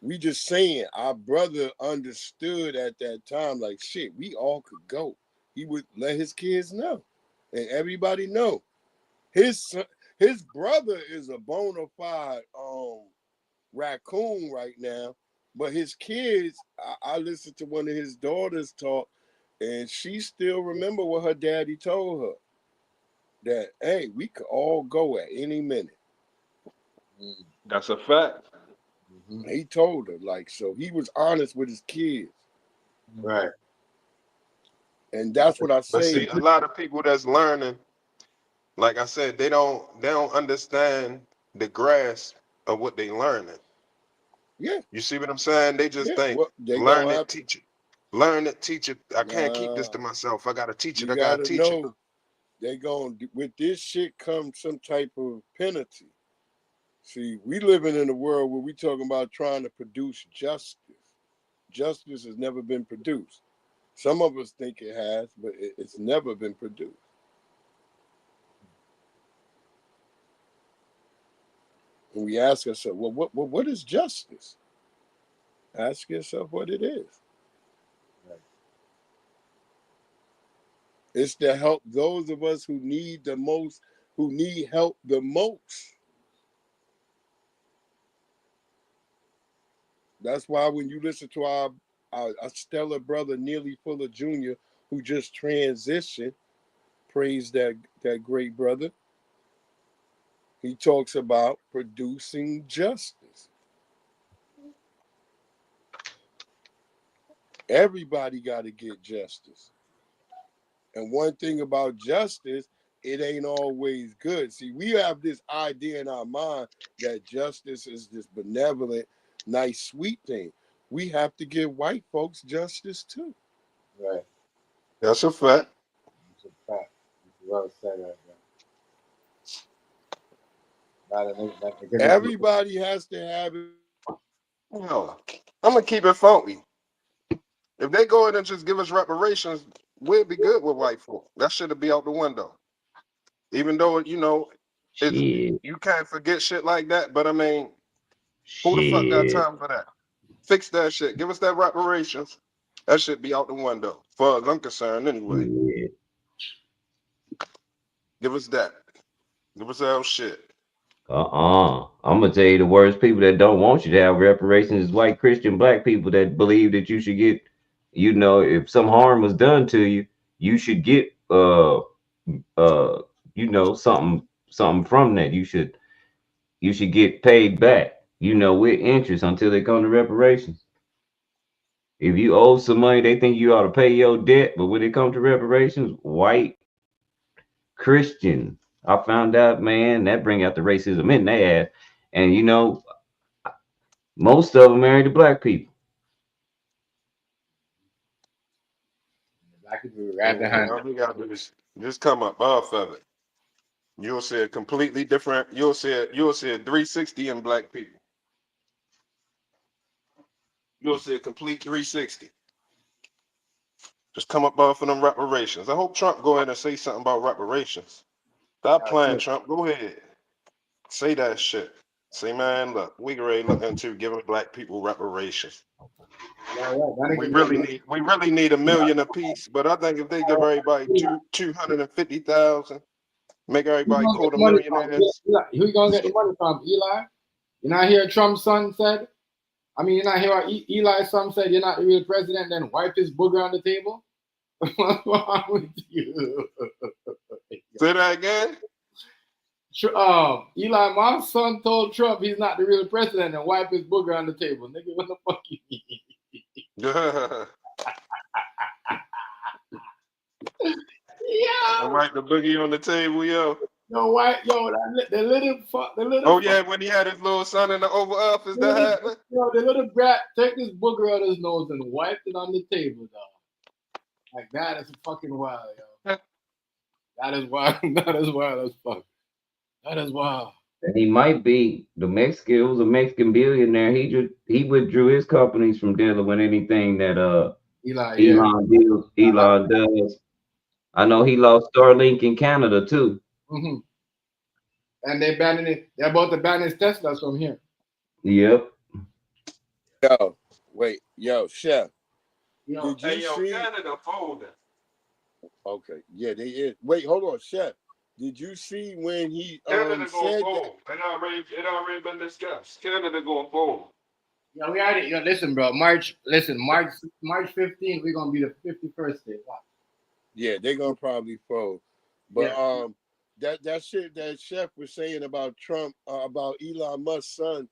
we just saying, our brother understood at that time, like shit, we all could go. He would let his kids know. And everybody know. His brother is a bona fide raccoon right now, but his kids, I listened to one of his daughters talk, and she still remember what her daddy told her. That, hey, we could all go at any minute. That's a fact. He told her, like, so he was honest with his kids. Right. And that's what I say. But see, a lot of people that's learning, like I said, they don't understand the grasp of what they learning. Yeah. You see what I'm saying? They just think, learn it, teach it. Learn it, teach it. I can't keep this to myself. I gotta teach it. I gotta teach it. They going with this shit comes some type of penalty. See, we living in a world where we talking about trying to produce justice. Justice has never been produced. Some of us think it has, but it's never been produced. And we ask ourselves, well, what is justice? Ask yourself what it is. Right. It's to help those of us who need the most, who need help the most. That's why when you listen to our stellar brother Neely Fuller Jr., who just transitioned, praise that great brother. He talks about producing justice. Everybody got to get justice. And one thing about justice, it ain't always good. See, we have this idea in our mind that justice is this benevolent, nice, sweet thing. We have to give white folks justice too. Right. That's a fact. That's a fact. Well said right there. Everybody has to have it. No, I'm gonna keep it funky. If they go in and just give us reparations, we'll be good with white folk. That should be out the window. Even though, you know, you can't forget shit like that, but I mean, who the fuck got time for that? Fix that shit. Give us that reparations. That should be out the window, as far as I'm concerned anyway. Yeah. Give us that. Give us our shit. I'm gonna tell you, the worst people that don't want you to have reparations is white Christian black people that believe that you should get, you know, if some harm was done to you, you should get you know, something from that. You should get paid back, you know, with interest until they come to reparations. If you owe some money, they think you ought to pay your debt, but when it comes to reparations, white Christian, I found out, man, that bring out the racism in their ass. And you know, most of them married to black people. Black people right behind. All we gotta do is just come up off of it. You'll see a completely different. You'll see a 360 in black people. You'll see a complete 360. Just come up off of them reparations. I hope Trump go ahead and say something about reparations. Stop playing, Trump. Go ahead. Say that shit. Say, man, look, we ready to look into giving black people reparations. We really need $1 million apiece, but I think if they give everybody 250,000, make everybody quote $1 million. Who you gonna get the money from? Eli? You not hear Trump's son said? I mean, you not hear what Eli's son said? You're not the real president, then wipe his booger on the table? What's wrong with you? Say that again? Eli, my son told Trump he's not the real president and wipe his booger on the table. Nigga, what the fuck you mean? Yeah. Yeah. Wipe the boogie on the table, yo. Yo, white, yo, the little fuck, the little. Oh yeah, when he had his little son in the Oval Office, that happened. Yo, the little brat take this booger out of his nose and wiped it on the table, dog. Like that is fucking wild, yo. That is wild. That is wild as fuck. That is wild. And he might be the Mexican. It was a Mexican billionaire. He withdrew his companies from dealing with anything that Elon does. I know he lost Starlink in Canada too. Mm-hmm. And they banning it. They're about to ban his Teslas from here. Yep. Yo, wait, yo, Chef. Yo, did you see Canada folded? Okay, yeah, they is. Wait, hold on, Chef. Did you see when he Canada said going that? fold? It already been discussed. Canada going fold. Yeah, we already. Yo, listen, bro. March 15th, we're gonna be the 51st state. Watch. Yeah, they're gonna probably fold. But that shit that Chef was saying about Trump, about Elon Musk's son,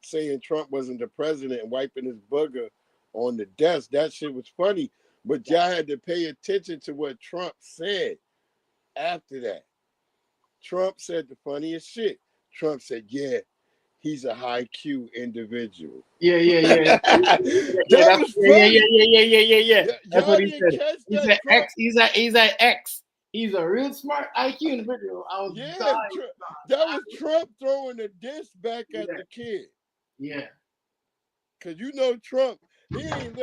saying Trump wasn't the president and wiping his booger on the desk. That shit was funny. But y'all had to pay attention to what Trump said after that. Trump said the funniest shit. Trump said, yeah, he's a high Q individual. Yeah. That was funny. Yeah. That's what he said. He said Trump. X. He's an X. He's a real smart IQ individual. I was that was Trump throwing the disc back at the kid. Yeah. Cause you know Trump, he ain't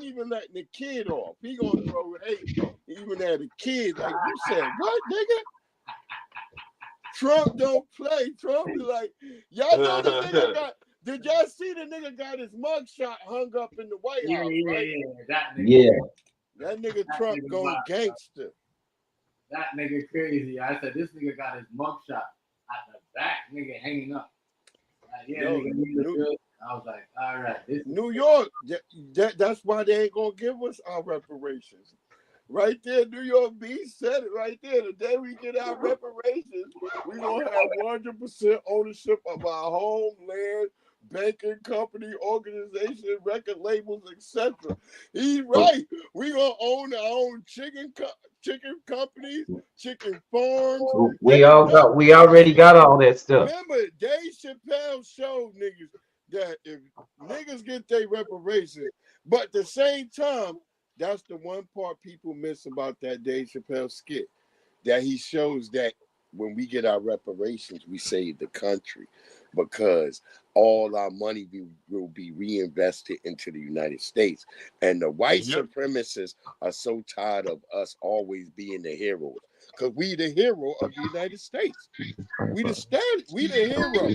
even letting the kid off. He gonna throw hate even at a kid. Like you said, what nigga? Trump don't play. Trump be like, y'all know the nigga got. Did y'all see the nigga got his mugshot hung up in the White House? Right? That nigga Trump going gangster. That nigga crazy. I said this nigga got his mugshot at the back, nigga hanging up. Like, nigga, I was like, all right. New York, that's why they ain't gonna give us our reparations. Right there, New York B said it right there. The day we get our reparations, we're gonna have 100% ownership of our home, land, banking company, organization, record labels, etc. He's right. We gonna own our own chicken companies, chicken farms. We already got all that stuff. Remember, Dave Chappelle showed niggas that if niggas get their reparations, but at the same time, that's the one part people miss about that Dave Chappelle skit, that he shows that when we get our reparations, we save the country because all our money will be reinvested into the United States. And the white supremacists are so tired of us always being the heroes because we the hero of the United States. We the hero.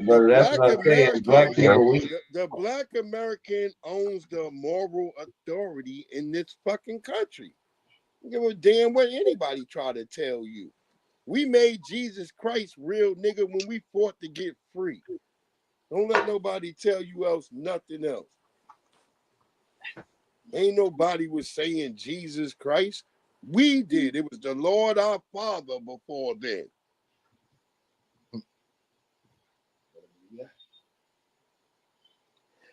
But that's what I'm saying. Black people, the Black American owns the moral authority in this fucking country. Give a damn what anybody try to tell you. We made Jesus Christ real, nigga, when we fought to get free. Don't let nobody tell you else nothing else. Ain't nobody was saying Jesus Christ. We did. It was the Lord our Father before then.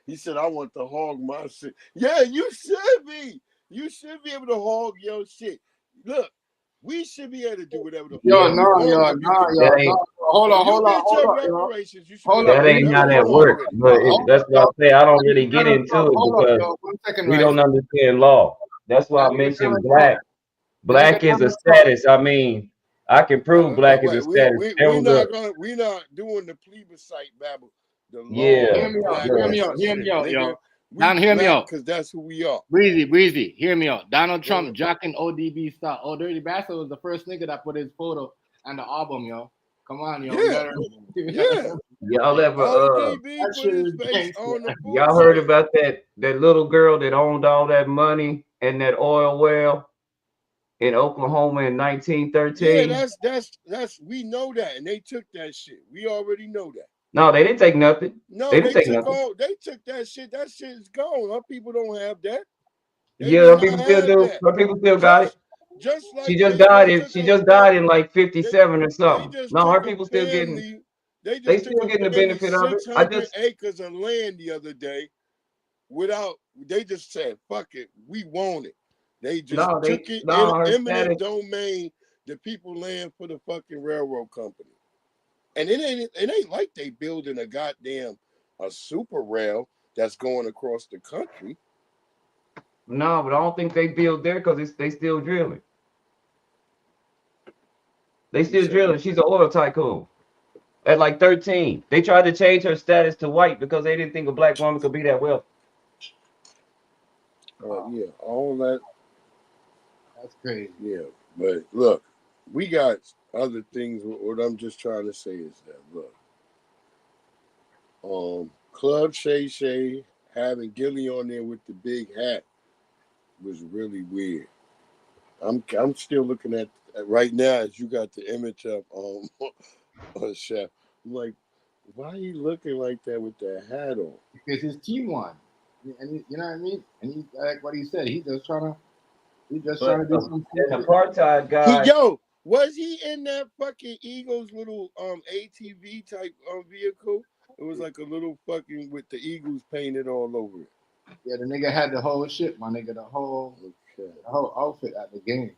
He said, I want to hog my shit. Yeah, you should be. You should be able to hog your shit. Look, we should be able to do whatever the fuck. Hold on. That ain't how that works. But that's what I say. I don't really get into it because we don't understand law. That's why I mentioned black. Black is a status. I mean, I can prove black is a status. We're not doing the plebiscite babble. The law. Hear me out, yo. Hear me out. Because that's who we are. Breezy. Hear me out. Donald Trump jocking ODB style. Oh, Dirty Bastard was the first nigga that put his photo on the album, yo. Come on, yo. Yeah. Y'all ever y'all heard about that little girl that owned all that money and that oil well in Oklahoma in 1913? Yeah, that's we know that, and they took that shit. We already know that. No, they didn't take nothing. No, they took that shit. That shit is gone. Our people don't have that. Yeah, people still do. Some people still got it. Just like she just died in like 57 or something. No, our people still getting. They still getting the benefit of it. 600 acres of land the other day. They just said, "Fuck it, we want it." They just took it in eminent domain. The people land for the fucking railroad company, and it ain't like they building a super rail that's going across the country. No, but I don't think they build there because they still drilling. They still drilling. She's an oil tycoon. At like 13, they tried to change her status to white because they didn't think a black woman could be that wealthy. Yeah, all that. That's crazy. Yeah, but look, we got other things. What I'm just trying to say is that look, Club Shay Shay having Gillie on there with the big hat was really weird. I'm still looking at right now as you got the image up Chef. I'm like, why are you looking like that with that hat on? Because his team won, and you know what I mean. And he, like what he said, he's just trying to do something. An apartheid guy. Was he in that fucking Eagles little ATV type vehicle? It was like a little fucking with the Eagles painted all over it. Yeah, the nigga had the whole shit, my nigga, the whole outfit at the game.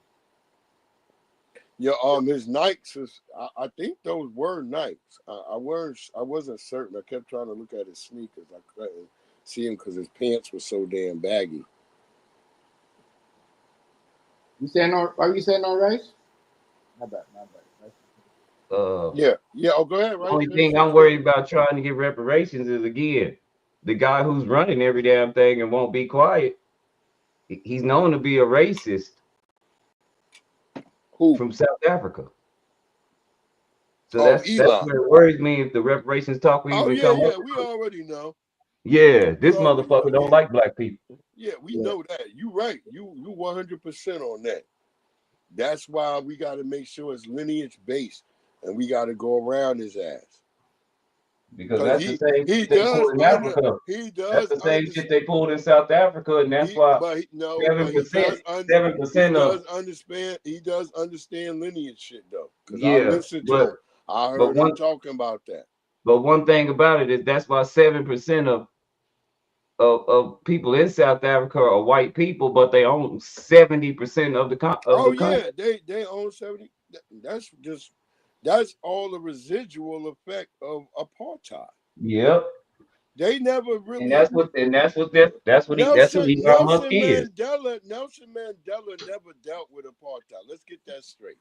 Yeah, his Nikes is. I think those were Nikes. I wasn't certain. I kept trying to look at his sneakers. I couldn't see him because his pants were so damn baggy. You saying no? Are you saying no rice? Not bad. Yeah. Oh, go ahead. The only thing I'm worried about trying to get reparations is again, the guy who's running every damn thing and won't be quiet. He's known to be a racist. Who? From South Africa. So that's what it worries me if the reparations talk will even come up. We already know. Yeah, this motherfucker don't like black people. Yeah, we know that. You right. You 100% on that. That's why we got to make sure it's lineage based, and we got to go around his ass. Because that's the same shit they pulled in Africa. That's the same shit they pulled in South Africa, and that's why 7% of he does understand lineage shit though. Because I listened to him. I heard him talking about that. But one thing about it is that's why 7% of people in South Africa are white people, but they own 70% of the country. They own 70. That's all the residual effect of apartheid. Yep. They never really. And that's what he Nelson is. Nelson Mandela never dealt with apartheid. Let's get that straight.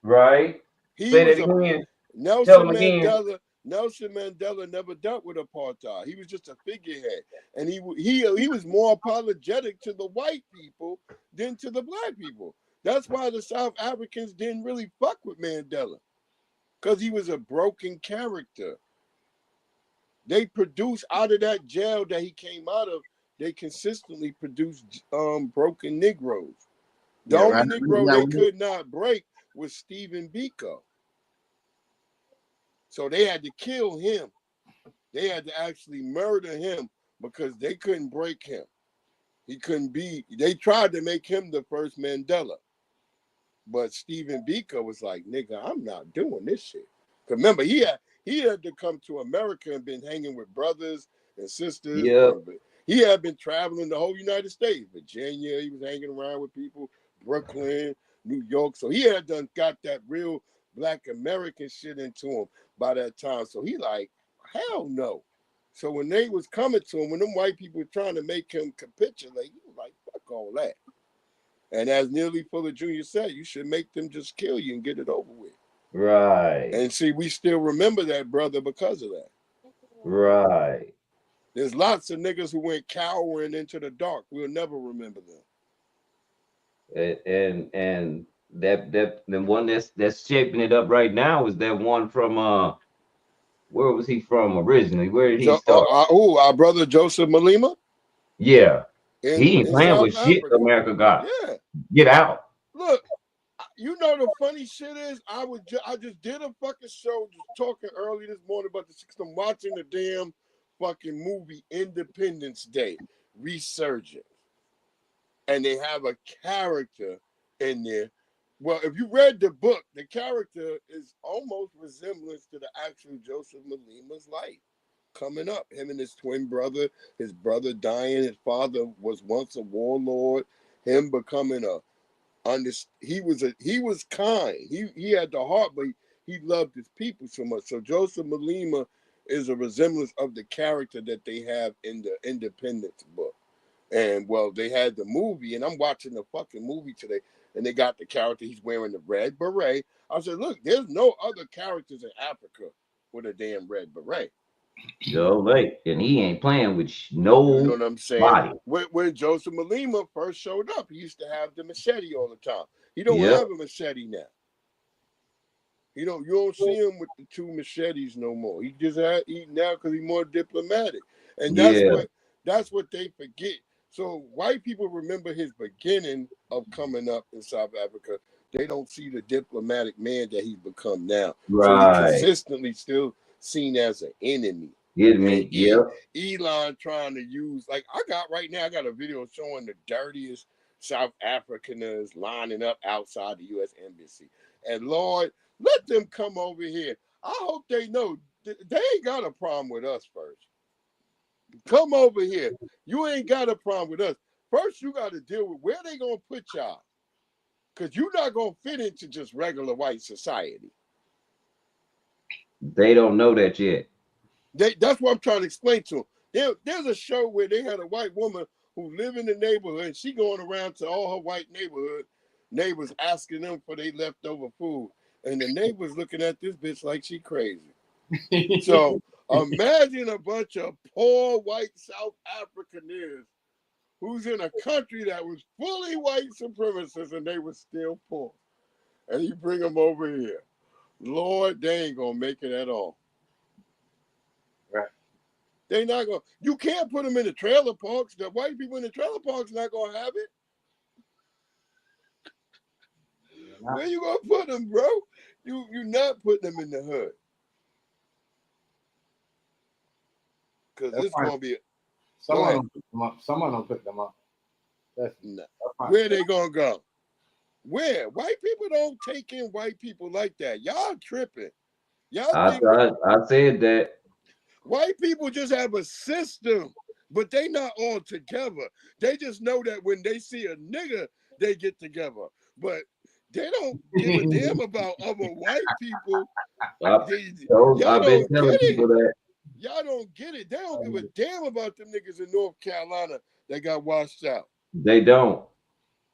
Right. Say that again. Nelson Mandela never dealt with apartheid. He was just a figurehead, and he was more apologetic to the white people than to the black people. That's why the South Africans didn't really fuck with Mandela, because he was a broken character. They produced out of that jail that he came out of. They consistently produced broken Negroes. The only Negro they could not break was Stephen Biko. So they had to kill him. They had to actually murder him because they couldn't break him. He couldn't be. They tried to make him the first Mandela. But Stephen Biko was like, nigga, I'm not doing this shit. Because remember, he had to come to America and been hanging with brothers and sisters. Yeah. He had been traveling the whole United States. Virginia, he was hanging around with people. Brooklyn, New York. So he had got that real Black American shit into him by that time. So he like, hell no. So when they was coming to him, when them white people were trying to make him capitulate, he was like, fuck all that. And as Neely Fuller Jr. said, you should make them just kill you and get it over with. Right. And see, we still remember that, brother, because of that. Right. There's lots of niggas who went cowering into the dark. We'll never remember them. And that the one that's shaping it up right now is that one from where was he from originally? Where did he start? Our brother Joseph Malema? Yeah. He ain't playing with shit America got. Yeah. Get out. Look, you know the funny shit is I just did a fucking show just talking early this morning about I'm watching the damn fucking movie Independence Day, Resurgence. And they have a character in there. Well, if you read the book, the character is almost resemblance to the actual Joseph Malema's life coming up. Him and his twin brother, his brother dying, his father was once a warlord, him becoming he was kind. He had the heart, but he loved his people so much. So Joseph Malema is a resemblance of the character that they have in the Independence book. And well, they had the movie, and I'm watching the fucking movie today, and they got the character, he's wearing the red beret. I said, look, there's no other characters in Africa with a damn red beret. Joe Lake, and he ain't playing with no You know what I'm saying? body. When Joseph Malema first showed up, he used to have the machete all the time. He don't Yep. have a machete now. You don't see him with the two machetes no more. He just now because he's more diplomatic. And that's what they forget. So white people remember his beginning of coming up in South Africa. They don't see the diplomatic man that he's become now. Right. So he's consistently still seen as an enemy. Get me? Yep. Elon trying to use, like, I got a video showing the dirtiest South Africaners lining up outside the U.S. Embassy. And Lord, let them come over here. I hope they know they ain't got a problem with us first. Come over here. You ain't got a problem with us. First, you got to deal with where they going to put y'all. Because you're not going to fit into just regular white society. They don't know that yet. That's what I'm trying to explain to them. There's a show where they had a white woman who lived in the neighborhood, and she going around to all her white neighbors asking them for their leftover food. And the neighbors looking at this bitch like she crazy. So imagine a bunch of poor white South Africaners who's in a country that was fully white supremacists and they were still poor. And you bring them over here. Lord, they ain't going to make it at all. Right. They not going to. You can't put them in the trailer parks. The white people in the trailer parks not going to have it. Where you going to put them, bro? You not putting them in the hood. Because it's going to be... Someone will put them up. Where they going to go? Where? White people don't take in white people like that. Y'all tripping. I said that. White people just have a system, but they not all together. They just know that when they see a nigga, they get together. But they don't give a damn about other white people. I've been telling people that. Y'all don't get it. They don't give a damn about them niggas in North Carolina that got washed out. They don't.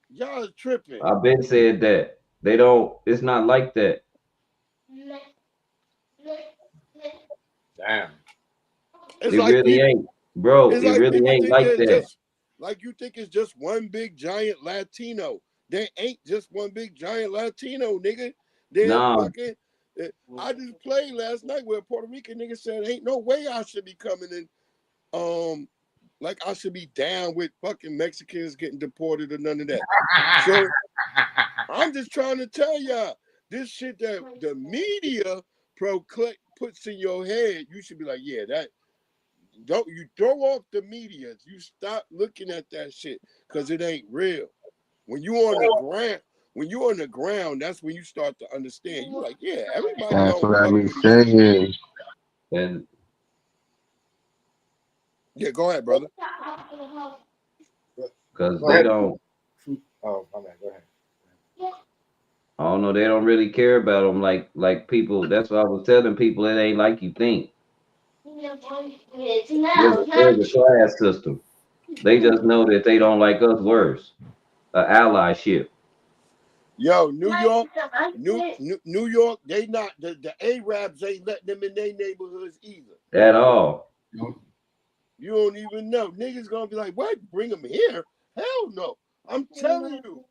Y'all are tripping. I've been said that. They don't. It's not like that. Damn. It's it like really ain't, bro. It like really ain't like that. Like you think it's just one big giant Latino. There ain't just one big giant Latino, nigga. Fucking. I just played last night where a Puerto Rican nigga said, "Ain't no way I should be coming in." Like I should be down with fucking Mexicans getting deported or none of that. So I'm just trying to tell y'all this shit that the media puts in your head. You should be like, yeah, that. Don't you throw off the media? You stop looking at that shit because it ain't real. When you on the ground, that's when you start to understand. You like, yeah, everybody That's don't what I fuck be with each saying. And yeah, go ahead, brother. Because they don't. Oh, my bad. Go ahead. I don't know. They don't really care about them like people. That's what I was telling people. It ain't like you think. There's a class system. They just know that they don't like us worse. Allyship. Yo, New York, they not the Arabs ain't letting them in their neighborhoods either. At all. You don't even know. Niggas gonna be like, what? Bring them here? Hell no. I'm telling you.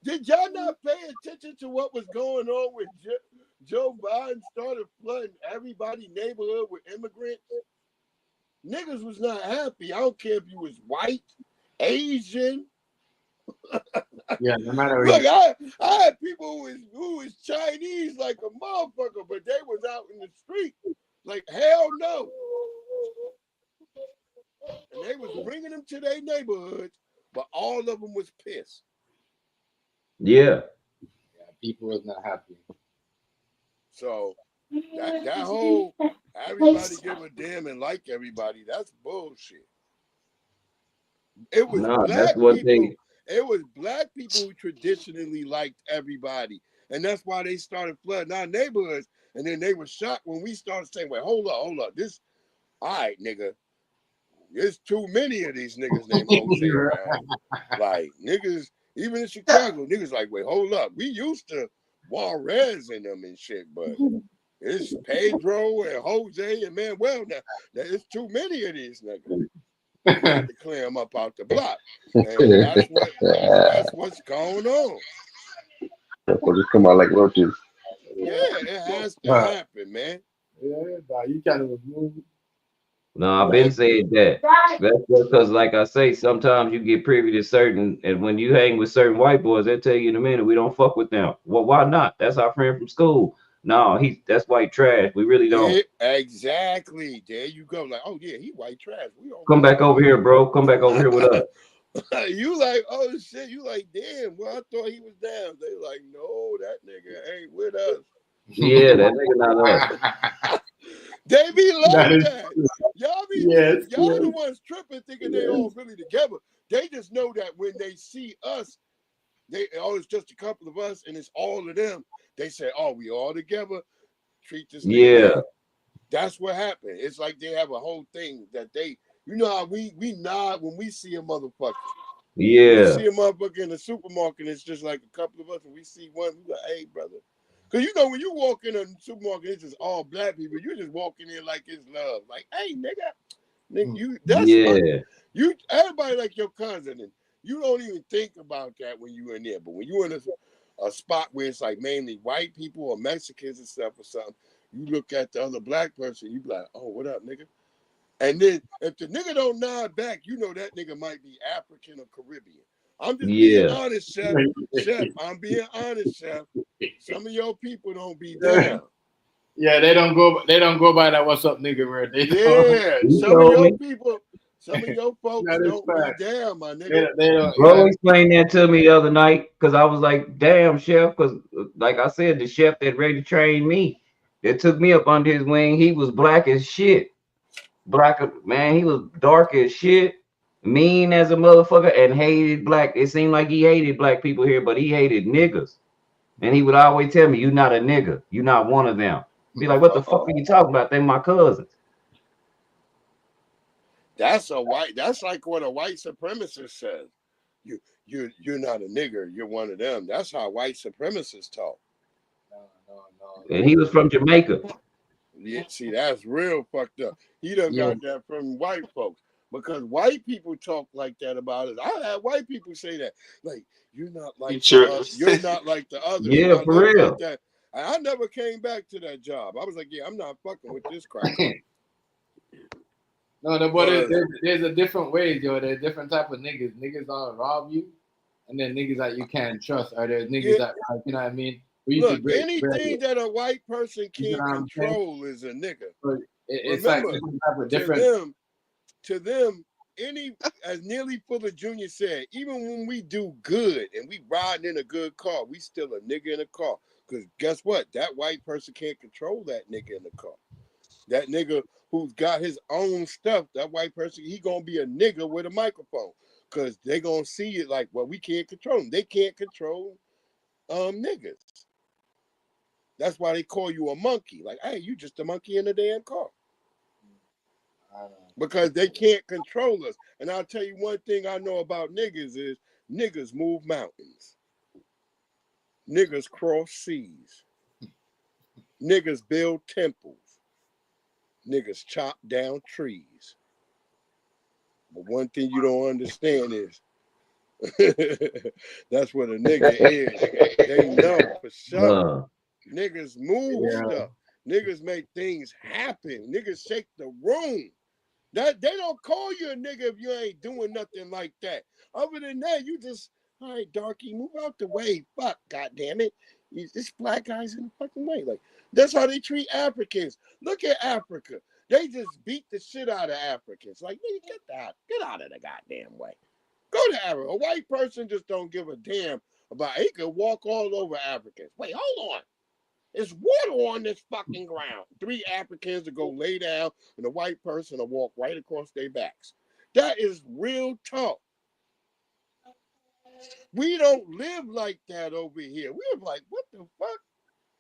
Did y'all not pay attention to what was going on when Joe Biden started flooding everybody's neighborhood with immigrants? Niggas was not happy. I don't care if you was white, Asian. Yeah, no matter. Look, I had people who was Chinese like a motherfucker, but they was out in the street like hell no. And they was bringing them to their neighborhoods, but all of them was pissed. Yeah. People was not happy. So that whole everybody give a damn and like everybody, that's bullshit. It was No, that's black what people. they. It was black people who traditionally liked everybody. And that's why they started flooding our neighborhoods. And then they were shocked when we started saying, wait, hold up. This, all right, nigga. There's too many of these niggas named Jose around. Like, niggas, even in Chicago, niggas like, wait, hold up. We used to Juarez in them and shit, but it's Pedro and Jose and Manuel now. There's too many of these niggas. We got to clear them up out the block. And that's what's going on. Or just come out like roaches. Yeah, it has to happen, man. Yeah, nah, you kind of remove. No, I've been saying that. That's because, like I say, sometimes you get privy to certain, and when you hang with certain white boys, they tell you in a minute we don't fuck with them. Well, why not? That's our friend from school. No, that's white trash. We really don't. Yeah, exactly. There you go. Like, oh yeah, he white trash. We don't Come back over here, bro. Come back over here with us. You like, oh shit. You like, damn. Well, I thought he was down. They like, no, that nigga ain't with us. Yeah, that nigga not us. They be like that. Y'all be y'all yes. the ones tripping, thinking they all really together. They just know that when they see us, it's just a couple of us, and it's all of them. They say, oh, we all together. Treat this nigga down. That's what happened. It's like they have a whole thing that they, you know how we nod when we see a motherfucker. Yeah. We see a motherfucker in the supermarket, it's just like a couple of us, and we see one, we like, hey, brother. Because you know, when you walk in a supermarket, it's just all black people, you're just walking in like it's love. Like, hey, nigga, you everybody like your cousin, and you don't even think about that when you're in there. But when you're in a spot where it's like mainly white people or Mexicans and stuff or something, you look at the other black person, you be like, oh, what up, nigga? And then if the nigga don't nod back, you know that nigga might be African or Caribbean. I'm just being honest, Chef. Chef, I'm being honest, Chef. Some of your people don't be down. Yeah, they don't go by that what's up nigga word. Some of your folks don't be down, my nigga. They don't, Bro explained that to me the other night because I was like, damn, chef, because like I said, the chef that ready to train me, that took me up under his wing, he was black as shit. Man, he was dark as shit, mean as a motherfucker, and hated black. It seemed like he hated black people here, but he hated niggas. And he would always tell me, you not a nigga. You not one of them. Be like, what the fuck are you talking about? They my cousins. That's like what a white supremacist says. You're not a nigger, you're one of them. That's how white supremacists talk. No. And he was from Jamaica. Yeah, see, that's real fucked up. He done got that from white folks. Because white people talk like that about us. I had white people say that. Like, you're not like you're not like the others. Yeah, for real. Like that. I never came back to that job. I was like, yeah, I'm not fucking with this crap. No, but there's a different ways, yo. There's different type of niggas. Niggas that'll rob you, and then niggas that you can't trust. Or there's niggas that, like, you know what I mean? Look, anything that a white person can't control is a nigga. It's remember, like type of different. To them, as Nearly Fuller Jr. said, even when we do good and we riding in a good car, we still a nigga in a car. Because guess what? That white person can't control that nigga in the car. That nigga who's got his own stuff, that white person, he gonna be a nigga with a microphone. Because they gonna see it like, well, we can't control them. They can't control niggas. That's why they call you a monkey. Like, hey, you just a monkey in a damn car. Because they can't control us. And I'll tell you one thing I know about niggas is niggas move mountains. Niggas cross seas. Niggas build temples. Niggas chop down trees. But one thing you don't understand is that's what a nigga is. They know for sure. Niggas move stuff. Niggas make things happen. Niggas shake the room. That they don't call you a nigga if you ain't doing nothing like that. Other than that, you just, all right, darky, move out the way. Fuck, goddamn it. This black guy's in the fucking way. Like, that's how they treat Africans. Look at Africa. They just beat the shit out of Africans. Like, nigga, get out of the goddamn way. Go to Africa. A white person just don't give a damn about it. He could walk all over Africans. Wait, hold on. There's water on this fucking ground. 3 Africans will go lay down, and a white person will walk right across their backs. That is real talk. We don't live like that over here. We're like, what the fuck?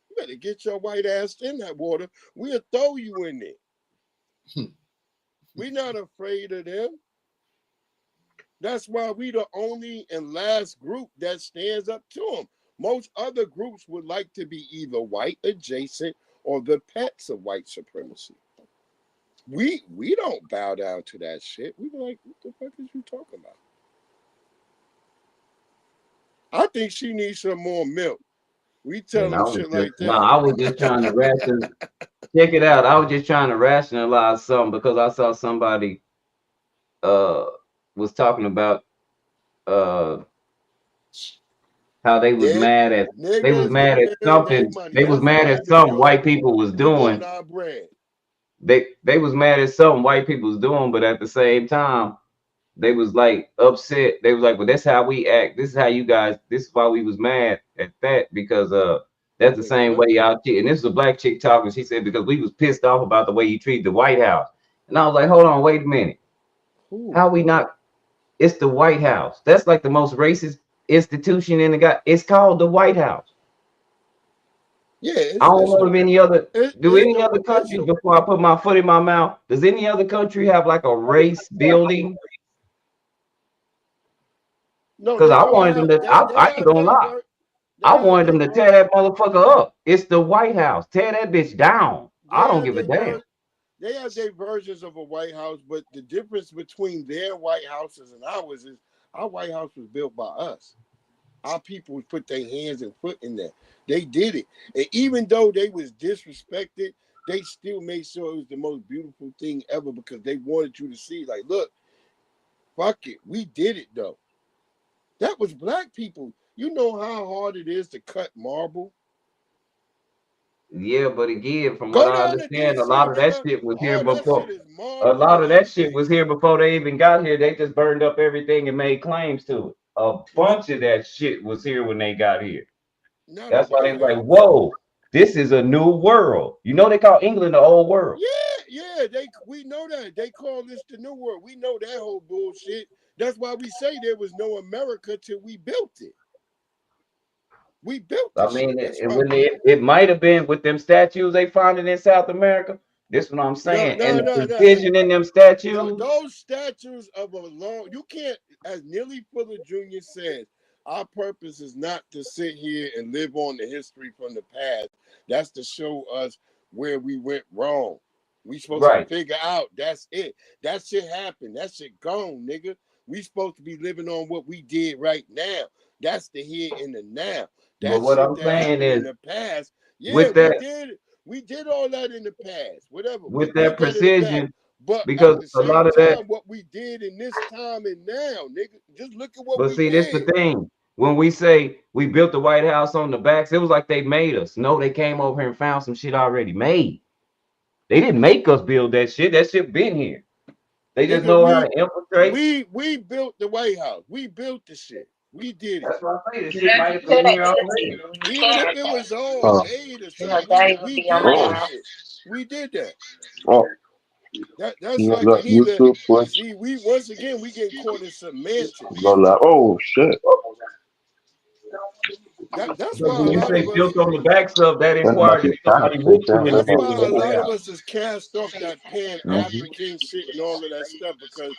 You better get your white ass in that water. We'll throw you in there. We're not afraid of them. That's why we the only and last group that stands up to them. Most other groups would like to be either white adjacent or the pets of white supremacy. We don't bow down to that shit. We be like, what the fuck is you talking about? I think she needs some more milk. We tell them shit like that. No, I was just trying to ration. Check it out. I was just trying to rationalize something because I saw somebody was talking about how they was mad at something. They was mad at something white people was doing. They was mad at something white people was doing, but at the same time, they was like upset. They was like, well, that's how we act. This is how you guys, this is why we was mad at that, because that's the same way y'all cheat. And this is a black chick talking. She said, because we was pissed off about the way you treat the White House. And I was like, hold on, wait a minute. How we not? It's the White House. That's like the most racist institution in the guy. It's called the White House. Yeah, I don't know of any other. Do any other countries, before I put my foot in my mouth, does any other country have like a race building? Because I wanted them to. I ain't gonna lie. I wanted them to tear that motherfucker up. It's the White House. Tear that bitch down. I don't give a damn. They have their versions of a White House, but the difference between their White Houses and ours is our White House was built by us. Our people put their hands and foot in there. They did it. And even though they was disrespected, they still made sure it was the most beautiful thing ever because they wanted you to see, like, look, fuck it. We did it, though. That was black people. You know how hard it is to cut marble? Yeah, but again, from what I understand, a lot of that shit was here before. A lot of that shit was here before they even got here. They just burned up everything and made claims to it. A bunch of that shit was here when they got here. That's why they was like, whoa, this is a new world. You know they call England the old world. Yeah, we know that. They call this the new world. We know that whole bullshit. That's why we say there was no America till we built it. We built it. I mean, it might have been with them statues they found in South America. This is what I'm saying. The precision in them statues. Those statues of a long, you can't, as Neely Fuller Jr. says, our purpose is not to sit here and live on the history from the past. That's to show us where we went wrong. We supposed to figure out, that's it. That shit happened. That shit gone, nigga. We supposed to be living on what we did right now. That's the here and the now. But what I'm saying is, in the past, we did all that in the past. Whatever. With that precision, but because a lot of that, what we did in this time and now, nigga, just look at what we did. But see, this the thing. When we say we built the White House on the backs, it was like they made us. No, they came over here and found some shit already made. They didn't make us build that shit. That shit been here. They just know how to infiltrate. We built the White House. We built the shit. We did it. That's what I say. This shit might have been here already. Even if it was all made or something, we did that shit. We did that. That's like either, see, we once again we get caught in semantics. Oh shit. That's why when you say built on the backs of that inquiry, somebody moved to it. That's why a lot of us is cast off that Pan-African shit and all of that stuff because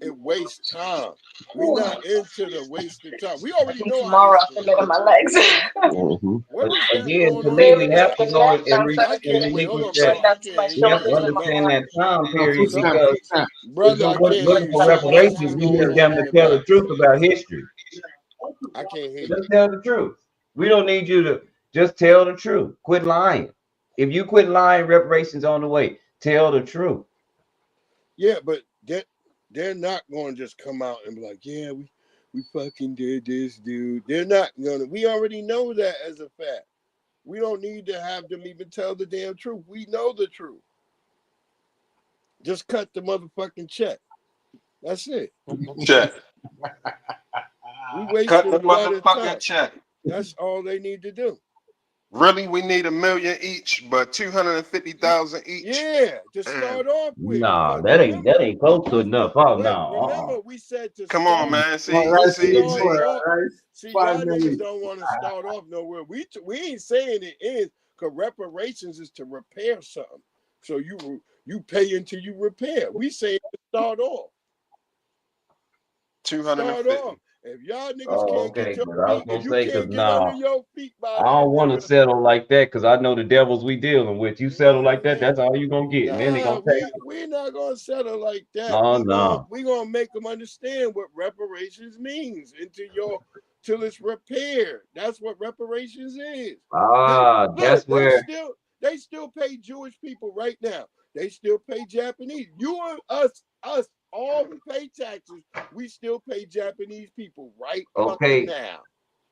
it wastes time. We're not into the wasted time. We already know tomorrow I feel my legs. Again, to me, we have to go and research that. We have to understand that time period because looking for reparations, we need them to tell the truth about history. I can't hear you. Just tell the truth. We don't need you to just tell the truth. Quit lying. If you quit lying, reparations on the way. Tell the truth. Yeah, but they're not going to just come out and be like, yeah, we fucking did this, dude. They're not going to. We already know that as a fact. We don't need to have them even tell the damn truth. We know the truth. Just cut the motherfucking check. That's it. Check. We wasted Cut the motherfucking check. That's all they need to do. Really, we need $1 million each, but 250,000 each. Yeah, to start off with. Nah, Because that ain't close to enough. Oh wait, no. remember we said to Come start. on, man. To See. start off. See, y'all niggas don't want to start off nowhere. We ain't saying it is, because reparations is to repair something. So you pay until you repair. We say to start off. 250. Start off. If y'all niggas can't Okay, get your but I was feet, gonna if you say, cause can't get under nah, your feet by I that don't want to nigga, settle like that, cause I know the devils we dealing with. You settle like that, that's all you gonna get, and then they nah, gonna take. we're not gonna settle like that. Oh no. We gonna make them understand what reparations means till it's repaired. That's what reparations is. That's where. They still pay Jewish people right now. They still pay Japanese. You and us, all who pay taxes, we still pay Japanese people right fucking now.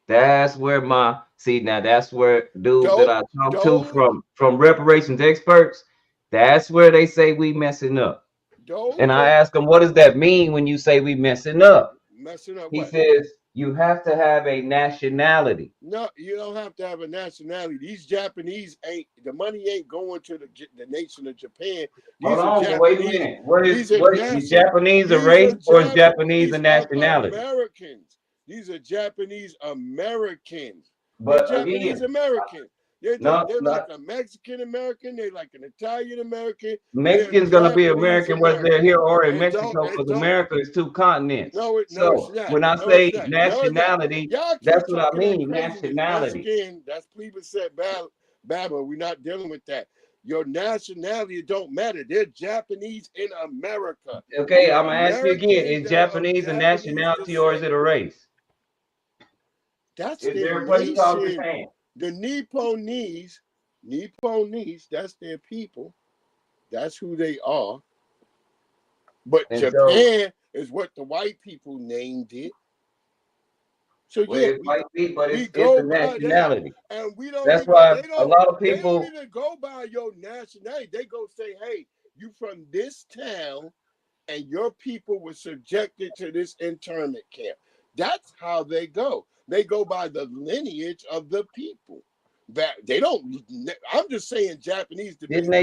That's where that's where dudes that I talk to Those from reparations experts, that's where they say we messing up. And I ask them, what does that mean when you say we messing up? Messing up He what? says you have to have a nationality. No, you don't have to have a nationality. These Japanese the money ain't going to the nation of Japan. Hold on, wait a minute. What is Japanese a race or is Japanese a nationality? Americans. These are Japanese Americans. But They're Japanese Americans. They're not like a Mexican American. They're like an Italian American. Mexican's gonna be American whether they're here or in Mexico, because America is 2 continents. No, it's not. When I No, say it's not. nationality, Y'all keep that's what I talking that mean. craziness. Nationality. Once again, that's plebiscite Babel. We're not dealing with that. Your nationality don't matter. They're Japanese in America. Okay, I'm gonna ask you again: is Japanese a nationality or is it a race? That's is their there a place called nation. Japan? The Nipponese, that's their people. That's who they are. But And Japan is what the white people named it. So yeah, it's go a by that, nationality. and we don't. That's Even, why a lot of They people. don't even go by your nationality. They go say, "Hey, you from this town, and your people were subjected to this internment camp." That's how they go. They go by the lineage of the people. That they don't. I'm just saying Japanese to Didn't be.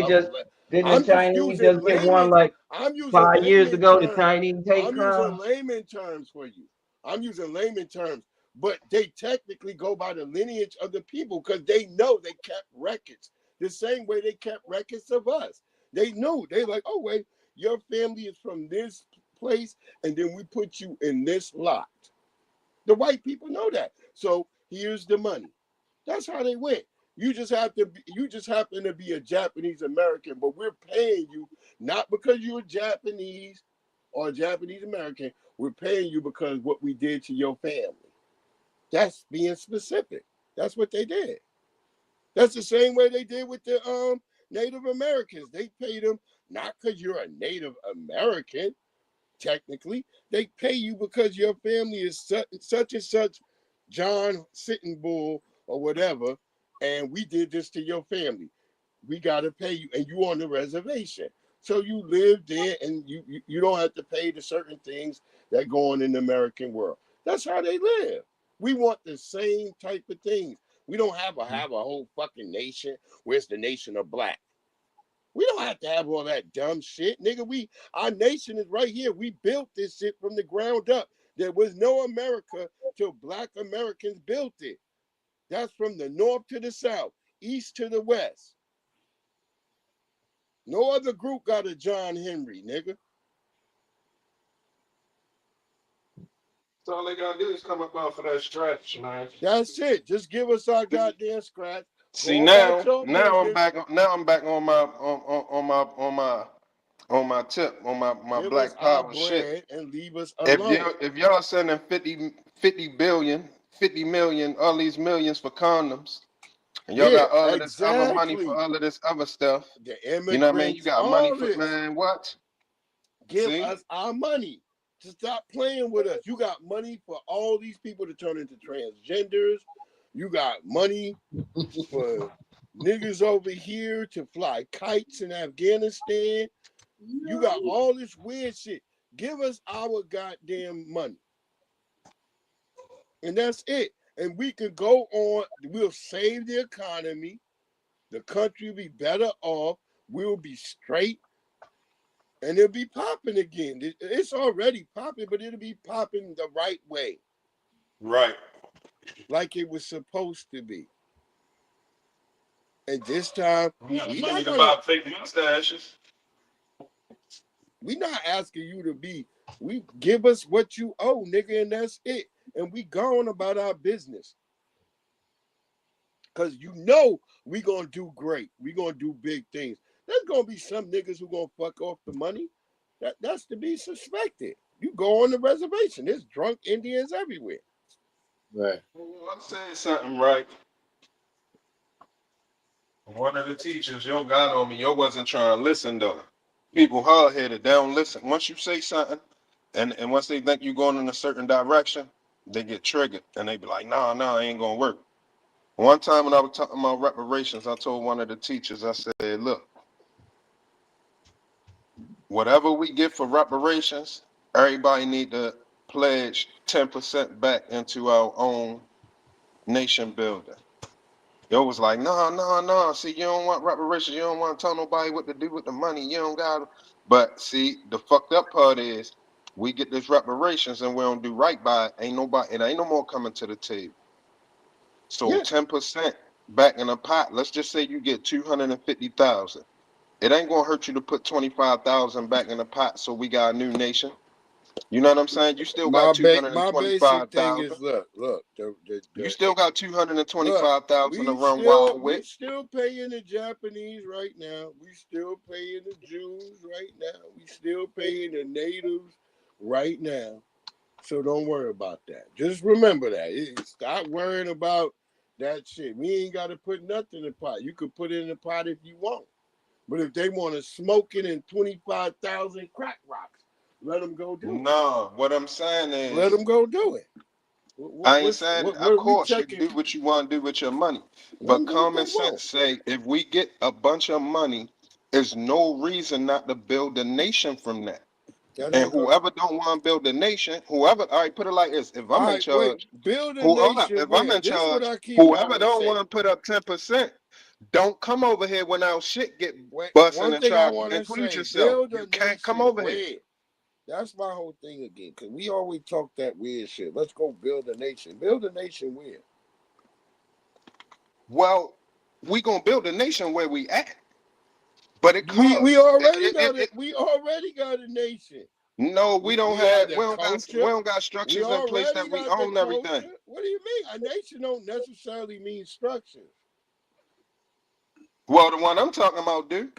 the Chinese just get one like I'm using 5 years layman ago? The terms. Chinese hate I'm using crime. layman terms for you. I'm using layman terms, but they technically go by the lineage of the people because they know they kept records the same way they kept records of us. They knew. They like, oh wait, your family is from this place, and then we put you in this lot. The white people know that. So here's the money. That's how they went. You just happen to be a Japanese American, but we're paying you not because you're Japanese or Japanese American. We're paying you because what we did to your family. That's being specific. That's what they did. That's the same way they did with the Native Americans. They paid them not because you're a Native American. Technically, they pay you because your family is such and such John Sitting Bull or whatever, and we did this to your family. We got to pay you, and you on the reservation. So you live there, and you don't have to pay the certain things that go on in the American world. That's how they live. We want the same type of things. We don't have a whole fucking nation where it's the nation of black. We don't have to have all that dumb shit. Nigga, our nation is right here. We built this shit from the ground up. There was no America till black Americans built it. That's from the north to the south, east to the west. No other group got a John Henry, nigga. So all they gotta do is come up off of that stretch, man. That's it. Just give us our goddamn scratch. See now I'm back on my tip, on my give black power shit. And leave us alone. If y'all sending 50 million, all these millions for condoms, and y'all got all of this other money for all of this other stuff, the immigrants, you know what I mean? You got money for this. Man, what? Give us our money. To stop playing with us. You got money for all these people to turn into transgenders. You got money for niggas over here to fly kites in Afghanistan. You got all this weird shit. Give us our goddamn money. And that's it. and we can go on. We'll save the economy. The country will be better off. We'll be straight. And it'll be popping again. It's already popping, but it'll be popping the right way. Right. Like it was supposed to be. And this time, We not gonna buy fake mustaches. We not asking you to be. We give us what you owe, nigga, and that's it. And we gone about our business. Cause you know we gonna do great. We gonna do big things. There's gonna be some niggas who gonna fuck off the money. That's to be suspected. You go on the reservation. There's drunk Indians everywhere. Right. I'm saying something right. One of the teachers, yo got on me. Yo wasn't trying to listen though. People hard headed, they don't listen. Once you say something, and once they think you're going in a certain direction, they get triggered and they be like, nah, it ain't gonna work. One time when I was talking about reparations, I told one of the teachers, I said, look, whatever we get for reparations, everybody need to pledge 10% back into our own nation building. Yo was like, no. See, you don't want reparations. You don't want to tell nobody what to do with the money. You don't got it. But see, the fucked up part is we get this reparations and we don't do right by it. It ain't no more coming to the table. So 10% back in a pot. Let's just say you get 250,000. It ain't gonna hurt you to put 25,000 back in the pot. So we got a new nation. You know what I'm saying? You still got 225,000. Thing is, look. You still got 225,000 to run wild with. We still paying the Japanese right now. We still paying the Jews right now. We still paying the natives right now. So don't worry about that. Just remember that. Stop worrying about that shit. We ain't got to put nothing in the pot. You could put it in the pot if you want. But if they want to smoke it in 25,000 crack rocks, let them go do it. No, what I'm saying is, let them go do it. I ain't saying, of course, you do what you want to do with your money. But common sense say, if we get a bunch of money, there's no reason not to build a nation from that. And whoever don't want to build a nation, all right, put it like this. If I'm in charge, build a nation. If I'm in charge, whoever don't want to put up 10%, don't come over here when our shit get busting and try to include yourself. You can't come over here. That's my whole thing again, because we always talk that weird shit. Let's go build a nation. Build a nation where? Well, we gonna build a nation where we at. But it costs. We already got a nation. No, we don't got structures in place that we own everything. What do you mean? A nation don't necessarily mean structure. Well, the one I'm talking about, dude.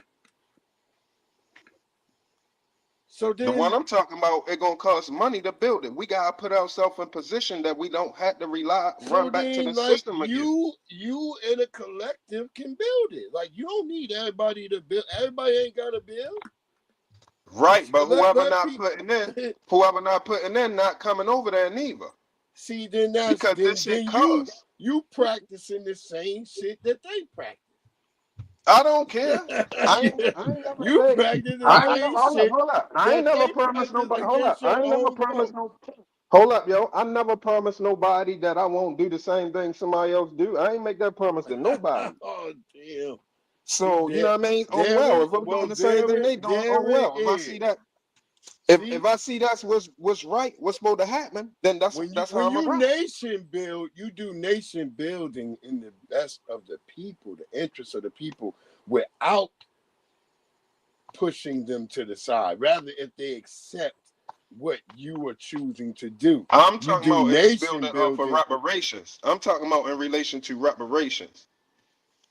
So then, the one I'm talking about, it gonna cost money to build it. We gotta put ourselves in position that we don't have to run back to the system again. You in a collective can build it. Like, you don't need everybody to build. Everybody ain't gotta build. Right, but whoever not putting in, not coming over there neither. See, then that's because this shit costs. You practicing the same shit that they practice. I don't care. I ain't never promised nobody. Hold up, yo. I never promised nobody that I won't do the same thing somebody else do. I ain't make that promise to nobody. Oh, damn. So, you know what I mean? If I'm doing the same thing they doing, if I see that, if I see that's what's right, what's supposed to happen, then that's how I'm when you nation build, you do nation building in the best of the people, the interests of the people, without pushing them to the side. Rather, if they accept what you are choosing to do. I'm talking about nation building for reparations. I'm talking about in relation to reparations.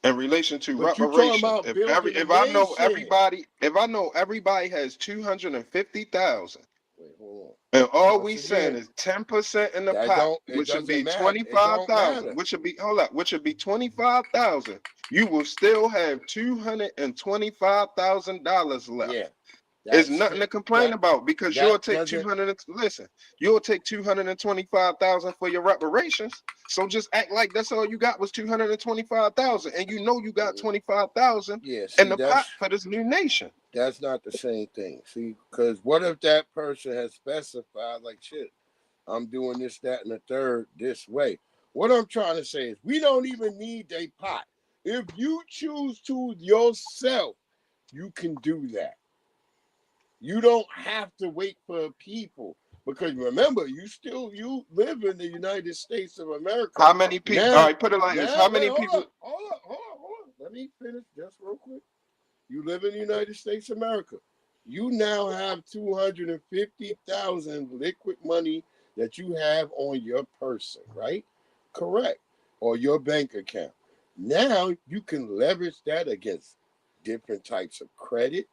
In relation to reparations, if I know everybody has 250,000, and all we saying is 10% in the pot, which should be 25,000, which should be 25,000. You will still have $225,000 left. Yeah. It's nothing to complain about, because you'll take 200. Listen, you'll take 225,000 for your reparations. So just act like that's all you got was 225,000, and you know you got 25,000 in the pot for this new nation. That's not the same thing. See, because what if that person has specified, like, shit, I'm doing this, that, and the third this way. What I'm trying to say is we don't even need a pot. If you choose to yourself, you can do that. You don't have to wait for people. Because remember, you live in the United States of America. How many people? Now, All right, put it like this. How many people? Hold on. Let me finish just real quick. You live in the United States of America. You now have 250,000 liquid money that you have on your person, right? Correct. Or your bank account. Now you can leverage that against different types of credit,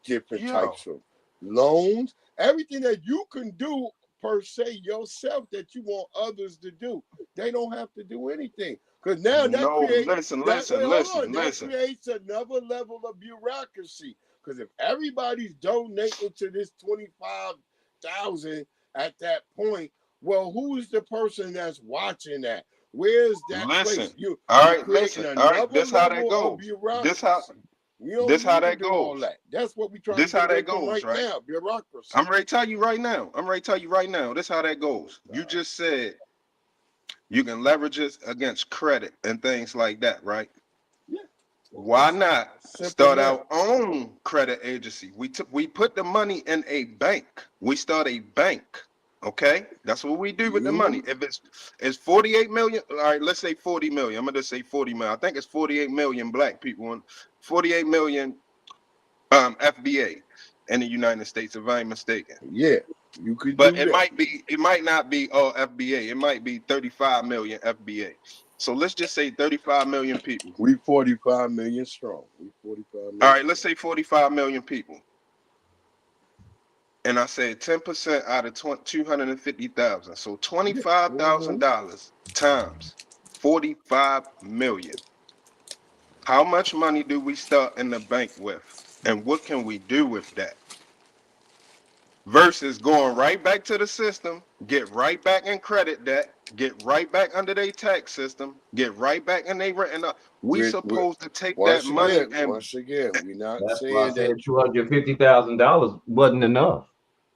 different types of loans, everything that you can do per se yourself that you want others to do. They don't have to do anything. Because now that creates that creates another level of bureaucracy. Because if everybody's donating to this 25,000 at that point, well, who's the person that's watching that? Where's that place? All right, listen. All right, this how that goes. This how that goes. That's what we trying to get away from right now, bureaucracy. I'm ready to tell you right now. This how that goes. You just said you can leverage it against credit and things like that, right? Yeah. Why not start our own credit agency? We put the money in a bank. We start a bank. Okay, that's what we do with the money. If it's 48 million, all right, let's say 40 million. I'm gonna just say 40 million. I think it's 48 million black people and 48 million FBA in the United States, if I'm mistaken. Yeah, you could. But it might not be all FBA. It might be 35 million FBA. So let's just say 35 million people. We 45 million strong. We 45 million. All right, let's say 45 million people. And I said 10% out of 250,000. So $25,000 times 45 million. How much money do we start in the bank with? And what can we do with that? Versus going right back to the system, get right back in credit debt, get right back under their tax system, get right back in their rent. We're supposed to take that money and once again, we're not That's saying why I said that $250,000 wasn't enough.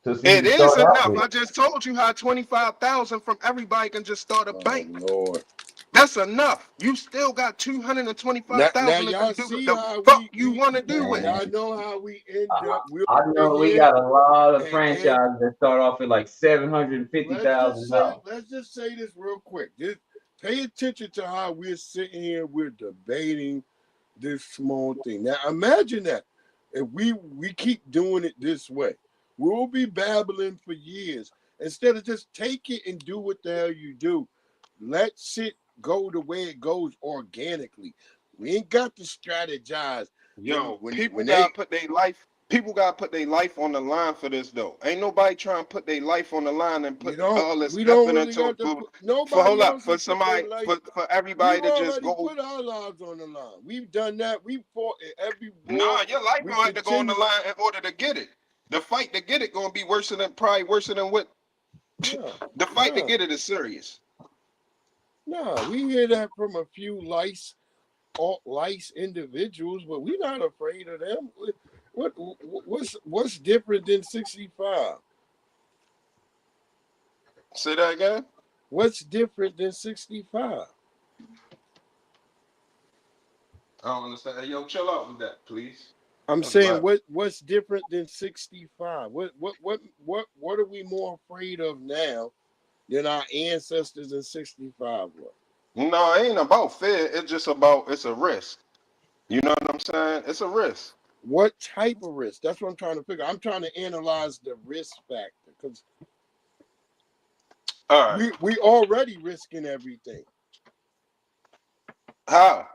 It is enough. I just told you how 25,000 from everybody can just start a bank. Lord. That's enough. You still got 225,000 now to y'all do see the how fuck you want to do with. Y'all know how we end up. I know we got a lot of franchises that start off at like $750,000. Let's just say this real quick. Just pay attention to how we're sitting here. We're debating this small thing. Now imagine that if we keep doing it this way, we'll be babbling for years instead of just take it and do what the hell you do. Let shit go the way it goes organically. We ain't got to strategize. People gotta put their life on the line for this though. Ain't nobody trying to put their life on the line and put all this effort into for everybody to just go. Put our lives on the line. We've done that. We fought in every war. Nah, your life gonna have to go on the line in order to get it. The fight to get it gonna be worse than what. The fight to get it is serious. No, we hear that from a few lice individuals, but we're not afraid of them. What's different than 65? Say that again. What's different than 65? I don't understand. Yo, chill out with that, please. I'm saying what's different than 65? What are we more afraid of now than our ancestors in 65 were? No, it ain't about fear. It's just it's a risk. You know what I'm saying? It's a risk. What type of risk? That's what I'm trying to figure. I'm trying to analyze the risk factor because we already risking everything. How?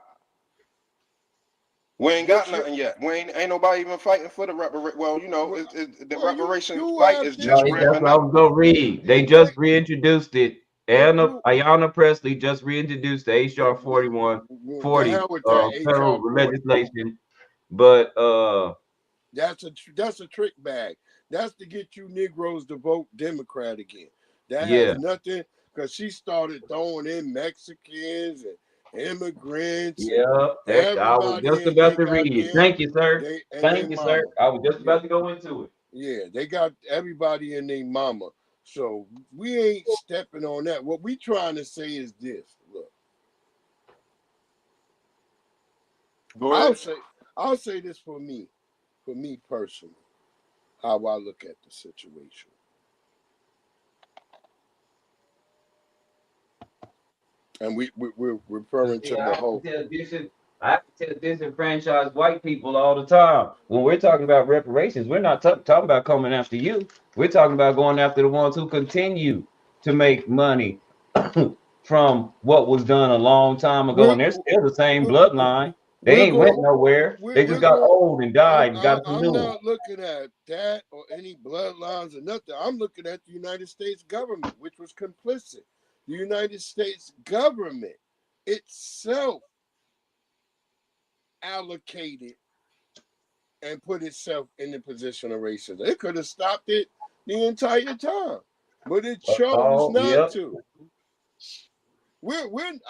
We ain't got nothing yet. We ain't nobody even fighting for the reparation. Well, you know, the reparation fight is just that's what I was gonna read. They just reintroduced it. Ayanna Presley just reintroduced the HR 4140 federal legislation, but that's a trick bag. That's to get you Negroes to vote Democrat again. That has nothing because she started throwing in Mexicans and immigrants. Yeah, I was just about to read it. Thank you, sir. Thank you, sir. I was just about to go into it. Yeah, they got everybody and their mama So we ain't stepping on that. What we trying to say is this. Look, I'll say this for me personally, how I look at the situation. And we're referring to the whole. I tell disenfranchised white people all the time. When we're talking about reparations, we're not talking about coming after you. We're talking about going after the ones who continue to make money from what was done a long time ago, and they're still the same bloodline. They ain't went nowhere. They just got old and died and got some new ones. I'm not looking at that or any bloodlines or nothing. I'm looking at the United States government, which was complicit. The United States government itself allocated and put itself in the position of racism. It could have stopped it the entire time, but it chose not to.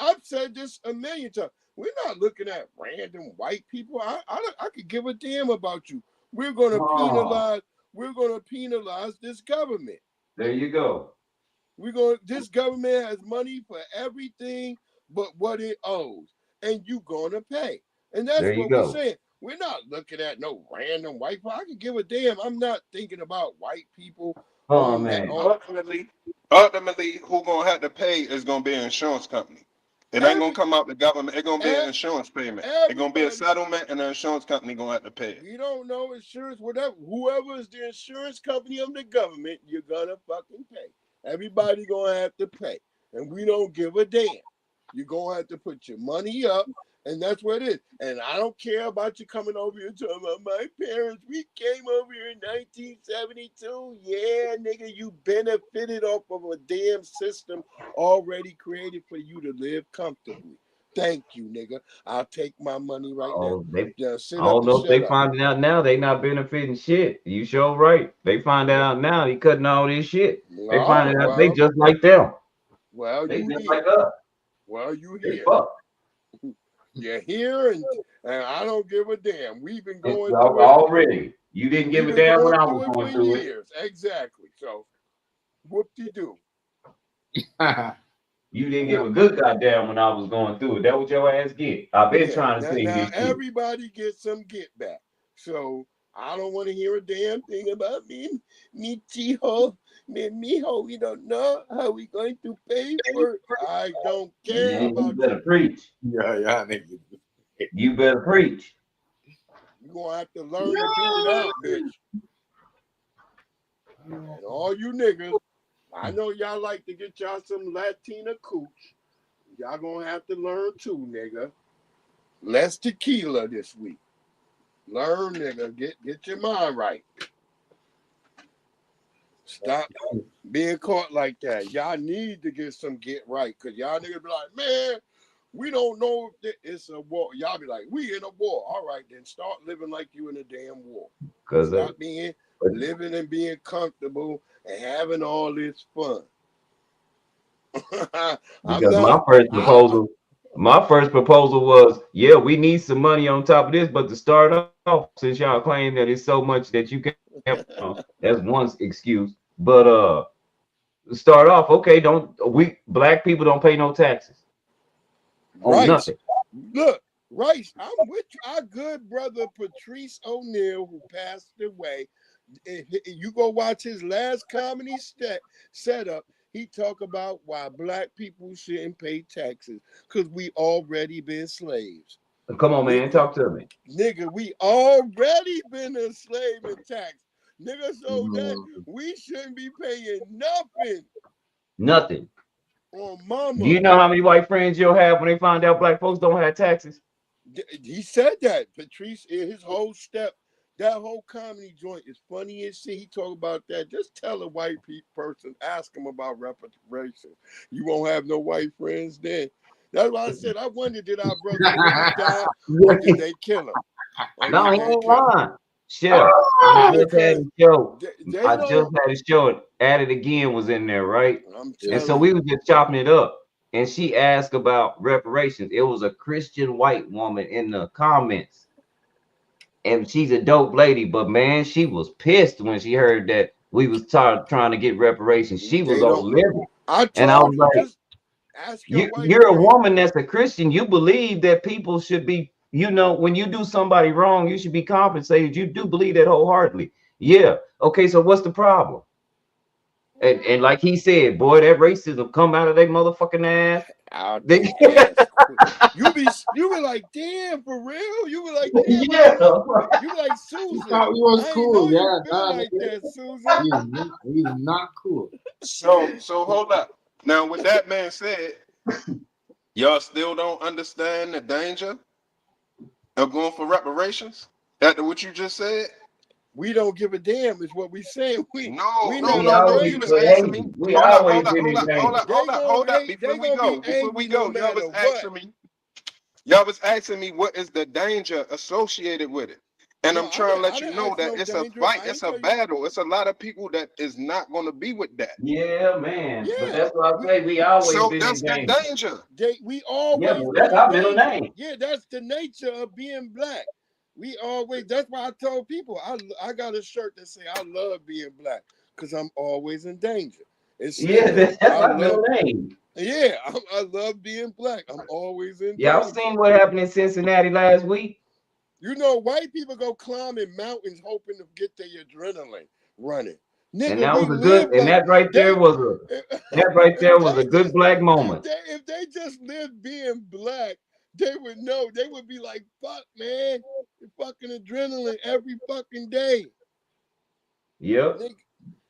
I've said this a million times. We're not looking at random white people. I could give a damn about you. We're gonna penalize. We're gonna penalize this government. There you go. This government has money for everything but what it owes, and you gonna pay. And that's what we're saying. We're not looking at no random white people. I can give a damn. I'm not thinking about white people. Oh man. Ultimately, who gonna have to pay is gonna be an insurance company. It ain't gonna come out the government. It's gonna be an insurance payment. It's gonna be a settlement, and the insurance company gonna have to pay it. We don't know insurance, whatever. Whoever is the insurance company of the government, you're gonna fucking pay. Everybody gonna have to pay, and we don't give a damn. You're gonna have to put your money up, and that's what it is. And I don't care about you coming over here talking about my parents. We came over here in 1972. Yeah, nigga, you benefited off of a damn system already created for you to live comfortably. Thank you, nigga. I'll take my money right now. I don't know if they finding out now they not benefiting shit. You sure right. They find out now they cutting all this shit. They finding out they just like them. Well, they you just here. like us. Well, you here. You're here, and I don't give a damn. We've been going through already. You didn't give a damn when I was going through it. Exactly. So, whoop-de-doo. You didn't give a good goddamn when I was going through it. That what your ass get. I've been trying to say this. Everybody gets some get back. So I don't want to hear a damn thing about me, chijo, mijo. We don't know how we going to pay for it. I don't care about you. Better preach. Yeah, nigga. You better preach. You gonna have to learn to do it out, bitch. And all you niggas. I know y'all like to get y'all some Latina cooch. Y'all gonna have to learn too, nigga. Less tequila this week. Learn, nigga. Get your mind right. Stop being caught like that. Y'all need to get some get right, because y'all niggas be like, man, we don't know if it's a war. Y'all be like, we in a war. All right, then start living like you in a damn war. Stop living and being comfortable and having all this fun. Because my first proposal was, yeah, we need some money on top of this, but to start off, since y'all claim that it's so much that you can't, that's one excuse. But start off, okay, black people don't pay no taxes on nothing. Look, Rice, I'm with you. Our good brother Patrice O'Neal, who passed away. You go watch his last comedy setup. He talk about why black people shouldn't pay taxes because we already been slaves. Come on, man, talk to me, nigga. We already been a slave in tax, nigga. So that we shouldn't be paying nothing. On mama. Do you know how many white friends you'll have when they find out black folks don't have taxes? He said that. Patrice, his whole that whole comedy joint is funny as shit. He talk about that. Just tell a white person, ask him about reparations. You won't have no white friends then. That's why I said I wonder, did our brother really die or did they kill him? No, he ain't lying. Shit. I just had a show. I just had a show. At It Again was in there, right? And so we were just chopping it up. And she asked about reparations. It was a Christian white woman in the comments. And she's a dope lady, but man, she was pissed when she heard that we was trying to get reparations. She was They all don't. livid. I And I was told you, like, just ask your wife. you're a Craig. woman that's a Christian. You believe that people should be, you know, when you do somebody wrong, you should be compensated. You do believe that wholeheartedly. Yeah. Okay, so what's the problem? And like he said, boy, that racism come out of their motherfucking ass. Out their ass. You be like, damn, for real? You be like, damn, Yeah. You be like, Susan. He thought he was I ain't cool. know you Yeah, feel nah, like that, Susan. he's not cool. So hold up. Now, with that man said, y'all still don't understand the danger of going for reparations after what you just said? We don't give a damn is what we saying. No. You was asking me. We Hold up, always hold up, been hold in up, danger. hold up. Before we go, y'all was asking me. Y'all was asking me what is the danger associated with it. And I'm trying to let you know that it's a fight, it's a battle. It's a lot of people that is not going to be with that. Yeah, man. Yeah. But that's what I say. We always So been that's in the danger. danger. We always Yeah, but that's been our in middle danger. name. Yeah, that's the nature of being black. We always. That's why I told people I got a shirt that say I love being black because I'm always in danger. Yeah, that's our middle name. Yeah, I love being black. I'm always in Y'all danger. seen what happened in Cincinnati last week? You know, white people go climbing mountains hoping to get their adrenaline running. Nigga, And that was a good, and that right there was a good black moment. If they just lived being black, they would know. They would be like, fuck, man, fucking adrenaline every fucking day. Yep. Nigga,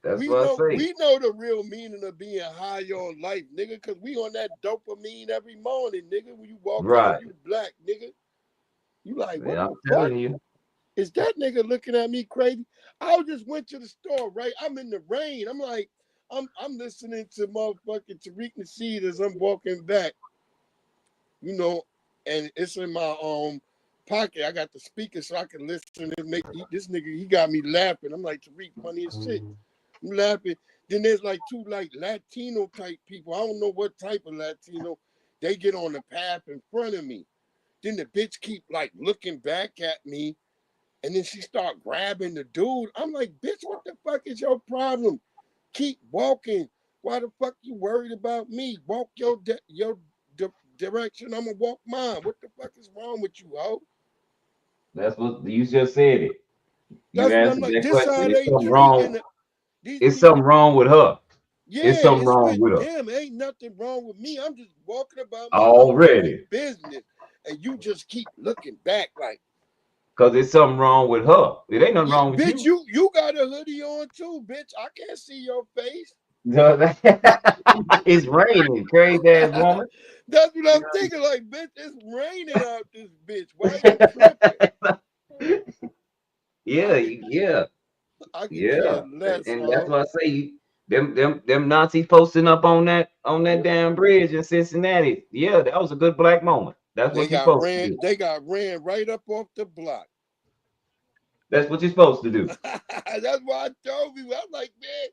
That's what I say. we know the real meaning of being high on life, nigga, because we on that dopamine every morning, nigga. When you walk out, you black, nigga. You like, what I'm the fuck? telling you. Is that nigga looking at me crazy? I just went to the store, right? I'm in the rain. I'm like, I'm listening to motherfucking Tariq Nasheed as I'm walking back, you know, and it's in my pocket. I got the speaker so I can listen and make this nigga, he got me laughing. I'm like, Tariq, funny as shit. I'm laughing. Then there's like two like Latino type people. I don't know what type of Latino. They get on the path in front of me. Then the bitch keep like looking back at me. And then she start grabbing the dude. I'm like, bitch, what the fuck is your problem? Keep walking. Why the fuck you worried about me? Walk your direction. I'm gonna walk mine. What the fuck is wrong with you, ho? That's what you just said. It. You That's what I'm answered like. that This question. how It's they something treating wrong. It's something wrong with her. Yeah, it's something wrong with her. Them. Ain't nothing wrong with me. I'm just walking about my Already. business, and you just keep looking back like. Cause it's something wrong with her. It ain't nothing wrong with bitch, you. You got a hoodie on too, bitch. I can't see your face. It's raining, crazy ass woman. That's what I'm thinking. Like, bitch, it's raining out this bitch. Why you tripping? Yeah. I can care less, and that's why I say them Nazis posting up on that damn bridge in Cincinnati. Yeah, that was a good black moment. That's what you're supposed to do. They got ran right up off the block. That's what you're supposed to do. That's why I told you. I'm like, man,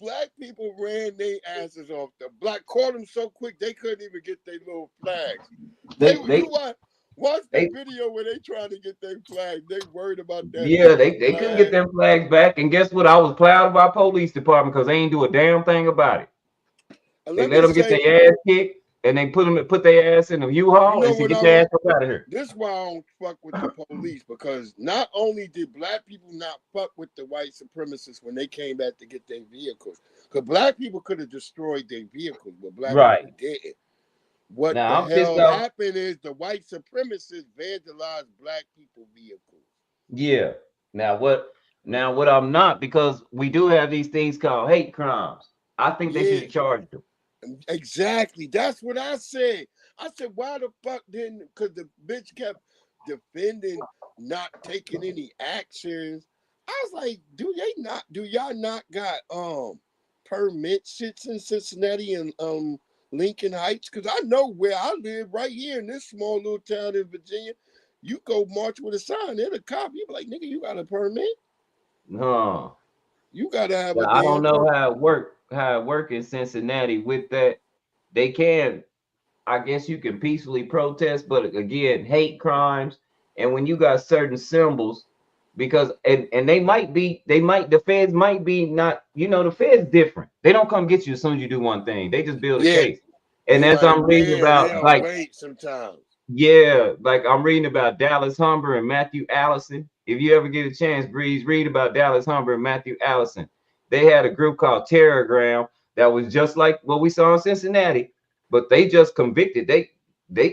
black people ran their asses off the block. Caught them so quick they couldn't even get their little flags. Watch the video where they trying to get their flag. They worried about that. Yeah, they couldn't get them flags back. And guess what? I was proud of our police department because they ain't do a damn thing about it. They let them get their ass kicked and they put their ass in the U-Haul and said, get your ass up out of here. This is why I don't fuck with the police, because not only did black people not fuck with the white supremacists when they came back to get their vehicles, because black people could have destroyed their vehicles, but black people didn't. What now, the hell happened is the white supremacists vandalized black people vehicles. Yeah. Now what I'm not, because we do have these things called hate crimes. I think they should have charged them. Exactly. That's what I said. I said, why the fuck didn't, because the bitch kept defending not taking any actions. I was like, do y'all not got permit shits in Cincinnati and Lincoln Heights? Because I know where I live right here in this small little town in Virginia. You go march with a sign, and a cop, you be like, nigga, you got a permit? No. You gotta have I don't know how it work in Cincinnati with that. They can, I guess you can peacefully protest, but again, hate crimes. And when you got certain symbols because and the feds might be not, the feds different. They don't come get you as soon as you do one thing. They just build a Yeah, case. And as I'm reading about, they'll like, wait sometimes. yeah, like I'm reading about Dallas Humber and Matthew Allison. If you ever get a chance, Breeze, read about Dallas Humber and Matthew Allison. They had a group called Terrorgram that was just like what we saw in Cincinnati, but they just convicted. They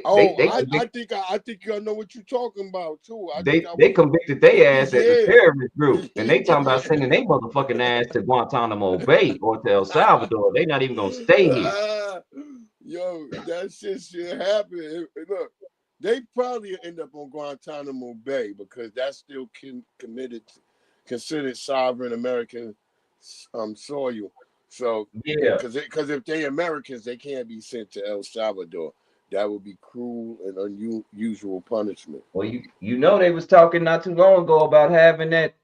I think I know what you're talking about too. they convicted their ass as a terrorist group, and they talking about sending their motherfucking ass to Guantanamo Bay or to El Salvador. They not even gonna stay here. Yo, that shit should happen. Look, they probably end up on Guantanamo Bay because that's still considered sovereign American soil. So yeah, because if they Americans, they can't be sent to El Salvador. That would be cruel and unusual punishment. Well, they was talking not too long ago about having that.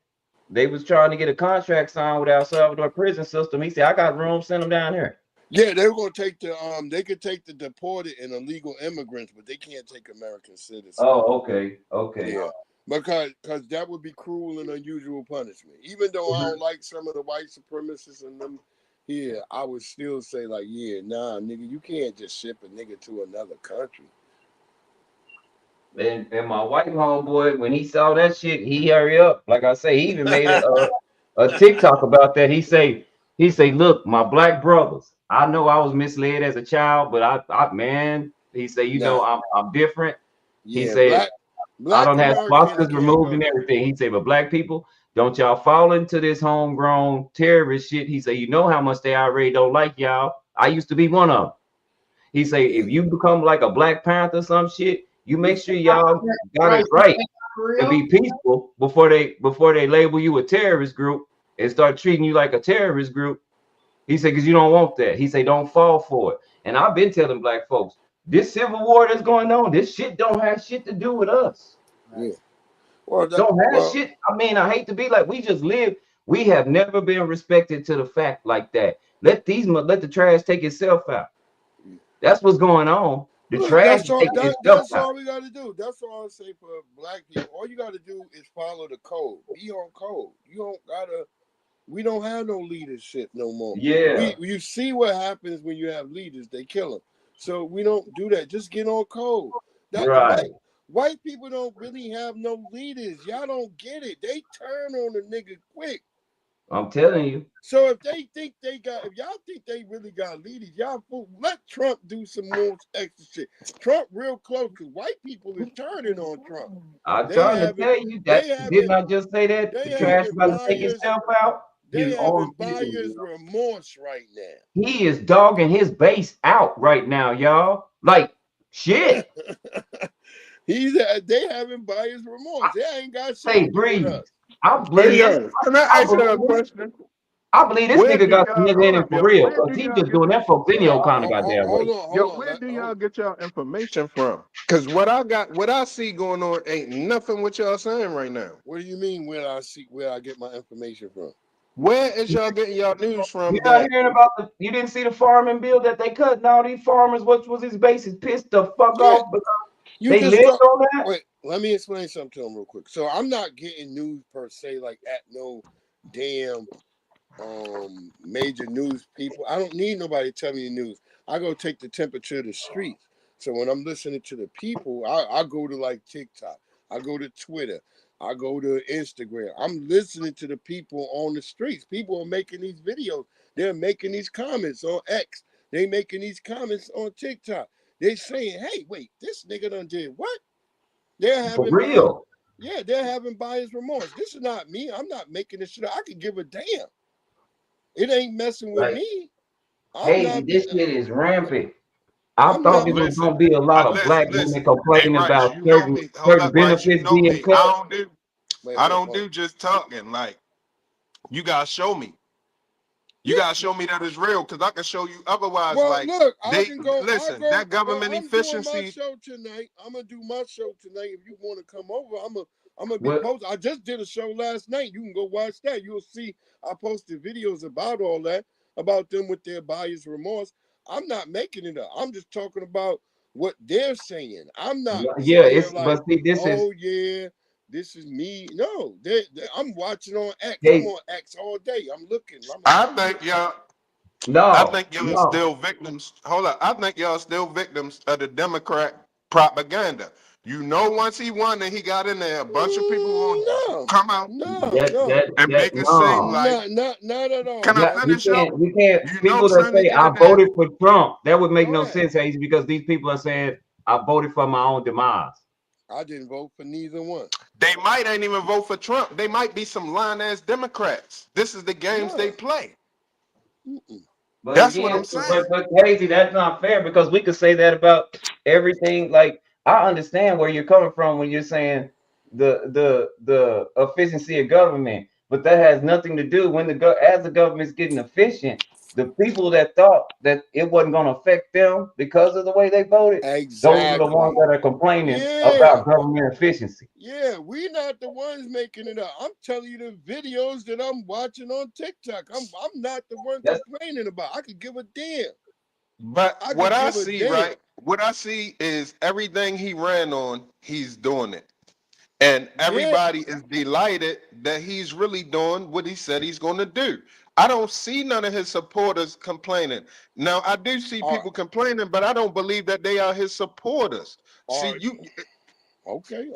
They was trying to get a contract signed with El Salvador prison system. He said, "I got room, send them down here." Yeah, they were gonna take they could take the deported and illegal immigrants, but they can't take American citizens. Oh, okay. Yeah, because that would be cruel and unusual punishment. Even though I don't like some of the white supremacists and them here, I would still say like, yeah, nah, nigga, you can't just ship a nigga to another country. And my white homeboy, when he saw that shit, he hurry up. Like I say, he even made a TikTok about that. He say, look, my black brothers, I know I was misled as a child, but I man, he say, I'm different. Yeah, he said, black I don't have Americans swastika removed and everything. He said, but black people, don't y'all fall into this homegrown terrorist shit. He said, you know how much they already don't like y'all. I used to be one of them. He say, if you become like a Black Panther or some shit, you make sure y'all got it right to be peaceful before they label you a terrorist group and start treating you like a terrorist group. He said, because you don't want that. He said, don't fall for it. And I've been telling black folks, this civil war that's going on, this shit don't have shit to do with us. Yeah. Shit. I mean, I hate to be like, we just live. We have never been respected to the fact like that. Let the trash take itself out. That's what's going on. That's all we got to do. That's all I say for black people. All you got to do is follow the code. Be on code. We don't have no leadership no more. Yeah. You see what happens when you have leaders. They kill them. So we don't do that. Just get on code. Right. White people don't really have no leaders. Y'all don't get it. They turn on the nigga quick. I'm telling you. So if y'all think they really got leaders, y'all let Trump do some more extra shit. Trump real close because white people is turning on Trump. I'm trying to tell you that. Didn't I just say that? The trash about to take itself out. They having buyer's remorse right now. He is dogging his base out right now, y'all. Like shit. They having buyer's remorse. They ain't got shit to do with us. Can I ask you a question? I believe this nigga got some nigga in him for real. Because he just doing that for video kind of goddamn way. Where do y'all get y'all information from? Because what I see going on ain't nothing what y'all saying right now. What do you mean where I get my information from? Where is y'all getting y'all news from? You not hearing about you didn't see the farming bill that they cut all these farmers, what was his basis? Pissed the fuck off because they lived on that? Wait, let me explain something to them real quick. So I'm not getting news per se like at no damn major news people. I don't need nobody to tell me the news. I go take the temperature of the streets. So when I'm listening to the people, I go to like TikTok, I go to Twitter, I go to Instagram. I'm listening to the people on the streets. People are making these videos. They're making these comments on X. They making these comments on TikTok. They saying, hey, wait, this nigga done did what? They're having for real. They're having buyer's remorse. This is not me. I'm not making this shit up. I could give a damn. It ain't messing with me. This shit is rampant. I thought there was gonna be a lot of black women complaining about certain benefits being cut. I don't do just talking. Like, you gotta show me. You gotta show me that it's real, because I can show you otherwise. Well, like, look, that government efficiency. I'm gonna do my show tonight. If you want to come over, I'm gonna be posted. I just did a show last night. You can go watch that. You'll see I posted videos about all that, about them with their buyer's remorse. I'm not making it up. I'm just talking about what they're saying. I'm not. Yeah, but see, this is. Yeah, this is me. No, I'm watching on X. Hey. I'm on X all day. I'm looking. I think y'all No. still victims. Hold up. I think y'all still victims of the Democrat propaganda. You know, once he won and he got in there, a bunch of people will come out and make it seem like not at all. Can I You finish up? can't. You know, People that son, they say get I in there. voted for Trump, that would make Go no ahead. sense, Hazy, because these people are saying I voted for my own demise. I didn't vote for neither one. They might ain't even vote for Trump. They might be some lying-ass Democrats. This is the games they play. But That's again, what I'm saying. but Hazy, that's not fair because we could say that about everything. Like I understand where you're coming from when you're saying the efficiency of government, but that has nothing to do when as the government's getting efficient. The people that thought that it wasn't going to affect them because of the way they voted, those are the ones that are complaining about government efficiency. Yeah, we're not the ones making it up. I'm telling you the videos that I'm watching on TikTok. I'm not the one complaining about. I could give a damn. But what I see, right? What I see is everything he ran on, he's doing it. And everybody is delighted that he's really doing what he said he's going to do. I don't see none of his supporters complaining. Now, I do see people complaining, but I don't believe that they are his supporters. See, you... Okay.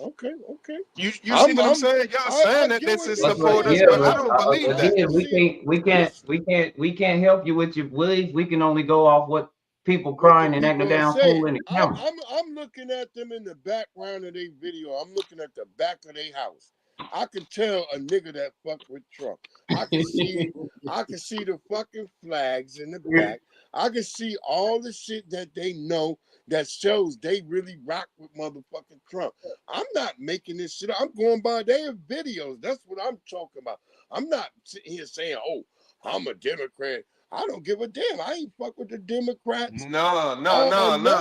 You see what I'm saying? Y'all saying that this is supporters, but I don't believe that. Again, we can't help you with your belief. We can only go off what people crying and acting down fool in the camera. I'm looking at them in the background of their video. I'm looking at the back of their house. I can tell a nigga that fucked with Trump. I can see the fucking flags in the back. I can see all the shit that they know that shows they really rock with motherfucking Trump. I'm not making this shit up. I'm going by their videos. That's what I'm talking about. I'm not sitting here saying, oh, I'm a Democrat. I don't give a damn. I ain't fuck with the Democrats. No.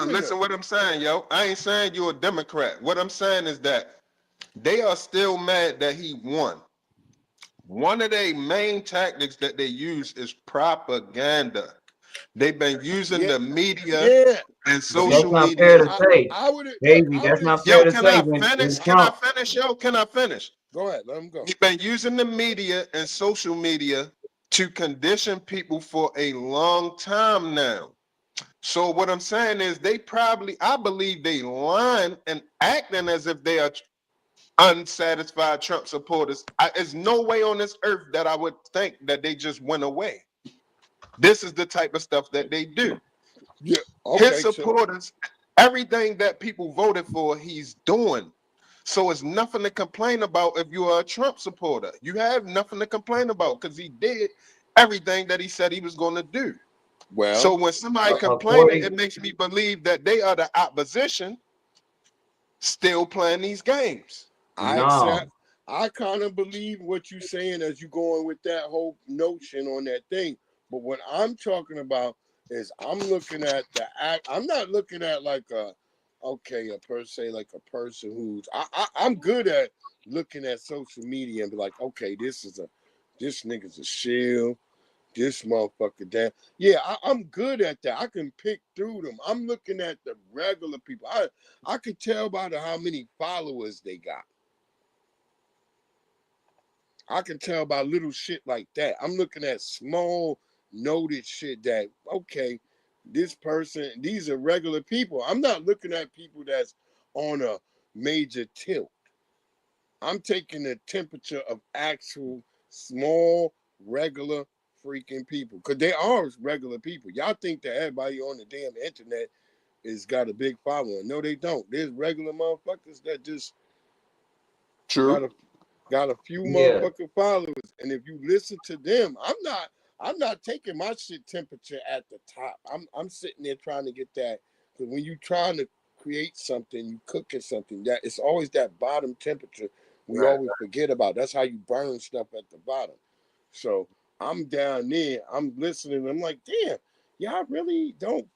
Listen what I'm saying, yo. I ain't saying you're a Democrat. What I'm saying is that they are still mad that he won. One of their main tactics that they use is propaganda. They've been using the media and social media. That's not fair to say. Baby, that's not fair to say. Can I finish? Go ahead, let him go. He's been using the media and social media to condition people for a long time now. So what I'm saying is I believe they lying and acting as if they are unsatisfied Trump supporters. There's no way on this earth that I would think that they just went away. This is the type of stuff that they do. Yeah, his supporters, everything that people voted for, he's doing. So it's nothing to complain about if you are a Trump supporter. You have nothing to complain about because he did everything that he said he was going to do. Well, so when somebody complaining, it makes me believe that they are the opposition still playing these games. I kind of believe what you're saying as you going with that whole notion on that thing. But what I'm talking about is I'm looking at the act. I'm not looking at like a person who's I'm good at looking at social media and be like, okay, this nigga's a shill. This motherfucker damn. Yeah, I'm good at that. I can pick through them. I'm looking at the regular people. I could tell by how many followers they got. I can tell by little shit like that. I'm looking at small noted shit that, okay, this person, these are regular people. I'm not looking at people that's on a major tilt. I'm taking the temperature of actual small, regular freaking people. Because they are regular people. Y'all think that everybody on the damn internet is got a big following. No, they don't. There's regular motherfuckers that just got a few motherfucking followers. And if you listen to them, I'm not taking my shit temperature at the top. I'm sitting there trying to get that. Because when you trying to create something, you cooking something, that it's always that bottom temperature we always forget about. That's how you burn stuff at the bottom. So I'm down there, I'm listening, I'm like, damn, y'all really don't.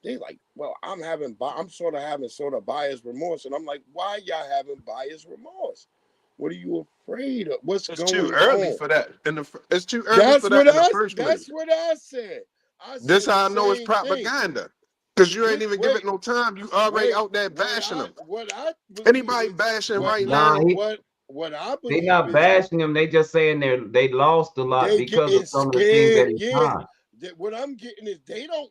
They like, well, I'm sort of having buyer's remorse. And I'm like, why y'all having buyer's remorse? What are you afraid of? What's going on? It's too early for that. It's too early for that in the first place. That's what I said. This how I know it's propaganda. Because you ain't even give it no time. You already out there bashing them. Anybody bashing right now? What I They believe not is bashing them. They just saying they lost a lot they because getting of some of the things that scared. he Yeah. signed. What I'm getting is they not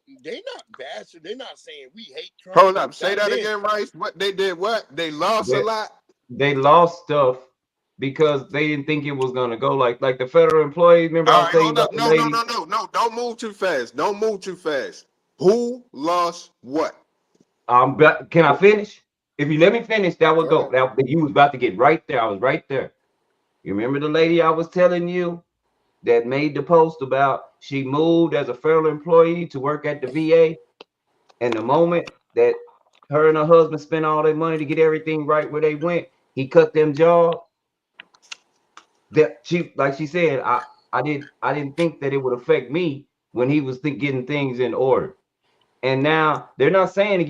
bashing. They're not saying we hate Trump. Hold up. Say that again, Rice. What they did? What they lost a lot. They lost stuff because they didn't think it was gonna go like the federal employees. Remember, I was saying Hold up. No. Don't move too fast. Don't move too fast. Who lost what? Can I finish? If you let me finish, that would go. That you was about to get right there. I was right there. You remember the lady I was telling you that made the post about she moved as a federal employee to work at the VA, and the moment that her and her husband spent all their money to get everything right where they went, he cut them jobs. That she, like she said, I didn't think that it would affect me when he was getting things in order. And now they're not saying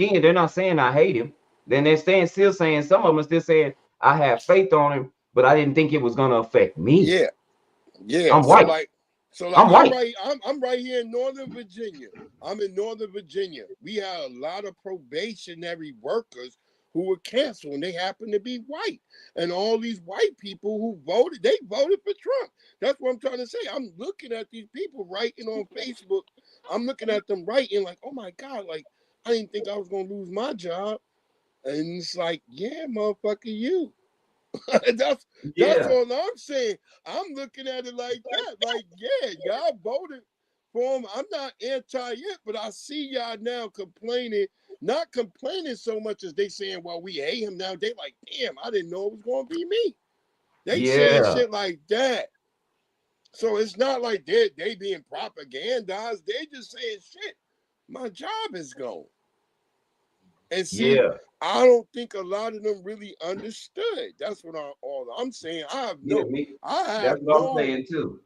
I hate him. Then they're still saying some of them are still saying I have faith on him, but I didn't think it was gonna affect me. Yeah. I'm white. I'm white. I'm right here in Northern Virginia. I'm in Northern Virginia. We have a lot of probationary workers who were canceled, and they happen to be white. And all these white people who voted, they voted for Trump. That's what I'm trying to say. I'm looking at these people writing on Facebook. I'm looking at them writing like, oh my God, like I didn't think I was gonna lose my job. And it's like, yeah, motherfucker, you. That's all I'm saying. I'm looking at it like that. Like, yeah, y'all voted for him. I'm not anti it, but I see y'all now complaining, not complaining so much as they saying, well, we hate him now. They like, damn, I didn't know it was gonna be me. They saying shit like that. So it's not like they being propagandized. They just saying shit. My job is gone. And see, I don't think a lot of them really understood. That's what all I'm saying. That's what I'm saying too.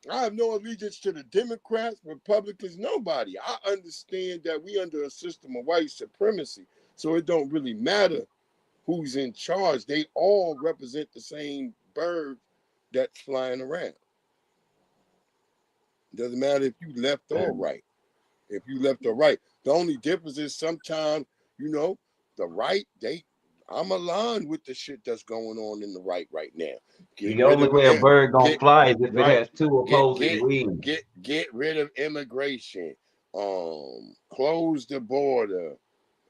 I have no allegiance to the Democrats, Republicans, nobody. I understand that we under a system of white supremacy, so it don't really matter who's in charge. They all represent the same bird that's flying around. Doesn't matter if you left or right. If you left or right, the only difference is sometimes, you know, the right, I'm aligned with the shit that's going on in the right now. The only way a bird gonna fly is if it has two opposing wings. Get rid of immigration. Close the border.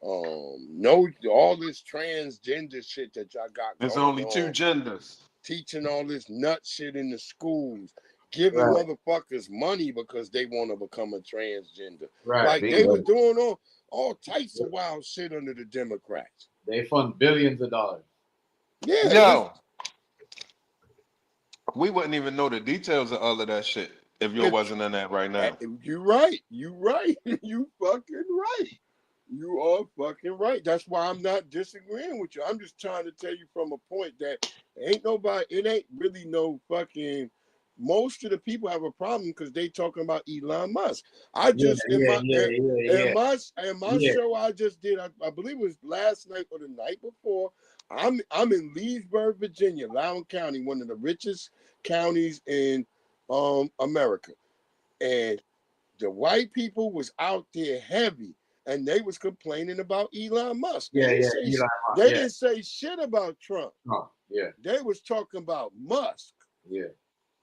No, all this transgender shit that y'all got. There's only two genders. Teaching all this nut shit in the schools. Giving motherfuckers money because they want to become a transgender. Like they were doing all types of wild shit under the Democrats. They fund billions of dollars. Yeah. Yo, we wouldn't even know the details of all of that shit if you wasn't in that right now. You right. You fucking right. You are fucking right. That's why I'm not disagreeing with you. I'm just trying to tell you from a point that it ain't really no fucking. Most of the people have a problem because they talking about Elon Musk. I just in my show I just did, I believe it was last night or the night before. I'm in Leesburg, Virginia, Loudoun County, one of the richest counties in America, and the white people was out there heavy, and they was complaining about Elon Musk. They didn't say shit about Trump. They was talking about Musk.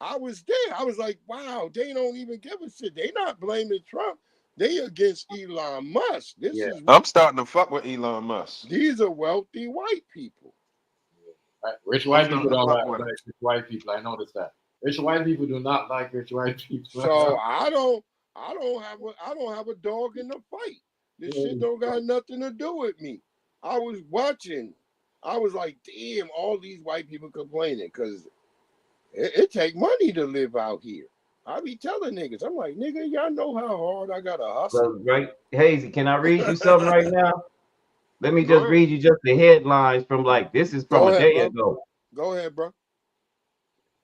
I was there. I was like, wow, they don't even give a shit. They not blaming Trump. They against Elon Musk. I'm starting to fuck with Elon Musk. These are wealthy white people. Rich white people don't like rich white people. I noticed that. Rich white people do not like rich white people. So I don't have a dog in the fight. This shit don't got nothing to do with me. I was watching. I was like, damn, all these white people complaining because it take money to live out here. I be telling niggas, I'm like, nigga, y'all know how hard I gotta hustle. Right, Hazy, can I read you something right now? Let me just read you just the headlines from this is from a day ago. Go ahead, bro.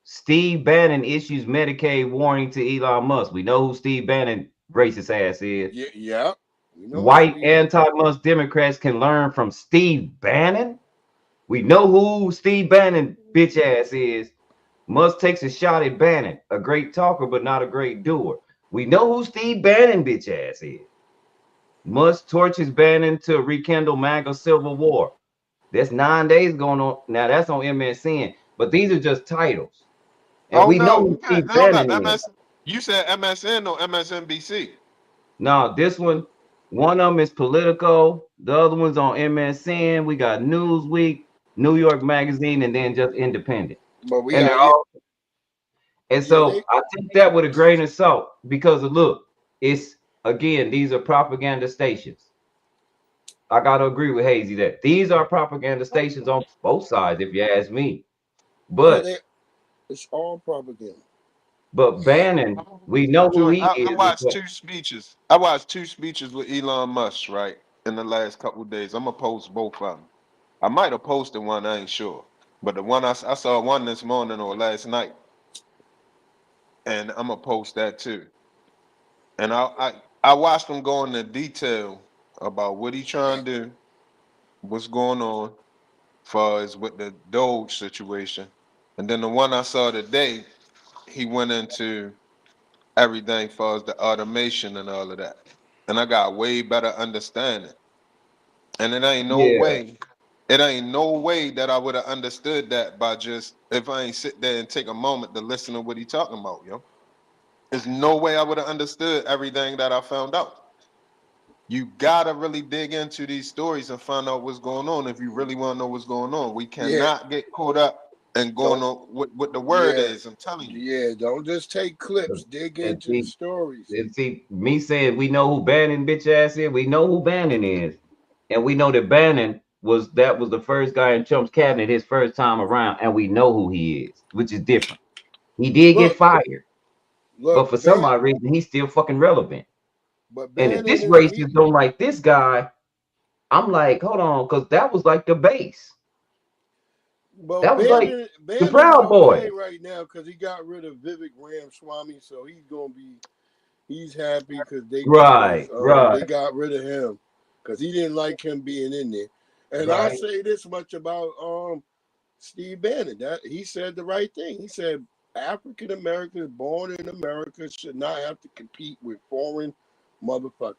Steve Bannon issues Medicaid warning to Elon Musk. We know who Steve Bannon racist ass is. Yeah. White anti-Musk Democrats can learn from Steve Bannon. We know who Steve Bannon bitch ass is. Musk takes a shot at Bannon, a great talker, but not a great doer. We know who Steve Bannon bitch ass is. Must torches banning to rekindle MAGA Civil War. That's 9 days going on. Now that's on MSN, but these are just titles. And Oh we know no, who Steve hold up. Bannon is. You said MSN or MSNBC? No, this one of them is Politico. The other one's on MSN. We got Newsweek, New York Magazine, and then just Independent. But we And they're got all. And yeah, so I take that with a grain of salt because of look, it's again, these are propaganda stations. I gotta agree with Hazy that these are propaganda stations on both sides, if you ask me. But it's all propaganda. but Bannon, we know who he I is. watched two speeches. I watched two speeches with Elon Musk, right, in the last couple of days. I'm gonna post both of them. I might have posted one, I ain't sure. But the one I saw one this morning or last night, and I'm gonna post that too. And I watched him go into detail about what he trying to do, what's going on, far as with the Doge situation. And then the one I saw today, he went into everything far as the automation and all of that. And I got way better understanding. And Yeah. it ain't no way that I would have understood that by just if I ain't sit there and take a moment to listen to what he talking about, yo. There's no way I would have understood everything that I found out. You gotta really dig into these stories and find out what's going on if you really want to know what's going on. We cannot get caught up and going on what the word is. I'm telling you. Yeah, don't just take clips. Dig And into the stories. see, me saying we know who Bannon bitch ass is, we know who Bannon is. And we know that Bannon was the first guy in Trump's cabinet his first time around, and we know who he is, which is different. He did get fired, but for some odd reason, he's still fucking relevant. But And if Bannon this is racist don't like this guy, I'm like, hold on, because that was like the base. Well, That was like the Bannon's Proud okay Boys. right now because he got rid of Vivek Ramaswamy, so he's happy because they Right, right, got rid of him because he didn't like him being in there. And I'll right. say this much about Steve Bannon, that he said the right thing. He said African Americans born in America should not have to compete with foreign motherfuckers.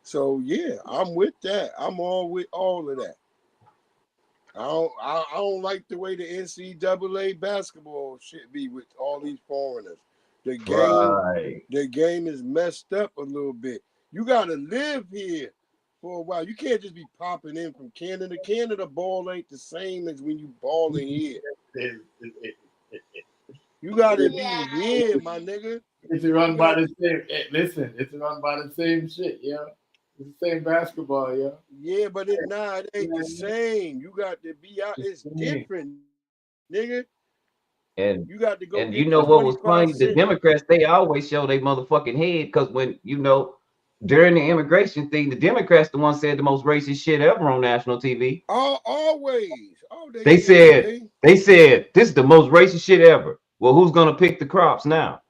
So yeah, I'm with that. I'm all with all of that. I don't like the way the NCAA basketball shit be with all these foreigners. Right. The game is messed up a little bit. You gotta live here for a while. You can't just be popping in from Canada. Canada ball ain't the same as when you balling here. You gotta be here, my nigga. It's run by the same. Listen, it's run by the same shit, yeah. It's the same basketball, yeah. Yeah, but it ain't the same. You got to be out. It's different, nigga. And you got to go and get you know what was funny? The 25 cents. Democrats, they always show their motherfucking head because when during the immigration thing, the Democrats the one said the most racist shit ever on national TV. Always. Oh, They said this is the most racist shit ever. Well, who's gonna pick the crops now?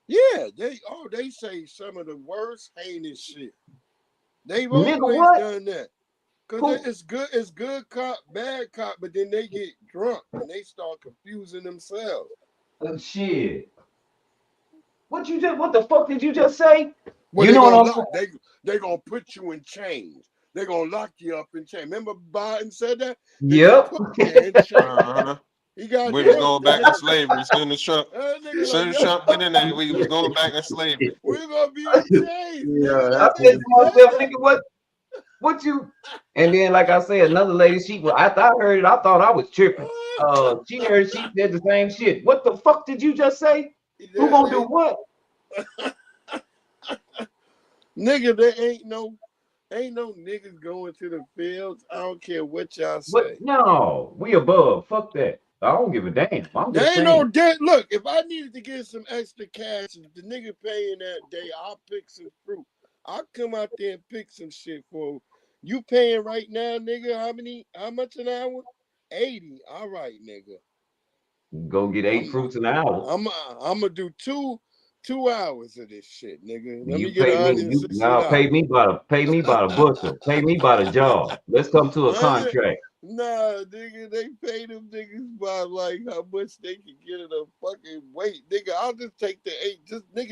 Yeah, they say some of the worst heinous shit. They've Nigga, always what? done that. Cause it's good cop, bad cop, but then they get drunk and they start confusing themselves. Shit. What the fuck did you just say? Well, You know what I'm saying? they gonna put you in chains. They're gonna lock you up in chains. Remember Biden said that? Yep. In chains. He got We was drunk. going back to slavery. Soon as Trump get in there, we was going back to slavery. We're gonna be in chains. I said to myself, nigga, what you? And then, like I said, another lady, after I heard it, I thought I was tripping. She said the same shit. What the fuck did you just say? Who gonna do what? Nigga, there ain't no niggas going to the fields. I don't care what y'all say. No, we above. Fuck that. I don't give a damn. I'm There just ain't saying. no debt. Look, if I needed to get some extra cash, if the nigga paying that day, I'll pick some fruit. I'll come out there and pick some shit for you. Paying right now, nigga. How much an hour? 80. All right, nigga. Go get 8 fruits an hour. I'm gonna do two hours of this shit, nigga. Let me get pay me. Pay me by the bushel. Pay me by the job. Let's come to a contract. Nah, nigga, they pay them niggas by like how much they can get in a fucking weight. Nigga, I'll just take the 8.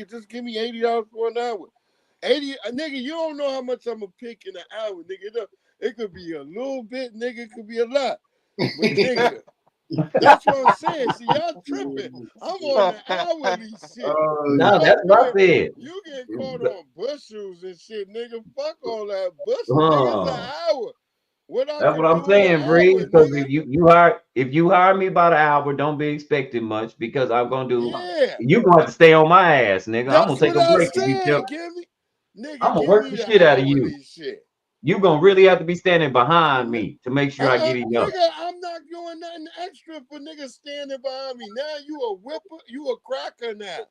Just give me $80 for an hour. 80, nigga, you don't know how much I'm gonna pick in an hour, nigga. It could be a little bit, nigga. It could be a lot. But nigga, that's what I'm saying. See, y'all tripping. I'm on the hourly shit. No, that's what I said. You get caught on bushels and shit, nigga. Fuck all that bushel, nigga. It's an hour. That's what I'm saying, Bree. Because if you hire me about an hour, don't be expecting much because I'm gonna do. Yeah. You gonna have to stay on my ass, nigga. I'm That's gonna take what a I break. said. Give me, nigga. I'm gonna Give work me the the shit out of you. hourly shit. You gonna really have to be standing behind me to make sure I get enough. Nigga, I'm not doing nothing extra for niggas standing behind me. Now you a whipper, you a cracker now.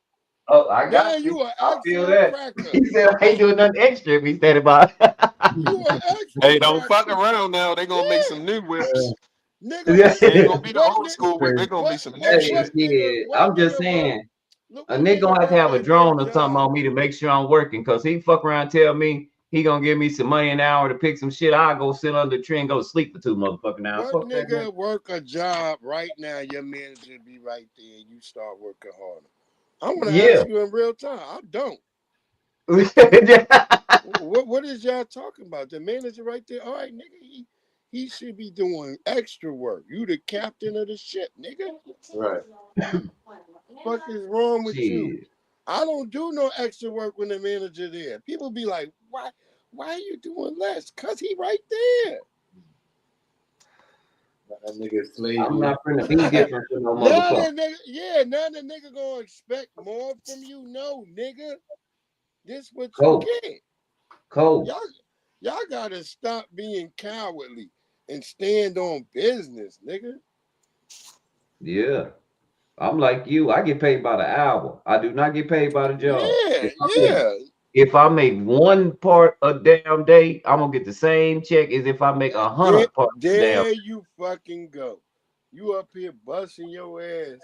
Oh, I got now you. You an I feel actual that. cracker. He said I ain't doing nothing extra if he standing by. You an extra Hey, don't cracker. fuck around now. They gonna make some new whips. Nigga, They ain't gonna be the old school whip. They gonna be some new shit. I'm just saying. A nigga gonna have to have a drone or something on me to make sure I'm working. Cause he fuck around and tell me he gonna give me some money an hour to pick some shit. I go sit under the tree and go to sleep for 2 motherfucking hours. What Fuck that, nigga work a job right now? Your manager be right there. And you start working harder. I want to ask you in real time. I don't. What is y'all talking about? The manager right there. All right, nigga. He should be doing extra work. You the captain of the ship, nigga. Right. What is wrong with you? I don't do no extra work when the manager there. People be like, why are you doing less? Cause he right there. That nigga slave. I'm not finna be different from no Now motherfucker. now the nigga gonna expect more from you. No, nigga. This what you get. Cold. Y'all gotta stop being cowardly and stand on business, nigga. Yeah. I'm like you. I get paid by the hour. I do not get paid by the job. Yeah. If I make one part a damn day, I'm gonna get the same check as if I make 100 parts a damn. There you fucking go. You up here busting your ass.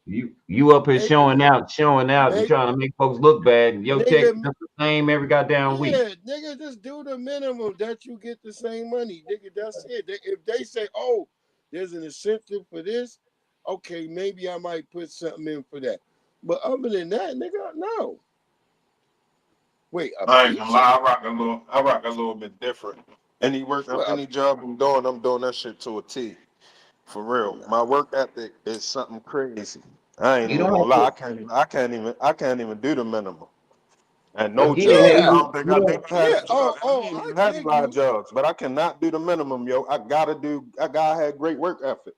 You up here showing out, and trying to make folks look bad. Your check is the same every goddamn week. Yeah, nigga, just do the minimum that you get the same money, nigga. That's it. If they say, oh, there's an incentive for this, okay, maybe I might put something in for that. But other than that, nigga, no. Wait, I ain't gonna lie, I rock a little bit different. Any job I'm doing that shit to a T. For real. My work ethic is something crazy. I ain't even gonna lie. I can't even do the minimum. And no job. I don't think I never had a job. I ain't even had a lot of jobs, but I cannot do the minimum, yo. I gotta have great work ethic.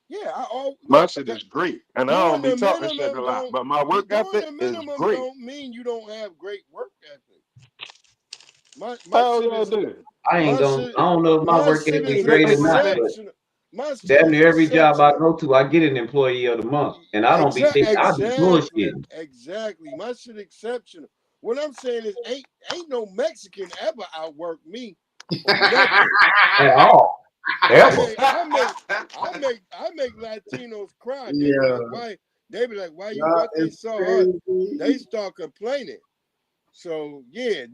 Yeah, my shit is great. And I don't be talking shit a lot, but my work ethic is great. Don't mean you don't have great work ethic. Hell yeah, dude. I don't know if my work ethic is great or not, but damn near every job I go to, I get an employee of the month. And I don't be thinking I be bullshitting. Exactly. My shit exceptional. What I'm saying is ain't no Mexican ever outwork me on nothing. At all. Ever. I make Latinos cry. They be like, why you working so hard? They start complaining. So yeah,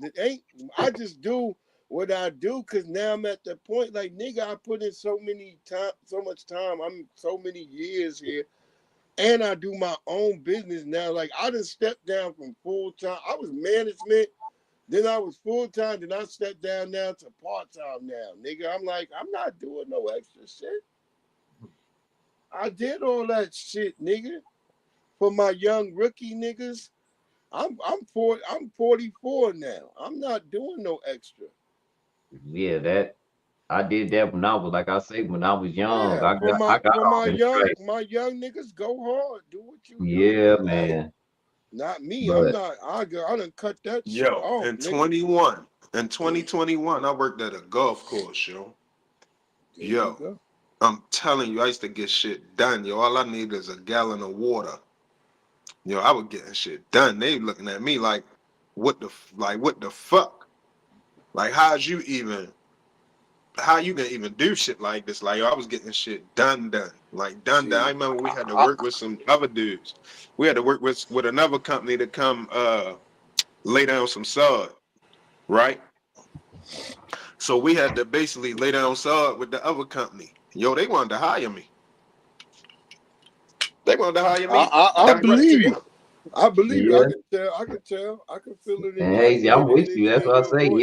I just do what I do because now I'm at the point like nigga, I put in so much time. I'm so many years here, and I do my own business now. Like I done stepped down from full time. I was management, then I was full time, then I stepped down now to part time now. Nigga, I'm like, I'm not doing no extra shit. I did all that shit, nigga. For my young rookie niggas. I'm 44 now. I'm not doing no extra. Yeah, I did that when I was like I say when I was young. Yeah, my young niggas go hard. Do what you do. Yeah, man. Not me. I'm not. I done cut that shit off. In 2021, I worked at a golf course, yo. Yo, I'm telling you, I used to get shit done, yo. All I need is a gallon of water. Yo, I was getting shit done. They looking at me like, what the fuck? Like, how you gonna even do shit like this? Like, yo, I was getting shit done. Like, done. I remember we had to work with some other dudes. We had to work with another company to come lay down some sod, right? So we had to basically lay down sod with the other company. Yo, they wanted to hire me. They wanted to hire me. I believe you. I believe you. Yeah. I could tell. I could feel it in And your Hazy, I'm with you. That's energy in what I your say. voice.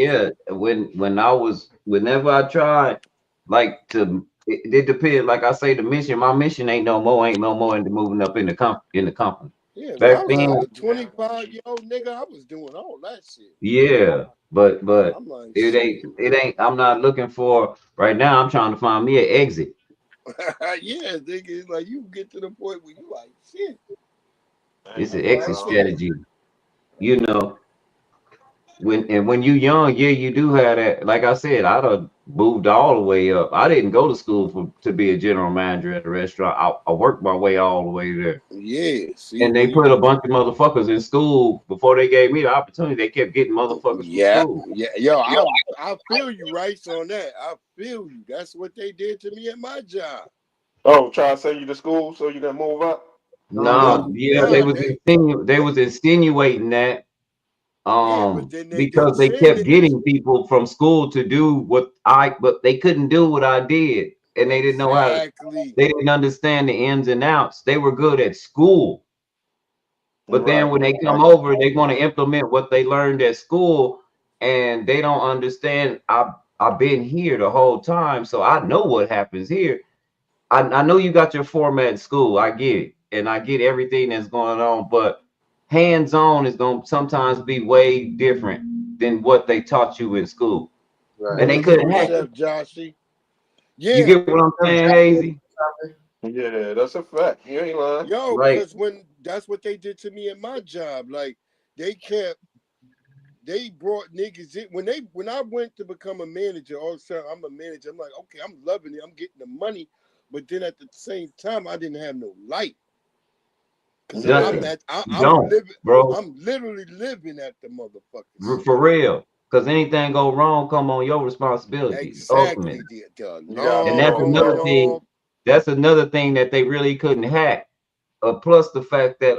Yeah. Whenever I try, like it depends. Like I say, my mission ain't no more into moving up in the company. Yeah, but Back I was then, a 25-year-old nigga. I was doing all that shit. yeah. But I'm like, it ain't. I'm not looking for right now. I'm trying to find me an exit. yeah, nigga. It's like you get to the point where you like, shit. It's an I'm exit like, shit. strategy. You know, when you young, yeah, you do have that. Like I said, I done moved all the way up. I didn't go to school to be a general manager at a restaurant. I worked my way all the way there. Yeah, see, And they when you, put a bunch of motherfuckers in school before they gave me the opportunity. They kept getting motherfuckers from yeah, school. yeah, yo, I feel you, right on that. I feel you. That's what they did to me at my job. Oh, try to send you to school so you can move up. No, yeah, they was insinuating that yeah, but then they didn't because they send kept it. getting people from school to do but they couldn't do what I did, and they didn't know how to. Exactly. They didn't understand the ins and outs. They were good at school, but then Right. when they come over, they want to implement what they learned at school, and they don't understand. I've been here the whole time, so I know what happens here. I know you got your format in school. I get it, and I get everything that's going on, but hands-on is going to sometimes be way different than what they taught you in school, and they Very couldn't true, hack it. Chef Joshy. You Yeah, get what I'm saying, Hazy? Yeah, that's a fact. You ain't lying. yo, Like, because when that's what they did to me at my job, like they brought niggas in when I went to become a manager. All of a sudden, I'm a manager. I'm like, okay, I'm loving it. I'm getting the money, but then at the same time, I didn't have no light because nothing. You I'm don't, living. bro. I'm literally living at the motherfuckers. For real. Because anything go wrong, come on your responsibility, Exactly, ultimately. the You gotta And be alarm that's on going another go. thing. off. That's another thing that they really couldn't hack. Plus the fact that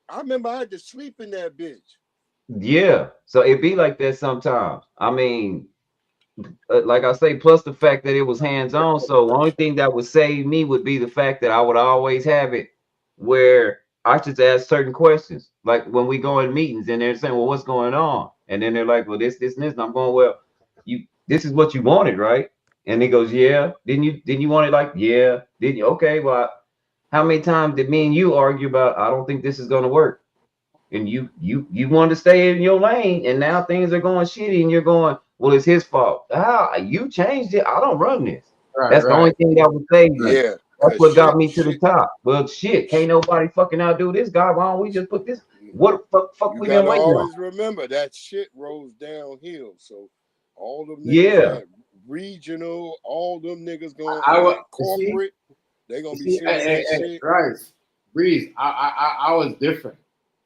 I remember I had to sleep in that bitch. yeah, so it be like that sometimes. I mean, like I say, plus the fact that it was hands on. So the only thing that would save me would be the fact that I would always have it where I should ask certain questions. Like when we go in meetings and they're saying, "Well, what's going on?" And then they're like, "Well, this, and this." And I'm going, "Well, this is what you wanted, right?" And he goes, "Yeah." Didn't you want it like, yeah? Didn't you? Okay, well, how many times did me and you argue about? I don't think this is gonna work. And you want to stay in your lane, and now things are going shitty, and you're going, well, it's his fault. How you changed it? I don't run this. Right, That's the only right. thing that would save me. Yeah, That's cause what got me to the shit. top. Well, shit, can't nobody fucking outdo this guy. Why don't we just put this? What the fuck You we been gotta waiting on? always remember that shit rolls downhill. So all them niggas Yeah, at regional, all them niggas going I at was corporate, they gonna be see, sending that shit. right, Breeze. I was different.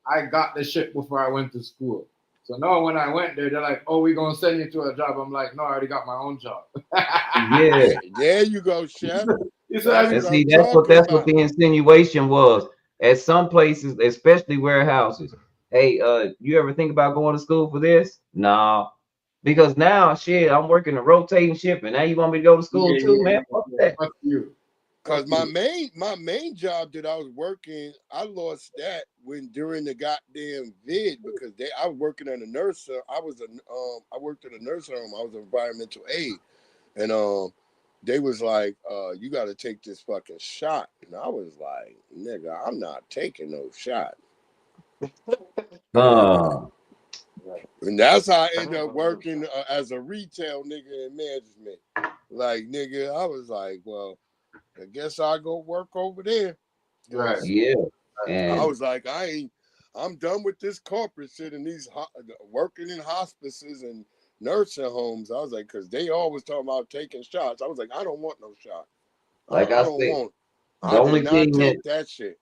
I got the shit before I went to school. So now when I went there, they're like, "Oh, we're gonna send you to a job." I'm like, "No, I already got my own job." yeah. There you go, chef. You That's said, And what I'm see, talking that's what about. the insinuation was. At some places, especially warehouses. Hey, you ever think about going to school for this? No. Because now, shit, I'm working a rotating shift, and now you want me to go to school "Yeah, too, yeah, man? yeah, Fuck yeah. that. Fuck you, Cause fuck you." my main job that I was working, I lost that when during the goddamn vid because I was working at a nurse. I worked at a nurse home. I was an environmental aide, and they was like, you got to take this fucking shot, and I was like, nigga, I'm not taking no shot. Uh, And that's how I ended up working as a retail nigga in management. Like, nigga, I was like, well, I guess I'll go work over there. Right. yeah. I And was like, I'm done with this corporate shit and these working in hospices and nursing homes. I was like, because they always talking about taking shots. I was like, I don't want no shot. like I I don't said, want. the I did only not thing that take that shit.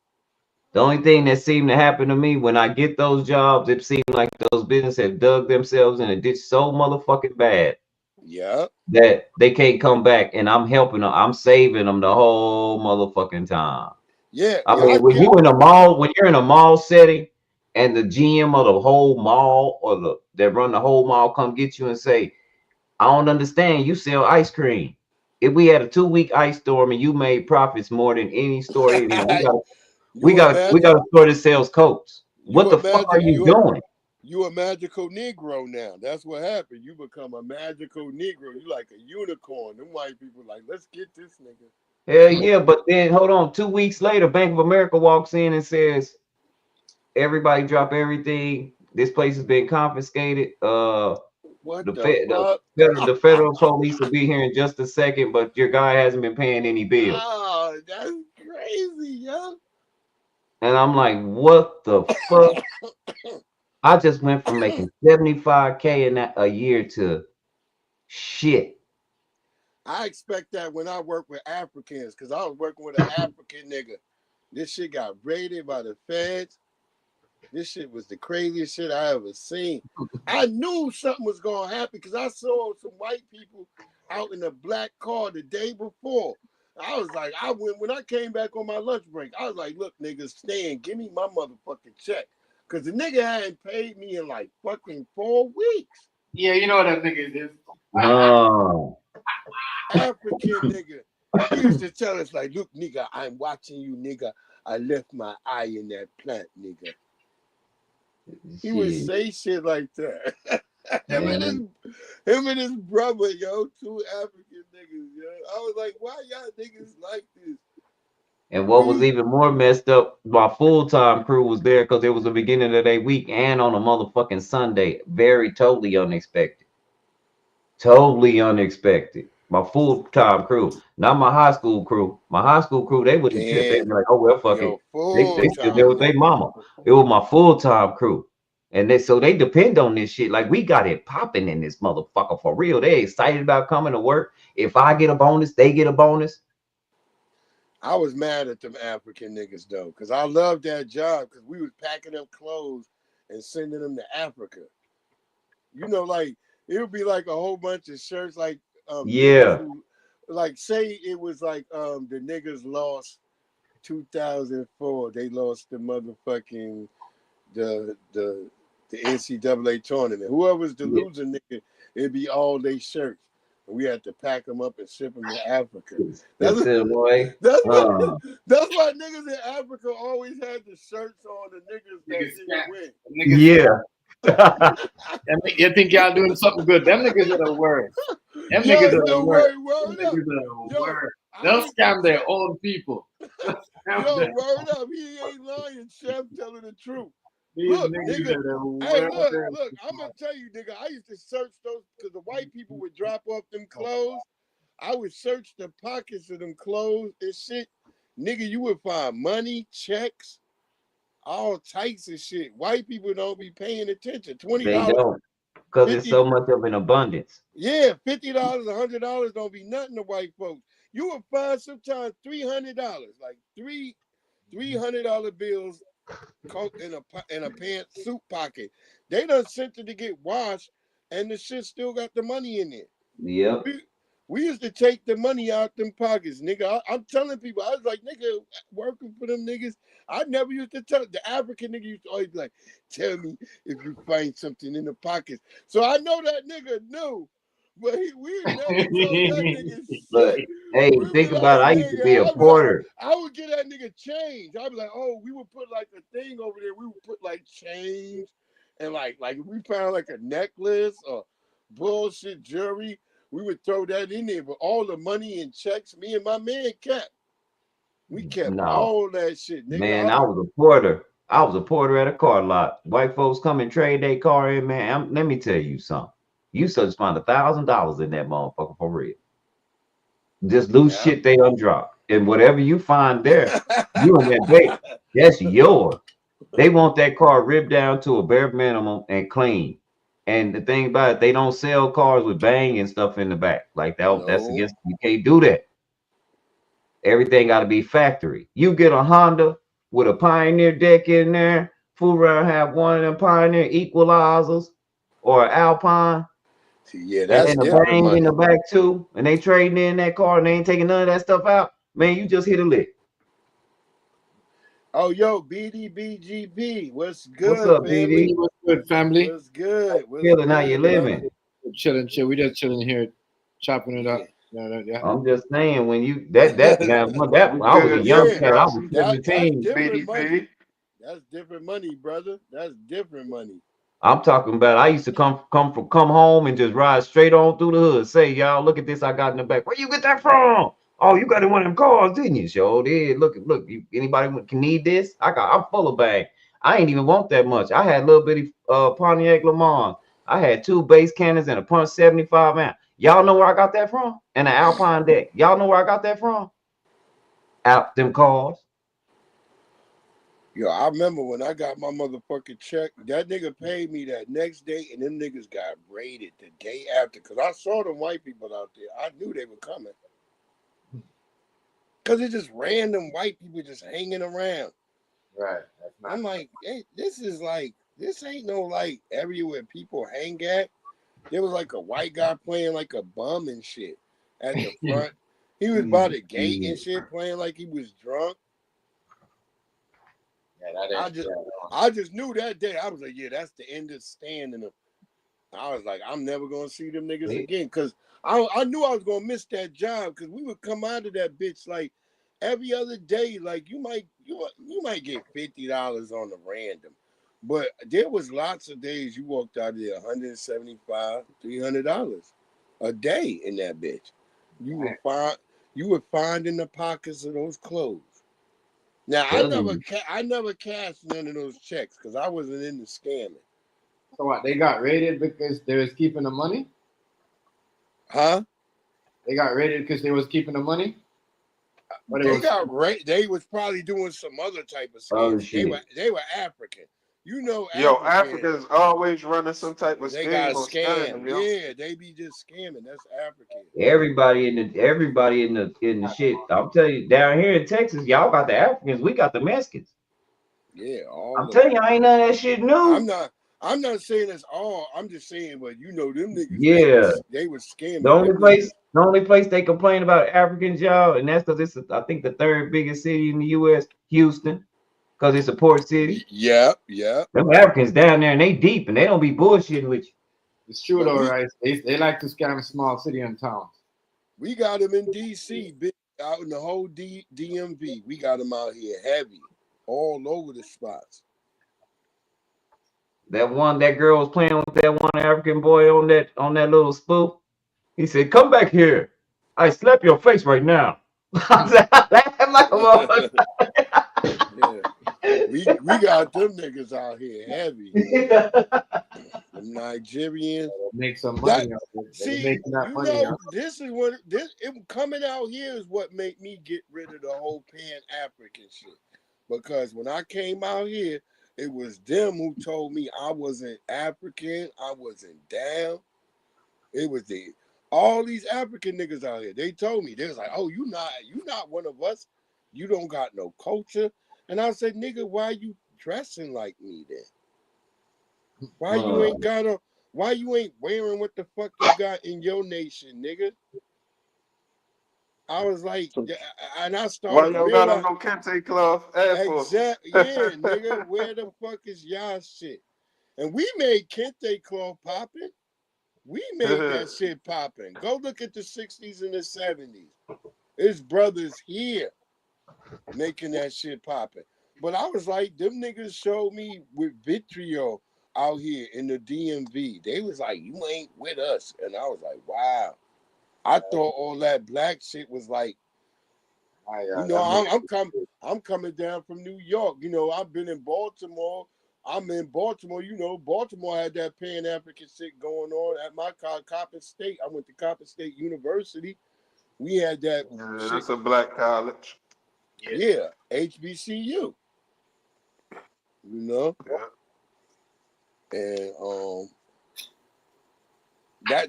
the only thing that seemed to happen to me when I get those jobs, it seemed like those businesses have dug themselves in a ditch so motherfucking bad Yeah. that they can't come back, and I'm helping them. I'm saving them the whole motherfucking time. Yeah. I Yeah. I mean, when get. you in a mall, when you're in a mall setting, and the GM of the whole mall or the that run the whole mall come get you and say, "I don't understand. You sell ice cream. If we had a 2-week ice storm and you made profits more than any store in here, You we got a store that sells coats. What the fuck are you doing? You a magical Negro now. That's what happened. You become a magical Negro. You like a unicorn. Them white people like, let's get this nigga. Hell yeah, but then hold on. 2 weeks later, Bank of America walks in and says, everybody drop everything. This place has been confiscated. What the federal police will be here in just a second, but your guy hasn't been paying any bills. Oh, that's crazy, yo. And I'm like, what the fuck? I just went from making $75K in a year to shit. I expect that when I work with Africans, because I was working with an African nigga. This shit got raided by the feds. This shit was the craziest shit I ever seen. I knew something was gonna happen because I saw some white people out in a black car the day before. I was like, when I came back on my lunch break, I was like, look, niggas, stand, give me my motherfucking check. Cause the nigga hadn't paid me in like fucking 4 weeks. Yeah, you know what that nigga is. Oh. African nigga. He used to tell us like, look, nigga, I'm watching you, nigga. I left my eye in that plant, nigga. He would say shit like that. him and his brother, yo, 2 African niggas, yo. I was like, why y'all niggas like this? And what was even more messed up, my full-time crew was there because it was the beginning of their week and on a motherfucking Sunday. Totally unexpected. Totally unexpected. My full-time crew, not my high school crew. My high school crew, they wouldn't trip. They'd be like, oh, well, fuck it. They still there with their mama. It was my full-time crew. And they depend on this shit. Like, we got it popping in this motherfucker for real. They excited about coming to work. If I get a bonus, they get a bonus. I was mad at them African niggas though, because I loved that job because we was packing them clothes and sending them to Africa. You know, like it would be like a whole bunch of shirts, like like say it was like the niggas lost 2004. They lost the motherfucking the NCAA tournament. Whoever's the loser nigga, it'd be all they shirts. We had to pack them up and ship them to Africa. That's why niggas in Africa always had the shirts on the niggas that didn't win. Yeah. You think y'all doing something good? Them niggas are the worst. Them niggas are the worst. They'll scam their own people. Word up. He ain't lying. Chef telling the truth. Look, nigga, look, I'm gonna tell you, nigga, I used to search those because the white people would drop off them clothes. I would search the pockets of them clothes and shit. Nigga, you would find money, checks, all types of shit. White people don't be paying attention. $20. They don't, because it's so much of an abundance. Yeah, $50, $100 don't be nothing to white folks. You would find sometimes $300, like $300 bills in a pants suit pocket. They done sent it to get washed, and the shit still got the money in it. Yep. We used to take the money out them pockets, nigga. I'm telling people, I was like, nigga, working for them niggas. I never used to tell the African nigga used to always be like, tell me if you find something in the pockets. So I know that nigga knew, but we never told that nigga shit. Hey, think about it. I used to be a porter. I would get that nigga change. I'd be like, oh, we would put like a thing over there. We would put like change and like if we found like a necklace or bullshit jewelry, we would throw that in there. But all the money and checks, me and my man kept. We kept all that shit, nigga. Man, I was a porter. I was a porter at a car lot. White folks come and trade their car in, man. Let me tell you something. You just find $1,000 in that motherfucker for real. Just loose shit they undrop. And whatever you find there, you and that bait, that's yours. They want that car ripped down to a bare minimum and clean. And the thing about it, they don't sell cars with bang and stuff in the back. Like that, that's against, you can't do that. Everything got to be factory. You get a Honda with a Pioneer deck in there, fool around have one of them Pioneer equalizers or an Alpine. Yeah, that's and a bang in the back too, and they trading in that car and they ain't taking none of that stuff out. Man, you just hit a lick. Oh, yo, BDBGB, what's good? What's up, family? BD? What's good, family? What's good? Feeling how you living? Chilling. We just chilling here, chopping it up. Yeah. I'm just saying when you that guy that I was a young Yeah, cat. I was that's 17. different money. That's different money, brother. That's different money. I'm talking about I used to come home and just ride straight on through the hood. Say, y'all, look at this I got in the back. Where you get that from? Oh, you got it in one of them cars, didn't you? Sure did. Look, anybody can need this? I'm full of bag. I ain't even want that much. I had little bitty Pontiac Le Mans. I had 2 bass cannons and a punch 75 amp. Y'all know where I got that from? And an Alpine deck. Y'all know where I got that from? Out them cars. Yo, I remember when I got my motherfucking check, that nigga paid me that next day, and them niggas got raided the day after. Because I saw them white people out there. I knew they were coming. Because it's just random white people just hanging around. Right. I'm like, hey, this ain't no like area where people hang at. There was like a white guy playing like a bum and shit at the front. He was by the gate and shit playing like he was drunk. Yeah, I just knew that day. I was like, yeah, that's the end of standing them. I was like, I'm never gonna see them niggas again. Cause I knew I was gonna miss that job because we would come out of that bitch like every other day. Like you might get $50 on the random. But there was lots of days you walked out of there $175, $300 a day in that bitch. You would find in the pockets of those clothes. Now I never cashed none of those checks because I wasn't into scamming. So what? They got raided because they was keeping the money? Huh? They got raided because they was keeping the money? They was probably doing some other type of scam. They were African. You know, Africans always running some type of they scheme got or scam. scam, yo. Yeah, they be just scamming. That's African. Everybody in the shit. I'm telling you, down here in Texas, y'all got the Africans, we got the Mexicans. Yeah, I'm telling you, ain't none of that shit new. I'm not saying it's all. I'm just saying, but you know, them niggas. Yeah, they was scamming. The only place they complain about Africans, y'all, and that's because it's I think the 3rd biggest city in the U.S., Houston, because it's a port city. Yeah. Them Africans down there and they deep and they don't be bullshitting with you. It's true though, right? They like to scam small city and towns. We got them in D.C., big out in the whole DMV. We got them out here heavy, all over the spots. That girl was playing with that one African boy on that little spoof. He said, "Come back here. I slap your face right now." I laughed like a motherfucker. Yeah. We got them niggas out here heavy. Them Nigerians make some money. This is what coming out here is what made me get rid of the whole Pan-African shit. Because when I came out here, it was them who told me I wasn't African, I wasn't down. It was all these African niggas out here. They told me, they was like, "Oh, you not one of us. You don't got no culture." And I said, "Nigga, why you dressing like me then? Why you ain't wearing what the fuck you got in your nation, nigga?" I was like, and I started. Why y'all got on no kente cloth? Exactly, yeah, nigga. Where the fuck is y'all shit? And we made kente cloth popping. We made that shit popping. Go look at the 60s and the 70s. His brothers here making that shit popping. But I was like, them niggas showed me with vitriol out here in the DMV. They was like, "You ain't with us." And I was like, wow. I thought all that black shit was like, I'm coming down from New York. You know, I've been in Baltimore. I'm in Baltimore. You know, Baltimore had that Pan-African shit going on at my Coppin State. I went to Coppin State University. We had that. Yeah, that's a black college. Yeah, HBCU. You know, and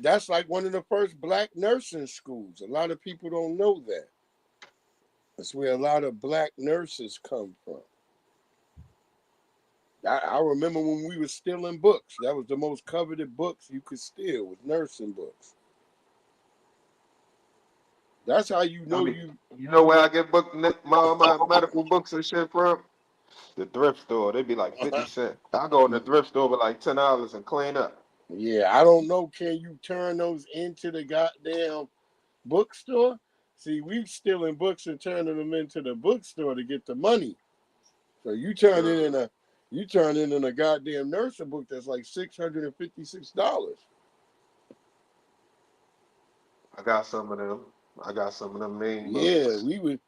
that's like one of the first black nursing schools. A lot of people don't know that. That's where a lot of black nurses come from. I remember when we were stealing books. That was the most coveted books you could steal, was nursing books. That's how you know you. You know where I get my medical books and shit from? The thrift store. They be like 50 cents. I go in the thrift store with like $10 and clean up. Yeah, I don't know. Can you turn those into the goddamn bookstore. See, we stealing books and turning them into the bookstore to get the money. So you turn in a goddamn nursing book that's like $656. I got some of them. I got some of them main Yeah, books.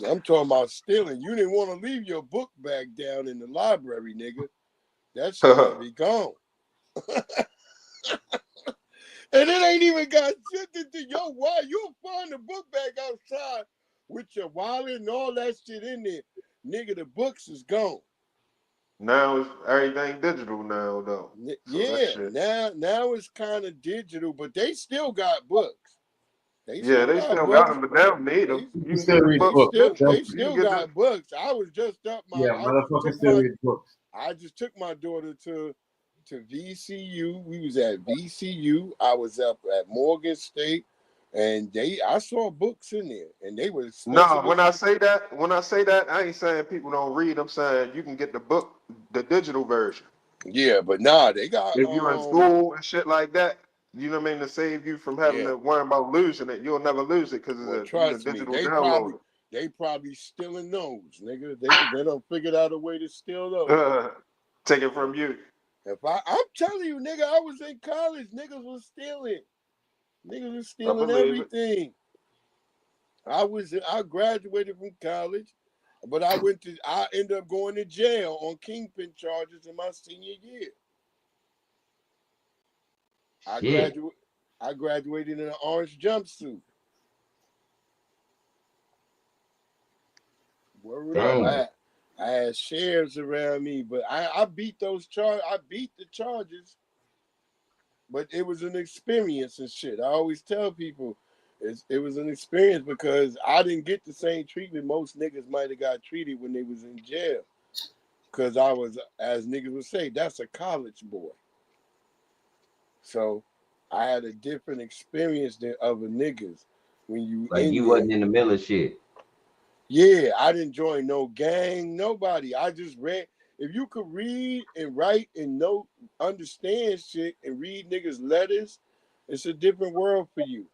I'm talking about stealing. You didn't want to leave your book bag down in the library, nigga. That shit had to be gone. And it ain't even got shit to do. Yo, why? You'll find the book bag outside with your wallet and all that shit in there. Nigga, the books is gone. Now it's everything digital now, though. So Yeah, now it's kind of digital, but they still got books. They still got them, but they don't need them. You can get the books. They still got books. I was just up my. Motherfuckers still read books. I just took my daughter to VCU. We was at VCU. I was up at Morgan State, and I saw books in there, and they were expensive. No, when I say that, I ain't saying people don't read. I'm saying you can get the book, the digital version. Yeah, but nah, they got. If you're in school and shit like that, you know what I mean, to save you from having to worry about losing it, you'll never lose it because it's a digital download. They probably stealing those, nigga. They don't figured out a way to steal those. Take it from you. I'm telling you, nigga, I was in college. Niggas was stealing. Niggas was stealing everything. I graduated from college, but I ended up going to jail on kingpin charges in my senior year. I graduated in an orange jumpsuit. Word up. I had shares around me, but I beat those charges. I beat the charges, but it was an experience and shit. I always tell people it was an experience because I didn't get the same treatment most niggas might have got treated when they was in jail. Because I was, as niggas would say, that's a college boy. So I had a different experience than other niggas when you like you wasn't in the middle of shit. Yeah, I didn't join no gang, nobody. I just read. If you could read and write and understand shit and read niggas' letters, it's a different world for you.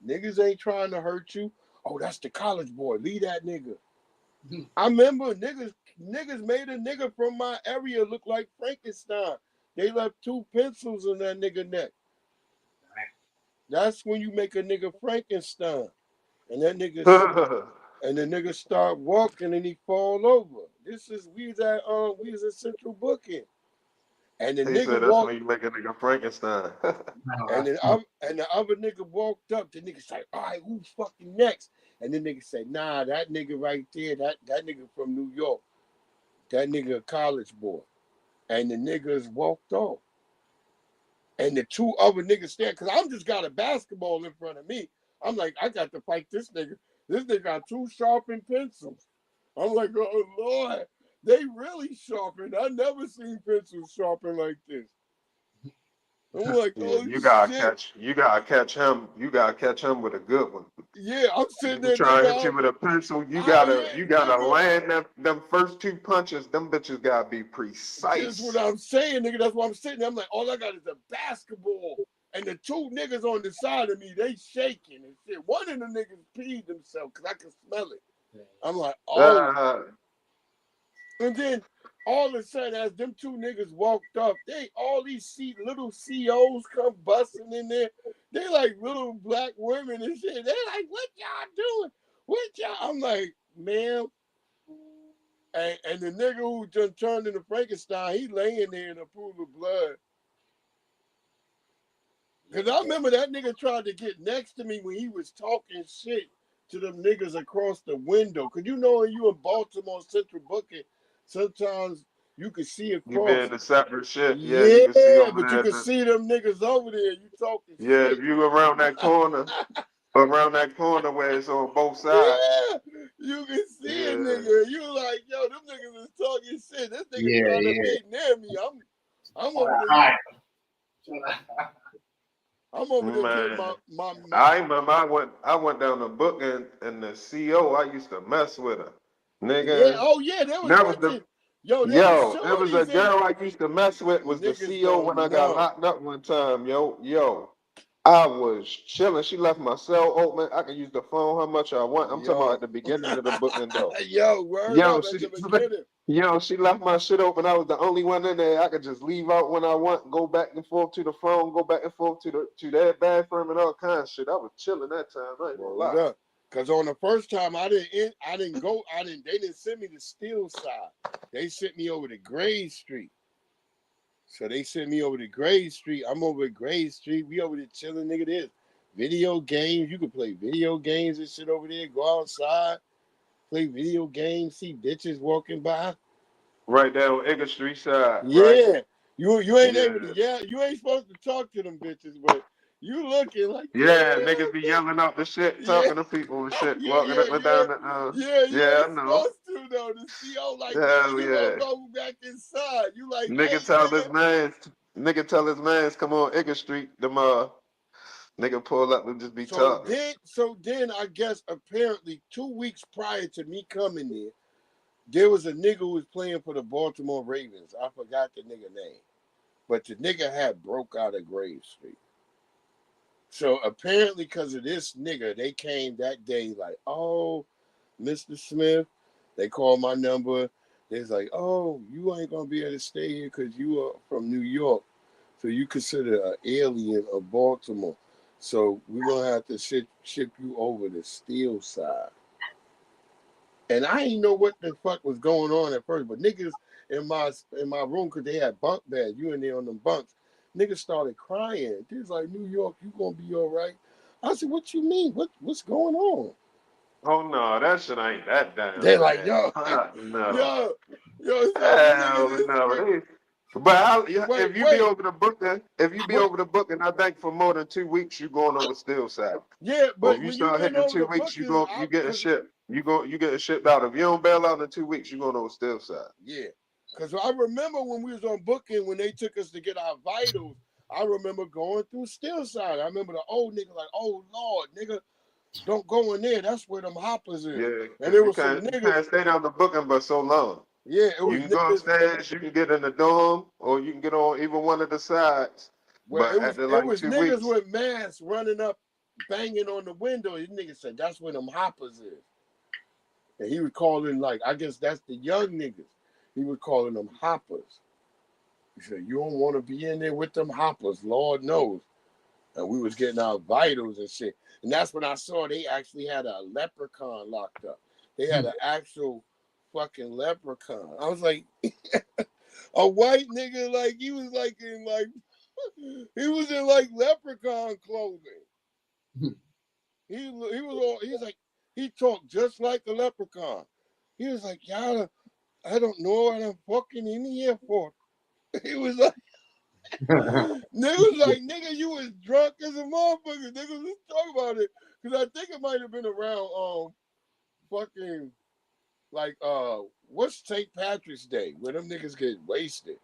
Niggas ain't trying to hurt you. Oh, that's the college boy. Leave that nigga. I remember niggas made a nigga from my area look like Frankenstein. They left 2 pencils in that nigga neck. That's when you make a nigga Frankenstein. And that nigga and the nigga start walking and he fall over. We was at Central Booking. And the nigga said that's when you make a nigga Frankenstein. and the other nigga walked up. The nigga said, all right, who's fucking next? And the nigga said, nah, that nigga right there, that nigga from New York. That nigga a college boy. And the niggas walked off. And the 2 other niggas stand, because I'm just got a basketball in front of me. I'm like, I got to fight this nigga. This nigga got 2 sharpened pencils. I'm like, oh Lord, they really sharpened. I never seen pencils sharpened like this. I'm like, oh you gotta shit. You gotta catch him. You gotta catch him with a good one. Yeah, I'm sitting there trying to hit you with a pencil. You gotta land them first 2 punches. Them bitches gotta be precise. That's what I'm saying, nigga. That's why I'm sitting there. I'm like, all I got is a basketball. And the 2 niggas on the side of me, they shaking and shit. One of the niggas peed themselves because I could smell it. I'm like, oh. And then all of a sudden, as them 2 niggas walked up, all these little COs come busting in there. They like little black women and shit. They like, what y'all doing? What y'all? I'm like, ma'am. And the nigga who just turned into Frankenstein, he laying there in a pool of blood. Because I remember that nigga tried to get next to me when he was talking shit to them niggas across the window. Because you know when you in Baltimore Central Booking, sometimes you can see across. You been the separate shit. Yeah, you can see but you can see them niggas over there. You talking shit. Yeah, if you around that corner, where it's on both sides. Yeah, you can see a nigga. You like, yo, them niggas is talking shit. This nigga trying to be near me. I'm over there. I'm over there getting my I remember I went down the book and the CO, I used to mess with her. Nigga. Yeah, oh yeah, there was it was a girl I used to mess with was the CO when I got locked up one time, yo. I was chilling. She left my cell open. I can use the phone how much I want. I'm talking about at the beginning of the booking though. Yo, word Yo, up at the beginning. she left my shit open. I was the only one in there. I could just leave out when I want, go back and forth to the phone, go back and forth to that bathroom and all kinds of shit. I was chilling that time. I ain't gonna lie. Cause on the first time they didn't send me to Steel Side. They sent me over to Gray Street. So they sent me over to Gray Street. I'm over at Gray Street. We over there chilling, nigga. There's video games. You can play video games and shit over there. Go outside, play video games, see bitches walking by. Right there on Edgar Street side. Yeah. Right? You ain't able to, you ain't supposed to talk to them bitches, but you looking like niggas be yelling out the shit, talking to people and shit, walking up and down the I know. Supposed to though. The CO like, Hell you gonna go back inside. You like, nigga tell his mans, come on Edgar Street, nigga pull up and just be talking. So then I guess apparently 2 weeks prior to me coming there was a nigga who was playing for the Baltimore Ravens. I forgot the nigga name. But the nigga had broke out of Grave Street. So apparently because of this nigga, they came that day like, oh, Mr. Smith, they called my number. They's like, oh, you ain't going to be able to stay here because you are from New York. So you consider an alien of Baltimore. So we're going to have to ship you over to Steel Side. And I didn't know what the fuck was going on at first, but niggas in my room, because they had bunk beds, you in there on them bunks, niggas started crying. They was like, New York, you gonna be all right? I said, what you mean? What's going on? Oh no, that shit ain't that damn. They're like, yo, no. yo, no. But if you be over the booking, I think for more than 2 weeks you going over Steel Side. Yeah, but if you start hitting 2 weeks, you getting shipped. You getting shipped out. If you don't bail out in 2 weeks, you going over Steel Side. Yeah, because I remember when we was on booking when they took us to get our vitals. I remember going through Steel Side. I remember the old nigga like, oh Lord, nigga, don't go in there. That's where them hoppers is. Yeah, and there was some niggas. You can't stay down the booking but so long. Yeah, you can go upstairs, you can get in the dorm, or you can get on even one of the sides. Well, but it was niggas with masks running up, banging on the window. These niggas said that's where them hoppers is. And he was calling, like, I guess that's the young niggas. He was calling them hoppers. He said, you don't want to be in there with them hoppers, Lord knows. And we was getting our vitals and shit. And that's when I saw they actually had a leprechaun locked up. They had an actual fucking leprechaun. I was like, a white nigga, like, he was like in like, he was in like leprechaun clothing. He's like, he talked just like a leprechaun. He was like, y'all, I don't know what I'm fucking in here for. He was like, nigga, you was drunk as a motherfucker. Nigga, let's talk about it. Because I think it might have been around fucking like what's St. Patrick's Day where them niggas get wasted.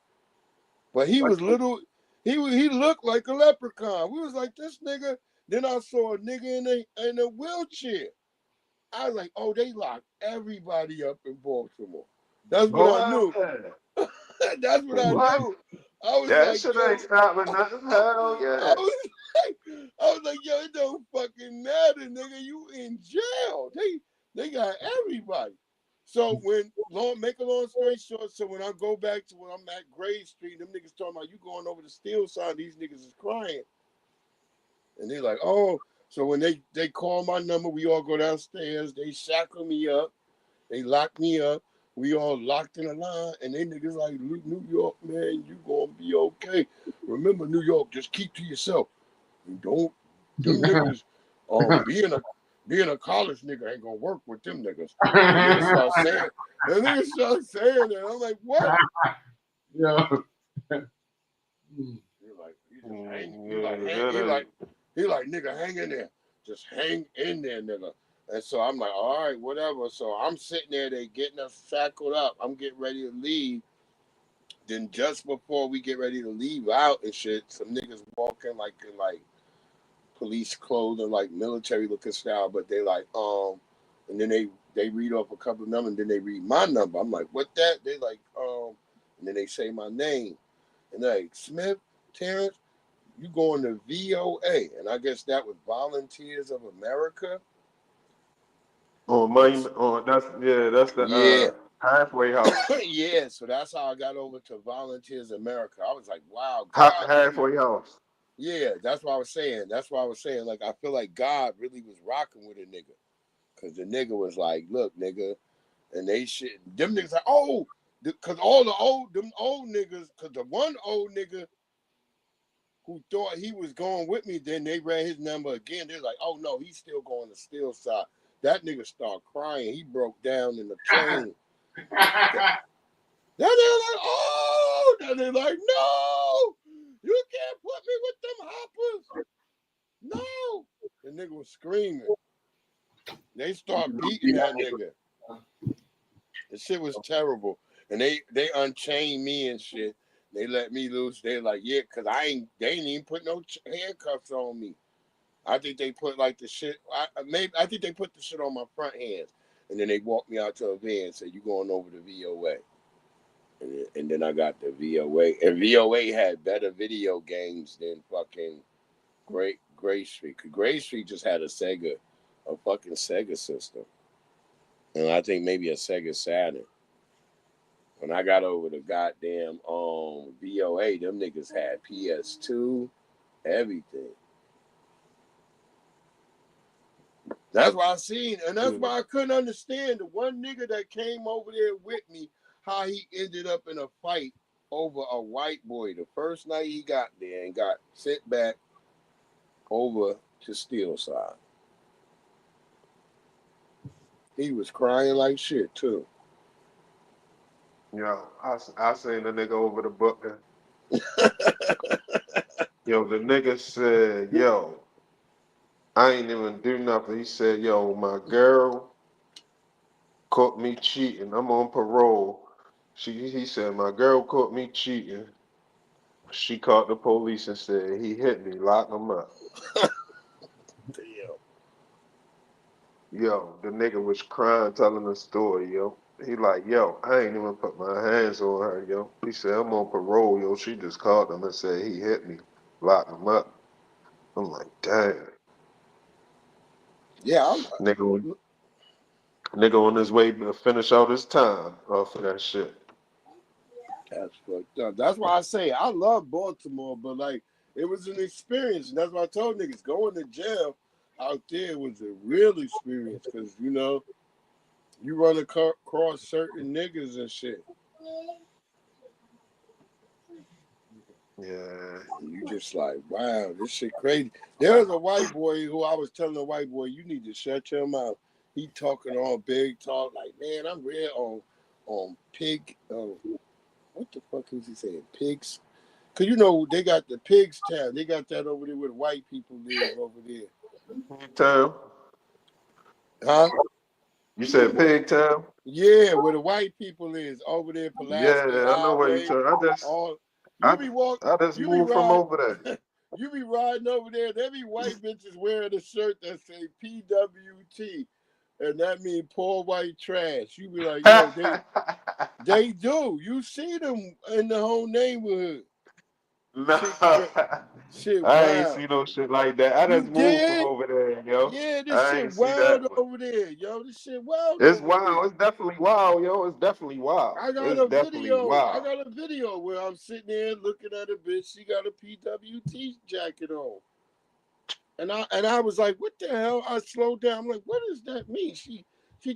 But he was little, he looked like a leprechaun. We was like, this nigga. Then I saw a nigga in a wheelchair. I was like, oh, they locked everybody up in Baltimore. That's what I knew. That's what I knew. I was that like, shit ain't stopping nothing. Hell yeah. I was like, yo, it don't fucking matter, nigga. You in jail. They got everybody. So make a long story short, so when I go back to when I'm at Gray Street, them niggas talking about you going over the Steel Side, these niggas is crying. And they like, oh, so when they call my number, we all go downstairs, they shackle me up, they lock me up, we all locked in a line, and they niggas like, New York, man, you gonna be okay. Remember, New York, just keep to yourself. And don't, them niggas, being a college nigga ain't gonna work with them niggas. And niggas start saying that. I'm like, what? Yeah. He like, nigga, hang in there. Just hang in there, nigga. And so I'm like, all right, whatever. So I'm sitting there, they getting us shackled up. I'm getting ready to leave. Then just before we get ready to leave out and shit, some niggas walking like in like police clothing, like military looking style, but they like, and then they read off a couple of numbers, and then they read my number. I'm like, what that? They like, and then they say my name. And they're like, Smith, Terrence, You going to VOA, and I guess that was Volunteers of America. That's the Yeah. halfway house. Yeah, so that's how I got over to Volunteers America. I was like, wow, God. Halfway house. Yeah, that's what I was saying. That's why I was saying, like, I feel like God really was rocking with a nigga. Because the nigga was like, look, nigga. And they shit, them niggas like, oh, because all them old niggas, because the one old nigga who thought he was going with me, then they ran his number again. They're like, oh, no, he's still going to Steel Side. That nigga started crying. He broke down in the train. That nigga like, oh, that nigga like, no, you can't put me with them hoppers. No. The nigga was screaming. They start beating that nigga. The shit was terrible. And they unchained me and shit. They let me loose. They like, yeah, because they ain't even put no handcuffs on me. I think they put like the shit, I think they put the shit on my front hands. And then they walked me out to a van and said, you going over to VOA. And then I got the VOA. And VOA had better video games than fucking Gray Street. Because Gray Street just had a fucking Sega system. And I think maybe a Sega Saturn. When I got over the goddamn VOA, them niggas had PS2, everything. That's why I seen, and that's why I couldn't understand the one nigga that came over there with me, how he ended up in a fight over a white boy the first night he got there and got sent back over to Steel Side. He was crying like shit too. Yo, I seen the nigga over the booking. Yo, the nigga said, yo, I ain't even do nothing. He said, yo, my girl caught me cheating. I'm on parole. He said, my girl caught me cheating. She called the police and said, he hit me, lock him up. Damn. Yo, the nigga was crying, telling the story, yo. He like, yo, I ain't even put my hands on her, yo. He said, I'm on parole, yo. She just called him and said he hit me, lock him up. I'm like, damn. Yeah, Nigga on his way to finish out his time off of that shit. That's fucked up. That's why I say I love Baltimore, but like it was an experience. And that's why I told niggas going to jail out there was a real experience because you know you run across certain niggas and shit. Yeah. You just like, wow, this shit crazy. There was a white boy who I was telling the white boy, you need to shut your mouth. He talking all big talk, like, man, I'm real on pig. What the fuck is he saying? Pigs? Cause you know they got the pigs town. They got that over there where the white people live over there. Town? Huh? You said Pig Town? Yeah, where the white people is over there, Pulaski Yeah, I know where you Highway. talking. I I just moved from over there. You be riding over there. There be white bitches wearing a shirt that say PWT, and that mean poor white trash. You be like, yo, they do. You see them in the whole neighborhood. No, shit I ain't wild. see no shit like that. I You just moved from did? over there, yo. Yeah, this I shit ain't see wild that one. over there, yo. This shit wild It's over wild. there. It's definitely wild, yo. It's definitely wild. I got It's a definitely video. wild. I got a video where I'm sitting there looking at a bitch. She got a PWT jacket on. And I was like, what the hell? I slowed down. I'm like, what does that mean? She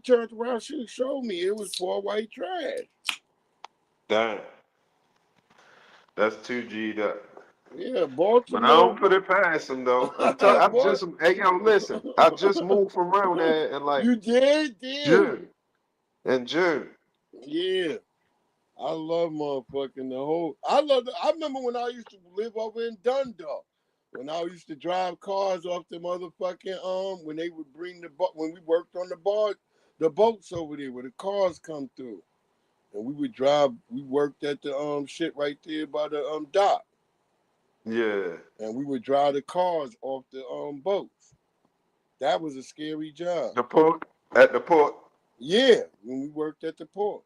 turned around, she showed me it was poor white trash. Damn. That's 2G'd up. Yeah, Baltimore. But I don't put it past him though. Hey yo, listen. I just moved from around there in like You did? June. In June. Yeah. I love motherfucking I remember when I used to live over in Dundalk. When I used to drive cars off the motherfucking when they would bring when we worked on the boats over there where the cars come through. And we worked at the shit right there by the dock. Yeah. And we would drive the cars off the boats. That was a scary job. The port? At the port? Yeah, when we worked at the port.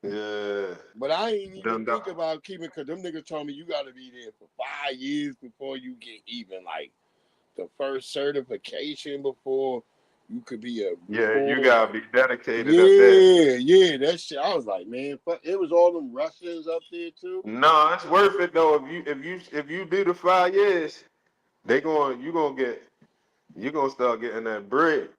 Yeah. But I ain't even Done think done. about keeping, because them niggas told me you got to be there for 5 years before you get even like the first certification before you could be a Yeah, you full. gotta be dedicated up there. Yeah, that shit. I was like, man, fuck, it was all them Russians up there too. No, it's worth it though. If you do the 5 years, you're gonna start getting that bread.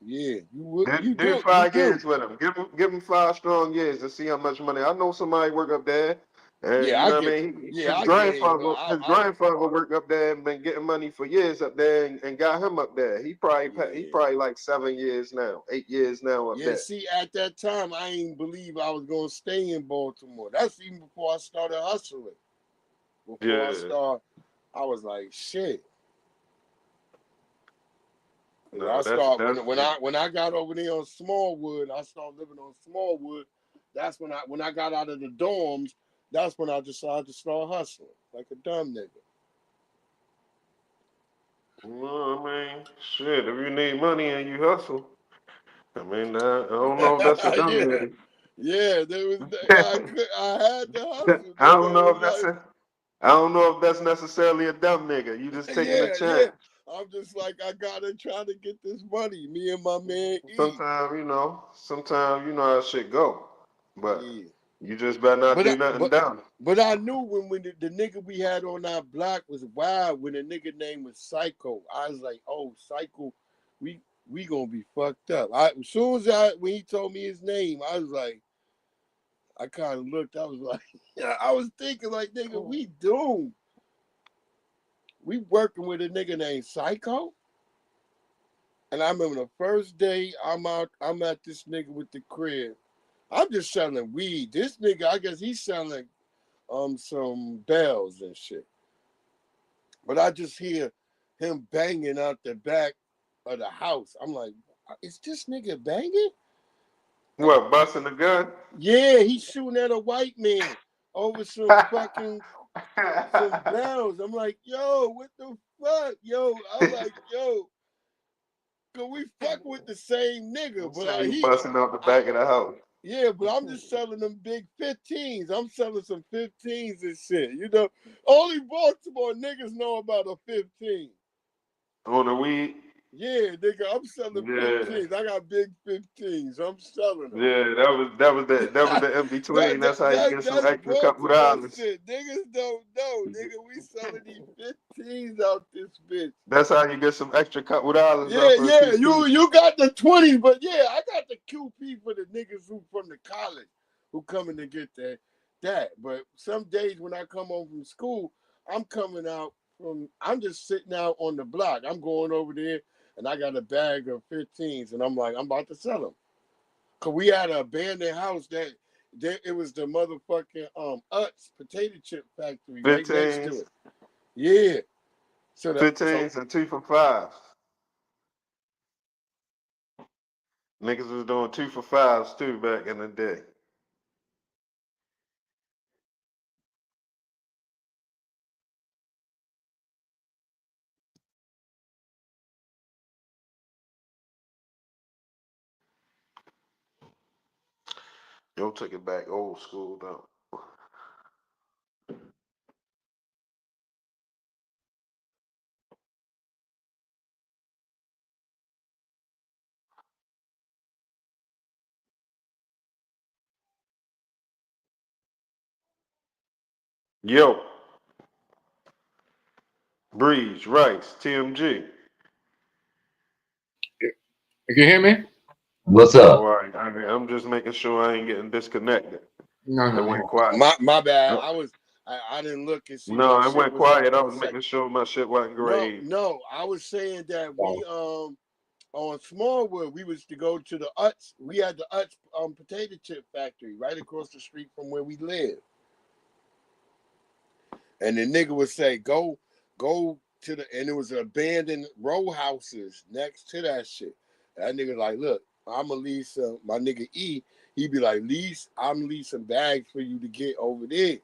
Yeah, Do 5 years with them. Give them 5 strong years to see how much money. I know somebody work up there, and Yeah, you I know what get. I mean. Yeah, I get it, but His grandfather worked up there and been getting money for years up there, and got him up there. He probably like 7 years now, 8 years now up Yeah, there. see, at that time, I ain't believe I was gonna stay in Baltimore. That's even before I started hustling. Before I was like, shit. No, I start that's when I got over there on Smallwood, I started living on Smallwood. That's when I got out of the dorms. That's when I decided to start hustling like a dumb nigga. Well, I mean, shit. If you need money and you hustle, I mean, I don't know if that's a dumb nigga. Yeah, there was. I had to hustle. I don't Nigga. know It if was like, I don't know if that's necessarily a dumb nigga. You just taking a yeah. chance. I'm just like, I gotta try to get this money. Me and my man E. Sometimes you know how shit go, but Yeah. you just better not do nothing dumb. But I knew when the nigga we had on our block was wild. When the nigga name was Psycho, I was like, oh, Psycho, we gonna be fucked up. As soon as when he told me his name, I was like, I kind of looked. I was like, I was thinking like, nigga, we doomed. We working with a nigga named Psycho. And I remember the first day I'm at this nigga with the crib. I'm just selling weed. This nigga, I guess he's selling some bells and shit. But I just hear him banging out the back of the house. I'm like, is this nigga banging? What, busting the gun? Yeah, he's shooting at a white man over some fucking some bells. I'm like, yo, what the fuck? Yo, I'm like, yo, cause we fuck with the same nigga, but You busting out the back of the house. Yeah, but I'm just selling them big 15s. I'm selling some 15s and shit. You know, only Baltimore niggas know about a 15. On the weed? Yeah, nigga, I'm selling Yeah. 15s. I got big 15s. I'm selling them. Yeah, that was the in between. That's how you get some extra couple dollars. Shit. Niggas don't know, nigga. We selling these 15s out this bitch. That's how you get some extra couple dollars. Yeah. You got the 20s, but yeah, I got the QP for the niggas who from the college who coming to get that. But some days when I come home from school, I'm coming out I'm just sitting out on the block. I'm going over there and I got a bag of 15s and I'm like, I'm about to sell them. Cause we had an abandoned house that it was the motherfucking Utz potato chip factory right next to it. Yeah. So 15s and 2 for 5. Niggas was doing 2 for 5s too back in the day. Yo, took it back old school though. Yo. Breeze, Rice, TMG. You can hear me? What's Oh, up? all right. I'm just making sure I ain't getting disconnected. No. It went quiet. My bad. I didn't look and see. No, My it shit went was up quiet. I for a was second. making sure my shit wasn't grave. No. I was saying that we on Smallwood we was to go to the Utz. We had the Utz potato chip factory right across the street from where we live. And the nigga would say, go to and it was abandoned row houses next to that shit. That nigga like, look, I'ma leave some. My nigga E, he be like, I'm leave some bags for you to get over there.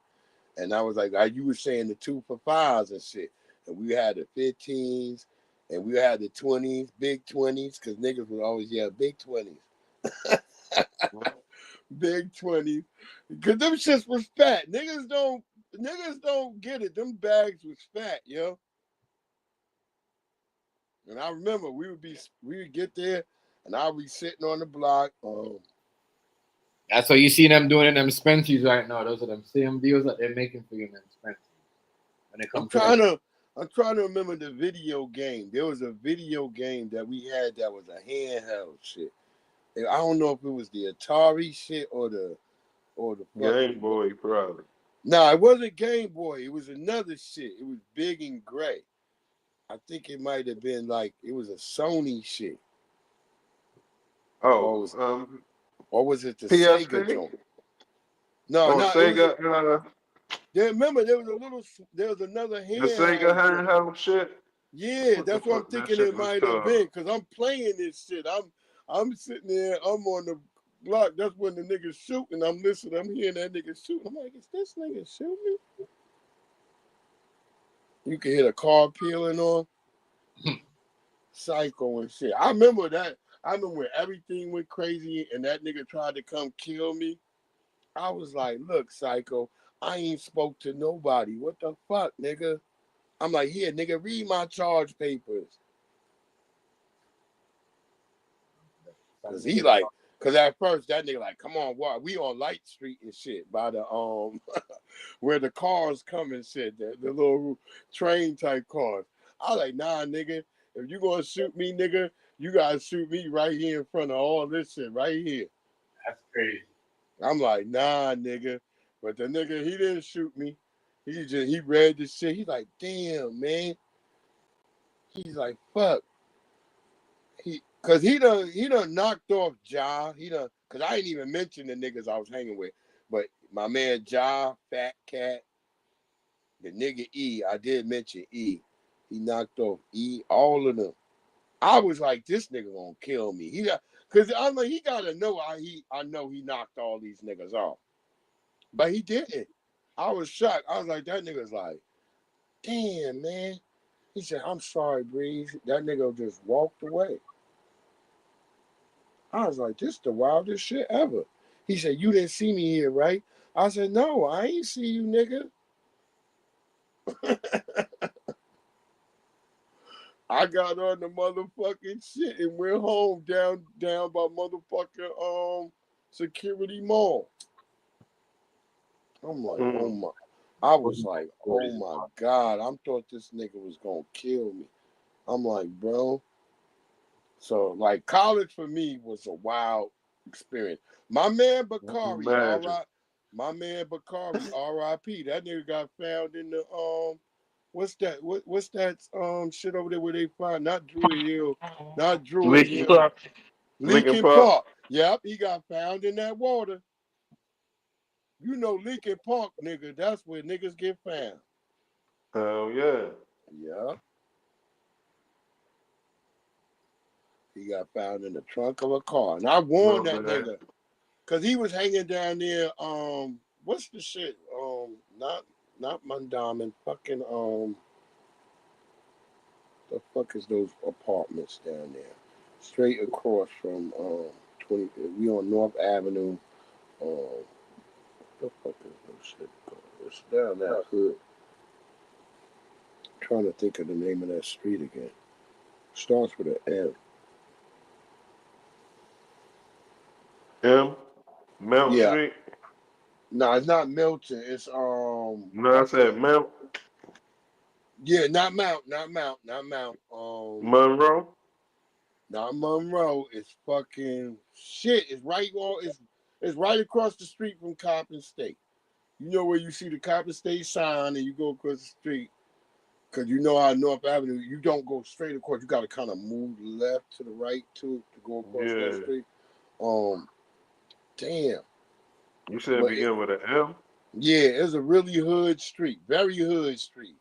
And I was like you were saying the 2 for 5s and shit. And we had the 15s and we had the 20s, big 20s, because niggas would always big 20s. Big 20s. Because them shits was fat. Niggas don't get it. Them bags was fat, yo. And I remember we would get there and I'd be sitting on the block. That's what you see them doing in them Spency's right now. Those are them same deals that they're making for you in them Spency's. When it comes I'm trying to remember the video game. There was a video game that we had that was a handheld shit. And I don't know if it was the Atari shit or the Game Boy, probably. No, it wasn't Game Boy. It was another shit. It was big and gray. I think it might have been like it was a Sony shit. Oh, or was it the PSP? Sega joint? No, Sega. Remember there was another handheld. The Sega handheld shit. Yeah, that's what I'm thinking it might have been because I'm playing this shit. I'm sitting there. I'm on the block. That's when the niggas shooting. I'm listening. I'm hearing that nigga shooting. I'm like, is this nigga shooting? You can hear the car peeling on. Psycho and shit. I remember that. I remember when everything went crazy and that nigga tried to come kill me. I was like, look, Psycho, I ain't spoke to nobody. What the fuck, nigga? I'm like, here, nigga, read my charge papers. Cause at first that nigga like, come on, what? We on Light Street and shit by the where the cars come and shit, the little train type cars. I was like, nah, nigga, if you gonna shoot me, nigga, you gotta shoot me right here in front of all this shit right here. That's crazy. I'm like, nah, nigga. But the nigga, he didn't shoot me. He read the shit. He's like, damn, man. He's like, fuck. Cause he done knocked off Ja. Cause I ain't even mention the niggas I was hanging with. But my man Ja, Fat Cat, the nigga E, I did mention E. He knocked off E, all of them. I was like, this nigga gonna kill me. Cause I'm like, he gotta know I know he knocked all these niggas off. But he didn't. I was shocked. I was like, that nigga's like, damn, man. He said, I'm sorry, Breeze. That nigga just walked away. I was like, this is the wildest shit ever. He said, you didn't see me here, right? I said, no, I ain't see you, nigga. I got on the motherfucking shit and went home down by motherfucking Security Mall. I'm like, oh my. I was like, oh my God. I thought this nigga was gonna kill me. I'm like, bro. So like college for me was a wild experience. My man Bakari, R.I.P. That nigga got found in the what's that shit over there where they find not Druid Hill, not Druid Hill. Lincoln Park. Yep, he got found in that water. You know Lincoln Park, nigga, that's where niggas get found. Hell yeah. Yeah. He got found in the trunk of a car. And I warned that nigga. Cause he was hanging down there, what's the shit? Not Mondawmin, fucking the fuck is those apartments down there? Straight across from we on North Avenue. What the fuck is this shit called? It's down that hood. I'm trying to think of the name of that street again. Starts with an M. Milton Street? No, it's not Milton. It's No, I said Mount. Yeah, not Mount. Monroe? Not Monroe. It's fucking shit. It's right across the street from Coppin State. You know where you see the Coppin State sign and you go across the street. Cause you know how North Avenue, you don't go straight across. You gotta kind of move left to the right to go across that street. Damn. You said begin with an M? Yeah, it's a really hood street. Very hood street.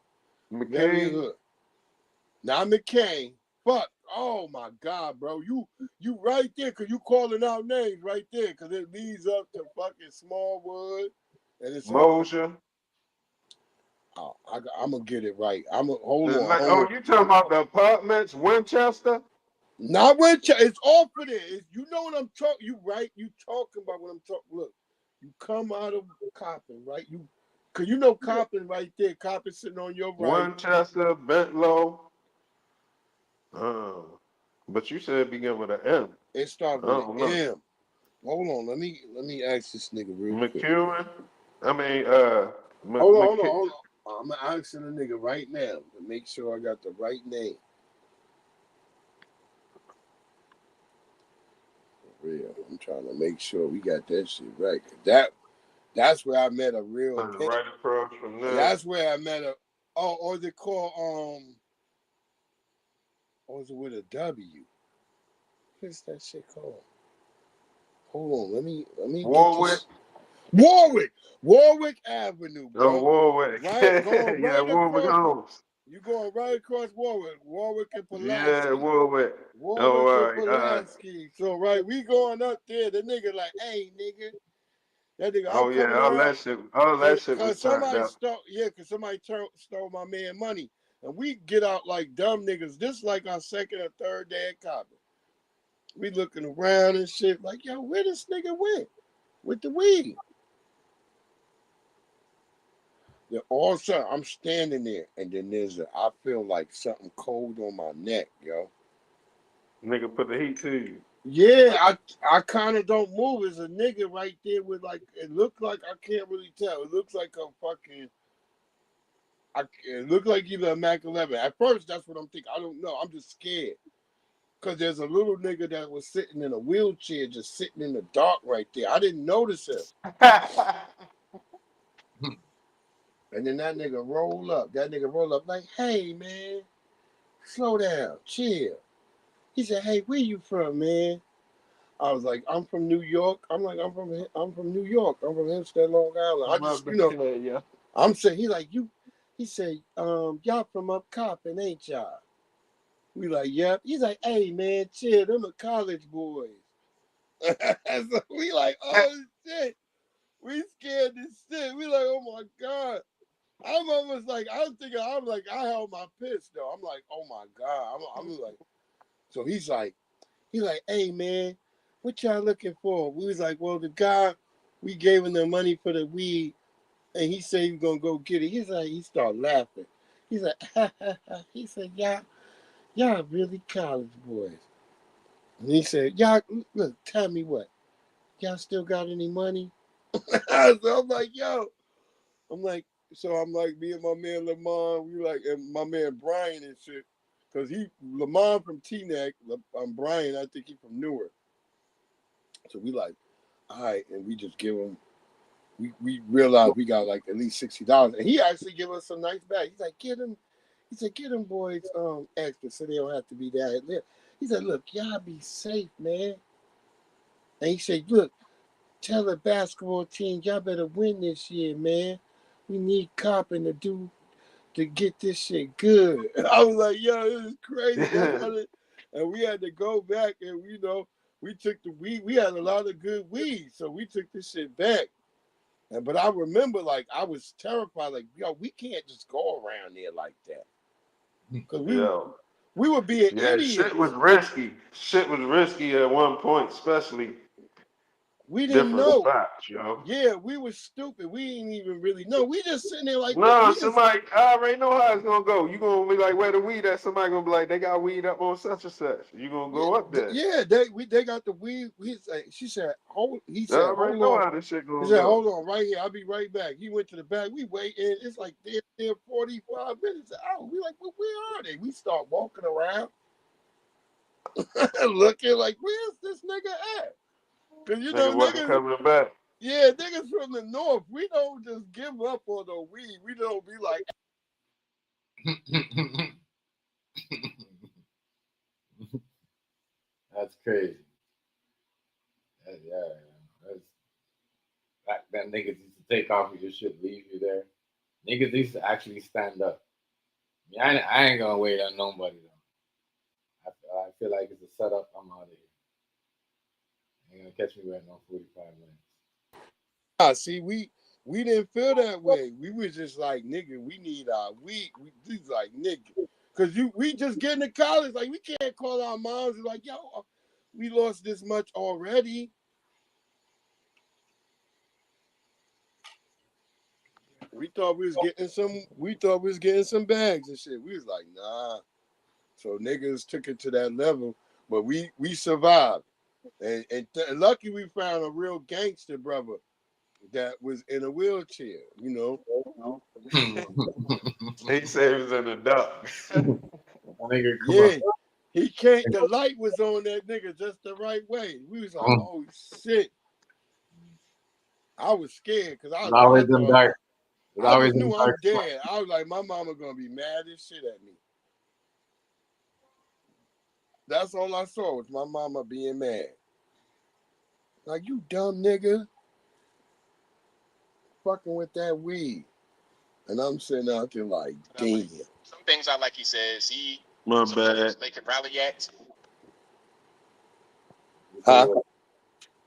McCain? Very hood. Not McCain. Fuck. Oh my God, bro. You right there because you calling out names right there because it leads up to fucking Smallwood. And it's Mosher. I'm going to get it right. Hold on. Oh, you talking about the apartments, Winchester? Not when it's off of there. You know what I'm talking. You right. You talking about what I'm talking. Look, you come out of Coppin, right? Cause you know Coppin right there. Coppin sitting on your right. Winchester, Bent Low. But you said it began with an M. It started with an M. Hold on. Let me ask this nigga real quick. McEwen. I mean, Hold on. I'm asking the nigga right now to make sure I got the right name. For real. I'm trying to make sure we got that shit right. That's where I met a real right across from there. That's where I met a or is it called or is it with a W? What's that shit called? Hold on, let me Warwick. Warwick Avenue, bro. Oh, Warwick. Right, going yeah, right Warwick across. Homes. You going right across Warwick and Pulaski. Yeah, Warwick. Warwick and Pulaski. So right, we going up there. The nigga like, hey, nigga. That nigga, Oh yeah, all that shit was turned up. Cause somebody stole my man money, and we get out like dumb niggas. This like our second or third day at Coppin. We looking around and shit like, yo, where this nigga went with the weed? Then all of a sudden, I'm standing there, and then I feel like something cold on my neck, yo. Nigga put the heat to you. Yeah, I kind of don't move. There's a nigga right there with like, it looked like, I can't really tell. It looks like a fucking, it looked like either a Mac 11. At first, that's what I'm thinking. I don't know. I'm just scared. Because there's a little nigga that was sitting in a wheelchair, just sitting in the dark right there. I didn't notice him. And then that nigga roll up. Like, hey, man, slow down, chill. He said, hey, where you from, man? I was like, I'm from New York. I'm like, I'm from New York. I'm from Hempstead, Long Island. I just, yeah. I'm saying, he said, y'all from up Coppin, ain't y'all? We like, yep. He's like, hey, man, chill. Them are college boys. So we like, oh, shit. We scared this shit. We like, oh, my God. I'm almost like, I held my piss, though. I'm like, oh, my God. I'm like, so he's like, hey, man, what y'all looking for? We was like, well, the guy, we gave him the money for the weed, and he said he was going to go get it. He's like, he started laughing. He's like, ha, ha, ha. He said, y'all really college boys. And he said, y'all, look, tell me what. Y'all still got any money? So I'm like, me and my man Lamont, we like, and my man Brian and shit, because Lamont from Teaneck, Brian, I think he from Newark. So we like, all right, and we just give him, we realized we got like at least $60. And he actually gave us some nice bag. He's like, get them boys extra so they don't have to be down here. He said, look, y'all be safe, man. And he said, look, tell the basketball team, y'all better win this year, man. We need Coppin to get this shit good. I was like, yo, this is crazy. And we had to go back and, we took the weed. We had a lot of good weed, so we took this shit back. But I remember, like, I was terrified, like, yo, we can't just go around there like that. Because we were being idiots. Shit was risky. Shit was risky at one point, especially. We didn't know. Spots, yo. Yeah, we were stupid. We didn't even really know. We just sitting there like, no, I already know how it's gonna go. You gonna be like, where the weed at? Somebody gonna be like, they got weed up on such and such. You gonna go up there? Yeah, they got the weed. He said, hold on. He said, hold on, right here. I'll be right back. He went to the back. We wait, and it's like they're 45 minutes out. We like, well, where are they? We start walking around, looking like, where's this nigga at? Because niggas coming back. Yeah, niggas from the north, we don't just give up on the weed. We don't be like. That's crazy. Back then, niggas used to take off with your shit, leave you there. Niggas used to actually stand up. I ain't gonna wait on nobody though. I feel like it's a setup. I'm out of here. Ain't gonna catch me waiting on 45 minutes. See, we didn't feel that way. We was just like, nigga, we need our weed. We like, nigga, Cause we just getting to college. Like we can't call our moms and like, yo, we lost this much already. We thought we was getting some bags and shit. We was like, nah. So niggas took it to that level, but we survived. And lucky we found a real gangster brother that was in a wheelchair, you know. He said he was in the dark. Yeah. He can't, the light was on that nigga just the right way. We was like, oh shit. I was scared because I just knew I'm dead. I was like, my mama gonna be mad as shit at me. That's all I saw was my mama being mad. Like, you dumb nigga. Fucking with that weed. And I'm sitting out there like, damn. Some things I like he says My bad. they can rally at. Huh?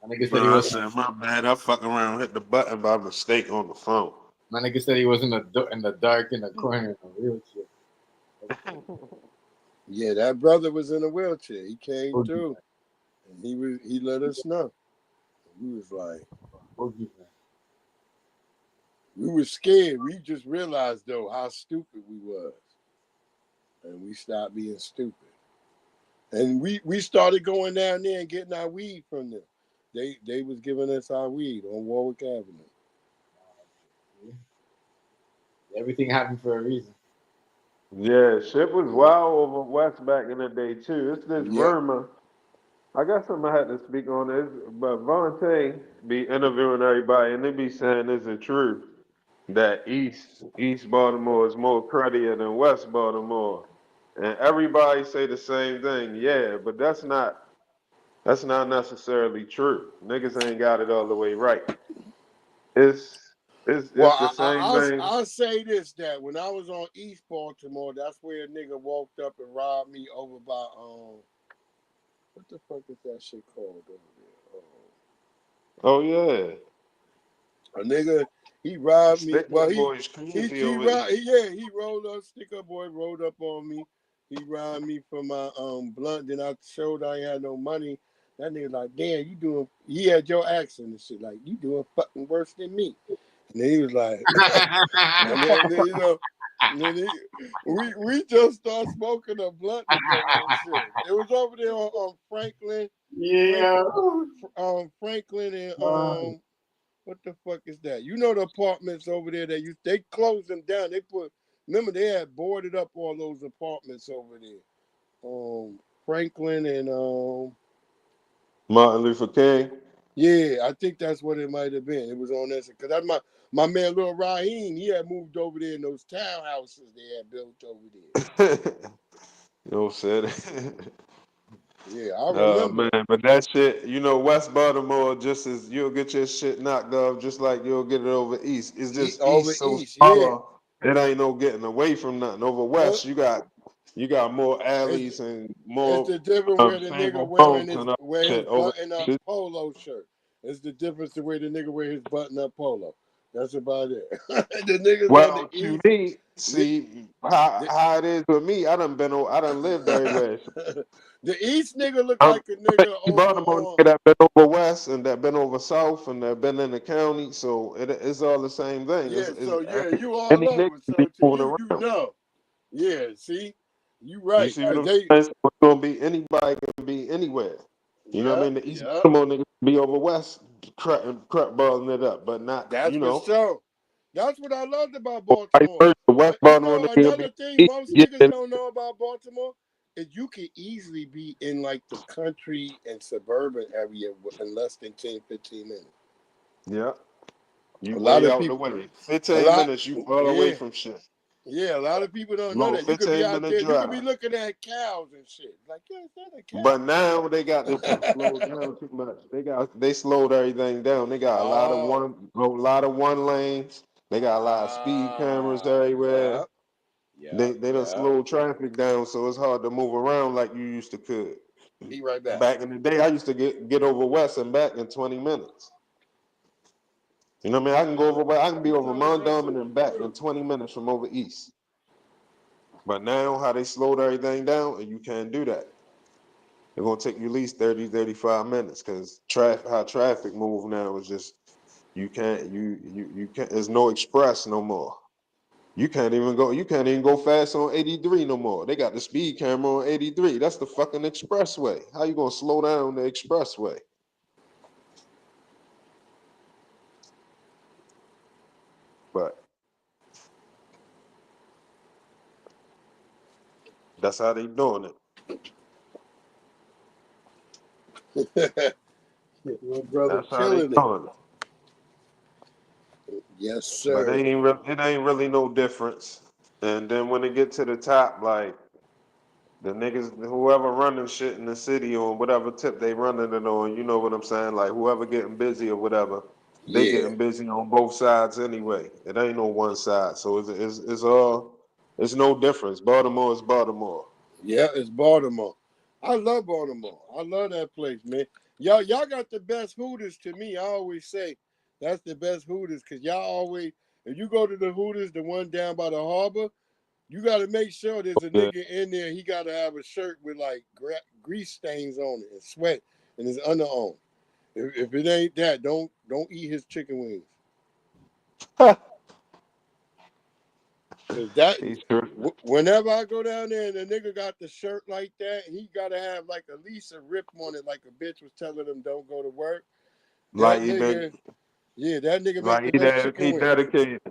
I said, my bad. I fucking around, hit the button by mistake on the phone. My nigga said he was in the dark in the corner in a wheelchair. Yeah, that brother was in a wheelchair. He came through. And he let us know. We was like, we were scared. We just realized though how stupid we was. And we stopped being stupid. And we started going down there and getting our weed from them. They was giving us our weed on Warwick Avenue. Everything happened for a reason. Yeah, shit was wild over west back in the day too. It's this rumor. I got something I had to speak on this, but Vontae be interviewing everybody and they be saying, is it true that East Baltimore is more cruddier than West Baltimore? And everybody say the same thing. Yeah, but that's not necessarily true. Niggas ain't got it all the way right. It's the same thing. I'll say this, that when I was on East Baltimore, that's where a nigga walked up and robbed me over by what the fuck is that shit called over there? Oh yeah. A nigga, he robbed me. Well, he rolled up, sticker boy rolled up on me. He robbed me for my blunt. Then I showed I ain't had no money. That nigga like, damn, he had your accent and shit. Like, you doing fucking worse than me. And then he was like, and then, you know, we just started smoking a blunt together and shit. It was over there on Franklin. Yeah. Franklin and what the fuck is that? You know the apartments over there that they closed them down. Remember they had boarded up all those apartments over there. Franklin and Martin Luther King. Yeah, I think that's what it might have been. It was on that because that's my man Lil Raheem. He had moved over there in those townhouses they had built over there. You know what I'm saying? Yeah, I remember. Man, but that shit, you know, West Baltimore, just as you'll get your shit knocked off, just like you'll get it over East. It's just East so smaller. It ain't no getting away from nothing. Over West, you got more alleys and more. It's the difference where the nigga wearing his button-up polo shirt. It's the difference the way the nigga wear his button-up polo. That's about it. The niggas on the East. To me, see how it is with me. I done lived everywhere. The East nigga look like a nigga Baltimore nigga that been over West and that been over South and that been in the county, so it's all the same thing. Yeah, you all over. So to you know. Yeah, see? You right. You see what I'm saying? It's gonna be anybody can be anywhere. You know what I mean? The East Baltimore niggas be over West crap balling it up, but not that's for sure. That's what I loved about Baltimore. West Baltimore another thing most niggas don't know about Baltimore is you can easily be in like the country and suburban area in less than 10, 15 minutes. Yeah. You a lot of out people, the way. 15 minutes, you far away from shit. Yeah, a lot of people don't know that. You could be out there, you could be looking at cows and shit. Like, yeah, is that a cow? But now they got this slowed down too much. They slowed everything down. They got a lot of one lanes. They got a lot of speed cameras everywhere. They done slowed traffic down, so it's hard to move around like you used to could. Be right back. Back in the day, I used to get over West and back in 20 minutes. You know what I mean? I can be over Mondawmin and back in 20 minutes from over East. But now how they slowed everything down, and you can't do that. It's gonna take you at least 30, 35 minutes because how traffic move now is just you can't there's no express no more. You can't even go fast on 83 no more. They got the speed camera on 83. That's the fucking expressway. How you gonna slow down the expressway? But that's how they doing it. My brother That's how they killing it. doing it. Yes, But sir. it ain't really no difference. And then when it get to the top, like the niggas, whoever running shit in the city on whatever tip they running it on, you know what I'm saying? Like whoever getting busy or whatever, they Yeah. getting busy on both sides anyway. It ain't no one side, so it's no difference. Baltimore is Baltimore. Yeah, it's Baltimore. I love Baltimore. I love that place, man. Y'all got the best Hooters to me. I always say that's the best Hooters because y'all always, if you go to the Hooters, the one down by the harbor, you got to make sure there's a Yeah. nigga in there. He got to have a shirt with like grease stains on it and sweat and his underarm. If it ain't that, don't eat his chicken wings. Cause that whenever I go down there and the nigga got the shirt like that, he gotta have like at least a rip on it, like a bitch was telling him don't go to work. Like That nigga, that nigga like make the best chicken he wings. dedicated.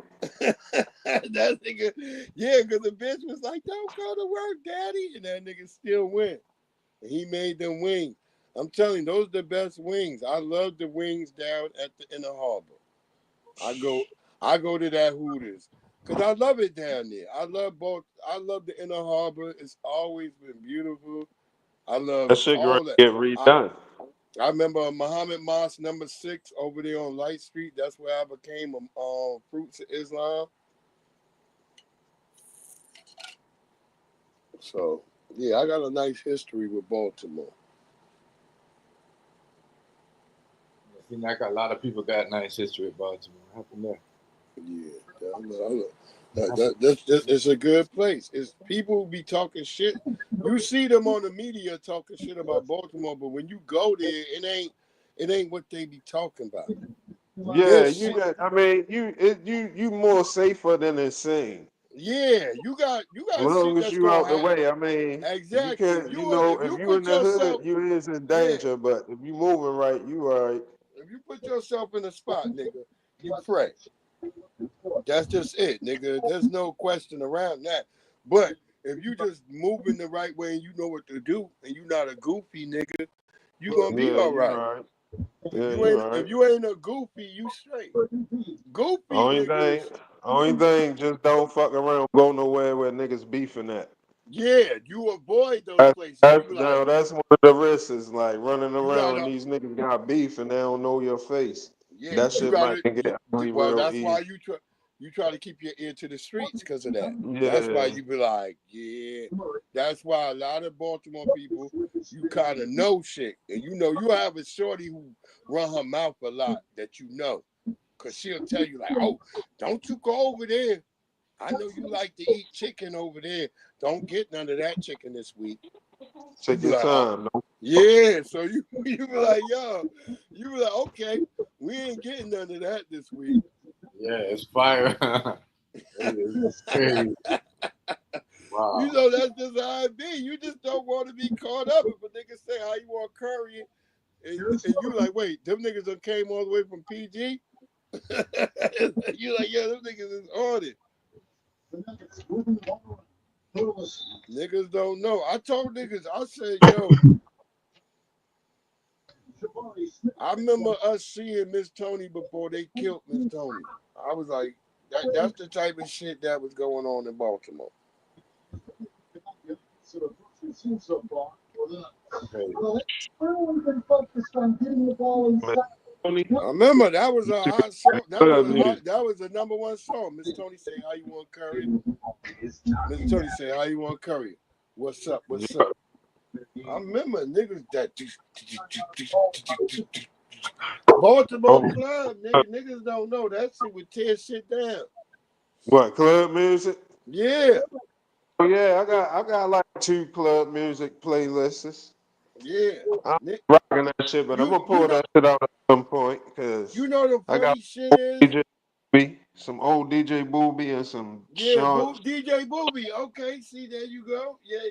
That nigga, yeah, because the bitch was like, don't go to work, daddy. And that nigga still went. And he made them wings. I'm telling you, those are the best wings. I love the wings down in the harbor. I go to that Hooters. Cause I love it down there. I love the inner harbor. It's always been beautiful. I love That shit all gonna that. get redone. I remember Muhammad Mosque number 6 over there on Light Street. That's where I became a Fruits of Islam. So yeah, I got a nice history with Baltimore. I seem like a lot of people got nice history with Baltimore. What happened there? Yeah, it's a good place. It's people be talking shit. You see them on the media talking shit about Baltimore, but when you go there, it ain't what they be talking about. Yeah, you more safer than insane. Yeah, you got As shit long as that's you gonna out the happen. way, I mean, you Exactly. can't, if If you you in put the yourself, hood, you is in yeah, danger. But if you moving right, you all right. if you put yourself in a spot, nigga, you pray. That's just it, nigga. There's no question around that. But if you just moving the right way and you know what to do, and you not a goofy nigga, you gonna be Yeah, all you right. right. Yeah, you right. If you ain't a goofy, you straight. Goofy niggas. Only thing, just don't fuck around, go nowhere where niggas beefing at. Yeah, you avoid those places. You like, That's one of the risks is like running you around gotta, and these niggas got beef and they don't know your face. yeah, That you shit might gotta. get ugly Well, real that's easy. why you try to keep your ear to the streets because of that. Yeah. That's why you be like, yeah. That's why a lot of Baltimore people, you kind of know shit, and you have a shorty who run her mouth a lot that you know, cause she'll tell you like, oh, don't you go over there. I know you like to eat chicken over there. Don't get none of that chicken this week. Take your Like, time. oh, yeah. So you be like, yo, you be like, okay, we ain't getting none of that this week. Yeah, it's fire. It's crazy. Wow. You know, that's just how it be. You just don't want to be caught up. If a nigga say how you want curry, and you like, wait, them niggas done came all the way from PG? You like, yeah, them niggas is on it. Niggas don't know. I told niggas, I said, yo, I remember us seeing Miss Tony before they killed Miss Tony. I was like, that's the type of shit that was going on in Baltimore. I remember that was a hot song. That was the number one song. Miss Tony say, "How you want curry?" Miss Tony say, "How you want curry?" What's up? What's up? I remember niggas that Baltimore club, niggas don't know that shit would tear shit down. What, club music? Yeah. Oh yeah, I got like 2 club music playlists. Yeah. I'm Nick, rocking that shit, but I'm you gonna pull that shit out at some point because know the I got funny shit is, DJ Booby, some old DJ Booby, and some yeah, Sean, DJ Booby. Okay, see, there you go. Yeah.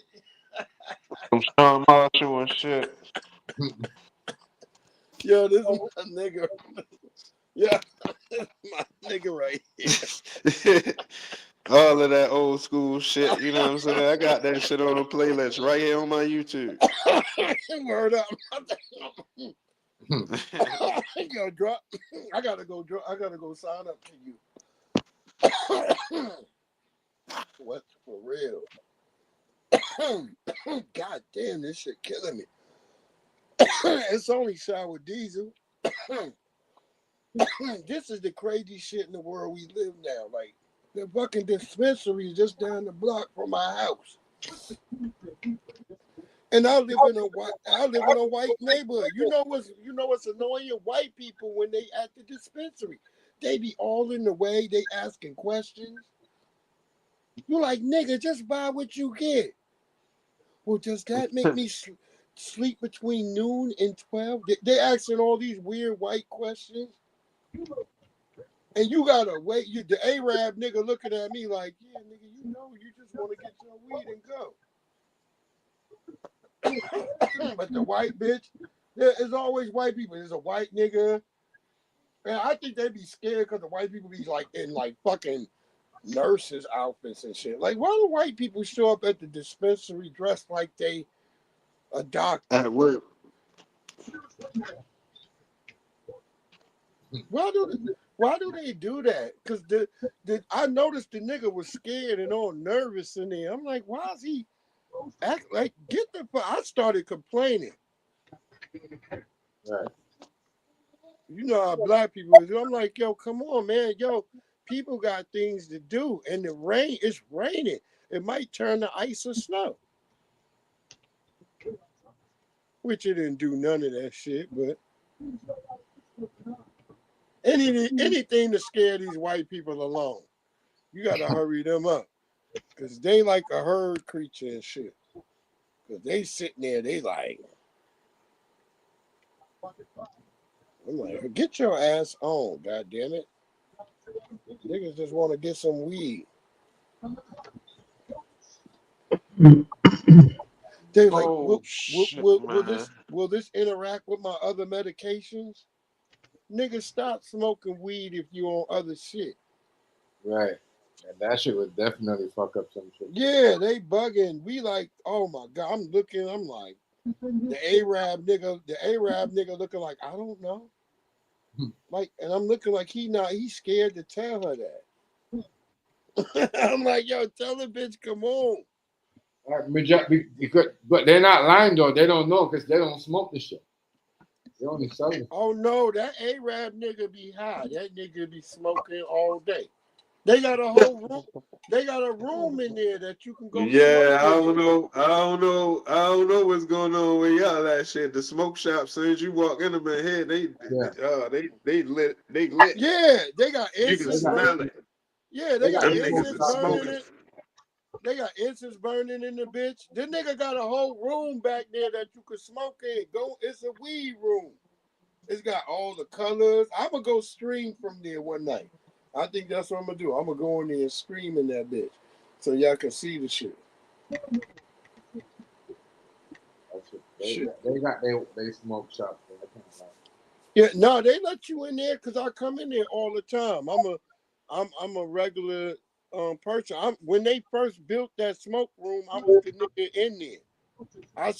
some Sean Marshall and shit. Yo, this is my nigga. Yeah, my nigga right here. All of that old school shit, you know what I'm saying? I got that shit on a playlist right here on my YouTube. Word up. Yo, drop. I gotta go sign up to you. What for real? God damn, this shit killing me. It's only Sour Diesel. This is the crazy shit in the world we live now. Like the fucking dispensary is just down the block from my house. And I live in a white neighborhood. You know what's annoying? White people when they at the dispensary, they be all in the way. They asking questions. You like, nigga, just buy what you get. Well, does that make me sleep between noon and 12? They asking all these weird white questions. And you gotta wait. The Arab nigga looking at me like, yeah, nigga, you know, you just want to get your weed and go. But the white bitch, there's always white people. There's a white nigga, and I think they be scared because the white people be like in like fucking nurses outfits and shit. Like, why do white people show up at the dispensary dressed like they a doctor? At work. Why do they do that? Because I noticed the nigga was scared and all nervous in there. I'm like, why is he act like get the fuck? I started complaining. Right. You know how black people is. I'm like, yo, come on, man. Yo, people got things to do. And the rain, it's raining. It might turn to ice or snow. Which it didn't do none of that shit, but anything to scare these white people alone. You gotta hurry them up. Cause they like a herd creature and shit. Cause they sitting there, they like, I'm like, get your ass on, god damn it. Niggas just want to get some weed. They like, will this interact with my other medications? Niggas, stop smoking weed if you on other shit. Right. And that shit would definitely fuck up some shit. Yeah, they bugging. We like, oh my God. I'm like, the Arab nigga looking like, I don't know. Like, and I'm looking like he's scared to tell her that. I'm like, yo, tell the bitch, come on. But they're not lying though. They don't know because they don't smoke the shit. They only sell it. Oh no, that Arab nigga be high. That nigga be smoking all day. They got a whole room. They got a room in there that you can go. Yeah, I don't know what's going on with y'all. That shit. The smoke shop. As soon as you walk in them in here, they lit. Yeah, they got incense. You can smell it. Yeah, they got incense burning smoking. it. They got incense burning in the bitch. This nigga got a whole room back there that you could smoke in. It's a weed room. It's got all the colors. I'm gonna go stream from there one night. I think that's what I'm gonna do. I'm gonna go in there and scream in that bitch, so y'all can see the shit. They got they smoke shop. Yeah, no, they let you in there because I come in there all the time. I'm a regular person. When they first built that smoke room, I was the nigga in there. I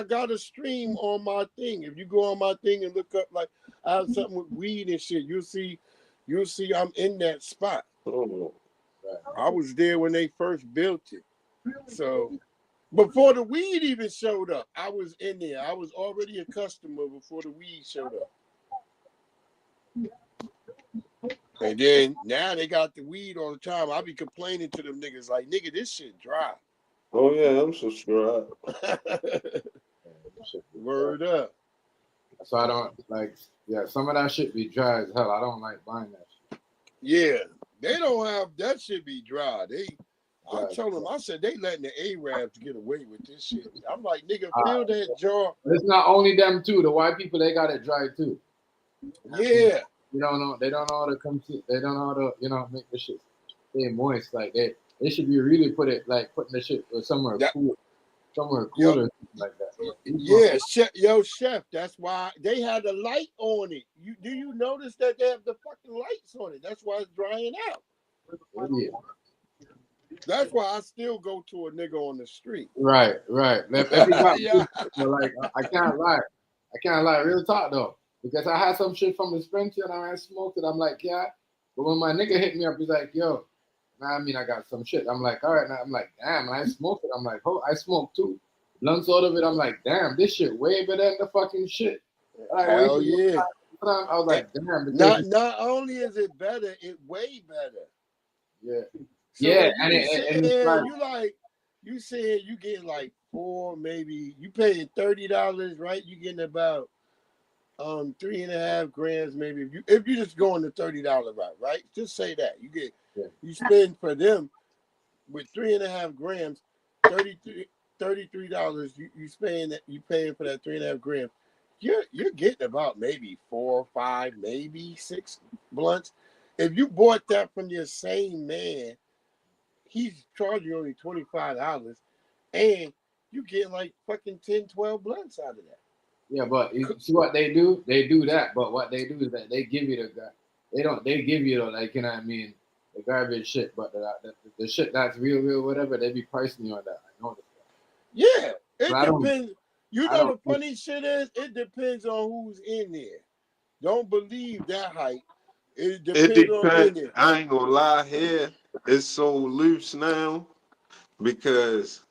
got a stream on my thing. If you go on my thing and look up, like I have something with weed and shit, you'll see I'm in that spot. I was there when they first built it. So before the weed even showed up, I was in there. I was already a customer before the weed showed up. And then now they got the weed all the time. I be complaining to them niggas like, nigga, this shit dry. Oh yeah, I'm subscribed. Word up. So I don't like. Yeah, some of that shit be dry as hell. I don't like buying that shit. Yeah, they don't have that shit be dry. I told him, I said, they letting the Arabs get away with this shit. I'm like, nigga, fill that jar. It's not only them too. The white people, they got it dry too. Yeah. You don't know. They don't know how to come to. They don't know how to, make the shit stay moist. Like they should be really putting the shit somewhere cool, somewhere cooler like that. Yeah, chef. That's why they had a light on it. Do you notice that they have the fucking lights on it? That's why it's drying out. Yeah. That's why I still go to a nigga on the street. Right. Yeah. Like I can't lie. Real talk though, because I had some shit from the Spencer and I smoked it. I'm like, yeah. But when my nigga hit me up, he's like, yo, I got some shit. I'm like, all right. Now I'm like, damn. I smoked it. I'm like, oh, I smoked too. Blunts out of it. I'm like, damn, this shit way better than the fucking shit. Like, hell yeah. I was like, damn. Not only is it better, it way better. Yeah. So yeah, and it's like, you saying you getting like 4, maybe you paying $30, right? You getting about 3.5 grams, maybe if you just going the $30 route, right? Just say that you spend for them with 3.5 grams, $33. You paying for that 3.5 grams. You're getting about maybe 4 or 5, maybe 6 blunts. If you bought that from your same man, he's charging you only $25, and you get like fucking 10, 12 blunts out of that. Yeah, but you see what they do? They do that, but what they do is that they give you they give you the the garbage shit, but the shit that's real, whatever, they be pricing you on that. I know this. Yeah, it depends. You know the funny shit is, it depends on who's in there. Don't believe that hype. It depends on in there. I ain't gonna lie here. It's so loose now because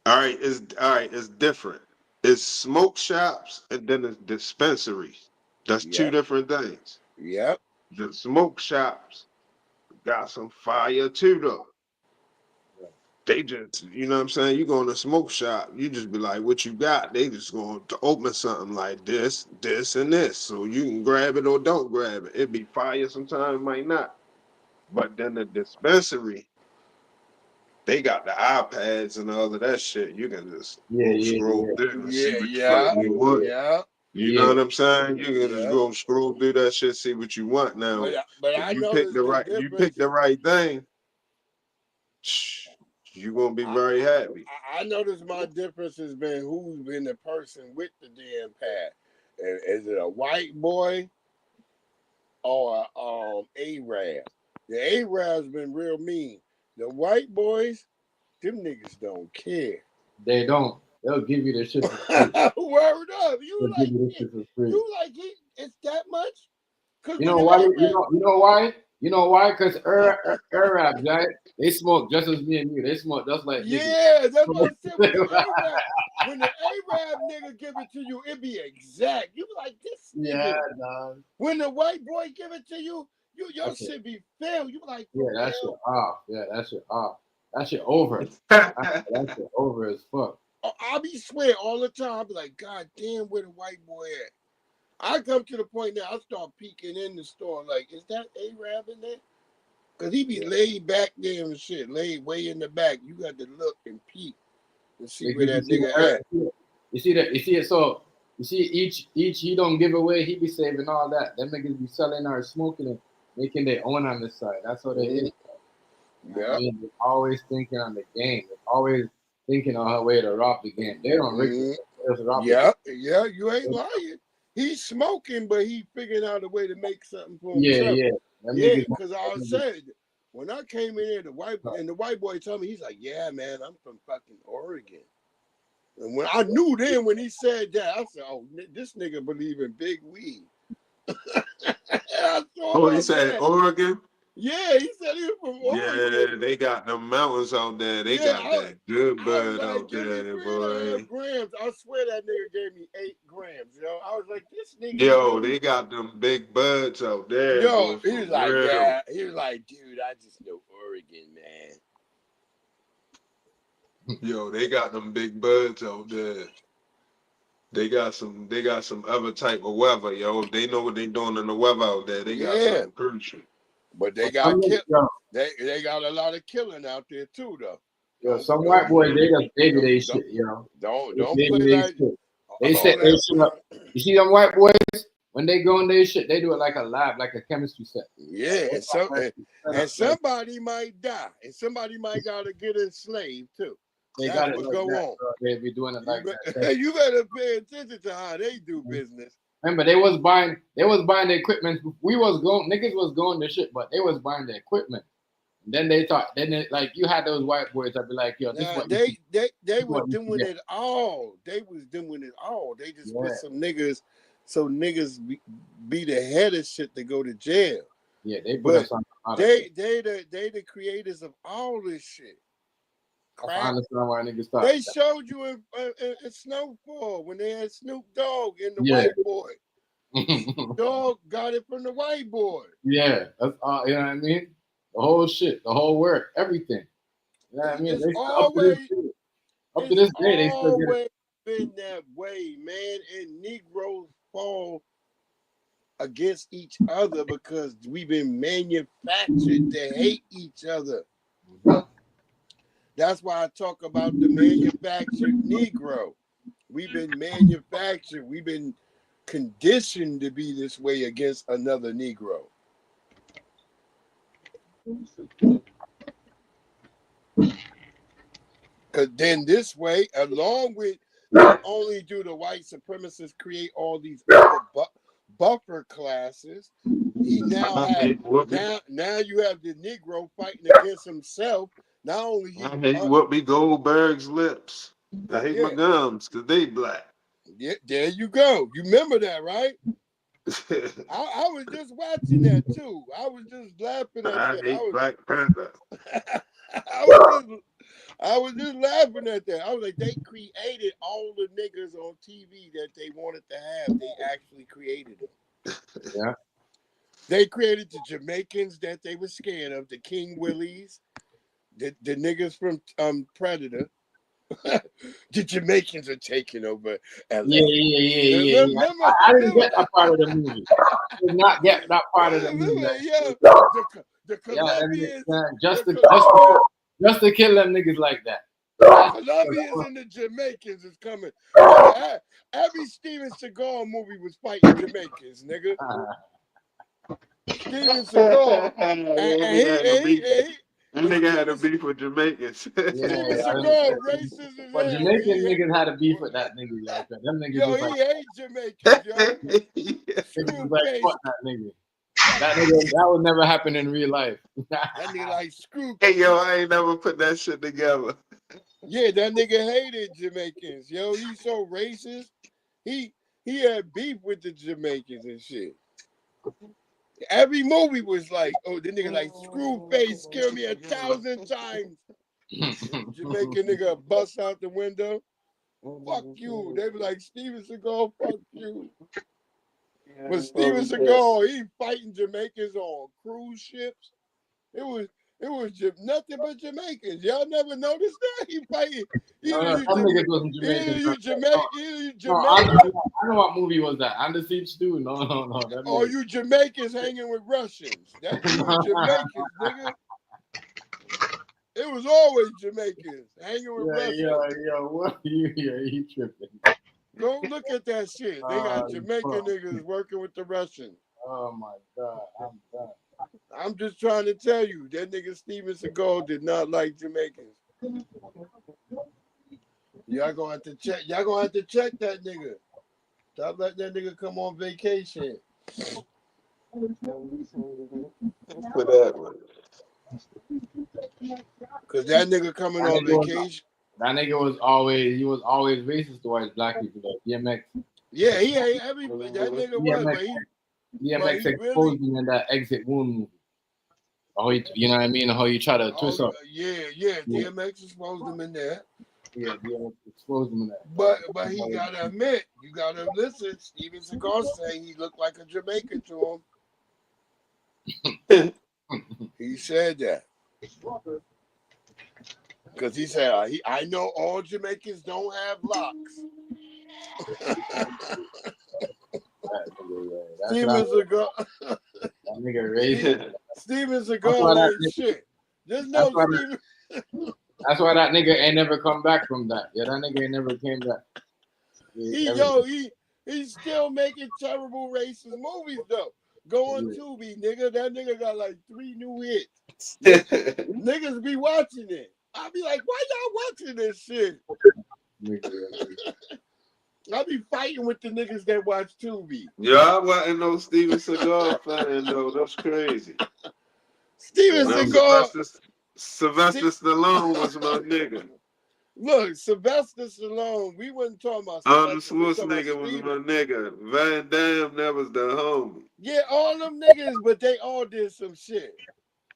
it's different. It's smoke shops and then it's dispensaries. That's 2 different things. Yep. The smoke shops got some fire too though. They just, you know what I'm saying? You go in a smoke shop, you just be like, what you got? They just going to open something like this, and this. So you can grab it or don't grab it. It be fire sometimes, it might not. But then the dispensary, they got the iPads and all of that shit. You can just scroll through and see what the fuck you want. You know what I'm saying? You can just go scroll through that shit, see what you want now. But if you pick the right thing, you're gonna be very happy. I noticed my difference has been who's been the person with the damn pad. Is it a white boy or Arab? The Arab's been real mean. The white boys, them niggas don't care. They don't. They'll give you the shit for free. Word up. You like it's that much? You know why? You know why? You know why? Because Arabs, right? They smoke just as me and you. They smoke just like niggas. That's what I said. When the Arab nigga give it to you, it be exact. You be like this nigga. Yeah, dog. When the white boy give it to you, your shit be filled. You be like, that shit off. Yeah, that shit off. That shit over. that shit over as fuck. I be swearing all the time. I be like, God damn, where the white boy at? I come to the point now, I start peeking in the store, like, is that Arab in there? Because he be laid back there and shit, laid way in the back. You got to look and peek and see where that nigga at. You see that? You see it? So, you see each he don't give away, he be saving all that. Them niggas be selling or smoking and making their own on the side. That's what it is. Yeah. They're always thinking on the game. They're always thinking on her way to rob the game. They don't really rob the game. You ain't lying. He's smoking, but he figuring out a way to make something for himself. Yeah, because I said when I came in here, the white boy told me, he's like, yeah, man, I'm from fucking Oregon. And when I knew then when he said that, I said, oh, this nigga believe in big weed. He said Oregon? Yeah, he said he was from Oregon. Yeah, they got them mountains out there. They got that good bud out there, boy. Grams. I swear that nigga gave me 8 grams, yo. I was like, this nigga. Yo, they got them big buds out there. Yo, he was like, yeah. He was like, dude, I just know Oregon, man. Yo, they got them big buds out there. They got some other type of weather, yo. They know what they doing in the weather out there. They got something crucial. But they Some got killed. niggas, They got a lot of killing out there too, though. yo, some white boys, they just baby they don't- shit, yo. Don't They play baby they like shit. They all set their that. shit up. You see them white boys, when they go in their shit, they do it like a lab, like a chemistry set. Yeah, and somebody might die, and somebody might gotta get enslaved too. They That's got it what like go that, on. so they be doing it like that. You better pay attention to how they do business. Remember, they was buying the equipment. Niggas was going to shit, but they was buying the equipment. And then they thought, like you had those white boys that be like, yo, this Nah, what they were what you doing get. it all. They was doing it all. They just put Yeah. some niggas, so niggas be the head of shit to go to jail. Yeah, they put But us on. they the creators of all this shit. I Crap. understand why niggas thought. They showed you in Snowfall when they had Snoop Dogg and the Yeah. white boy. Dog got it from the white boy. Yeah, that's you know what I mean. The whole shit, the whole work, everything. You know what I mean? It's They always up to this day, they still get it. always been that way, man. And Negroes fall against each other because we've been manufactured to hate each other. That's why I talk about the manufactured Negro. We've been manufactured. We've been conditioned to be this way against another Negro. Because then this way, along with not only do the white supremacists create all these other buffer classes, he now now you have the Negro fighting against himself. Not only I hate Whoopi Goldberg's lips. I hate my gums because they black. Yeah, there you go. You remember that, right? I was just watching that too. I was just laughing at I that. hate Black Panther. I was just laughing at that. I was like, they created all the niggas on TV that they wanted to have. They actually created them. Yeah. They created the Jamaicans that they were scared of, the King Willies, the niggas from Predator. The Jamaicans are taking over LA. Yeah. Remember, I didn't get that part of the movie. I did not get that part of the movie. The Colombians. Just to kill them niggas like that. The Colombians and the Jamaicans is coming. Every Steven Seagal movie was fighting Jamaicans, nigga. Steven Seagal. That nigga had a beef with Jamaicans. Steven Seagal, racist as But Jamaican niggas had a beef with that nigga. Like that. Them niggas was like, hate Jamaicans, yo. niggas was like, fuck that nigga. That would never happen in real life. That nigga like screw. Hey, yo, I ain't never put that shit together. Yeah, that nigga hated Jamaicans, yo. He's so racist. He had beef with the Jamaicans and shit. Every movie was like, oh, the nigga like screw face, kill me 1,000 times. Jamaican nigga bust out the window. Fuck you. They be like, Steven Seagal, fuck you. But Steven Seagal, he fighting Jamaicans on cruise ships. It was nothing but Jamaicans. Y'all never noticed that? He fighting. Some niggas wasn't Jamaican. You Jamaican. I know what movie was that. Under Siege 2? No. Oh, you Jamaicans hanging with Russians. That's you Jamaicans, nigga. It was always Jamaicans hanging with Russians. Yo, what? You tripping. Go look at that shit. They got Jamaican niggas working with the Russians. Oh my God, I'm done. I'm just trying to tell you, that nigga Steven Seagal did not like Jamaicans. Y'all gonna have to check. Y'all gonna have to check that nigga. Stop letting that nigga come on vacation. For that one. Cause that nigga coming on vacation. That nigga was always racist towards black people. Like DMX. Yeah, he ain't everybody. That nigga was, but DMX exposed him in that Exit Wound movie. Oh, you know what I mean? How you try to twist up. Yeah. DMX exposed him in there. Yeah, DMX exposed him in that. But he gotta admit, you gotta listen. Steven Seagal saying he looked like a Jamaican to him. He said that. Because he said, I know all Jamaicans don't have locks. Steven Seagal. That nigga racist. Steven That's why Seagal that ain't nigga, shit. Just that's know why Steven. that's why that nigga ain't never come back from that. Yeah, that nigga ain't never came back. He's still making terrible racist movies though. Go on Tubi, nigga. That nigga got like 3 new hits. Niggas be watching it. I be like, why y'all watching this shit? I be fighting with the niggas that watch Tubi. Yeah, I wasn't no Steven Seagal fan though. That's crazy. Steven Now Seagal. Sylvester Stallone was my nigga. Look, Sylvester Stallone. We wasn't talking about Arnold Sylvester. We talking about Schwarzenegger was Steven. my nigga. Van Damme, that was the homie. Yeah, all them niggas, but they all did some shit.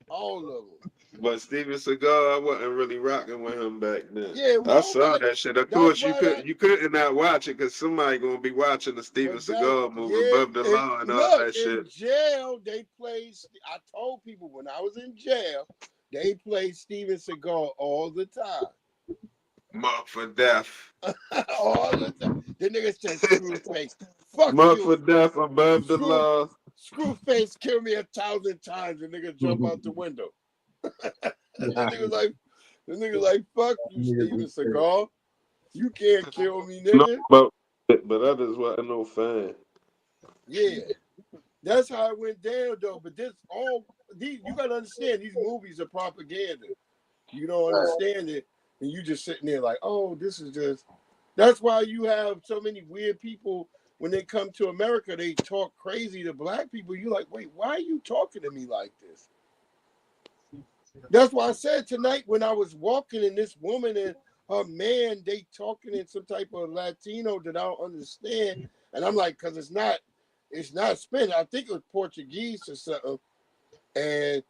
All of them. But Steven Seagal, I wasn't really rocking with him back then. Yeah, I saw that shit. Of course, you couldn't not watch it because somebody gonna be watching the Steven Seagal movie above the law and all that shit. In jail, they played. I told people when I was in jail, they played Steven Seagal all the time. Mark for death. All the time. The nigga said Screwface. Fuck Mark you. for death above the law. Screwface killed me 1,000 times. The nigga jump out the window. The nigga like, fuck you, Steven Seagal. You can't kill me, nigga. No, but I just wasn't no fan. Yeah. That's how it went down though. But you gotta understand these movies are propaganda. You don't understand it, and you just sitting there like, oh, this is just. That's why you have so many weird people when they come to America. They talk crazy to black people. You like, wait, why are you talking to me like this? That's why I said tonight when I was walking and this woman and her man, they talking in some type of Latino that I don't understand, and I'm like, because it's not Spanish. I think it was Portuguese or something, and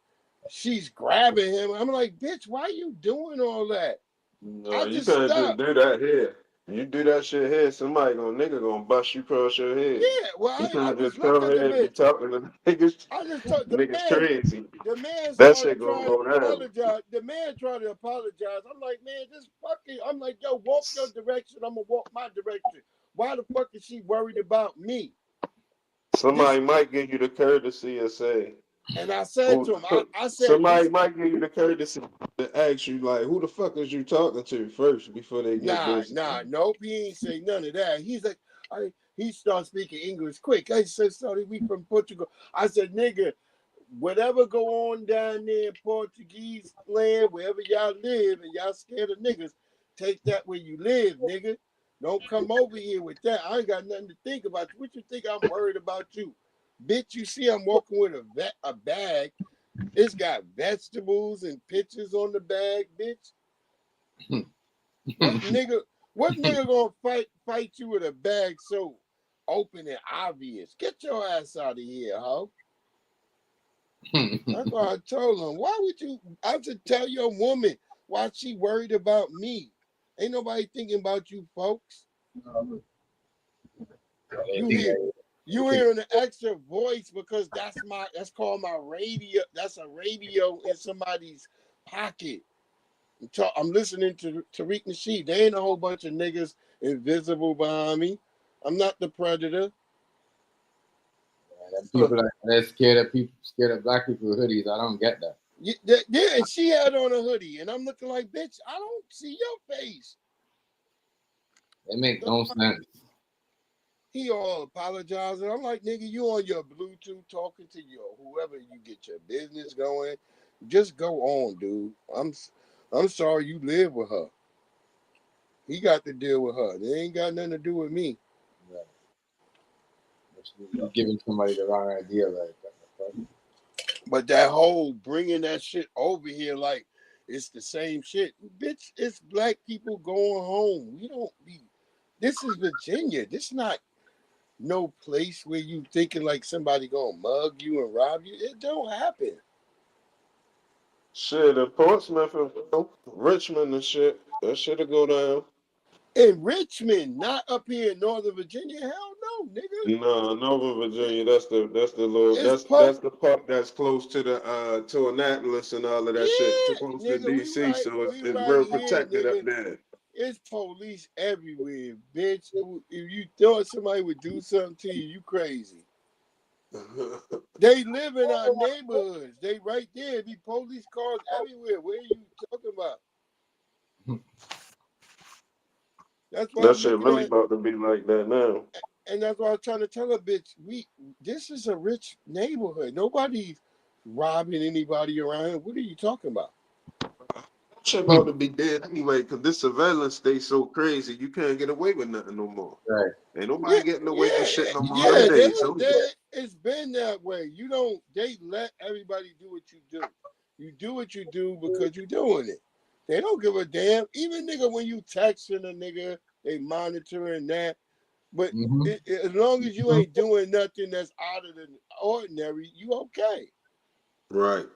she's grabbing him. I'm like, bitch, why are you doing all that? No, you can't just do that here. You do that shit here, nigga gonna bust you across your head. Yeah, well, you can't just look come at here the and be talking to niggas. I just told Niggas crazy. the man That started shit gonna trying to go down. apologize. The man tried to apologize. I'm like, man, just fucking. I'm like, yo, walk your direction. I'm gonna walk my direction. Why the fuck is she worried about me? Somebody might give you the courtesy of say. And I said to him, I said, somebody might give you the courtesy to ask you, like, who the fuck is you talking to first before they get busy? Nope, he ain't say none of that. He's like, he started speaking English quick. I said, sorry, we from Portugal. I said, nigga, whatever go on down there in Portuguese land, wherever y'all live, and y'all scared of niggas, take that where you live, nigga. Don't come over here with that. I ain't got nothing to think about. What you think I'm worried about you? Bitch, you see I'm walking with a bag. It's got vegetables and pictures on the bag, bitch. What nigga gonna fight you with a bag so open and obvious? Get your ass out of here, ho. That's why I told him. Why would you? I should tell your woman why she worried about me. Ain't nobody thinking about you, folks. You hearing an extra voice because that's called my radio. That's a radio in somebody's pocket. I'm listening to Tariq Nasheed. There ain't a whole bunch of niggas invisible behind me. I'm not the predator. People that scared of black people with hoodies. I don't get that. Yeah, and she had on a hoodie, and I'm looking like, bitch, I don't see your face. It make no sense. He all apologizing. I'm like, nigga, you on your Bluetooth talking to whoever you get your business going. Just go on, dude. I'm sorry you live with her. He got to deal with her. They ain't got nothing to do with me. Right. You're giving somebody the wrong idea, like that. But that whole bringing that shit over here like it's the same shit. Bitch, it's black people going home. This is Virginia. This not no place where you thinking like somebody gonna mug you and rob you. It don't happen. Shit, in Portsmouth and Richmond and shit, that shit'll go down. In Richmond, not up here in Northern Virginia. Hell no, nigga. No, Northern Virginia. That's the part that's close to the to Annapolis and all of that shit. Too close to DC, so it's real protected up there. It's police everywhere, bitch. If you thought somebody would do something to you, you crazy. They live in our neighborhoods. They right there. Be police cars everywhere. Where are you talking about? That's why That I'm shit looking really at, about to be like that now. and that's why I'm trying to tell a bitch, this is a rich neighborhood. Nobody's robbing anybody around here. What are you talking about? That shit about to be dead anyway, because this surveillance stays so crazy, you can't get away with nothing no more. Right. Ain't nobody getting away with shit no more. Yeah, Them days over. it's been that way. They let everybody do what you do. You do what you do because you're doing it. They don't give a damn. Even nigga, when you texting a nigga, they monitoring that. But as long as you ain't doing nothing that's out of the ordinary, you okay. Right.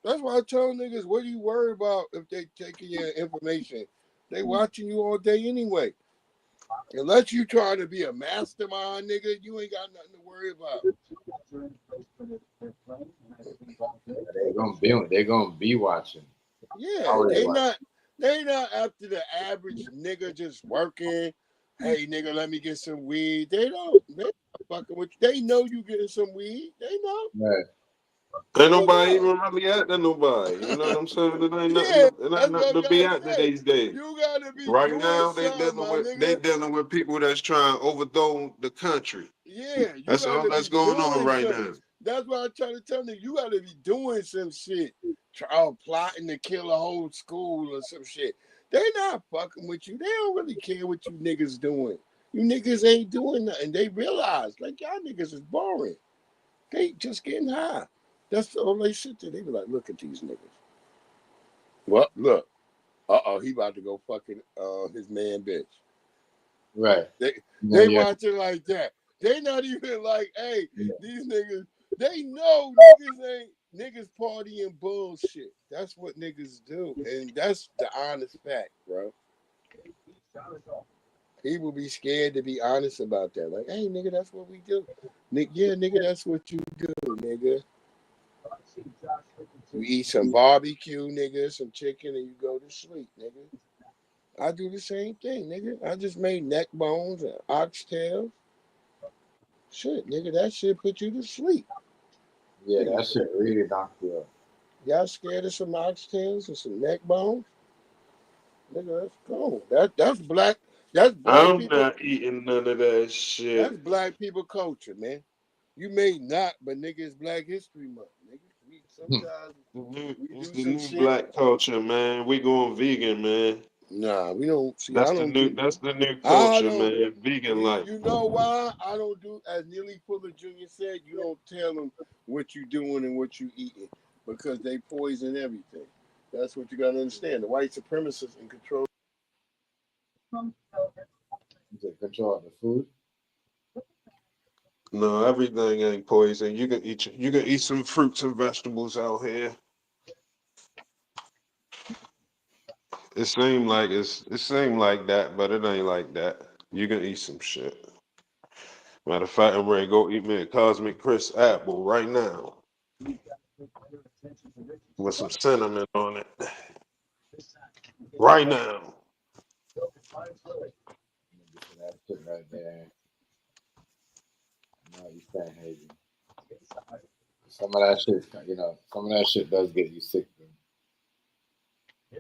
That's why I tell niggas, what do you worry about if they taking your information? They watching you all day anyway. Unless you trying to be a mastermind, nigga, you ain't got nothing to worry about. They're gonna be watching. Yeah, they not after the average nigga just working. Hey nigga, let me get some weed. They not fucking with you. They know you getting some weed. They know. Right. Ain't nobody even really after nobody. You know what I'm saying? It ain't nothing to be after these days. You gotta be right doing now they something, my nigga. dealing with people that's trying to overthrow the country. Yeah, you That's all gotta that's be going on doing right something. now. That's why I'm trying to tell you, you gotta be doing some shit. Plotting to kill a whole school or some shit. They not fucking with you. They don't really care what you niggas doing. You niggas ain't doing nothing. They realize, like, y'all niggas is boring. They just getting high. That's all they sit there. They be like, look at these niggas. Well, look. He about to go fucking his man bitch. Right. They watching like that. They not even like, hey, these niggas, they know niggas partying bullshit. That's what niggas do. And that's the honest fact, bro. People be scared to be honest about that. Like, hey, nigga, that's what we do. Nigga, that's what you do, nigga. You eat some barbecue, nigga, some chicken, and you go to sleep, nigga. I do the same thing, nigga. I just made neck bones and oxtails. Shit, nigga, that shit put you to sleep. Yeah, that shit really knocked you up. Y'all scared of some oxtails and some neck bones? Nigga, that's cool. That's black. That's black I'm people. not eating none of that shit. That's black people culture, man. You may not, but nigga, it's Black History Month, nigga. Sometimes it's the new black culture, man. We going vegan, man. Nah, we don't. See, That's I the don't new. do. That's the new I culture, don't. man. Vegan life. You know why I don't do? As Neely Fuller Jr. said, you don't tell them what you doing and what you eating because they poison everything. That's what you gotta understand. The white supremacists in control. Control the food. No, everything ain't poison. You can eat some fruits and vegetables out here. It seemed like that, but it ain't like that. You can eat some shit. Matter of fact, I'm ready to go eat me a Cosmic Crisp apple right now with some cinnamon on it. Right now. That shit right there. No, you can't hate it. Some of that shit, some of that shit does get you sick. I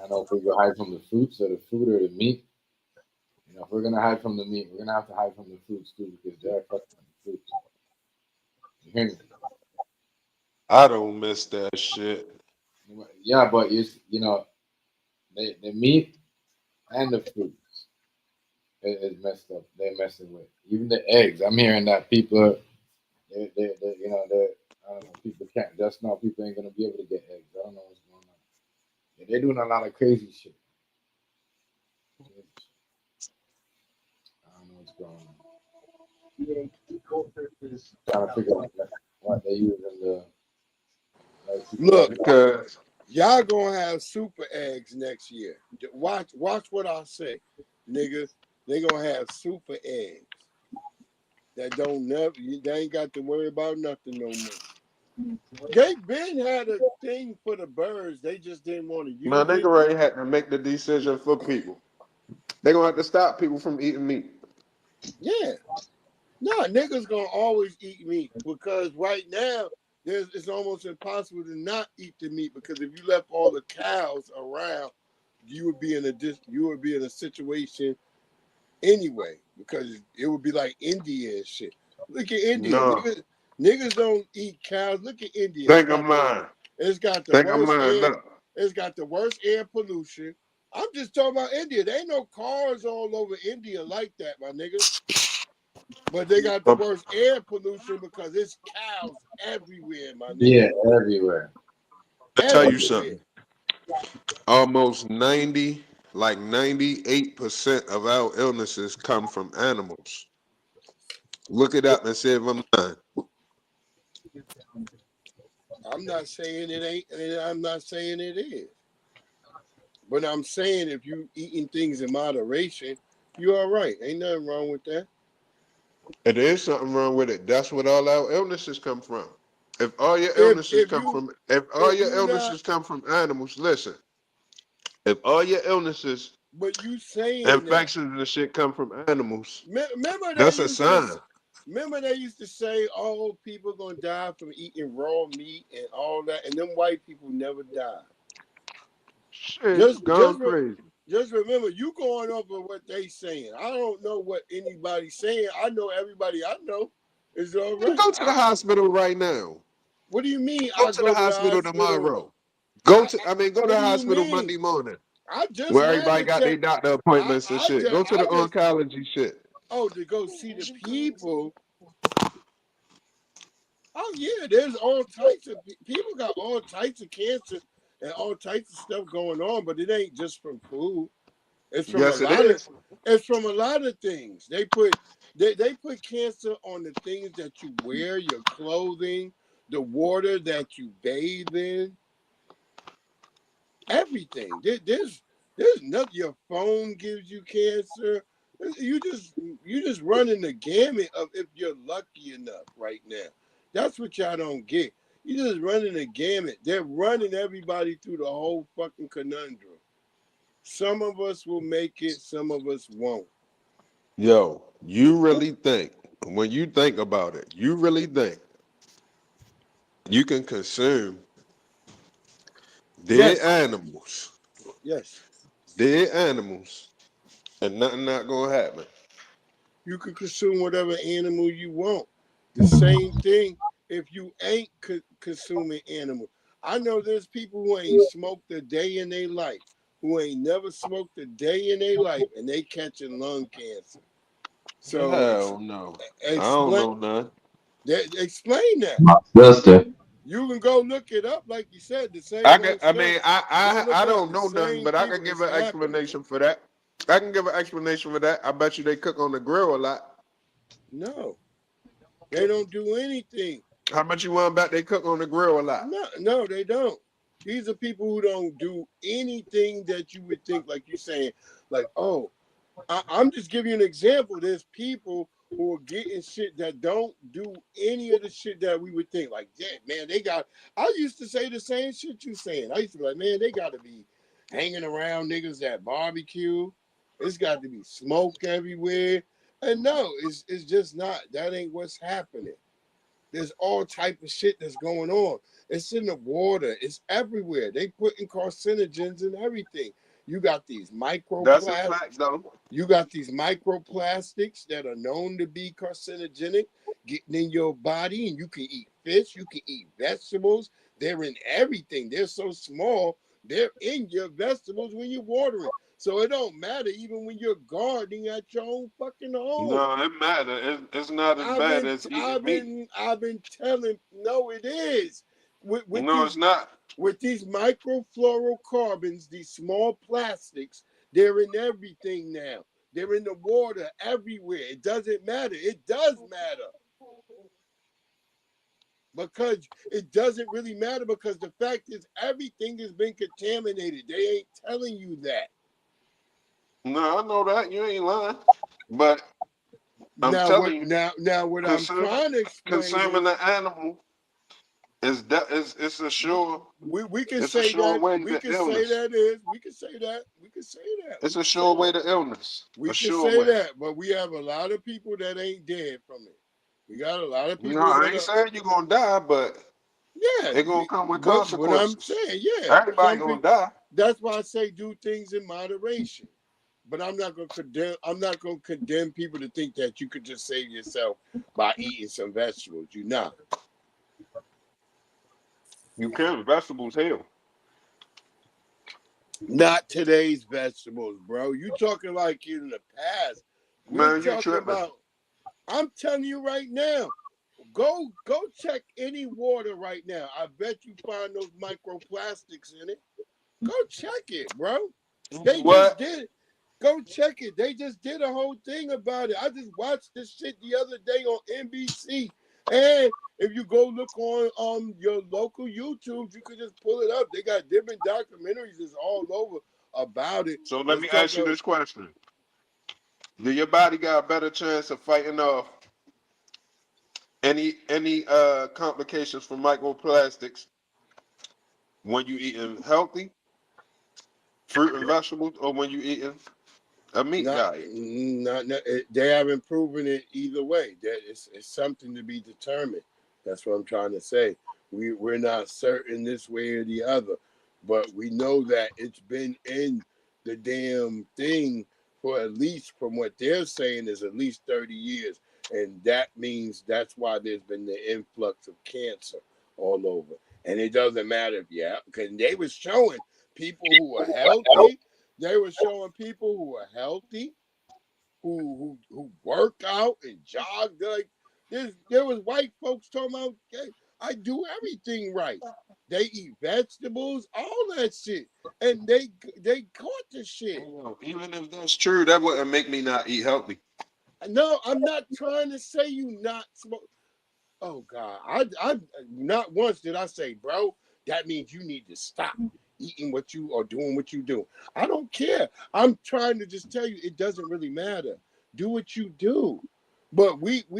don't know if we go hide from the fruits or the food or the meat. If we're gonna hide from the meat, we're gonna have to hide from the fruits too because they're fucking the fruits. You hear me? I don't miss that shit. Yeah, but the meat and the fruits is messed up. They're messing with even the eggs. I'm hearing that people, I don't know, people can't just now. People ain't gonna be able to get eggs. I don't know what's going on. Yeah, they're doing a lot of crazy shit. I don't know what's going on. Trying to figure out what they use in the. Look, because y'all gonna have super eggs next year. Watch what I say, nigga. They gonna have super eggs that they ain't got to worry about nothing no more. They been had a thing for the birds. They just didn't want to use Man, they it. already had to make the decision for people. They're gonna have to stop people from eating meat. Yeah. No, niggas gonna always eat meat because right now it's almost impossible to not eat the meat because if you left all the cows around, you would be in a situation anyway because it would be like India and shit. Look at India, No. niggas don't eat cows. Look at India. Think of mine. It's got the Think of worst mine. air. Look. It's got the worst air pollution. I'm just talking about India. There ain't no cars all over India like that, my nigga. But they got the worst air pollution because it's cows everywhere, my nigga. Yeah, everywhere. I'll tell you something. Almost 98% of our illnesses come from animals. Look it up and see if I'm lying. I'm not saying it ain't, and I'm not saying it is. But I'm saying if you eating things in moderation, you all right. Ain't nothing wrong with that. It is something wrong with it. That's what all our illnesses come from. If all your illnesses come from animals, listen. If all your illnesses, but you saying infections and shit come from animals, remember that's a sign. Remember they used to say, "Oh, people gonna die from eating raw meat and all that," and them white people never died. Shit, Just crazy. Just remember, you going off of what they saying. I don't know what anybody's saying. I know everybody I know is all right. Go to the hospital right now. What do you mean? Go to the hospital tomorrow. Go to the hospital Monday morning. I just where everybody got their doctor appointments and shit. Go to the oncology shit. Oh, to go see the people. Oh yeah, there's all types of people got all types of cancer and all types of stuff going on, but it ain't just from food. It's from it's from a lot of things. They put cancer on the things that you wear, your clothing, the water that you bathe in, everything. There's nothing. Your phone gives you cancer. You just running the gamut of if you're lucky enough right now. That's what y'all don't get. You just running the gamut. They're running everybody through the whole fucking conundrum. Some of us will make it, some of us won't. Yo, you really think, when you think about it, you really think you can consume dead animals. Yes. Dead animals and nothing not gonna happen. You can consume whatever animal you want. The same thing if you ain't consuming animals. I know there's people who ain't smoked a day in their life, who ain't never smoked a day in their life, and they catching lung cancer. So hell no. I don't know none. Explain that. My sister. You can go look it up, like you said. The same. I don't know nothing, but I can give an explanation for that. I can give an explanation for that. I bet you they cook on the grill a lot. No, they don't do anything. How much you want bet they cook on the grill a lot? No, they don't. These are people who don't do anything that you would think, like you're saying, like, oh, I'm just giving you an example. There's people who are getting shit that don't do any of the shit that we would think. Like, yeah, man, I used to say the same shit you saying. I used to be like, man, they got to be hanging around niggas that barbecue. It's got to be smoke everywhere. And no, it's just not. That ain't what's happening. There's all type of shit that's going on. It's in the water. It's everywhere. They putting carcinogens in everything. You got these microplastics. That's a fact, though. You got these microplastics that are known to be carcinogenic getting in your body, and you can eat fish, you can eat vegetables. They're in everything. They're so small, they're in your vegetables when you're watering. So it don't matter even when you're gardening at your own fucking home. No, it matters. It's not as bad as eating meat. I've been telling, no, it is. It's not. With these microfluorocarbons, these small plastics, they're in everything now. They're in the water everywhere. It doesn't matter. It does matter. Because it doesn't really matter because the fact is everything has been contaminated. They ain't telling you that. No, I know that. You ain't lying. But I'm telling you. Now what I'm trying to explain consuming the animal it's a sure. We can say that. We can say that. We can can say that. It's a sure way to illness. We a can sure say way. that, but we have a lot of people that ain't dead from it. We got a lot of people. No, I ain't saying you're gonna die, but yeah, it's gonna come with what consequences. I'm saying, yeah, Everybody gonna die. That's why I say do things in moderation. But I'm not gonna condemn. I'm not gonna condemn people to think that you could just save yourself by eating some vegetables. You're not. You can. Vegetables heal. Not today's vegetables, bro. You talking like in the past. We're Man, you talking tripping. about. I'm telling you right now. Go check any water right now. I bet you find those microplastics in it. Go check it, bro. They just did. Go check it. They just did a whole thing about it. I just watched this shit the other day on NBC. And if you go look on your local YouTube, you can just pull it up. They got different documentaries that's all over about it. So let me ask you this question. Do your body got a better chance of fighting off any complications from microplastics when you eating healthy fruit and vegetables, or when you eating a meat diet? They haven't proven it either way. It's something to be determined. That's what I'm trying to say. We're not certain this way or the other, but we know that it's been in the damn thing for at least, from what they're saying, is at least 30 years. And that means that's why there's been the influx of cancer all over. And it doesn't matter because they were showing people who are healthy. They were showing people who are healthy, who work out and jog. Like there was white folks talking about, hey, I do everything right. They eat vegetables, all that shit, and they caught the shit. Even if that's true, that wouldn't make me not eat healthy. No, I'm not trying to say you not smoke. Oh God, I not once did I say, bro, that means you need to stop eating what you are doing, what you do. I don't care. I'm trying to just tell you, it doesn't really matter. Do what you do. But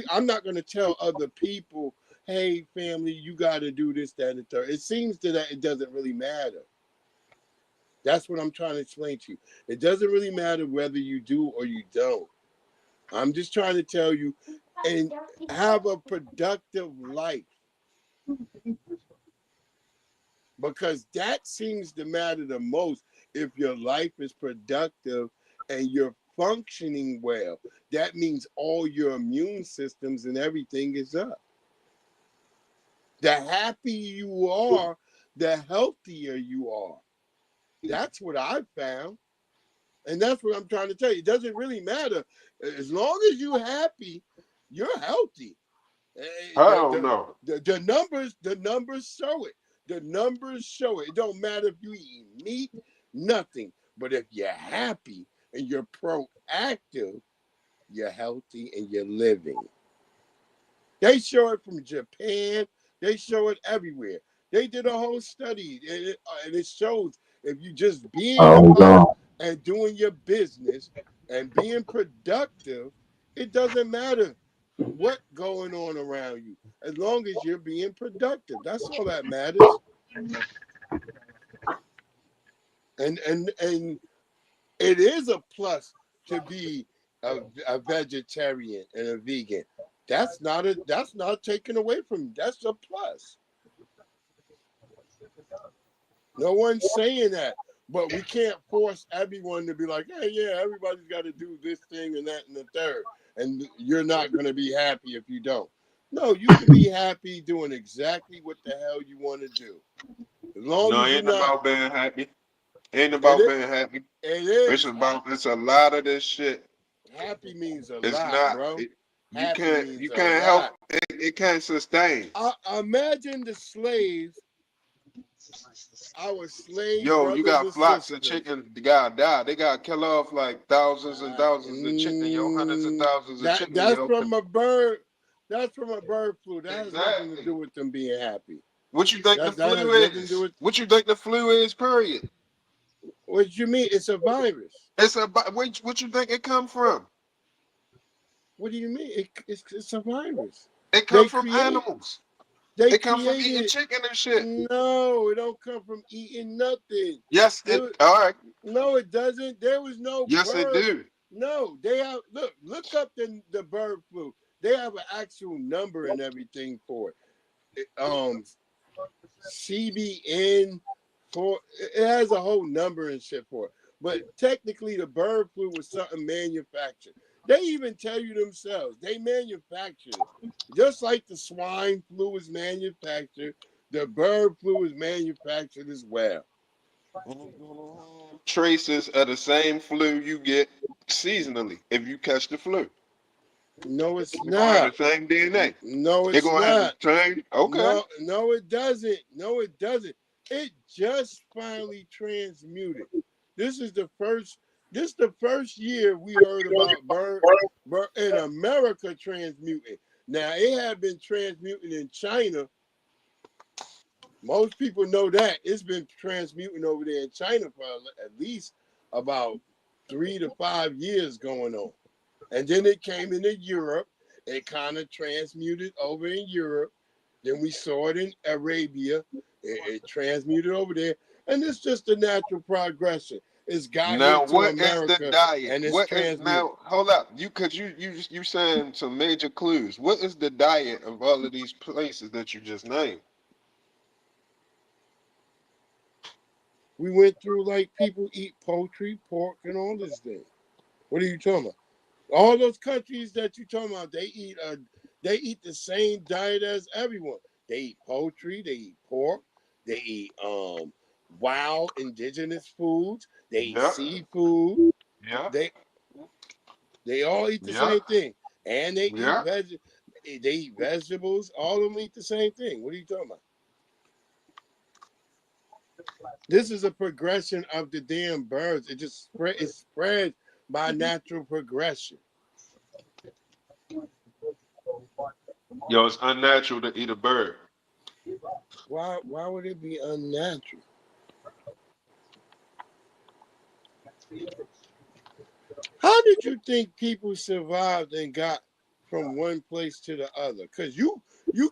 I'm not going to tell other people, hey, family, you got to do this, that, and the third. It seems that it doesn't really matter. That's what I'm trying to explain to you. It doesn't really matter whether you do or you don't. I'm just trying to tell you, and have a productive life. Because that seems to matter the most. If your life is productive and you're functioning well, that means all your immune systems and everything is up. The happier you are, the healthier you are. That's what I've found. And that's what I'm trying to tell you. It doesn't really matter. As long as you're happy, you're healthy. The numbers show it. The numbers show it. It don't matter if you eat meat, nothing. But if you're happy and you're proactive, you're healthy and you're living. They show it from Japan. They show it everywhere. They did a whole study, and it shows if you just being up and doing your business and being productive, it doesn't matter what's going on around you. As long as you're being productive, that's all that matters. And it is a plus to be a vegetarian and a vegan. That's not taken away from you. That's a plus. No one's saying that, but we can't force everyone to be like, hey, yeah, everybody's got to do this thing and that and the third, and you're not going to be happy if you don't. No, you can be happy doing exactly what the hell you want to do. As long as you're not about being happy. Ain't about being happy. It is. It's a lot of this shit. Happy means a It's lot, not, bro. You can't help it can't sustain. Imagine the slaves, our slave Yo, you got brothers flocks and of sisters. chicken, they gotta die. They gotta kill off like thousands and thousands of chicken, yo, hundreds of thousands of chicken. That's from a bird. That's from a bird flu. That has nothing to do with them being happy. What you think the flu is? What you think the flu is, period? What you mean? It's a virus. What you think it come from? What do you mean? It's a virus. It comes from animals. They come from eating created chicken and shit. No, it don't come from eating nothing. Yes, all right. No, it doesn't. There was no Yes, bird. it do. No, they have look up the bird flu. They have an actual number and everything for it. CBN for it has a whole number and shit for it. But technically the bird flu was something manufactured. They even tell you themselves, they manufactured it. Just like the swine flu was manufactured, the bird flu is manufactured as well. Traces of the same flu you get seasonally if you catch the flu. No, it's It's gonna have not. the same DNA. No, It's it's gonna have not. the same. Okay. No, it doesn't. No, it doesn't. It just finally transmuted. This is the first year we heard about bird in America transmuting. Now it had been transmuting in China. Most people know that it's been transmuting over there in China for at least about 3 to 5 years going on. And then it came into Europe. It kind of transmuted over in Europe. Then we saw it in Arabia. It transmuted over there. And it's just a natural progression. It's got Now, into what is the America diet? and it's What is transmuted. now? Hold up, you saying some major clues. What is the diet of all of these places that you just named? We went through like people eat poultry, pork, and all this thing. What are you talking about? All those countries that you talking about, they eat the same diet as everyone. They eat poultry, they eat pork, they eat wild indigenous foods, they eat seafood. Yeah. They all eat the same thing. And they eat vegetables. All of them eat the same thing. What are you talking about? This is a progression of the damn birds. It just spread by natural progression. Yo, it's unnatural to eat a bird. Why would it be unnatural? How did you think people survived and got from one place to the other? Because you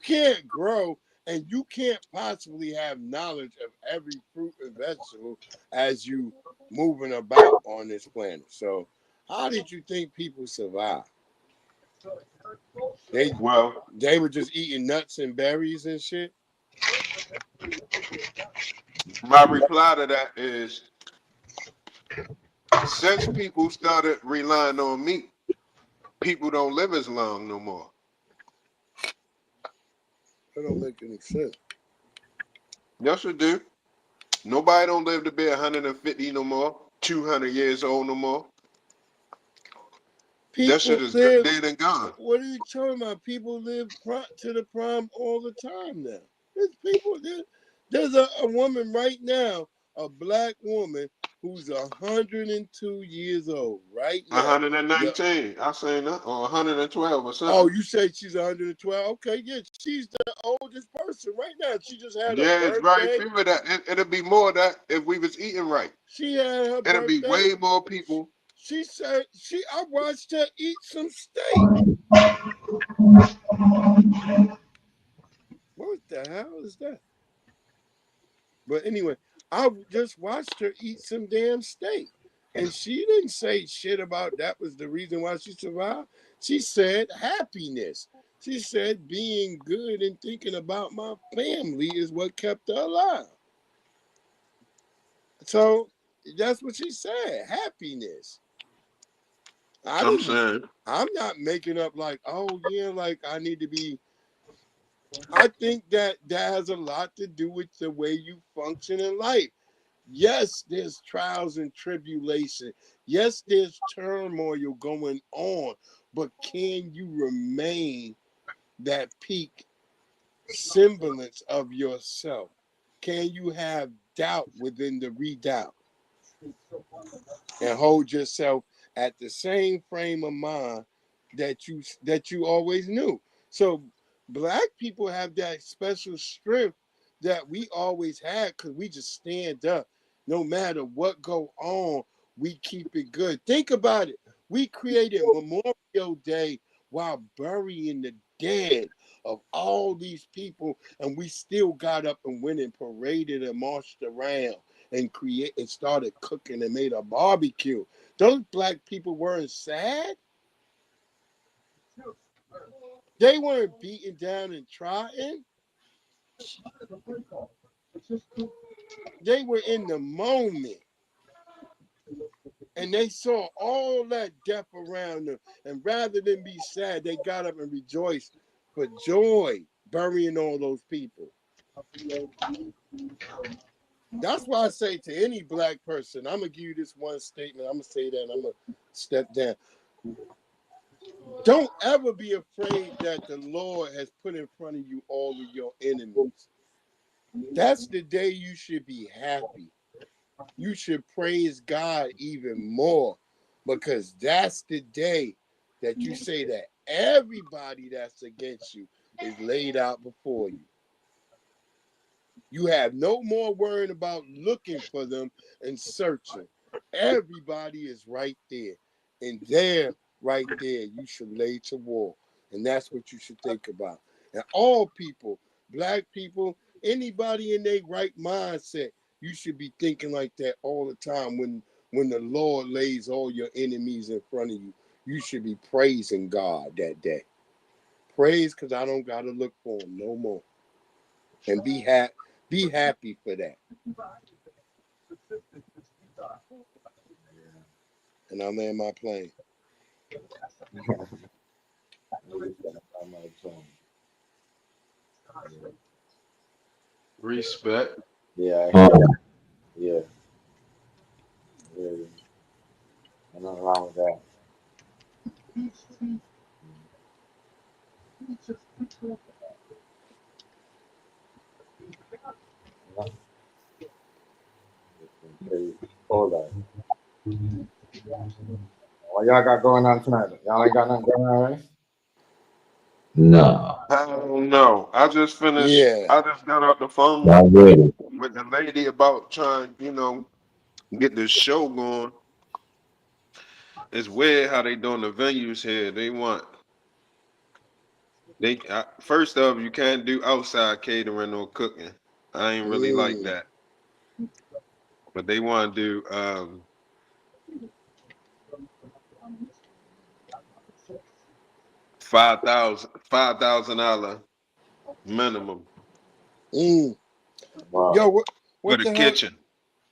can't grow and you can't possibly have knowledge of every fruit and vegetable as you moving about on this planet. So how did you think people survived? They were just eating nuts and berries and shit. My reply to that is, since people started relying on meat, people don't live as long no more. That don't make any sense. Yes, it do. Nobody don't live to be 150 no more, 200 years old no more. That shit is dead and gone. What are you talking about? People live to the prime all the time now. There's people. There's a woman right now, a black woman who's 102 years old right now. 119. I seen that, or 112 or something. Oh, you say she's 112? Okay, yeah, she's the oldest person right now. She just had her birthday. It's right. Remember that. It'll be more of that if we was eating right. She had her birthday. It'll be way more people. She said I watched her eat some steak. What the hell is that? But anyway, I just watched her eat some damn steak. And she didn't say shit about that was the reason why she survived. She said happiness. She said being good and thinking about my family is what kept her alive. So that's what she said, happiness. I'm not making up like, oh yeah, like I need to be. I think that has a lot to do with the way you function in life. Yes, there's trials and tribulation. Yes, there's turmoil going on, but can you remain that peak semblance of yourself? Can you have doubt within the redoubt and hold yourself at the same frame of mind that you always knew? So black people have that special strength that we always had because we just stand up. No matter what go on, we keep it good. Think about it. We created Memorial Day while burying the dead of all these people, and we still got up and went and paraded and marched around and started cooking and made a barbecue. Those black people weren't sad. They weren't beaten down and trodden. They were in the moment. And they saw all that death around them. And rather than be sad, they got up and rejoiced for joy, burying all those people. That's why I say to any black person, I'm going to give you this one statement. I'm going to say that and I'm going to step down. Don't ever be afraid that the Lord has put in front of you all of your enemies. That's the day you should be happy. You should praise God even more, because that's the day that you say that everybody that's against you is laid out before you. You have no more worrying about looking for them and searching. Everybody is right there. And there, right there, you should lay to war. And that's what you should think about. And all people, black people, anybody in their right mindset, you should be thinking like that all the time. When the Lord lays all your enemies in front of you, you should be praising God that day. Praise, because I don't got to look for him no more. And be happy for that. And I land my plane. Respect. Yeah. Yeah. Nothing wrong with that. Hold on. What y'all got going on tonight? Y'all ain't got nothing going on, right? No. I don't know. I just finished. Yeah. I just got off the phone Not ready. with the lady about trying, get this show going. It's weird how they doing the venues here. First off, you can't do outside catering or cooking. I ain't really like that. But they want to do $5,000 minimum Wow. Yo, for what the the hell? kitchen.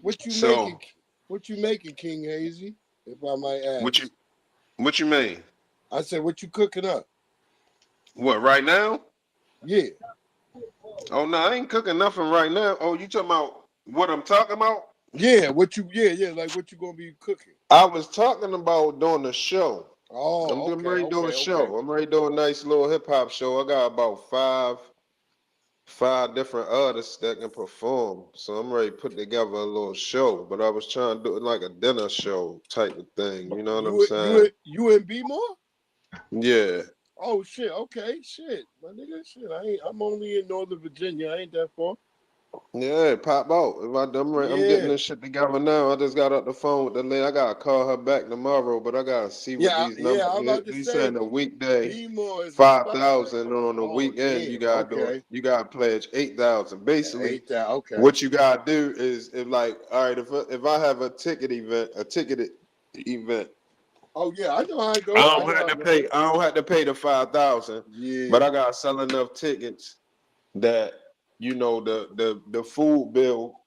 What you So making? What you making, King Hazy? If I might ask. what you mean? I said, what you cooking up? What, right now? Yeah. Oh no, I ain't cooking nothing right now. Oh, you talking about what I'm talking about? Yeah, like what you gonna be cooking? I was talking about doing a show. Oh, I'm ready to do a show. I'm ready to do a nice little hip hop show. I got about five different artists that can perform. So I'm ready to put together a little show. But I was trying to do it like a dinner show type of thing. You know what I'm saying? You in B-more? Yeah. Oh shit, okay, shit. My nigga, shit. I'm only in Northern Virginia. I ain't that far. Yeah, pop out. I'm getting this shit together now. I just got off the phone with the lady. I gotta call her back tomorrow, but I gotta see what these numbers. I'm about to They say saying a weekday B-more is 5,000 on the weekend. damn, You gotta do it. You gotta pledge 8,000. Basically, 8,000. Okay. what you gotta do is all right, if I have a ticketed event. Oh yeah, I know how it goes. I don't have to pay the 5,000. Yeah. But I gotta sell enough tickets that the food bill,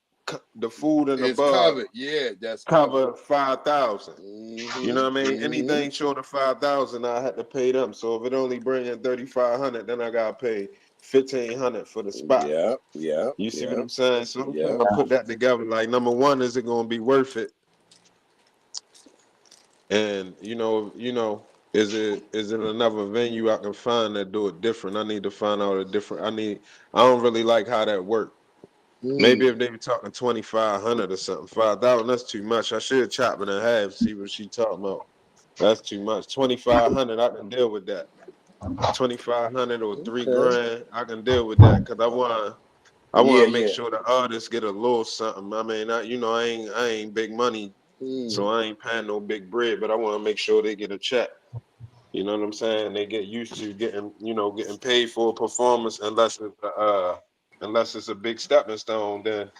the food and the bar covered. Yeah, that's cover 5,000. You know what I mean? Mm-hmm. Anything short of 5,000, I had to pay them. So if it only bring in 3,500, then I gotta pay 1,500 for the spot. Yeah. You see what I'm saying? So I'm trying to put that together. Like, number one, is it gonna be worth it? And is it another venue I can find that do it different? I need to find out a different. I don't really like how that worked. Maybe if they were talking 2,500 or something, 5,000, that's too much. I should chop it in half, see what she talking about. That's too much. 2,500, I can deal with that. 2,500 or $3,000, I can deal with that, because I want to make sure the artists get a little something. I mean, I ain't big money, so I ain't paying no big bread, but I want to make sure they get a check. You know what I'm saying? They get used to getting paid for a performance unless it's a big stepping stone. Then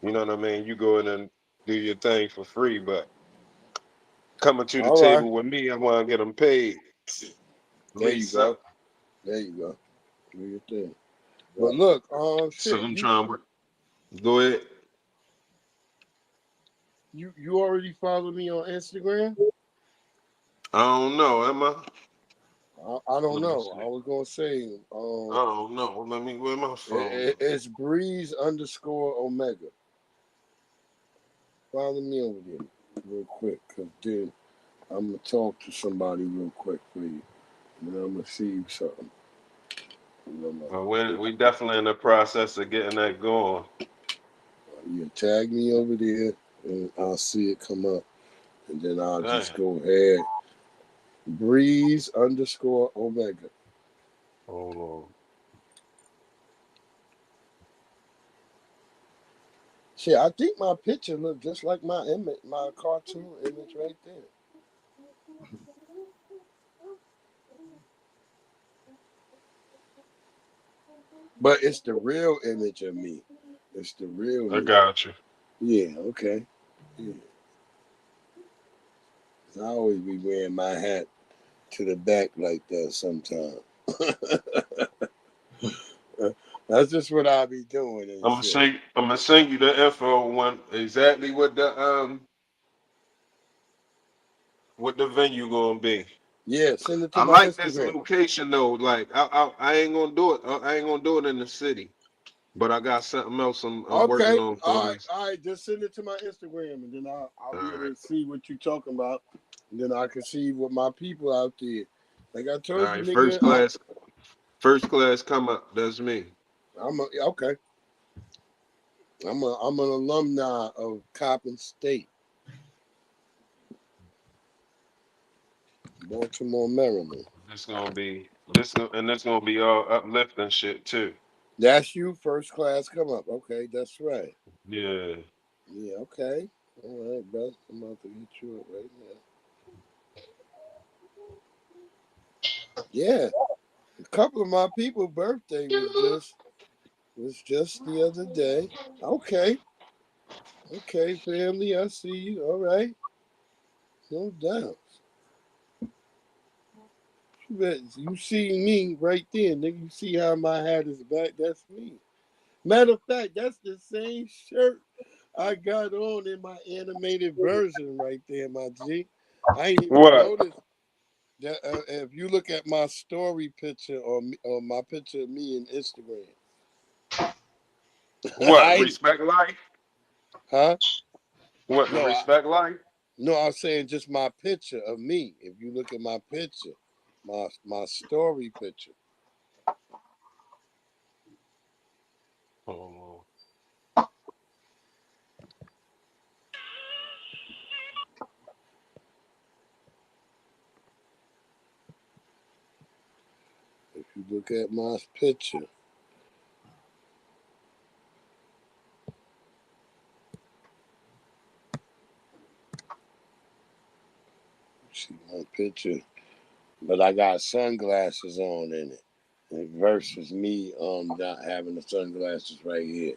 you know what I mean. You go in and do your thing for free, but coming to the All right. table with me, I want to get them paid. There you go. There you go. Do your thing. But look, So shit, I'm trying to go ahead. you already follow me on Instagram? I don't know, am I? I don't Let me know. see. I was gonna say, I don't know. Let me where my phone. it's Breeze_Omega. Follow me over there real quick, cause then I'm gonna talk to somebody real quick for you. And then I'm gonna see you something. We definitely in the process of getting that going. You tag me over there, and I'll see it come up, and then I'll Damn. just go ahead. Breeze_Omega. Hold on. Shit, I think my picture looked just like my image, my cartoon image right there. But it's the real image of me. It's the real me. I got you. Yeah, okay. Yeah. I always be wearing my hat to the back like that sometimes. That's just what I be doing and I'm shit. gonna send you the info when exactly what the venue gonna be. Yeah, send it to I my like this Instagram. location though. Like I ain't gonna do it. I ain't gonna do it in the city. But I got something else I'm working Okay, on for this. all right. Just send it to my Instagram, and then I'll be able All to see what you're talking about. And then I can see what my people out there. Like I told you, right. nigga, First class come up. That's me. Okay. I'm an alumni of Coppin State, Baltimore, Maryland. It's gonna be all uplifting shit too. That's you, first class come up. Okay, that's right. Yeah. Yeah, okay. All right, bro. I'm about to hit you up right now. Yeah, a couple of my people's birthday was just the other day. Okay. Okay, family, I see you. All right. No doubt. You see me right there, nigga. You see how my hat is back? That's me. Matter of fact, that's the same shirt I got on in my animated version right there, my G. I ain't even What? noticed that if you look at my story picture or my picture of me in Instagram. What? Respect life? Huh? What? The No, respect life? no, I'm saying just my picture of me. If you look at my picture, my story picture. Oh. If you look at my picture, see my picture, but I got sunglasses on in it. Versus me not having the sunglasses right here.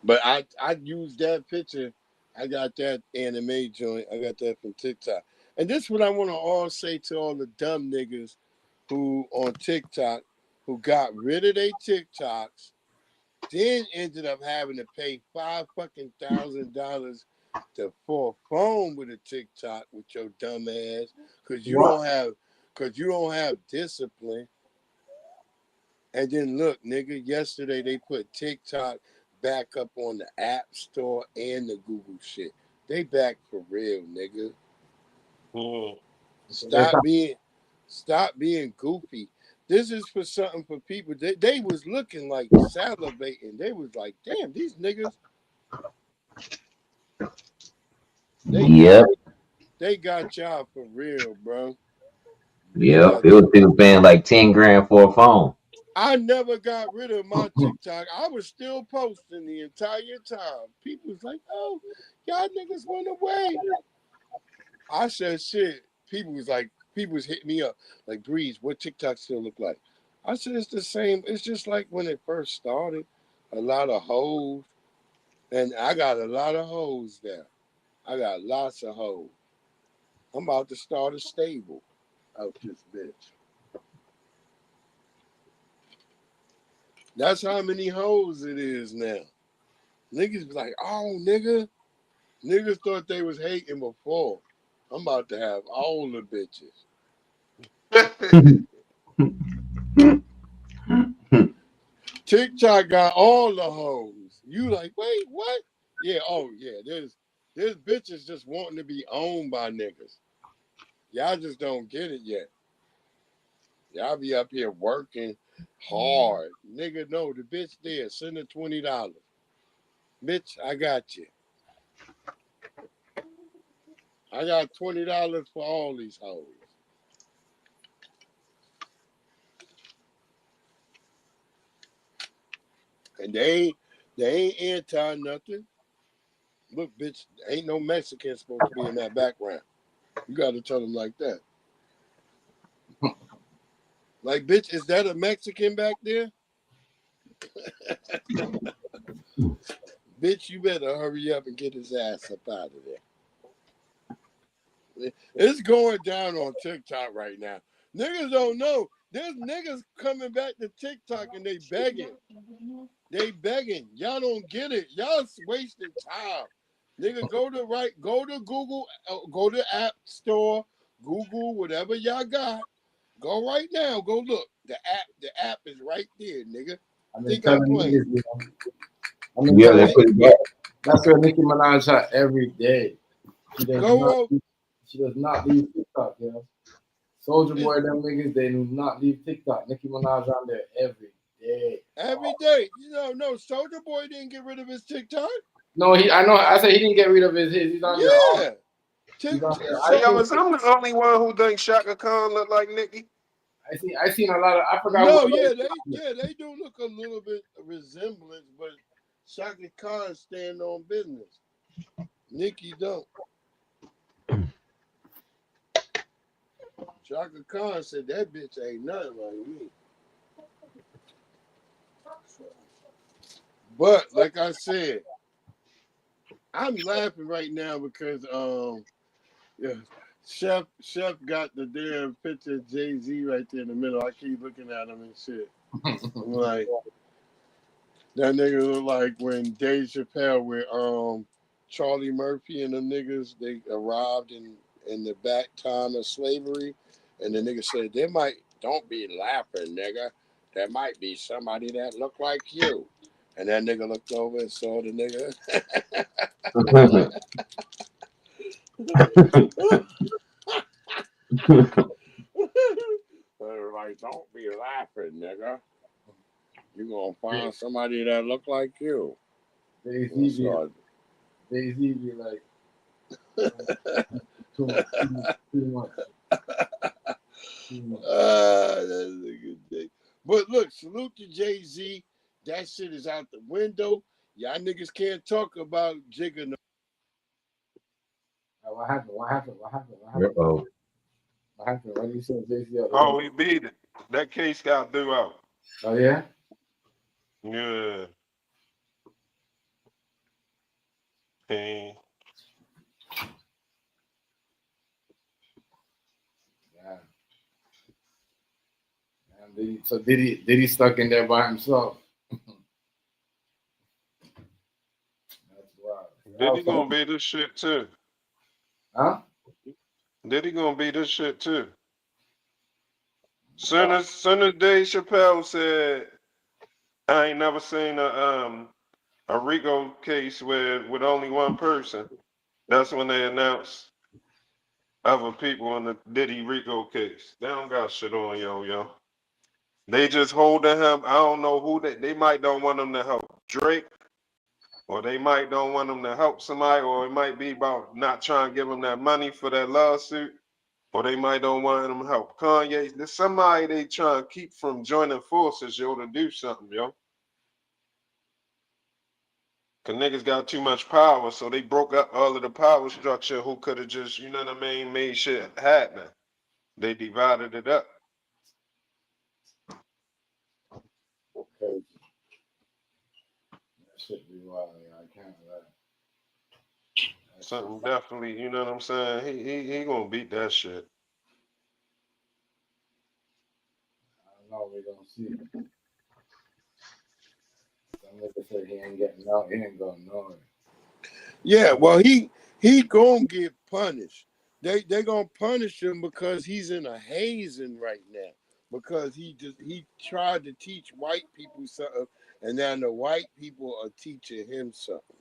But I used that picture. I got that anime joint. I got that from TikTok. And this is what I want to all say to all the dumb niggas who on TikTok who got rid of their TikToks, then ended up having to pay $5,000 for a phone with a TikTok with your dumb ass because you don't have discipline. And then look, nigga, yesterday they put TikTok back up on the App Store and the Google shit. They back for real, nigga. Stop being goofy. This is for something for people. They was looking like salivating. They was like, damn, these niggas. They got y'all for real, bro. Yep. It was people paying like 10 grand for a phone. I never got rid of my TikTok. I was still posting the entire time. People was like, oh, y'all niggas went away. I said shit. People was like, People was hitting me up like, Breeze, what TikTok still look like? I said, it's the same. It's just like when it first started. A lot of hoes. And I got a lot of hoes there. I got lots of hoes. I'm about to start a stable out this bitch. That's how many hoes it is now. Niggas be like, oh, nigga. Niggas thought they was hating before. I'm about to have all the bitches. TikTok got all the hoes. You like, wait, what? Yeah, oh yeah, there's bitches just wanting to be owned by niggas. Y'all just don't get it yet. Y'all be up here working hard. Nigga, no, the bitch there, send her $20. Bitch, I got you. I got $20 for all these hoes. And they ain't anti nothing. Look, bitch, ain't no Mexican supposed to be in that background. You got to tell them like that. Like, bitch, is that a Mexican back there? Bitch, you better hurry up and get his ass up out of there. It's going down on TikTok right now. Niggas don't know. There's niggas coming back to TikTok and they begging. They begging. Y'all don't get it. Y'all wasting time. Nigga, go to Google, go to App Store, Google whatever y'all got. Go right now. Go look. The app is right there, nigga. I've been Think I'm telling playing. niggas, you know. Yeah, they put it back. That's where Nicki Minaj at every day. She does Go not. She does not leave TikTok, you know. Soldier Boy, them niggas, they do not leave TikTok. Nicki Minaj on there every day. every day. You know, no, Soldier Boy didn't get rid of his TikTok. No, I know. I said he didn't get rid of his. He's on there. All, Yeah. he's on there. Hey, yo, is I'm the only one who thinks Shaka Khan look like Nicki? I seen a lot of. I forgot. No, what they do look a little bit of resemblance, but Shaka Khan stand on business. Nicki don't. Shaka Khan said that bitch ain't nothing like me. But like I said, I'm laughing right now because yeah, Chef got the damn picture of Jay-Z right there in the middle. I keep looking at him and shit. I'm like, that nigga look like when Dave Chappelle with Charlie Murphy and them niggas, they arrived in the back time of slavery, and the nigga said, don't be laughing, nigga. There might be somebody that look like you. And that nigga looked over and saw the nigga. Like, don't be laughing, nigga. You gonna find somebody that look like you. Jay-Z be like, too much. That's a good thing. But look, salute to Jay-Z. That shit is out the window. Y'all niggas can't talk about Jigga no. What happened? What happened? Uh-oh. What happened? What did you say, Jay-Z? Oh, he beat it. That case got threw out. Oh yeah. Yeah. Hey. Yeah. And did he stuck in there by himself? That's wild. Diddy gonna beat this shit too. Huh? Diddy gonna beat this shit too. Soon as Dave Chappelle said, I ain't never seen a Rico case with only one person. That's when they announced other people in the Diddy Rico case. They don't got shit on yo. They just holding him. I don't know who they might don't want him to help Drake, or they might don't want him to help somebody, or it might be about not trying to give him that money for that lawsuit, or they might don't want him to help Kanye. There's somebody they trying to keep from joining forces, yo, to do something, yo. Cause niggas got too much power, so they broke up all of the power structure who could have just, you know what I mean, made shit happen. They divided it up. Okay. That shit be wild. I can't lie. Something definitely, you know what I'm saying? He gonna beat that shit. I don't know. We gonna see. Some nigga said he ain't getting out. He ain't going nowhere. Yeah, well, he gonna get punished. They gonna punish him because he's in a hazing right now. Because he tried to teach white people something, and now the white people are teaching him something.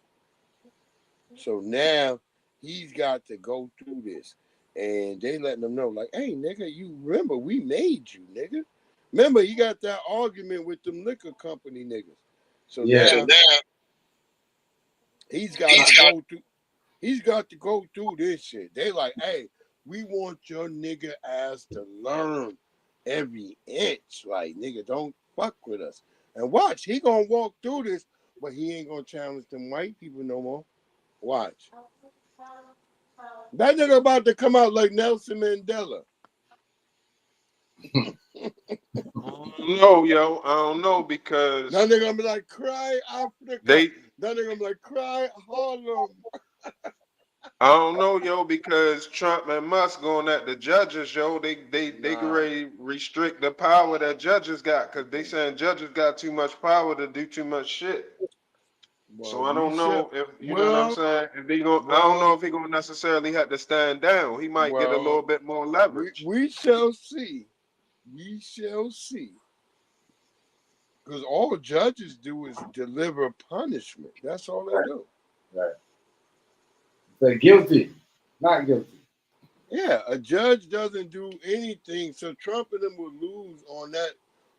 So now he's got to go through this, and they letting him know, like, hey, nigga, you remember we made you, nigga. Remember, he got that argument with them liquor company niggas. So now he's got to go through. He's got to go through this shit. They like, hey, we want your nigga ass to learn every inch. Like, nigga, don't fuck with us. And watch, he gonna walk through this, but he ain't gonna challenge them white people no more. Watch. That nigga about to come out like Nelson Mandela. No, yo, I don't know because that nigga gonna be like, cry Africa. That nigga gonna be like, cry Harlem. I don't know, yo, because Trump and Musk going at the judges, yo. They can ready restrict the power that judges got because they saying judges got too much power to do too much shit. Well, so I don't know if you know what I'm saying. If they going, I don't know if he gonna necessarily have to stand down. He might get a little bit more leverage. We shall see. We shall see. Because all judges do is deliver punishment. That's all they do. Right. They're guilty, not guilty. Yeah, a judge doesn't do anything, so Trump and them will lose on that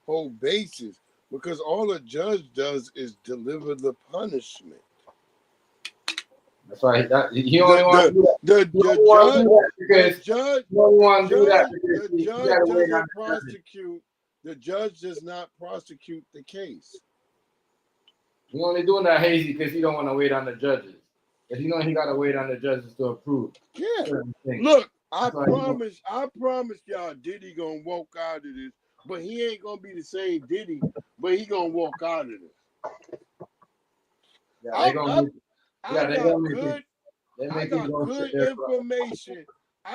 whole basis because all a judge does is deliver the punishment. That's why he only wants to do that. The judge doesn't prosecute. The judge does not prosecute the case. He only doing that hazy because he don't want to wait on the judges. Because he got to wait on the judges to approve. Yeah. Look, I promise y'all Diddy gonna walk out of this, but he ain't gonna be the same Diddy, but he gonna walk out of this. Yeah, I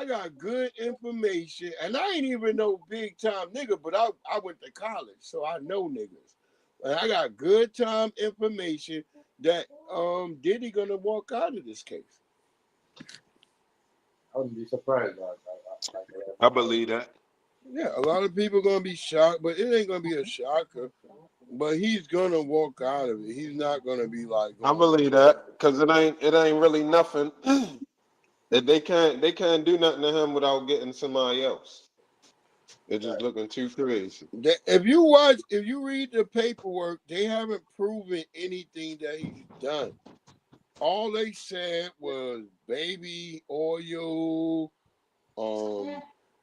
got good information, and I ain't even no big time nigga, but I went to college, so I know niggas. And I got good time information that Diddy gonna walk out of this case. I wouldn't be surprised. I believe that. Yeah, a lot of people gonna be shocked, but it ain't gonna be a shocker. But he's gonna walk out of it. He's not gonna be like. I believe that because it ain't really nothing. That they can't do nothing to him without getting somebody else. They're just looking too crazy. If you read the paperwork, they haven't proven anything that he's done. All they said was baby oil,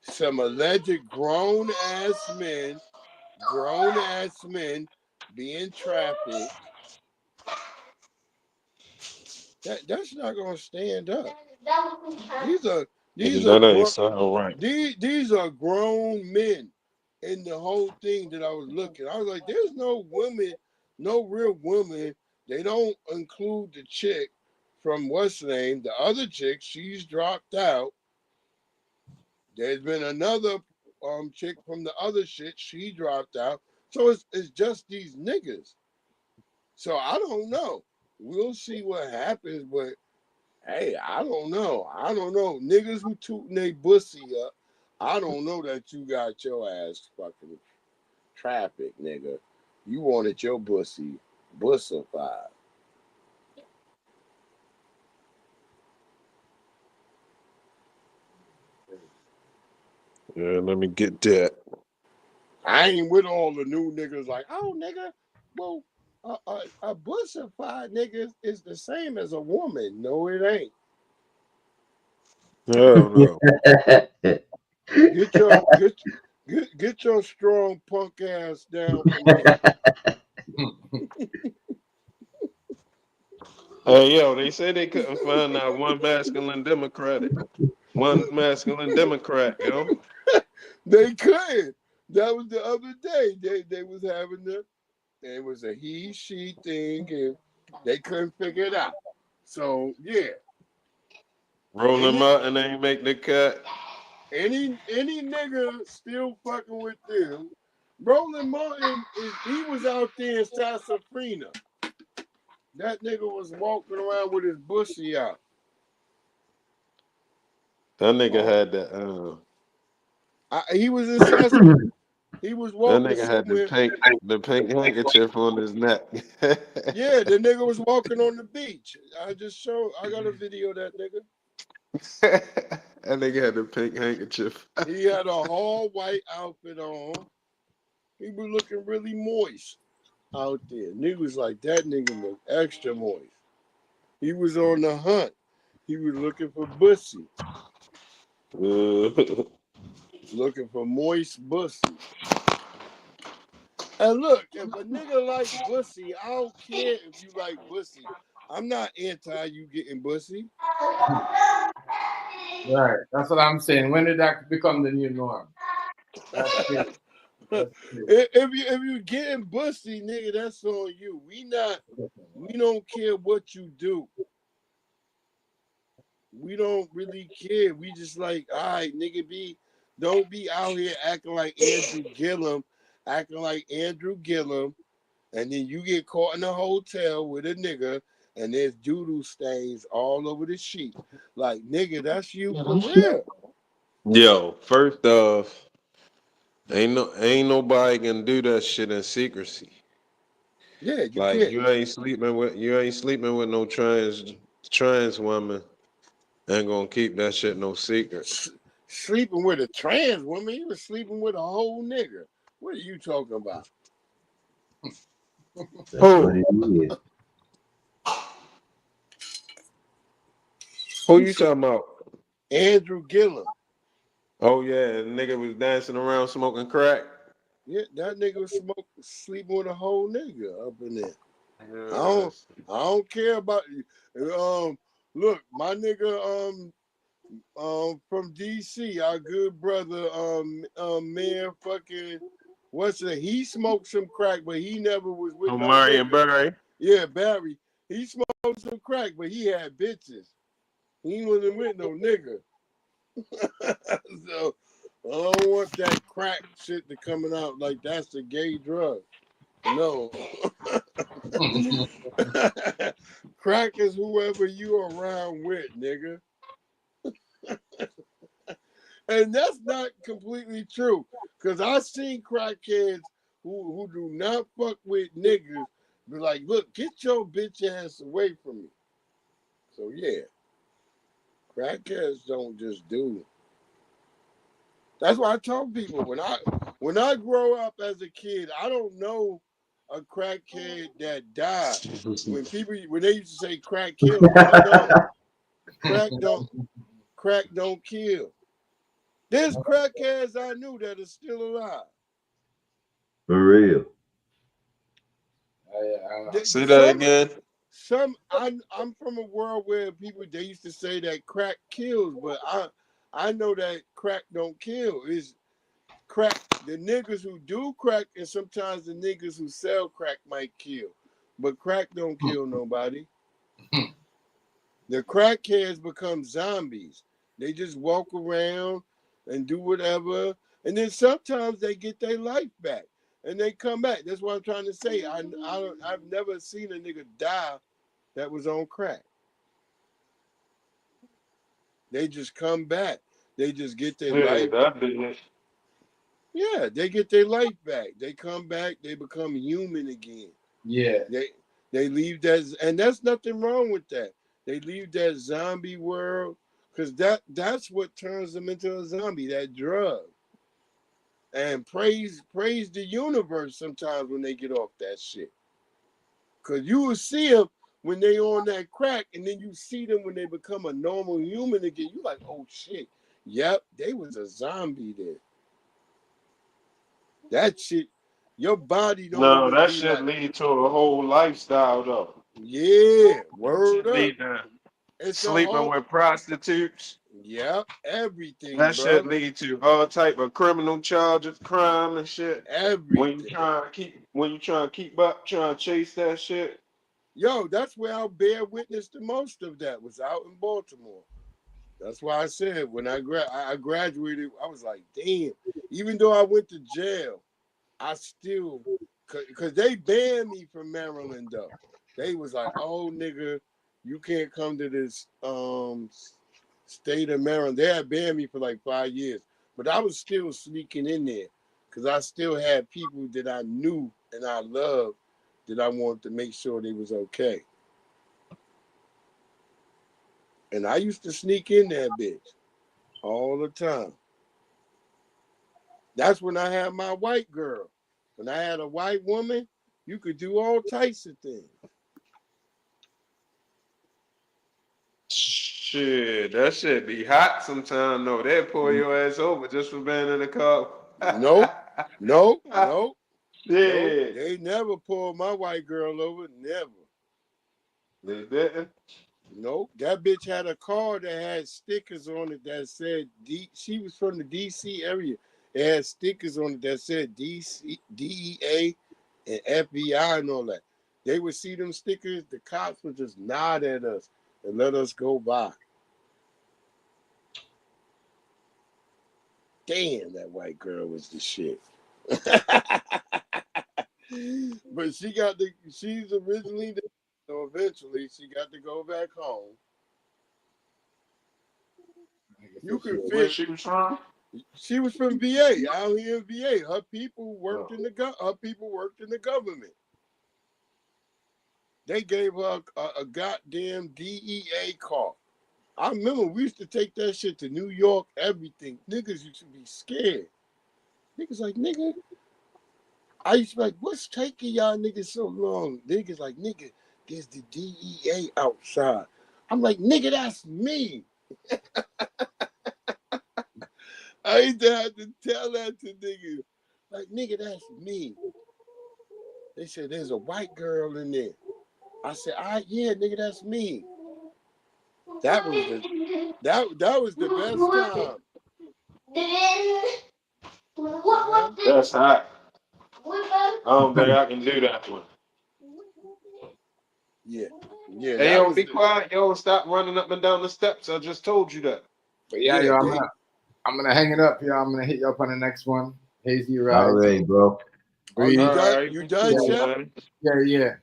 some alleged grown ass men being trafficked. That's not gonna stand up. These are grown men in the whole thing that I was looking. I was like, there's no woman, no real woman. They don't include the chick from what's the name? The other chick, she's dropped out. There's been another chick from the other shit, she dropped out. So it's just these niggas. So I don't know. We'll see what happens, but hey, I don't know. Niggas who tooting their pussy up, I don't know that you got your ass fucking trafficked, nigga. You wanted your pussy bussified. Yeah, let me get that. I ain't with all the new niggas like, oh, nigga, well, a bussified nigga is the same as a woman. No, it ain't. No. Get your strong punk ass down from here. Hey, yo, they say they couldn't find out one masculine Democrat, yo. They couldn't. That was the other day. They was having it was a he she thing, and they couldn't figure it out. So yeah, Roll them out and they ain't make the cut. any nigga still fucking with them. Roland Martin he was out there in Sasafrina. That nigga was walking around with his bushy out. That nigga had that. He was in Sasafrina. He was That walking nigga had somewhere. the pink handkerchief on his neck. Yeah, the nigga was walking on the beach. I got a video of that nigga. That nigga had the pink handkerchief. He had a all white outfit on. He was looking really moist out there. Niggas like that nigga look extra moist. He was on the hunt. He was looking for pussy. Looking for moist pussy. And look, if a nigga like pussy, I don't care if you like pussy. I'm not anti you getting pussy. Right. That's what I'm saying. When did that become the new norm? That's true. If you getting pussy, nigga, that's on you. We don't care what you do. We don't really care. We just like, all right, nigga, don't be out here acting like Andrew Gillum, and then you get caught in a hotel with a nigga and there's doodle stains all over the sheet. Like, nigga, that's you for real. Yo, first off, ain't nobody can do that shit in secrecy. Yeah, you like can't. you ain't sleeping with no trans woman. Ain't gonna keep that shit no secret. Sleeping with a trans woman, he was sleeping with a whole nigga. What are you talking about? Who you talking about? Andrew Gillum. Oh yeah, the nigga was dancing around smoking crack. Yeah, that nigga was sleeping with a whole nigga up in there. I don't care about you. Look, my nigga from DC, our good brother man fucking he smoked some crack, but he never was with no Marion nigga. Barry. Yeah, Barry. He smoked some crack, but he had bitches. He wasn't with no nigga. So I don't want that crack shit to coming out like that's a gay drug. No. Crack is whoever you around with, nigga. And that's not completely true. Because I seen crackheads who do not fuck with niggas be like, look, get your bitch ass away from me. So yeah. Crackheads don't just do it. That's why I tell people when I grow up as a kid, I don't know a crackhead that died. When they used to say crack kills, crack don't kill. There's crackheads I knew that are still alive. For real. Say that again. I'm from a world where they used to say that crack kills, but I know that crack don't kill. It's crack. The niggas who do crack and sometimes the niggas who sell crack might kill, but crack don't kill nobody. The crackheads become zombies. They just walk around and do whatever, and then sometimes they get their life back and they come back. That's what I'm trying to say. I've never seen a nigga die that was on crack. They just come back. They just get their life. Yeah, they get their life back. They come back. They become human again. Yeah. They leave that, and there's nothing wrong with that. They leave that zombie world because that's what turns them into a zombie. That drug. And praise the universe sometimes when they get off that shit. Cause you will see them when they on that crack, and then you see them when they become a normal human again. You like, oh shit, yep, they was a zombie there. That shit, your body don't. No, that shit lead to a whole lifestyle though. Yeah, word up. Sleeping with prostitutes. Yeah, everything, That bro. shit lead to all type of criminal charges, crime and shit. Everything. When you trying to keep up, trying to chase that shit. Yo, that's where I bear witness the most of that was out in Baltimore. That's why I said when I graduated, I was like, damn. Even though I went to jail, I still, because they banned me from Maryland though. They was like, oh nigga, you can't come to this state of Maryland. They had banned me for like 5 years, but I was still sneaking in there because I still had people that I knew and I loved that I wanted to make sure they was okay. And I used to sneak in that bitch all the time. That's when I had my white girl. When I had a white woman, you could do all types of things. Shit, that shit be hot sometimes. No, they pull your ass over just for being in the car. Nope. Yeah. They never pulled my white girl over. Never. They didn't. Nope. That bitch had a car that had stickers on it that said she was from the DC area. It had stickers on it that said DC, DEA, and FBI and all that. They would see them stickers, the cops would just nod at us and let us go by. Damn, that white girl was the shit. But she's originally, so eventually she got to go back home. You can Where fit. she was from? She was from VA, out here in VA. Her people worked in the government. They gave her a goddamn DEA car. I remember we used to take that shit to New York, everything. Niggas used to be scared. Niggas like, nigga. I used to be like, what's taking y'all niggas so long? Niggas like, nigga, there's the DEA outside. I'm like, nigga, that's me. I used to have to tell that to niggas. Like, nigga, that's me. They said, there's a white girl in there. I said, yeah, nigga, that's me. That was the best time. That's hot. I don't think I can do that one. Yeah. Hey, yo, be quiet. Yo, stop running up and down the steps. I just told you that. But yeah, yo, I'm gonna hang it up, y'all. I'm gonna hit you up on the next one. Hazy Rise. All right, bro. You Breathe. done, Chef? Yeah.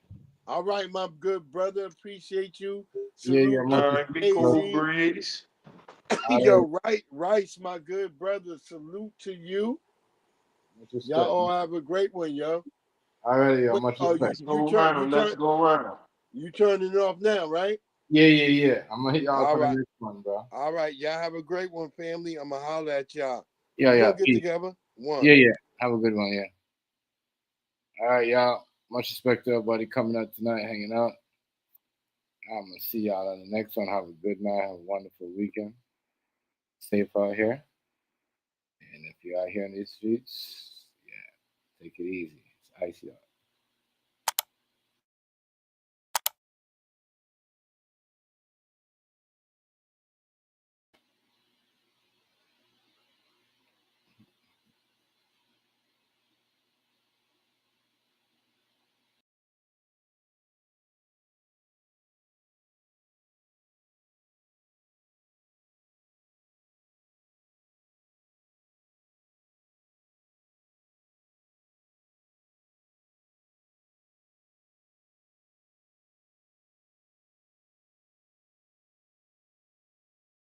All right, my good brother. Appreciate you. Yeah. All right, be cool, Breeze. Yo, Rice, my good brother. Salute to you. Y'all all have a great one, yo. All right, yo. Much respect. Let's go around. You turning it off now, right? Yeah. I'm gonna hit y'all up on the next one, bro. All right, y'all have a great one, family. I'm gonna holler at y'all. Yeah. We'll get together. One. Yeah. Have a good one, yeah. All right, y'all. Much respect to everybody coming out tonight, hanging out. I'm gonna see y'all on the next one. Have a good night. Have a wonderful weekend. Safe out here. And if you're out here in these streets, yeah, take it easy. It's icy out.